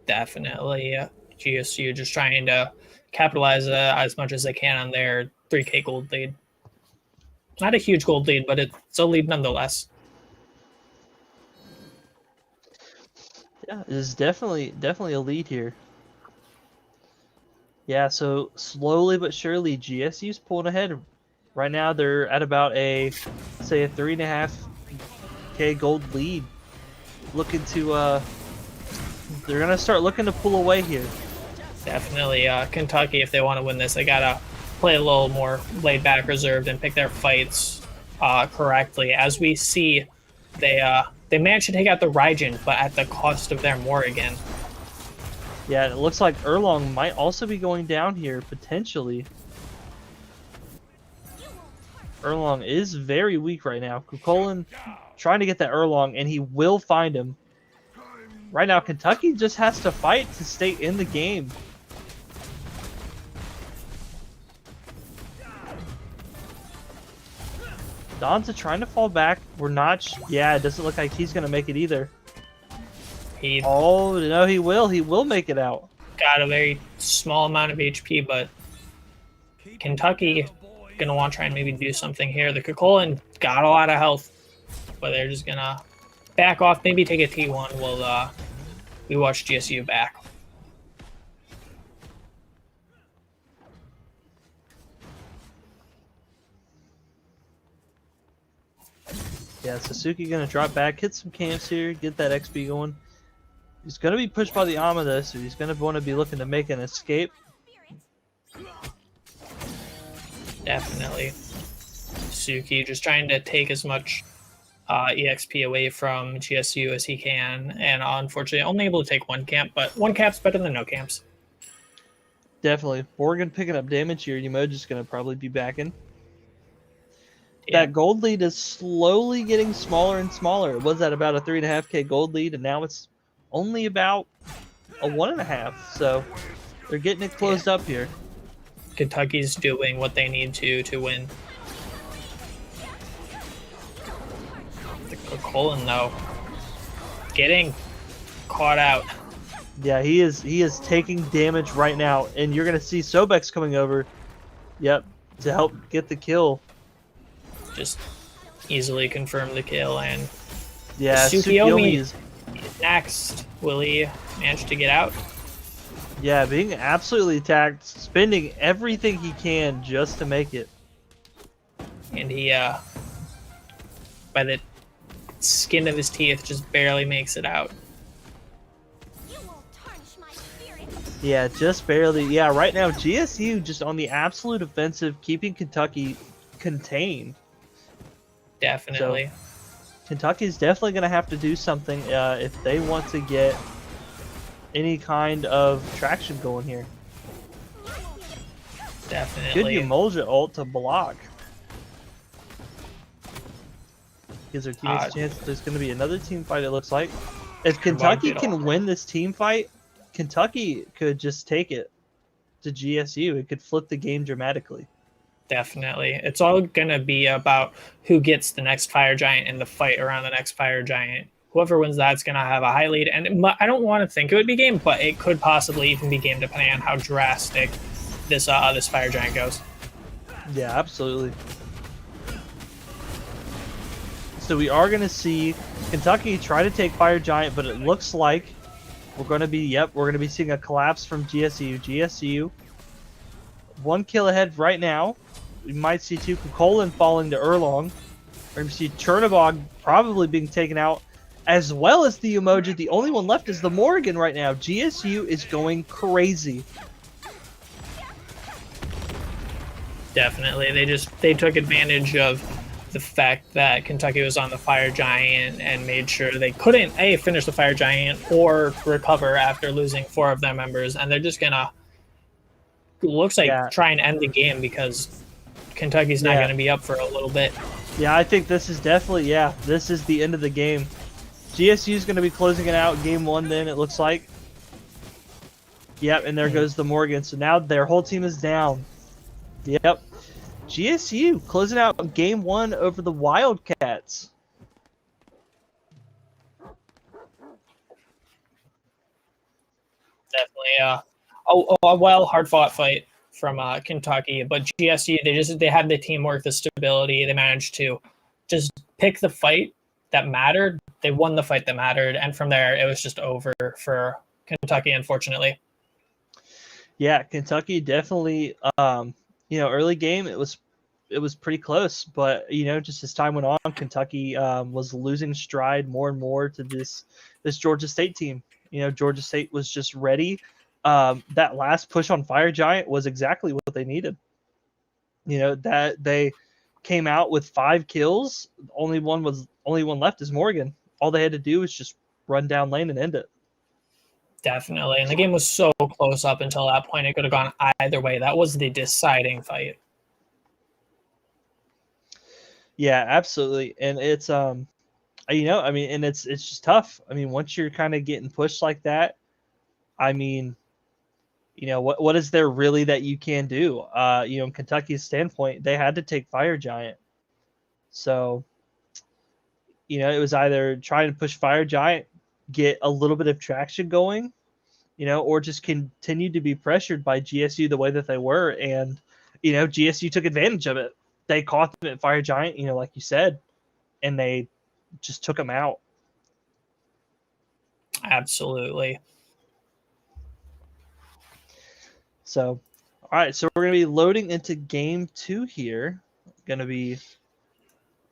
Definitely. GSU just trying to capitalize as much as they can on their 3K gold lead. Not a huge gold lead, but it's a lead nonetheless. Yeah, it is definitely a lead here. Yeah, so slowly but surely GSU's pulling ahead. Right now they're at about a 3.5K gold lead. Looking to they're gonna start looking to pull away here. Definitely, Kentucky, if they want to win this, they gotta play a little more laid back, reserved, and pick their fights correctly. As we see, they managed to take out the Raijin, but at the cost of their Morrigan. Yeah, it looks like Erlong might also be going down here potentially. Erlong is very weak right now. Kukolin trying to get that Erlong, and he will find him. right now, Kentucky just has to fight to stay in the game. Donza trying to fall back. We're not. Yeah, it doesn't look like he's going to make it either. Oh, no, he will. He will make it out. Got a very small amount of HP, but Kentucky going to want to try and maybe do something here. The Kokolin got a lot of health, but they're just going to back off, maybe take a T1 while we watch GSU back. Yeah, Sasuke gonna drop back, hit some camps here, get that XP going. He's gonna be pushed by the Ama though, so he's gonna want to be looking to make an escape. Definitely. Suki just trying to take as much EXP away from GSU as he can, and unfortunately only able to take one camp, but one camp's better than no camps. Definitely. Morgan picking up damage here. Umoja's gonna probably be backing. Yeah. That gold lead is slowly getting smaller and smaller. It was at about a 3.5k gold lead, and now it's only about a 1.5. So they're getting it closed up here. Kentucky's doing what they need to win. The Kokolin though, getting caught out. Yeah, he is taking damage right now, and you're gonna see Sobex coming over. Yep, to help get the kill. Just easily confirm the kill, and yeah, Tsukiyomi is next. Will he manage to get out? Yeah, being absolutely attacked, spending everything he can just to make it. And he, by the skin of his teeth, just barely makes it out. Yeah, just barely. Yeah, right now GSU just on the absolute offensive, keeping Kentucky contained. Definitely. So, Kentucky's definitely going to have to do something if they want to get any kind of traction going here. Definitely. Good Umoja ult to block. Gives their teammates a chance. There's going to be another team fight, it looks like. If Kentucky can win this team fight, Kentucky could just take it to GSU. It could flip the game dramatically. Definitely. It's all going to be about who gets the next Fire Giant and the fight around the next Fire Giant. Whoever wins that's going to have a high lead. And I don't want to think it would be game, but it could possibly even be game depending on how drastic this Fire Giant goes. Yeah, absolutely. So we are going to see Kentucky try to take Fire Giant, but it looks like we're going to be seeing a collapse from GSU. GSU, 1 kill ahead right now. We might see two Kokolin falling to Erlong. We're going to see Chernobog probably being taken out, as well as the Umoja. The only one left is the Morgan right now. GSU is going crazy. Definitely. They took advantage of the fact that Kentucky was on the Fire Giant and made sure they couldn't finish the Fire Giant or recover after losing 4 of their members, and they're just gonna try and end the game because Kentucky's not gonna be up for a little bit. Yeah, I think this is definitely this is the end of the game. GSU is gonna be closing it out game 1 then, it looks like. Yep, and there goes the Morgan. So now their whole team is down. Yep. GSU closing out game 1 over the Wildcats. Definitely a well hard-fought fight from Kentucky, but GSU they had the teamwork, the stability. They managed to just pick the fight that mattered. They won the fight that mattered, and from there it was just over for Kentucky, unfortunately. Yeah, Kentucky definitely. Early game it was pretty close, but just as time went on, Kentucky was losing stride more and more to this Georgia State team. Georgia State was just ready. That last push on Fire Giant was exactly what they needed. That they came out with 5 kills. Only one left is Morgan. All they had to do was just run down lane and end it. Definitely, and the game was so close up until that point. It could have gone either way. That was the deciding fight. Yeah, absolutely, and it's I mean, and it's just tough. I mean, once you're kind of getting pushed like that, I mean, what is there really that you can do? In Kentucky's standpoint, they had to take Fire Giant. So, it was either trying to push Fire Giant, get a little bit of traction going, or just continue to be pressured by GSU the way that they were. And, GSU took advantage of it. They caught them at Fire Giant, like you said, and they just took them out. Absolutely. So, all right. So we're going to be loading into game 2 here. Going to be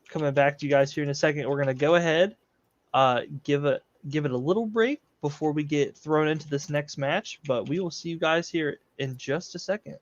coming back to you guys here in a second. We're going to go ahead, give it a little break before we get thrown into this next match, but we will see you guys here in just a second.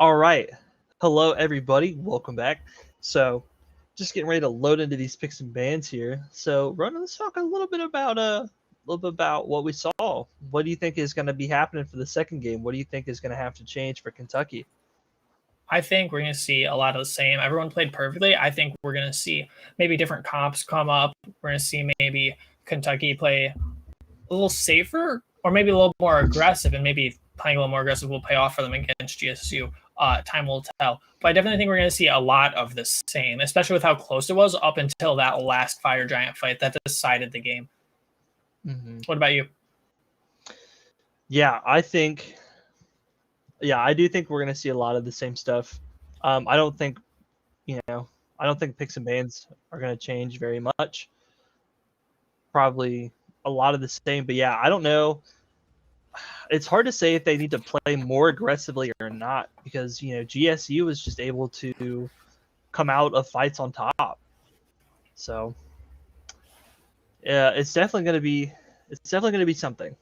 All right. Hello, everybody. Welcome back. So, just getting ready to load into these picks and bans here. So, Ronan, let's talk a little bit about what we saw. What do you think is going to be happening for the second game? What do you think is going to have to change for Kentucky? I think we're going to see a lot of the same. Everyone played perfectly. I think we're going to see maybe different comps come up. We're going to see maybe Kentucky play a little safer or maybe a little more aggressive, and maybe playing a little more aggressive will pay off for them against GSU. Time will tell. But I definitely think we're going to see a lot of the same, especially with how close it was up until that last Fire Giant fight that decided the game. Mm-hmm. What about you? Yeah, I do think we're going to see a lot of the same stuff. I don't think picks and bans are going to change very much. Probably a lot of the same, but yeah, I don't know. It's hard to say if they need to play more aggressively or not, because GSU was just able to come out of fights on top. So Yeah, it's definitely going to be something.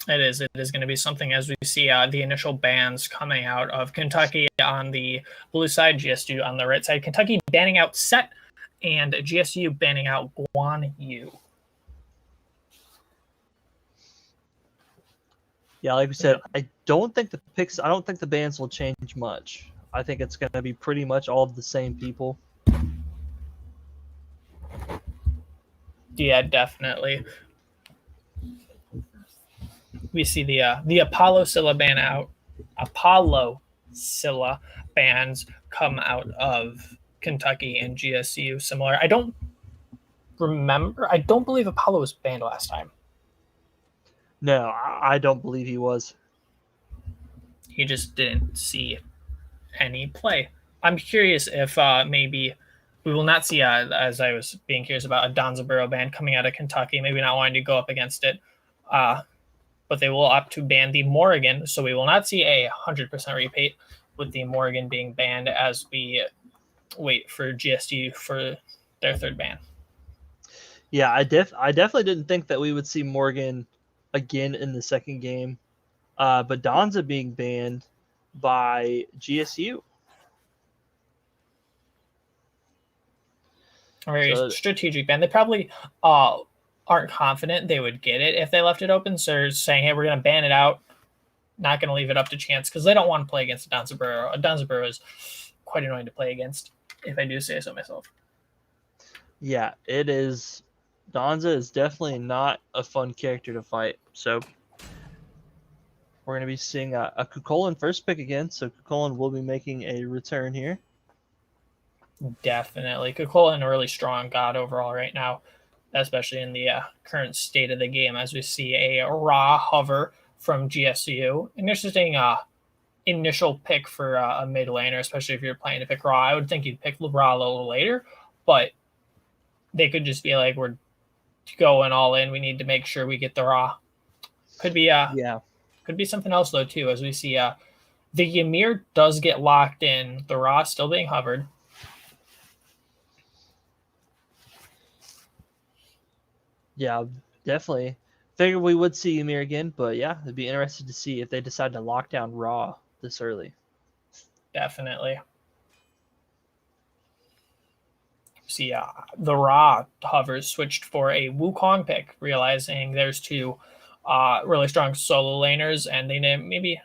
It is. It is going to be something as we see the initial bans coming out of Kentucky on the blue side, GSU on the right side. Kentucky banning out Set, and GSU banning out Guan Yu. Yeah, like we said, I don't think the bans will change much. I think it's going to be pretty much all of the same people. Yeah, definitely. We see the Apollo Scylla ban out. Apollo Scylla bans come out of Kentucky and GSU. Similar. I don't believe Apollo was banned last time. No, I don't believe he was. He just didn't see any play. I'm curious if maybe we will not see, as I was being curious about, a Donzaburo ban coming out of Kentucky, maybe not wanting to go up against it. But they will opt to ban the Morrigan, so we will not see a 100% repeat with the Morrigan being banned as we wait for GSU for their third ban. Yeah, I definitely didn't think that we would see Morgan again in the second game, but Donza being banned by GSU. A very So- strategic ban. They probably aren't confident they would get it if they left it open, so they're saying, hey, we're going to ban it out, not going to leave it up to chance, because they don't want to play against Donzaburo. Donzaburo is quite annoying to play against, if I do say so myself. Yeah, it is. Donza is definitely not a fun character to fight. So we're going to be seeing a Kukulin first pick again. So Kukulin will be making a return here. Definitely. Kukulin, a really strong god overall right now, especially in the current state of the game, as we see a Ra hover from GSU. An interesting initial pick for a mid laner, especially if you're planning to pick Ra. I would think you'd pick Ra a little later, but they could just be like, we're going all in. We need to make sure we get the Ra. Could be could be something else though too, as we see the Ymir does get locked in. The Ra still being hovered. Yeah, definitely. Figured we would see Ymir again, but yeah, it'd be interesting to see if they decide to lock down Raw this early. Definitely. See, the Ra hovers switched for a Wukong pick, realizing there's two really strong solo laners, and they didn't, maybe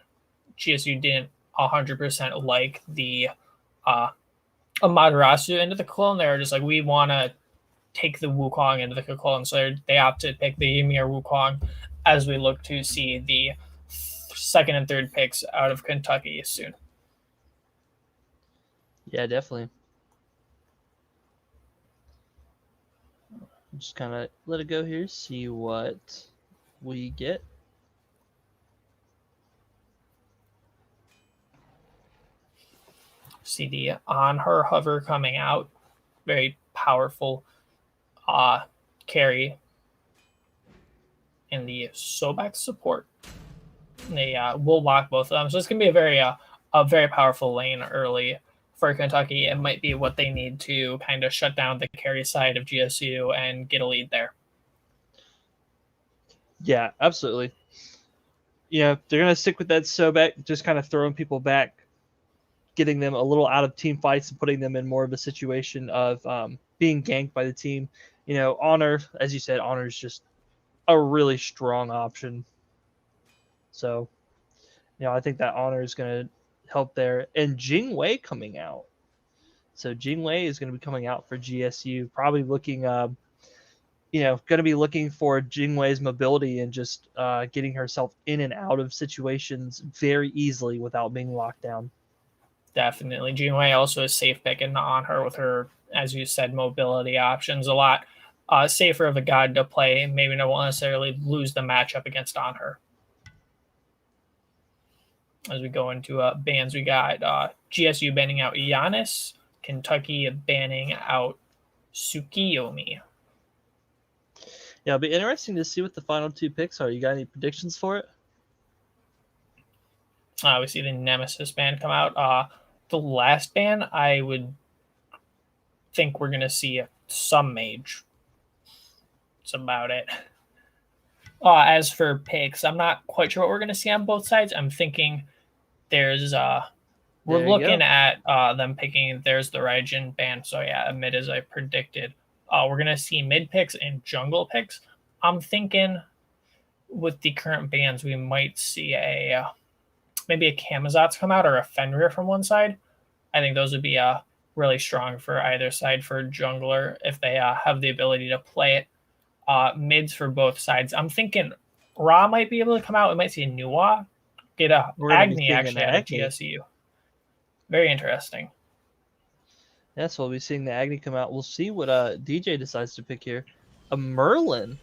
GSU didn't 100% like the Amaterasu into the clone. They were just like, we want to take the Wukong into the clone, so they opted to pick the Ymir Wukong as we look to see the second and third picks out of Kentucky soon. Yeah, definitely. Just kind of let it go here, see what we get. See the on her hover coming out, very powerful carry in the Sobek support. They will lock both of them, so it's gonna be a very powerful lane early for Kentucky. It might be what they need to kind of shut down the carry side of GSU and get a lead there. Yeah, absolutely. Yeah, they're gonna stick with that Sobek, just kind of throwing people back, getting them a little out of team fights and putting them in more of a situation of being ganked by the team. You know, Honor, as you said, Honor is just a really strong option. So, you know, I think that Honor is going to help there. And Jing Wei coming out. So Jing Wei is going to be coming out for GSU, probably looking, going to be looking for Jing Wei's mobility and just getting herself in and out of situations very easily without being locked down. Definitely. Jinwei also a safe pick and on her with her, as you said, mobility options. A lot safer of a god to play. Maybe not necessarily lose the matchup against on her. As we go into bans, we got GSU banning out Giannis, Kentucky banning out Tsukiyomi. Yeah, it'll be interesting to see what the final two picks are. You got any predictions for it? We see the Nemesis ban come out. The last ban, I would think we're going to see some mage. That's about it. As for picks, I'm not quite sure what we're going to see on both sides. I'm thinking there's we're There you looking go. at them picking. There's the Raijin ban. So yeah, mid as I predicted. We're going to see mid picks and jungle picks. I'm thinking with the current bans, we might see maybe a Camazotz come out or a Fenrir from one side. I think those would be really strong for either side for jungler if they have the ability to play it. Mids for both sides. I'm thinking Ra might be able to come out. We might see Nuwa get a We're gonna be Agni seeing an actually out of Agni. GSU. Very interesting. Yes, we'll be seeing the Agni come out. We'll see what DJ decides to pick here. A Merlin.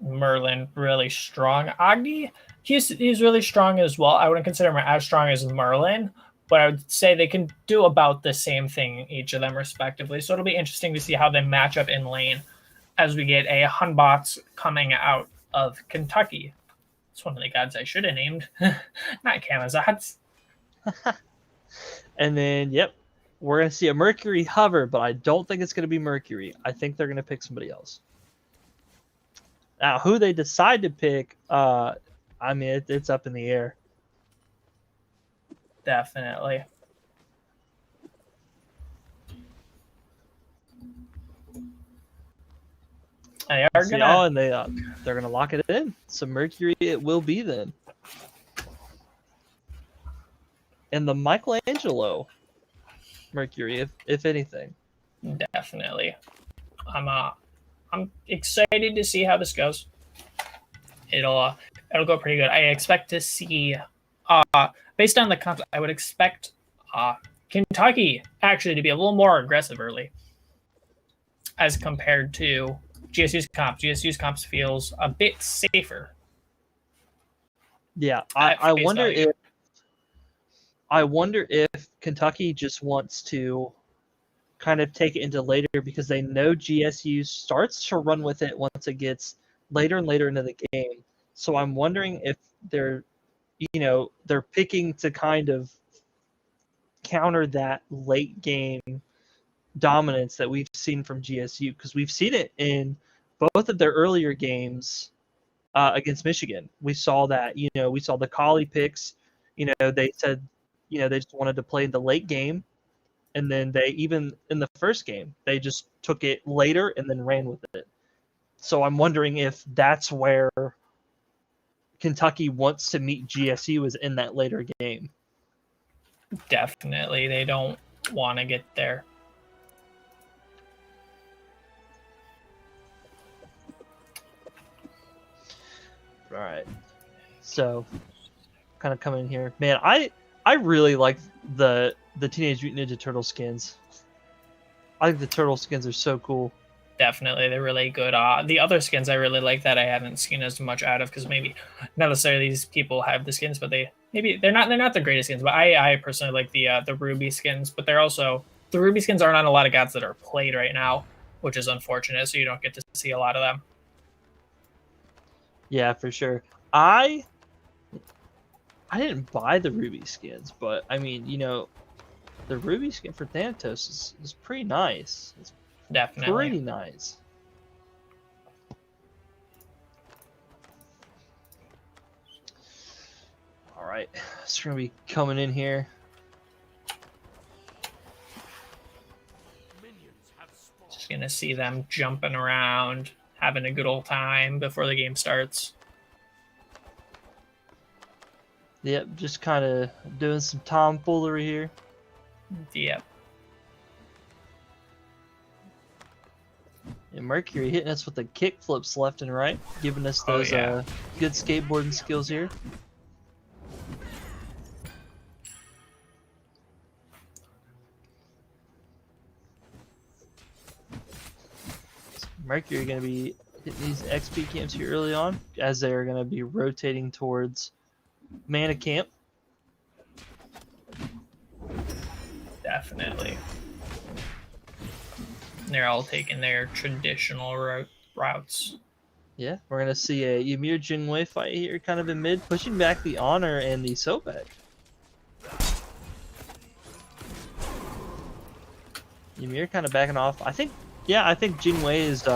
Merlin really strong. Agni, he's really strong as well. I wouldn't consider him as strong as Merlin, but I would say they can do about the same thing, each of them respectively. So it'll be interesting to see how they match up in lane as we get a Hunbots coming out of Kentucky. It's one of the gods I should have named, not Camazotz. And then, yep, we're going to see a Mercury hover, but I don't think it's going to be Mercury. I think they're going to pick somebody else. Now, who they decide to pick, I mean, it's up in the air. Definitely. They are See, gonna. and they're gonna lock it in. So Mercury it will be then. And the Michelangelo Mercury, if anything. Definitely. I'm excited to see how this goes. It'll go pretty good. I expect to see based on the concept, I would expect Kentucky actually to be a little more aggressive early as compared to GSU's comps. GSU's comps feels a bit safer. Yeah, I wonder if Kentucky just wants to kind of take it into later because they know GSU starts to run with it once it gets later and later into the game. So I'm wondering if they're picking to kind of counter that late game dominance that we've seen from GSU because we've seen it in both of their earlier games against Michigan. We saw that, we saw the Collie picks, they said, they just wanted to play the late game. And then they, even in the first game, they just took it later and then ran with it. So I'm wondering if that's where Kentucky wants to meet GSU is in that later game. Definitely. They don't want to get there. All right. So, kind of coming in here. Man, I really like the Teenage Mutant Ninja Turtle skins. I think the turtle skins are so cool. Definitely, they're really good. The other skins I really like that I haven't seen as much out of because maybe not necessarily these people have the skins, but they're not the greatest skins. But I personally like the Ruby skins, but they're also the Ruby skins aren't on a lot of gods that are played right now, which is unfortunate. So you don't get to see a lot of them. Yeah, for sure. I didn't buy the Ruby skins, but I mean, the Ruby skin for Thanatos is pretty nice. It's definitely pretty nice. All right, so we're gonna be coming in here. Just gonna see them jumping around, having a good old time before the game starts. Yep, just kind of doing some tomfoolery here. Yep. And Mercury hitting us with the kick flips left and right, giving us those good skateboarding skills here. So Mercury going to be hitting these XP camps here early on, as they're going to be rotating towards Mana Camp. Definitely. They're all taking their traditional routes. Yeah, we're going to see a Ymir Jinwei fight here kind of in mid, pushing back the Honor and the Sobek. Ymir kind of backing off. I think Yeah, I think Jing Wei is,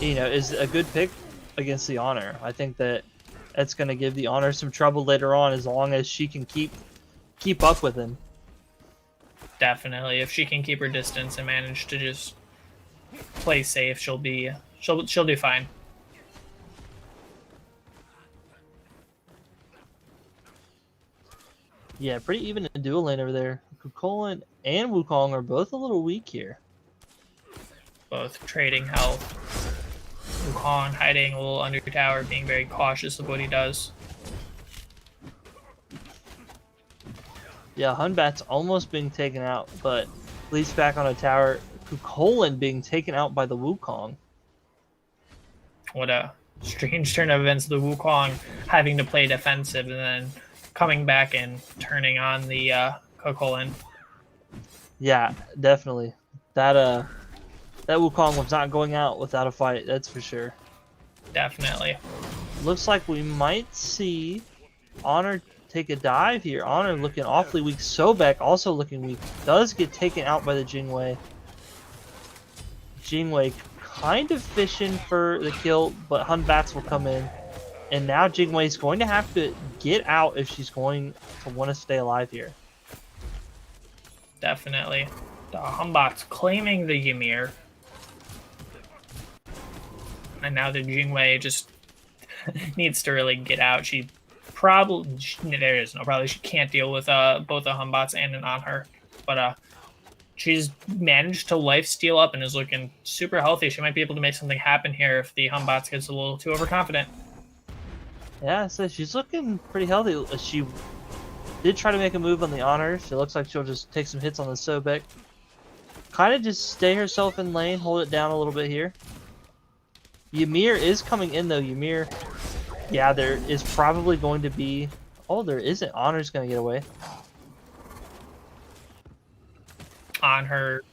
is a good pick against the Honor. I think that that's going to give the Honor some trouble later on, as long as she can keep up with him. Definitely, if she can keep her distance and manage to just play safe, she'll do fine. Yeah, pretty even in dual lane over there. Kukulin and Wukong are both a little weak here. Both trading health. Wukong hiding a little under tower, being very cautious of what he does. Yeah, Hunbat's almost being taken out, but leaps back on a tower. Kukulin being taken out by the Wukong. What a strange turn of events. The Wukong having to play defensive and then coming back and turning on the Kukulin. Yeah, definitely. That Wukong was not going out without a fight, that's for sure. Definitely. Looks like we might see Honor take a dive here. Honor looking awfully weak. Sobek also looking weak. Does get taken out by the Jingwei. Jingwei kind of fishing for the kill, but Hunbats will come in. And now Jingwei is going to have to get out if she's going to want to stay alive here. Definitely. The Humbots claiming the Ymir. And now the Jingwei just needs to really get out. She can't deal with both the Humbots and an on her. But she's managed to lifesteal up and is looking super healthy. She might be able to make something happen here if the Humbots gets a little too overconfident. Yeah, so she's looking pretty healthy. She did try to make a move on the Honor. She looks like she'll just take some hits on the Sobek. Kind of just stay herself in lane, hold it down a little bit here. Ymir is coming in though. Ymir, yeah, there is probably going to be... Oh, there isn't. Honor's going to get away. On her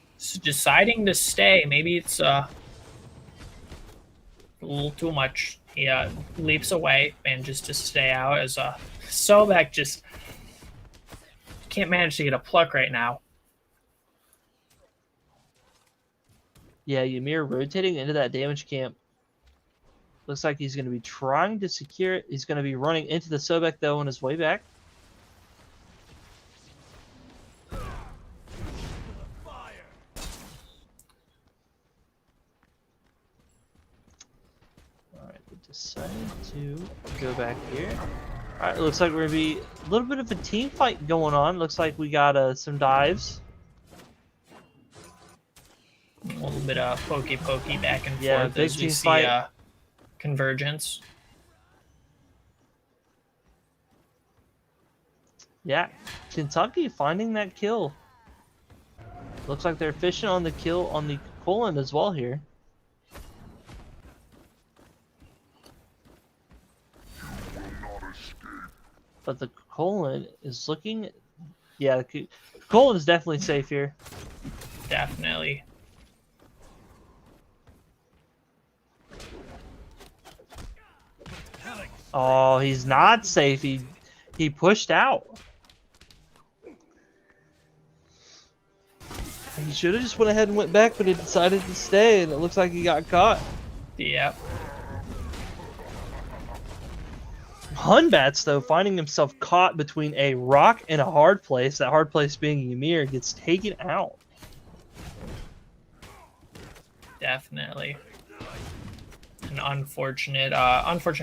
deciding to stay. Maybe it's a little too much. He leaps away and just to stay out as Sobek just can't manage to get a pluck right now. Yeah, Ymir rotating into that damage camp. Looks like he's going to be trying to secure it. He's going to be running into the Sobek though on his way back. Decided to go back here. Alright, looks like we're going to be a little bit of a team fight going on. Looks like we got some dives. A little bit of pokey back and yeah, forth big as we team see fight. Convergence. Yeah, Kentucky finding that kill. Looks like they're fishing on the kill on the Poland as well here. But the colon is looking... Yeah, the colon is definitely safe here. Definitely. Oh, he's not safe. He pushed out. He should have just went ahead and went back, but he decided to stay, and it looks like he got caught. Yep. Hunbats, though, finding himself caught between a rock and a hard place, that hard place being Ymir, gets taken out. Definitely. An unfortunate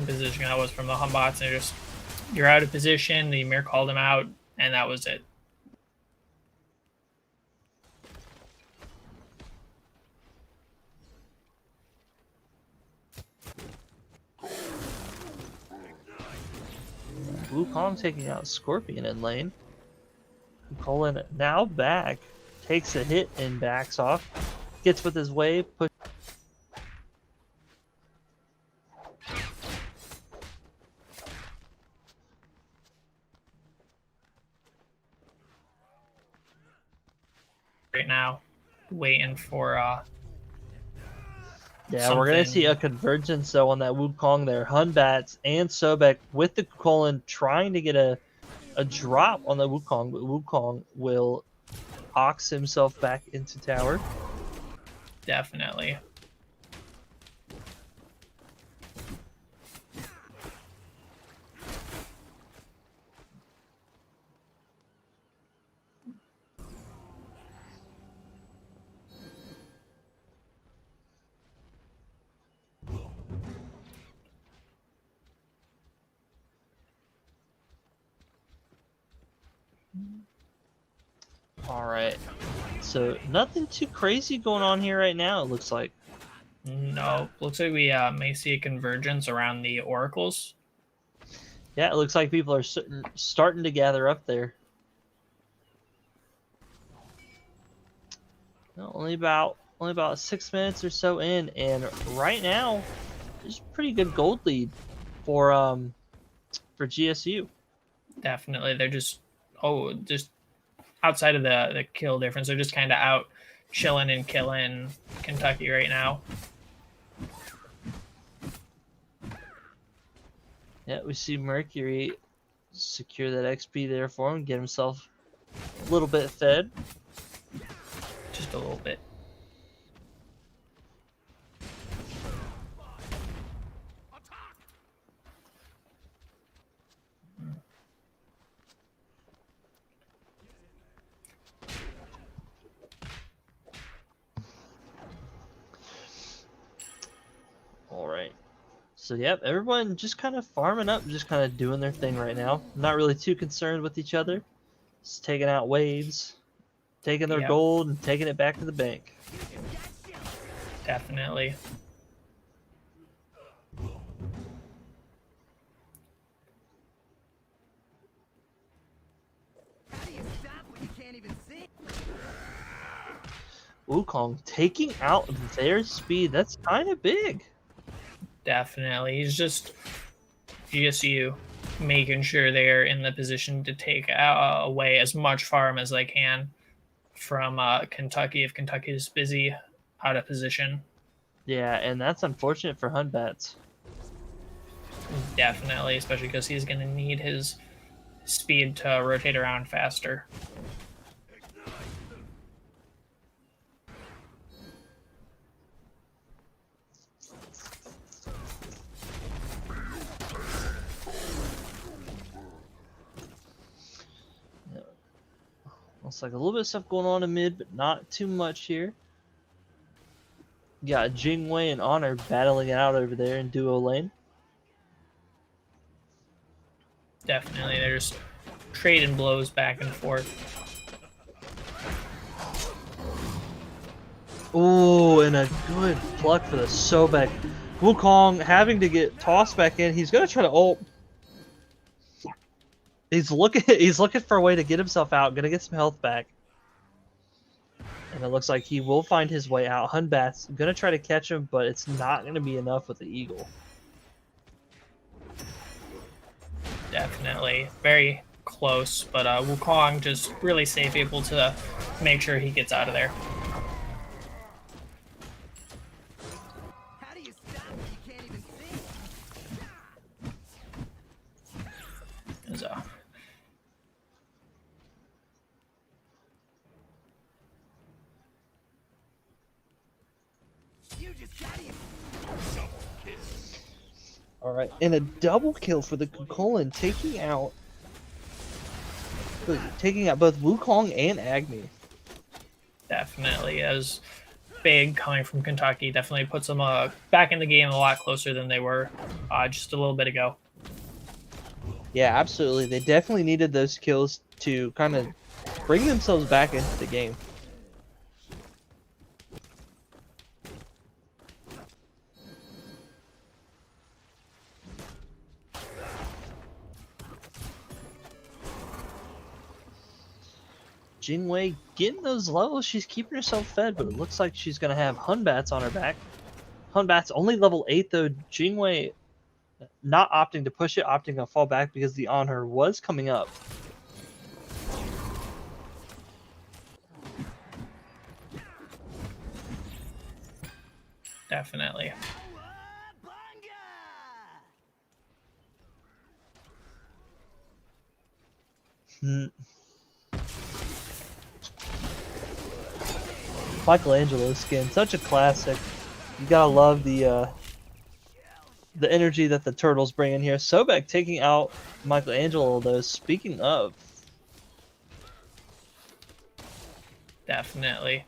position that was from the Humbots. And you're out of position, the Ymir called him out, and that was it. Wukong taking out Scorpion in lane. Colin now back. Takes a hit and backs off. Gets with his wave. Push. Right now. Waiting for yeah, we're gonna see a convergence though on that Wukong there. Hunbats and Sobek with the Colin trying to get a drop on the Wukong, but Wukong will ox himself back into tower. Definitely. All right. So nothing too crazy going on here right now. It looks like. No, looks like we may see a convergence around the oracles. Yeah, it looks like people are starting to gather up there. No, only about 6 minutes or so in, and right now, there's a pretty good gold lead for GSU. Definitely, they're just outside of the kill difference. They're just kind of out chilling and killing Kentucky right now. Yeah, we see Mercury secure that XP there for him, get himself a little bit fed. Just a little bit. All right. So, yep, everyone just kind of farming up, just kind of doing their thing right now. Not really too concerned with each other. Just taking out waves, taking their Yep. gold, and taking it back to the bank. Definitely. Wukong taking out their speed. That's kind of big. Definitely. He's just GSU making sure they're in the position to take away as much farm as they can from Kentucky if Kentucky is busy out of position. Yeah, and that's unfortunate for Hunbats. Definitely, especially because he's going to need his speed to rotate around faster. Looks like a little bit of stuff going on in mid, but not too much here. Got Jingwei and Honor battling it out over there in duo lane. Definitely, they're just trading blows back and forth. Ooh, and a good pluck for the Sobek. Wukong having to get tossed back in. He's gonna try to ult. He's looking for a way to get himself out. Gonna get some health back. And it looks like he will find his way out. Hunbat's gonna try to catch him, but it's not gonna be enough with the Eagle. Definitely. Very close, but Wukong just really safe, able to make sure he gets out of there. How do you stop when you can't even see? So, You just got him. All right, and a double kill for the Kukulin, taking out both Wukong and Agni. definitely, as big coming from Kentucky, definitely puts them back in the game a lot closer than they were just a little bit ago. Yeah, absolutely. They definitely needed those kills to kind of bring themselves back into the game. Jingwei getting those levels. She's keeping herself fed, but it looks like she's going to have Hunbats on her back. Hunbats only level 8, though. Jingwei not opting to push it, opting to fall back because the on her was coming up. Definitely. Michelangelo skin, such a classic. You gotta love the energy that the turtles bring in here. Sobek taking out Michelangelo, though. Speaking of, Definitely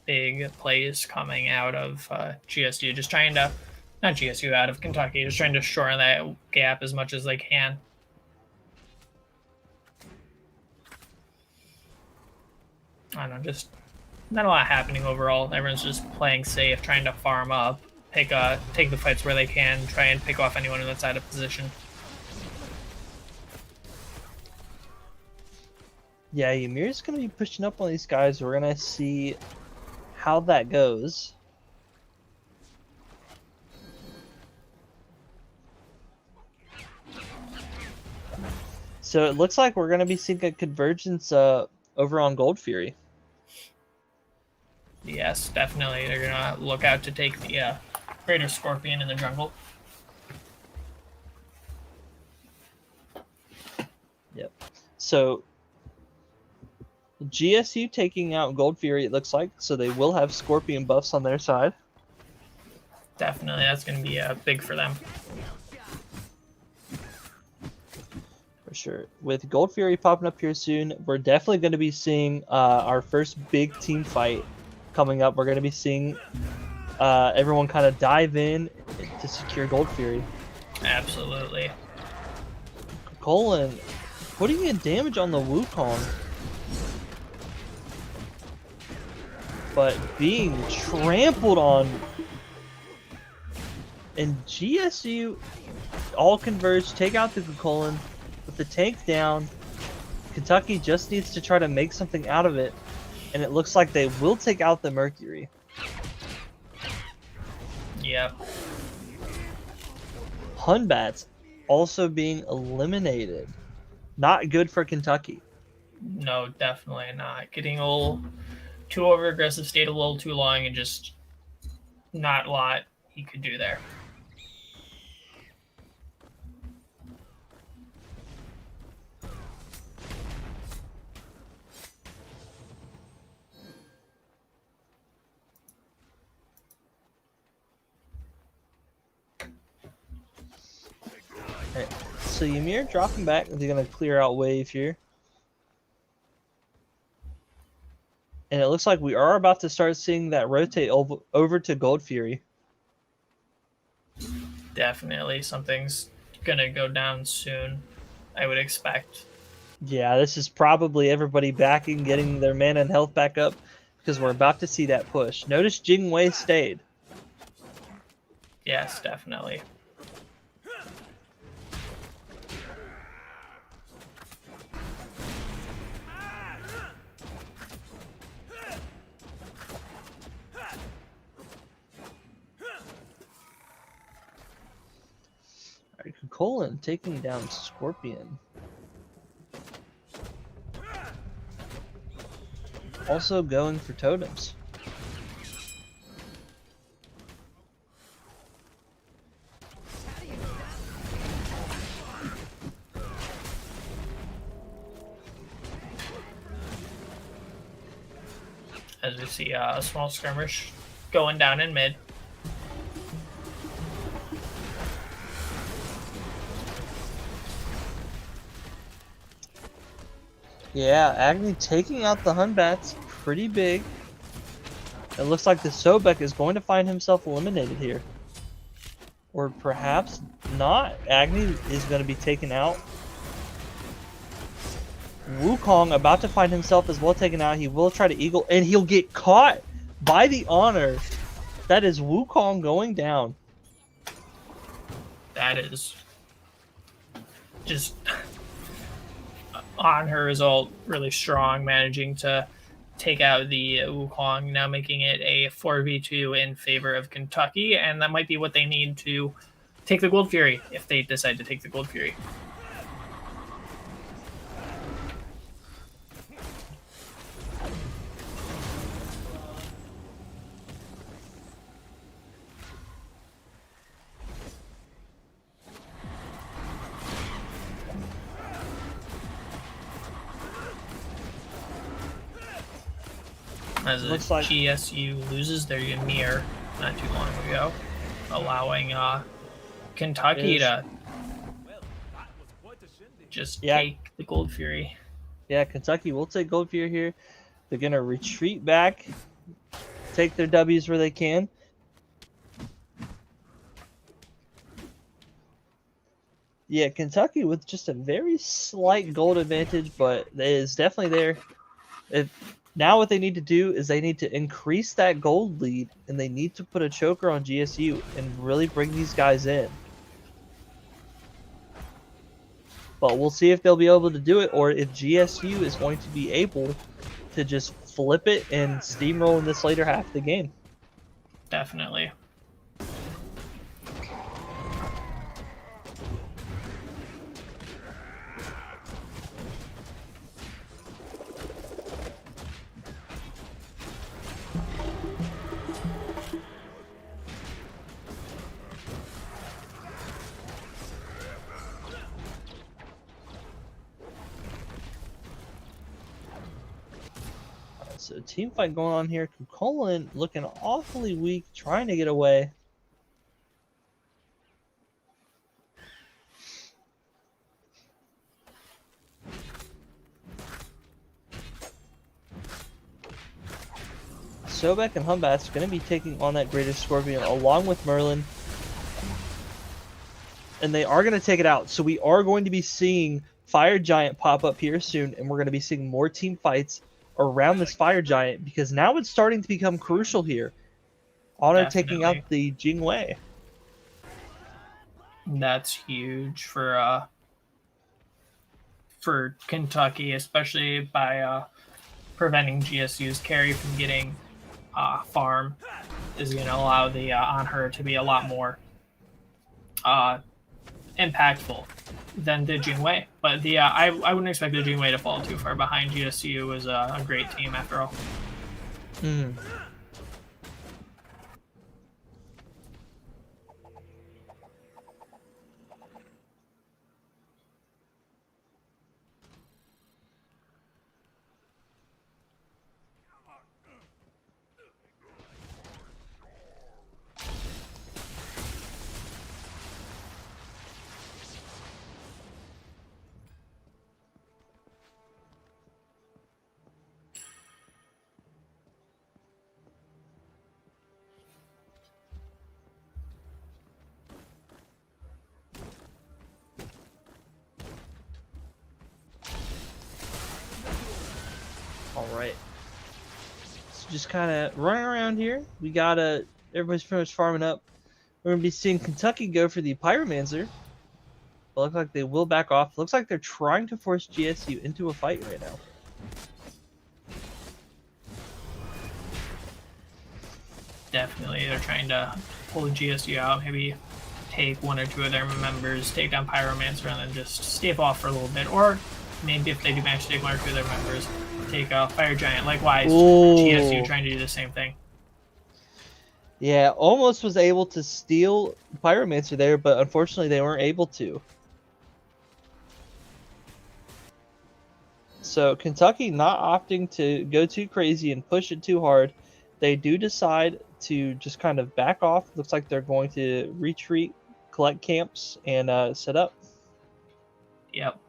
big plays coming out of GSU, just trying to, not GSU, out of Kentucky, just trying to shorten that gap as much as they can. I don't know, just not a lot happening overall. Everyone's just playing safe, trying to farm up, take the fights where they can, try and pick off anyone that's out of position. yeah, Ymir's going to be pushing up on these guys. We're going to see how that goes. So it looks like we're going to be seeing a convergence over on Gold Fury. Yes, definitely. They're going to look out to take the Greater Scorpion in the jungle. Yep. So GSU taking out Gold Fury, it looks like, so they will have Scorpion buffs on their side. Definitely, that's going to be big for them. For sure. With Gold Fury popping up here soon, we're definitely going to be seeing our first big team fight coming up. We're going to be seeing everyone kind of dive in to secure Gold Fury. Absolutely. Colin putting in damage on the Wukong, but being trampled on. And GSU all converge, take out the Colin with the tank down. Kentucky just needs to try to make something out of it, and it looks like they will take out the Mercury. Yep. Hunbats also being eliminated. Not good for Kentucky. No, definitely not. Getting a little too over aggressive, stayed a little too long, and just not a lot he could do there. Right. So Ymir dropping back. They're going to clear out wave here. And it looks like we are about to start seeing that rotate over to Gold Fury. Definitely something's going to go down soon, I would expect. Yeah, this is probably everybody backing, getting their mana and health back up, because we're about to see that push. Notice Jing Wei stayed. Yes, definitely. Alright, Colin taking down Scorpion. Also going for totems. As we see a small skirmish going down in mid. Yeah, Agni taking out the Hunbats pretty big. It looks like the Sobek is going to find himself eliminated here. Or perhaps not. Agni is going to be taken out. Wukong about to find himself as well taken out. He will try to eagle, and he'll get caught by the honor. That is Wukong going down. That is just on her result really strong, managing to take out the Wukong, now making it a 4v2 in favor of Kentucky, and that might be what they need to take the Gold Fury if they decide to take the Gold Fury. As Looks like GSU loses their Ymir not too long ago, allowing Kentucky to just take the Gold Fury. Yeah, Kentucky will take Gold Fury here. They're gonna retreat back, take their W's where they can. Yeah, Kentucky with just a very slight gold advantage, but it is definitely there. Now what they need to do is they need to increase that gold lead, and they need to put a choker on GSU and really bring these guys in. But we'll see if they'll be able to do it, or if GSU is going to be able to just flip it and steamroll in this later half of the game. Definitely. So team fight going on here. Kukulin looking awfully weak, trying to get away. Sobek and Humbat's going to be taking on that Greatest Scorpion along with Merlin. And they are going to take it out. So we are going to be seeing Fire Giant pop up here soon, and we're going to be seeing more team fights around this Fire Giant, because now it's starting to become crucial here. Honor taking out the Jingwei. That's huge for Kentucky, especially by preventing GSU's carry from getting farm. Is going to allow the on her to be a lot more impactful than the Jingwei. But the I wouldn't expect the Jingwei to fall too far behind. GSU was a great team after all. Alright. So just kind of running around here. We got everybody's pretty much farming up. We're going to be seeing Kentucky go for the Pyromancer. It looks like they will back off. Looks like they're trying to force GSU into a fight right now. Definitely, they're trying to pull GSU out, maybe take one or two of their members, take down Pyromancer, and then just stave off for a little bit. Or maybe if they do manage to take one or two of their members, take a Fire Giant. Likewise, GSU trying to do the same thing. Yeah, almost was able to steal Pyromancer there, but unfortunately they weren't able to. So Kentucky not opting to go too crazy and push it too hard. They do decide to just kind of back off. Looks like they're going to retreat, collect camps, and set up. Yep.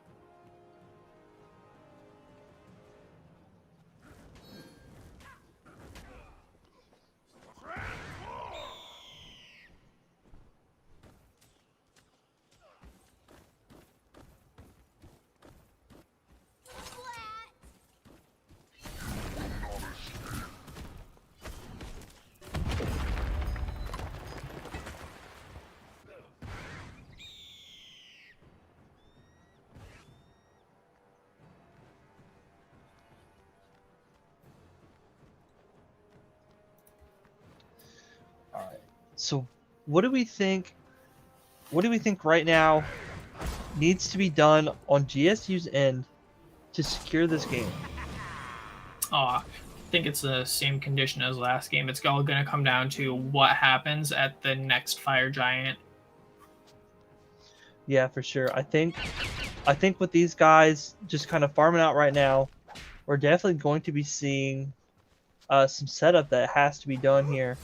So what do we think right now needs to be done on GSU's end to secure this game? I think it's the same condition as last game. It's all going to come down to what happens at the next Fire Giant. Yeah, for sure. I think with these guys just kind of farming out right now, we're definitely going to be seeing some setup that has to be done here.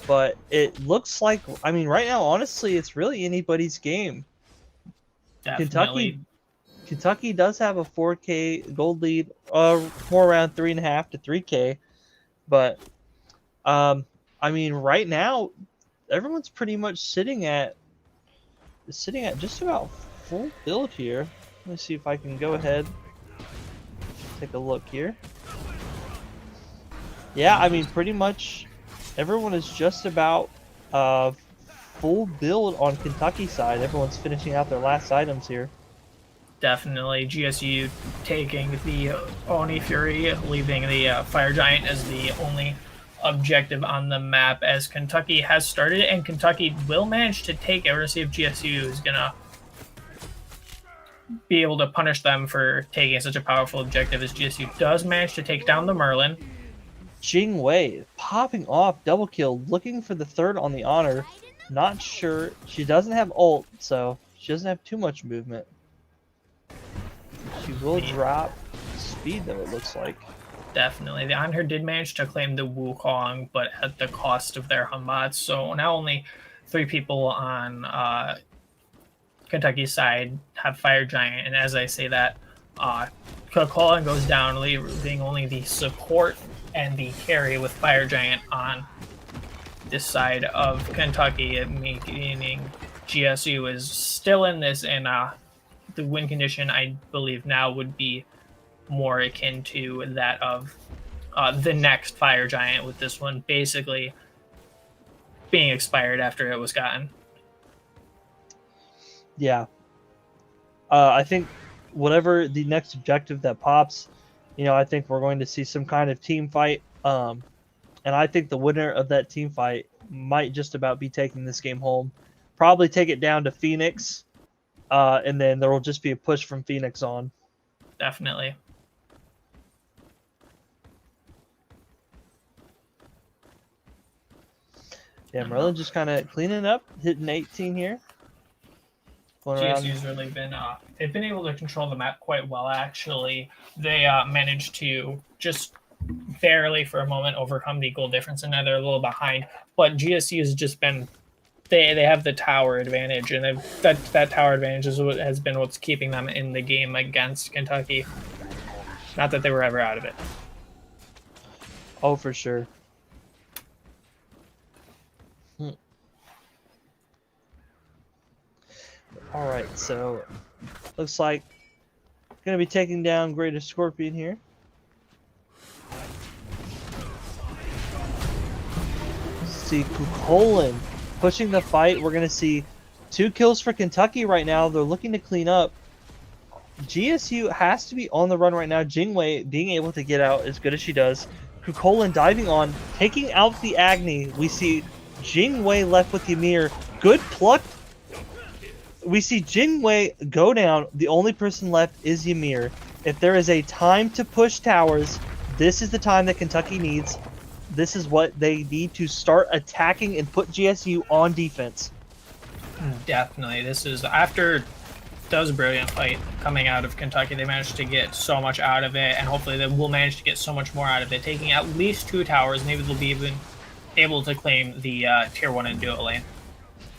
But it looks like, I mean, right now, honestly, it's really anybody's game. Definitely. Kentucky does have a 4K gold lead, more around 3.5 to 3K. But, I mean, right now, everyone's pretty much sitting at just about full build here. Let me see if I can go ahead, take a look here. Yeah, I mean, pretty much everyone is just about full build on Kentucky side. Everyone's finishing out their last items here. Definitely. GSU taking the Oni Fury, leaving the Fire Giant as the only objective on the map as Kentucky has started, and Kentucky will manage to take it. We're going to see if GSU is going to be able to punish them for taking such a powerful objective, as GSU does manage to take down the Merlin. Jing Wei popping off, double kill, looking for the third on the honor. Not sure. She doesn't have ult, so she doesn't have too much movement. She will drop speed, though, it looks like. Definitely. The Anher did manage to claim the Wukong, but at the cost of their Hamats. So now only 3 people on Kentucky's side have Fire Giant. And as I say that, Colin goes down, leaving only the support and the carry with Fire Giant on this side of Kentucky, meaning GSU is still in this, and the win condition, I believe, now would be more akin to that of the next Fire Giant, with this one basically being expired after it was gotten. Yeah. I think whatever the next objective that pops, I think we're going to see some kind of team fight. And I think the winner of that team fight might just about be taking this game home. Probably take it down to Phoenix, and then there will just be a push from Phoenix on. Definitely. Yeah, Merlin just kind of cleaning up, hitting 18 here. GSU's really been they've been able to control the map quite well, actually. They managed to just barely for a moment overcome the goal difference, and now they're a little behind. But GSU has just been they have the tower advantage, and that tower advantage is what has been what's keeping them in the game against Kentucky. Not that they were ever out of it. Oh, for sure. All right, so looks like gonna be taking down Greater Scorpion here. See Kukolin pushing the fight. We're gonna see 2 kills for Kentucky right now. They're looking to clean up. GSU has to be on the run right now. Jingwei being able to get out as good as she does. Kukolin diving on, taking out the Agni. We see Jingwei left with Ymir. Good pluck. We see Jingwei go down. The only person left is Ymir. If there is a time to push towers, this is the time that Kentucky needs. This is what they need to start attacking and put GSU on defense. Definitely. This is after does a brilliant fight coming out of Kentucky. They managed to get so much out of it, and hopefully they will manage to get so much more out of it, taking at least 2 towers. Maybe they'll be even able to claim the tier 1 and duo lane.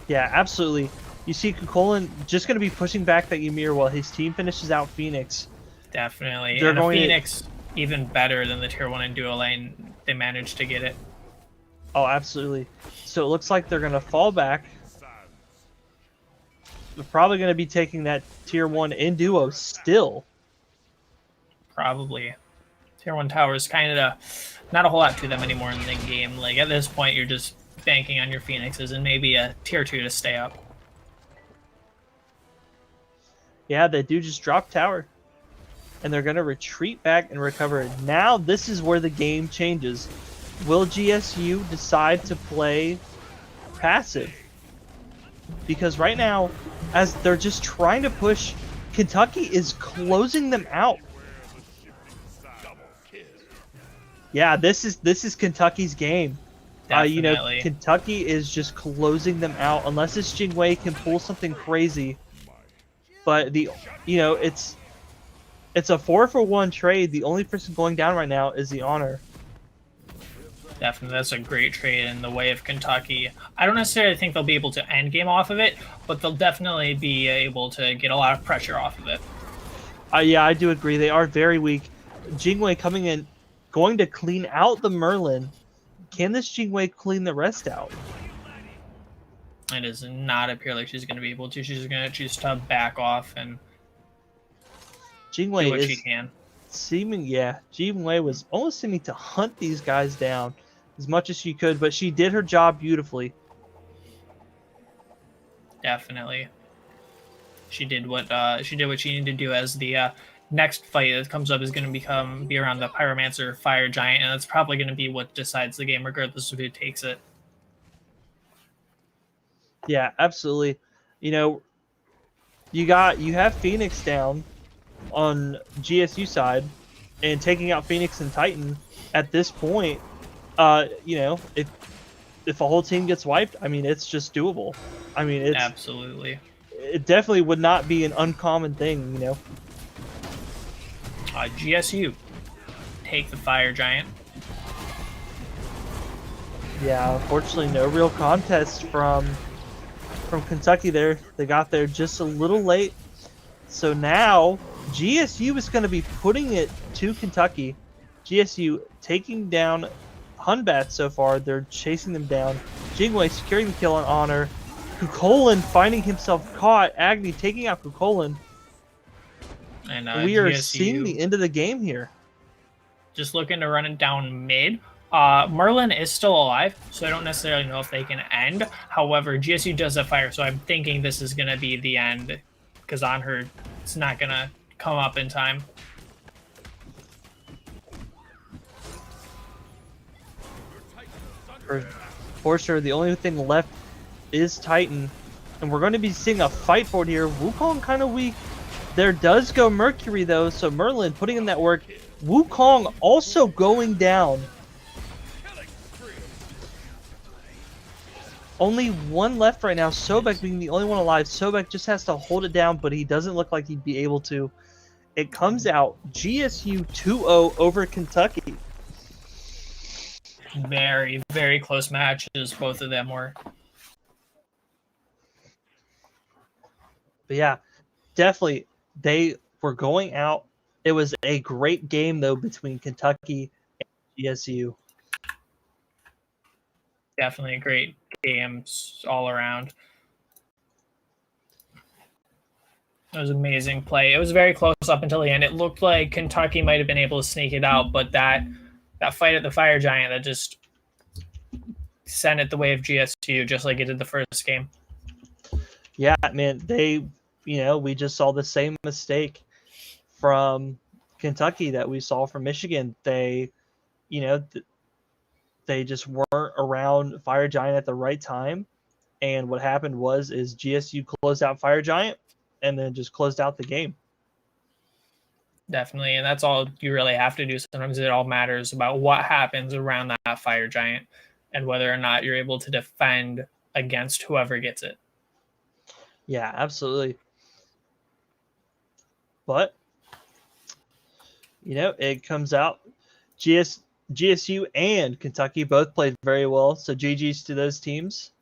Yeah, absolutely. You see Kukolin just going to be pushing back that Ymir while his team finishes out Phoenix. Definitely. They're and going Phoenix, even better than the tier 1 and duo lane. They managed to get it. Oh, absolutely. So it looks like they're going to fall back. They're probably going to be taking that tier 1 in duo still. Probably. Tier 1 towers kind of not a whole lot to them anymore in the game. Like at this point, you're just banking on your Phoenixes and maybe a tier 2 to stay up. Yeah, they do just drop tower. And they're going to retreat back and recover it. Now, this is where the game changes. Will GSU decide to play passive? Because right now, as they're just trying to push, Kentucky is closing them out. Yeah, this is Kentucky's game. Kentucky is just closing them out unless this Jingwei can pull something crazy. But it's a 4-for-1 trade. The only person going down right now is the Honor. Definitely, that's a great trade in the way of Kentucky. I don't necessarily think they'll be able to end game off of it, but they'll definitely be able to get a lot of pressure off of it. Yeah, I do agree. They are very weak. Jingwei coming in, going to clean out the Merlin. Can this Jingwei clean the rest out? It does not appear like she's going to be able to. She's going to choose to back off and Jingwei do what is she can. Jingwei was almost seeming to hunt these guys down as much as she could, but she did her job beautifully. Definitely. She did what she needed to do. As the next fight that comes up is going to be around the Pyromancer Fire Giant, and that's probably going to be what decides the game, regardless of who takes it. Yeah, absolutely. You know, you have Phoenix down on GSU side, and taking out Phoenix and Titan at this point, you know, if a whole team gets wiped, I mean, it's just doable. I mean, it's Absolutely. It definitely would not be an uncommon thing, you know. GSU take the Fire Giant. Yeah, unfortunately, no real contest from Kentucky there. They got there just a little late. So now GSU is going to be putting it to Kentucky. GSU taking down Hunbat so far. They're chasing them down. Jingwei securing the kill on Honor. Kukolin finding himself caught. Agni taking out Kukolin. And we are GSU seeing the end of the game here. just looking to run it down mid. Merlin is still alive, so I don't necessarily know if they can end. However, GSU does have fire, so I'm thinking this is going to be the end, because on her, it's not going to come up in time. For sure, the only thing left is Titan, and we're going to be seeing a fight for it here. Wukong kind of weak. There does go Mercury, though, so Merlin putting in that work. Wukong also going down. Only one left right now, Sobek being the only one alive. Sobek just has to hold it down, but he doesn't look like he'd be able to. It comes out GSU 2-0 over Kentucky. Very, very close matches, both of them were. But yeah, definitely, they were going out. It was a great game, though, between Kentucky and GSU. Definitely great games all around. It was amazing play. It was very close up until the end. It looked like Kentucky might have been able to sneak it out, but that fight at the Fire Giant that just sent it the way of GSU, just like it did the first game. Yeah, man, we just saw the same mistake from Kentucky that we saw from Michigan. They just weren't around Fire Giant at the right time, and what happened is GSU closed out Fire Giant and then just closed out the game. Definitely, and that's all you really have to do. Sometimes it all matters about what happens around that Fire Giant and whether or not you're able to defend against whoever gets it. Yeah, absolutely. But, it comes out. GSU and Kentucky both played very well, so GG's to those teams.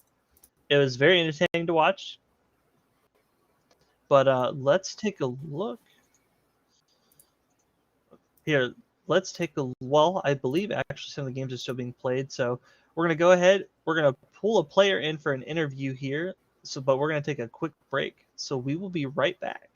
It was very entertaining to watch. But let's take a look. Here, let's take a I believe actually some of the games are still being played, so we're going to go ahead. We're going to pull a player in for an interview here, but we're going to take a quick break, so we will be right back.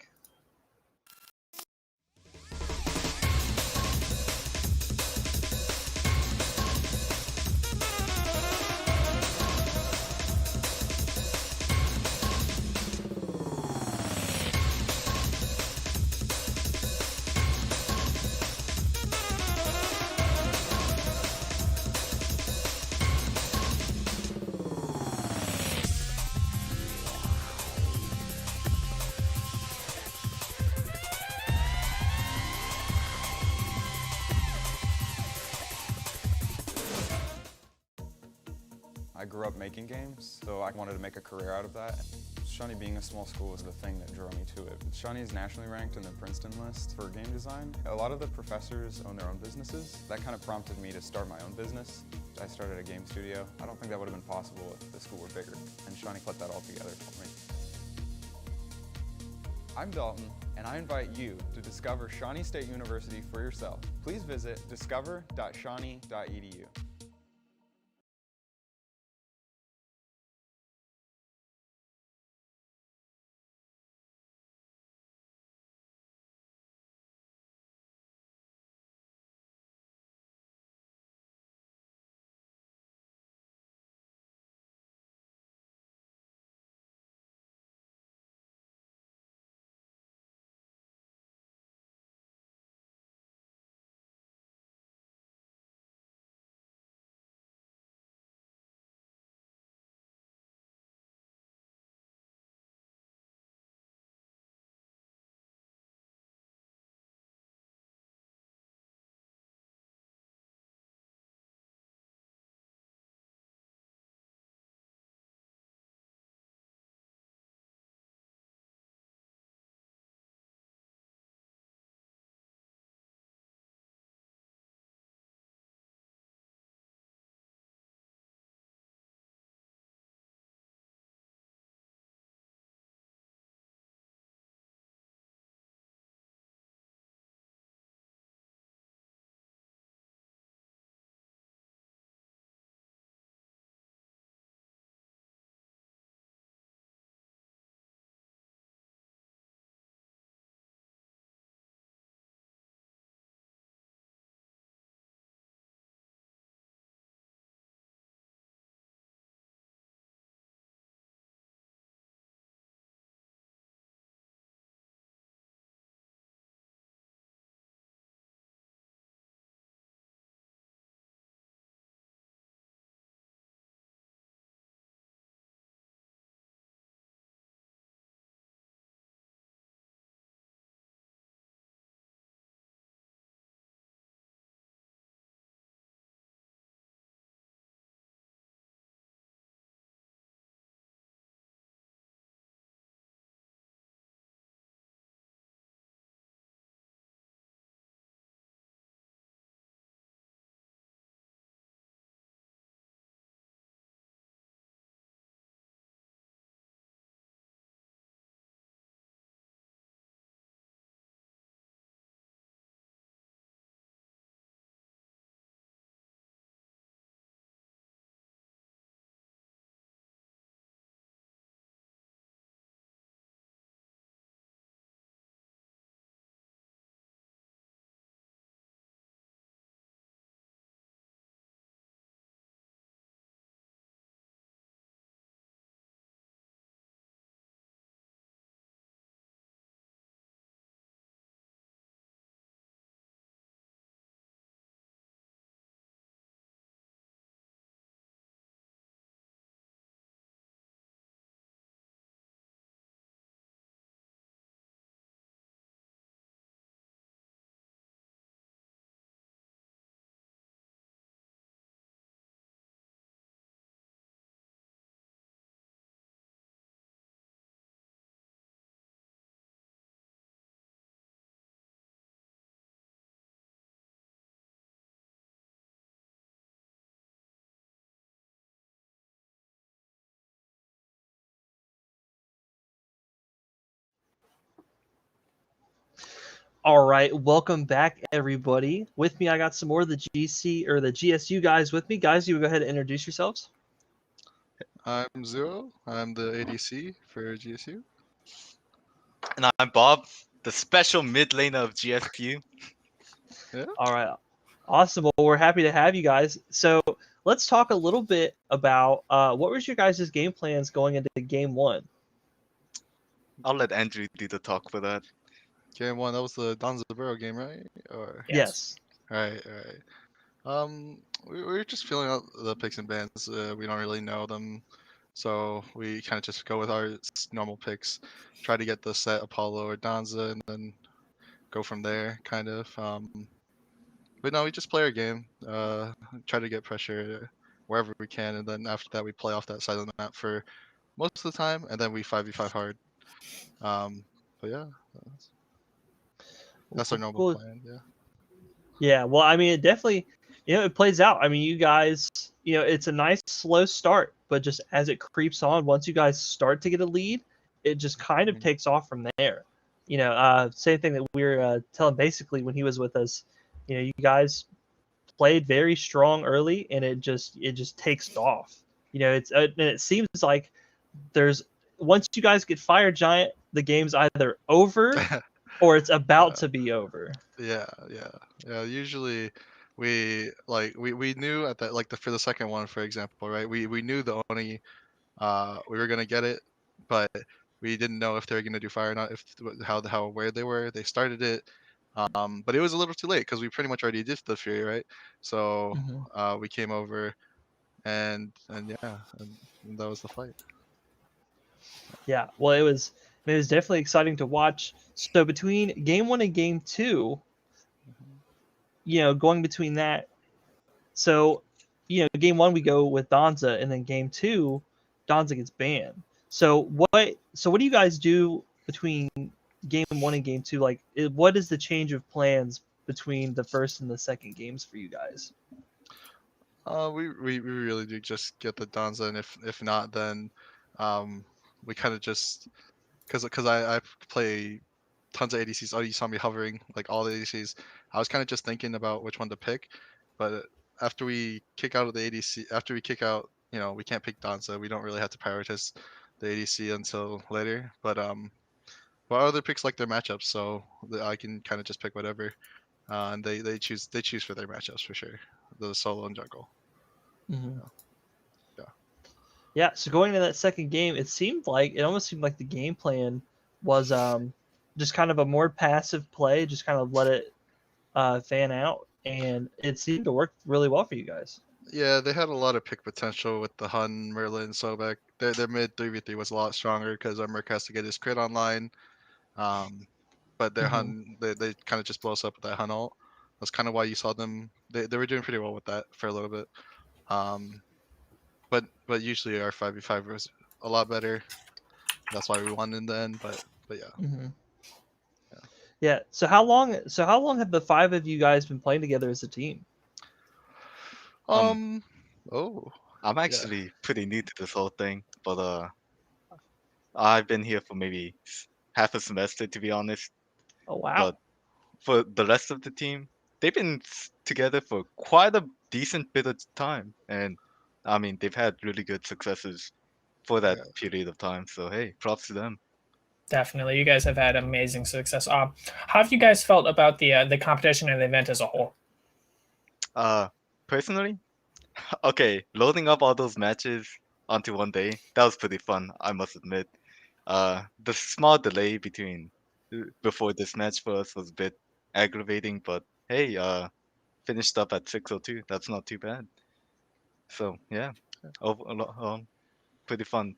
I grew up making games, so I wanted to make a career out of that. Shawnee being a small school is the thing that drew me to it. Shawnee is nationally ranked in the Princeton list for game design. A lot of the professors own their own businesses. That kind of prompted me to start my own business. I started a game studio. I don't think that would have been possible if the school were bigger, and Shawnee put that all together for me. I'm Dalton, and I invite you to discover Shawnee State University for yourself. Please visit discover.shawnee.edu. All right, welcome back, everybody. With me, I got some more of the GC or the GSU guys with me. Guys, you go ahead and introduce yourselves. I'm Zero. I'm the ADC for GSU. And I'm Bob, the special mid laner of GSPU. Yeah. All right, awesome. Well, we're happy to have you guys. So let's talk a little bit about what was your guys' game plans going into game one. I'll let Andrew do the talk for that. Game one, that was the Danzaburo game, right? Or Yes. Alright. We were just filling out the picks and bans. We don't really know them, so we kind of just go with our normal picks. Try to get the set Apollo or Danza, and then go from there, kind of. But no, we just play our game. Try to get pressure wherever we can, and then after that, we play off that side of the map for most of the time, and then we 5v5 hard. But yeah, that's our normal plan. Yeah. Yeah, well, I mean, it definitely, it plays out. I mean, you guys, it's a nice slow start, but just as it creeps on, once you guys start to get a lead, it just kind of takes off from there. Same thing that we were telling basically when he was with us. You guys played very strong early, and it just takes off. And it seems like there's once you guys get Fire Giant, the game's either over or it's about to be over. Yeah. Usually, we knew at that for the second one, for example, right? We knew the only we were gonna get it, but we didn't know if they were gonna do fire or not. If how aware they were. They started it, but it was a little too late because we pretty much already did the Fury, right? So we came over, and yeah, and that was the fight. Yeah, well, it was definitely exciting to watch. So between game 1 and game 2, going between that, so game 1 we go with Donza, and then game 2, Donza gets banned. So what do you guys do between game 1 and game 2? Like, what is the change of plans between the first and the second games for you guys? We really do just get the Donza, and if not, then we kind of just because I play tons of ADCs. Oh, you saw me hovering like all the ADCs. I was kind of just thinking about which one to pick, but after we kick out of the ADC, after we kick out, we can't pick Donza. We don't really have to prioritize the ADC until later. But other picks like their matchups, so I can kind of just pick whatever, and they choose for their matchups for sure. The solo and jungle. Mm-hmm. Yeah. Yeah. So going into that second game, it almost seemed like the game plan was just kind of a more passive play, just kind of let it fan out, and it seemed to work really well for you guys. Yeah, they had a lot of pick potential with the Hun, Merlin, Sobek. Their mid 3v3 was a lot stronger because our Merc has to get his crit online. But their Hun, they kind of just blow us up with that Hun ult. That's kind of why you saw them. They were doing pretty well with that for a little bit. But usually our 5v5 was a lot better. That's why we won in the end. But yeah. Yeah. So how long have the 5 of you guys been playing together as a team? I'm Yeah. actually pretty new to this whole thing, but I've been here for maybe half a semester, to be honest. Oh wow. But for the rest of the team, they've been together for quite a decent bit of time, and I mean they've had really good successes for that period of time. So hey, props to them. Definitely, you guys have had amazing success. How have you guys felt about the competition and the event as a whole? Personally, okay, loading up all those matches onto one day, that was pretty fun, I must admit. The small delay before this match for us was a bit aggravating, but hey, finished up at 6:02. That's not too bad. So yeah, pretty fun.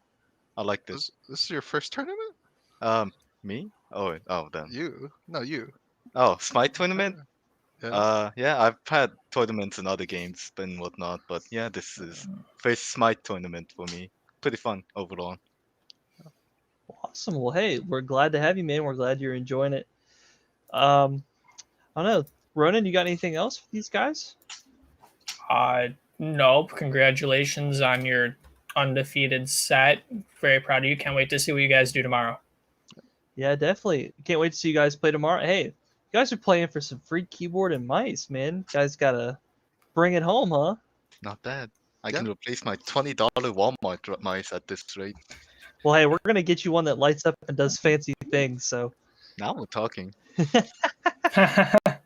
I liked it. This is your first tournament? Me? Then. You. Oh, Smite tournament? Yeah. Yeah, I've had tournaments in other games and whatnot, but yeah, this is first Smite tournament for me. Pretty fun overall. Awesome. Well, hey, we're glad to have you, man. We're glad you're enjoying it. I don't know, Ronan, you got anything else for these guys? No. Congratulations on your undefeated set. Very proud of you. Can't wait to see what you guys do tomorrow. Yeah, definitely. Can't wait to see you guys play tomorrow. Hey, you guys are playing for some free keyboard and mice, man. You guys gotta bring it home, huh? Not bad. I can replace my $20 Walmart mice at this rate. Well, hey, we're gonna get you one that lights up and does fancy things. So now we're talking.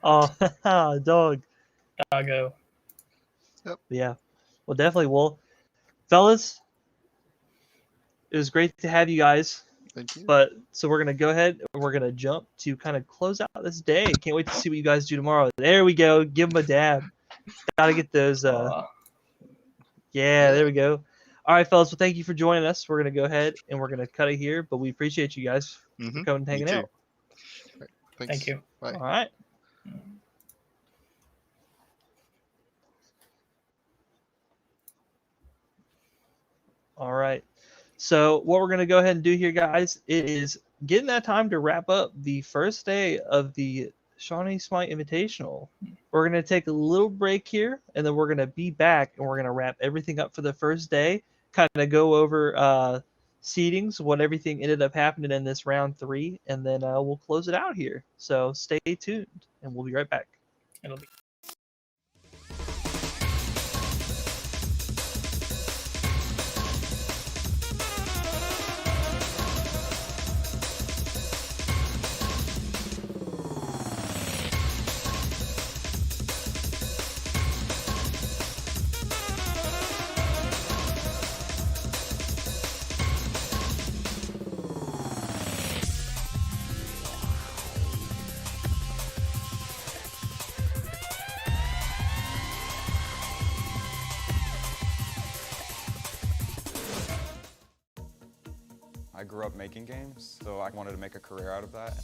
Oh, dog. Doggo. Yep. Yeah. Well, definitely. Well, fellas, it was great to have you guys. Thank you. But so we're gonna go ahead and we're gonna jump to kind of close out this day. Can't wait to see what you guys do tomorrow. There we go. Give them a dab. Gotta get those. Yeah, there we go. All right, fellas. Well, thank you for joining us. We're gonna go ahead and we're gonna cut it here. But we appreciate you guys for coming and hanging out. Right. Thanks. Thank you. Bye. All right. All right. So what we're gonna go ahead and do here, guys, it is getting that time to wrap up the first day of the Shawnee Smite Invitational. We're gonna take a little break here, and then we're gonna be back, and we're gonna wrap everything up for the first day. Kind of go over seedings, what everything ended up happening in this round 3, and then we'll close it out here. So stay tuned, and we'll be right back. It'll be I grew up making games, so I wanted to make a career out of that.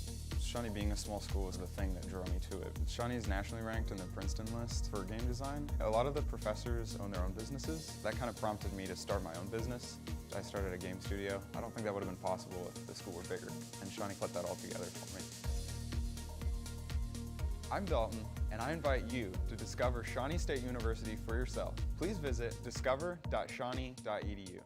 Shawnee being a small school was the thing that drew me to it. Shawnee is nationally ranked in the Princeton list for game design. A lot of the professors own their own businesses. That kind of prompted me to start my own business. I started a game studio. I don't think that would have been possible if the school were bigger, and Shawnee put that all together for me. I'm Dalton, and I invite you to discover Shawnee State University for yourself. Please visit discover.shawnee.edu.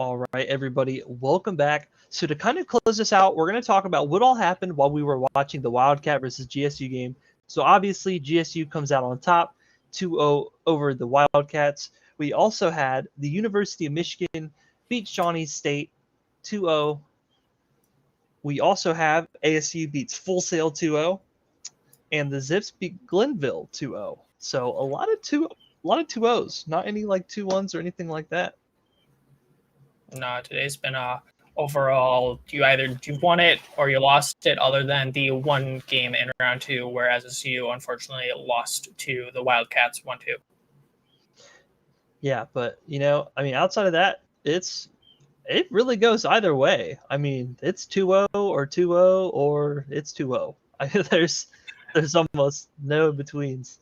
All right, everybody, welcome back. So to kind of close this out, we're going to talk about what all happened while we were watching the Wildcat versus GSU game. So obviously, GSU comes out on top, 2-0 over the Wildcats. We also had the University of Michigan beat Shawnee State 2-0. We also have ASU beats Full Sail 2-0, and the Zips beat Glenville 2-0. So a lot of 2-0s, not any like 2-1s or anything like that. No, today's been overall. You won it or you lost it. Other than the one game in round 2, where SSU unfortunately lost to the Wildcats 1-2. Yeah, but outside of that, it really goes either way. I mean, it's 2-0 or 2-0 or it's 2-0. There's almost no in betweens.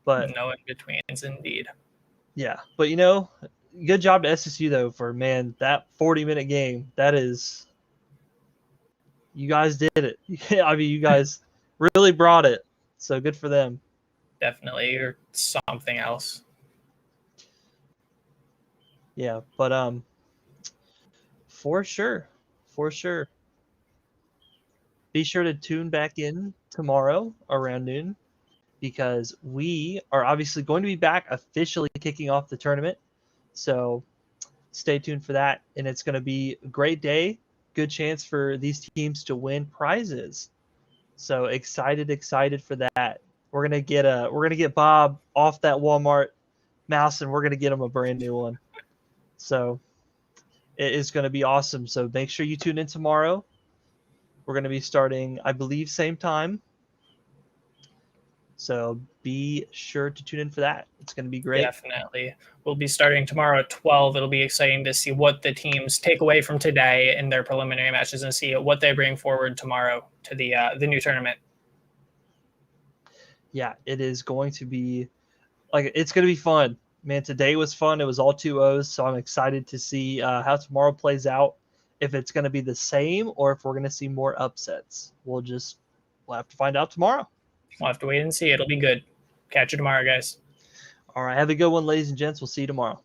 But no in betweens indeed. Yeah, but good job to SSU though for that 40-minute game. That is, you guys did it. I mean, you guys really brought it. So good for them. Definitely, you're something else. Yeah, but for sure. Be sure to tune back in tomorrow around noon, because we are obviously going to be back officially kicking off the tournament. So stay tuned for that, and it's going to be a great day. Good chance for these teams to win prizes. So excited for that. We're gonna get Bob off that Walmart mouse, and we're gonna get him a brand new one. So it is going to be awesome. So make sure you tune in tomorrow. We're going to be starting, I believe, same time. So be sure to tune in for that. It's going to be great. Definitely. We'll be starting tomorrow at 12. It'll be exciting to see what the teams take away from today in their preliminary matches and see what they bring forward tomorrow to the new tournament. Yeah, it is going to be it's going to be fun. Man, today was fun. It was all 2-0s, so I'm excited to see how tomorrow plays out. If it's going to be the same or if we're going to see more upsets. We'll have to find out tomorrow. We'll have to wait and see. It'll be good. Catch you tomorrow, guys. All right. Have a good one, ladies and gents. We'll see you tomorrow.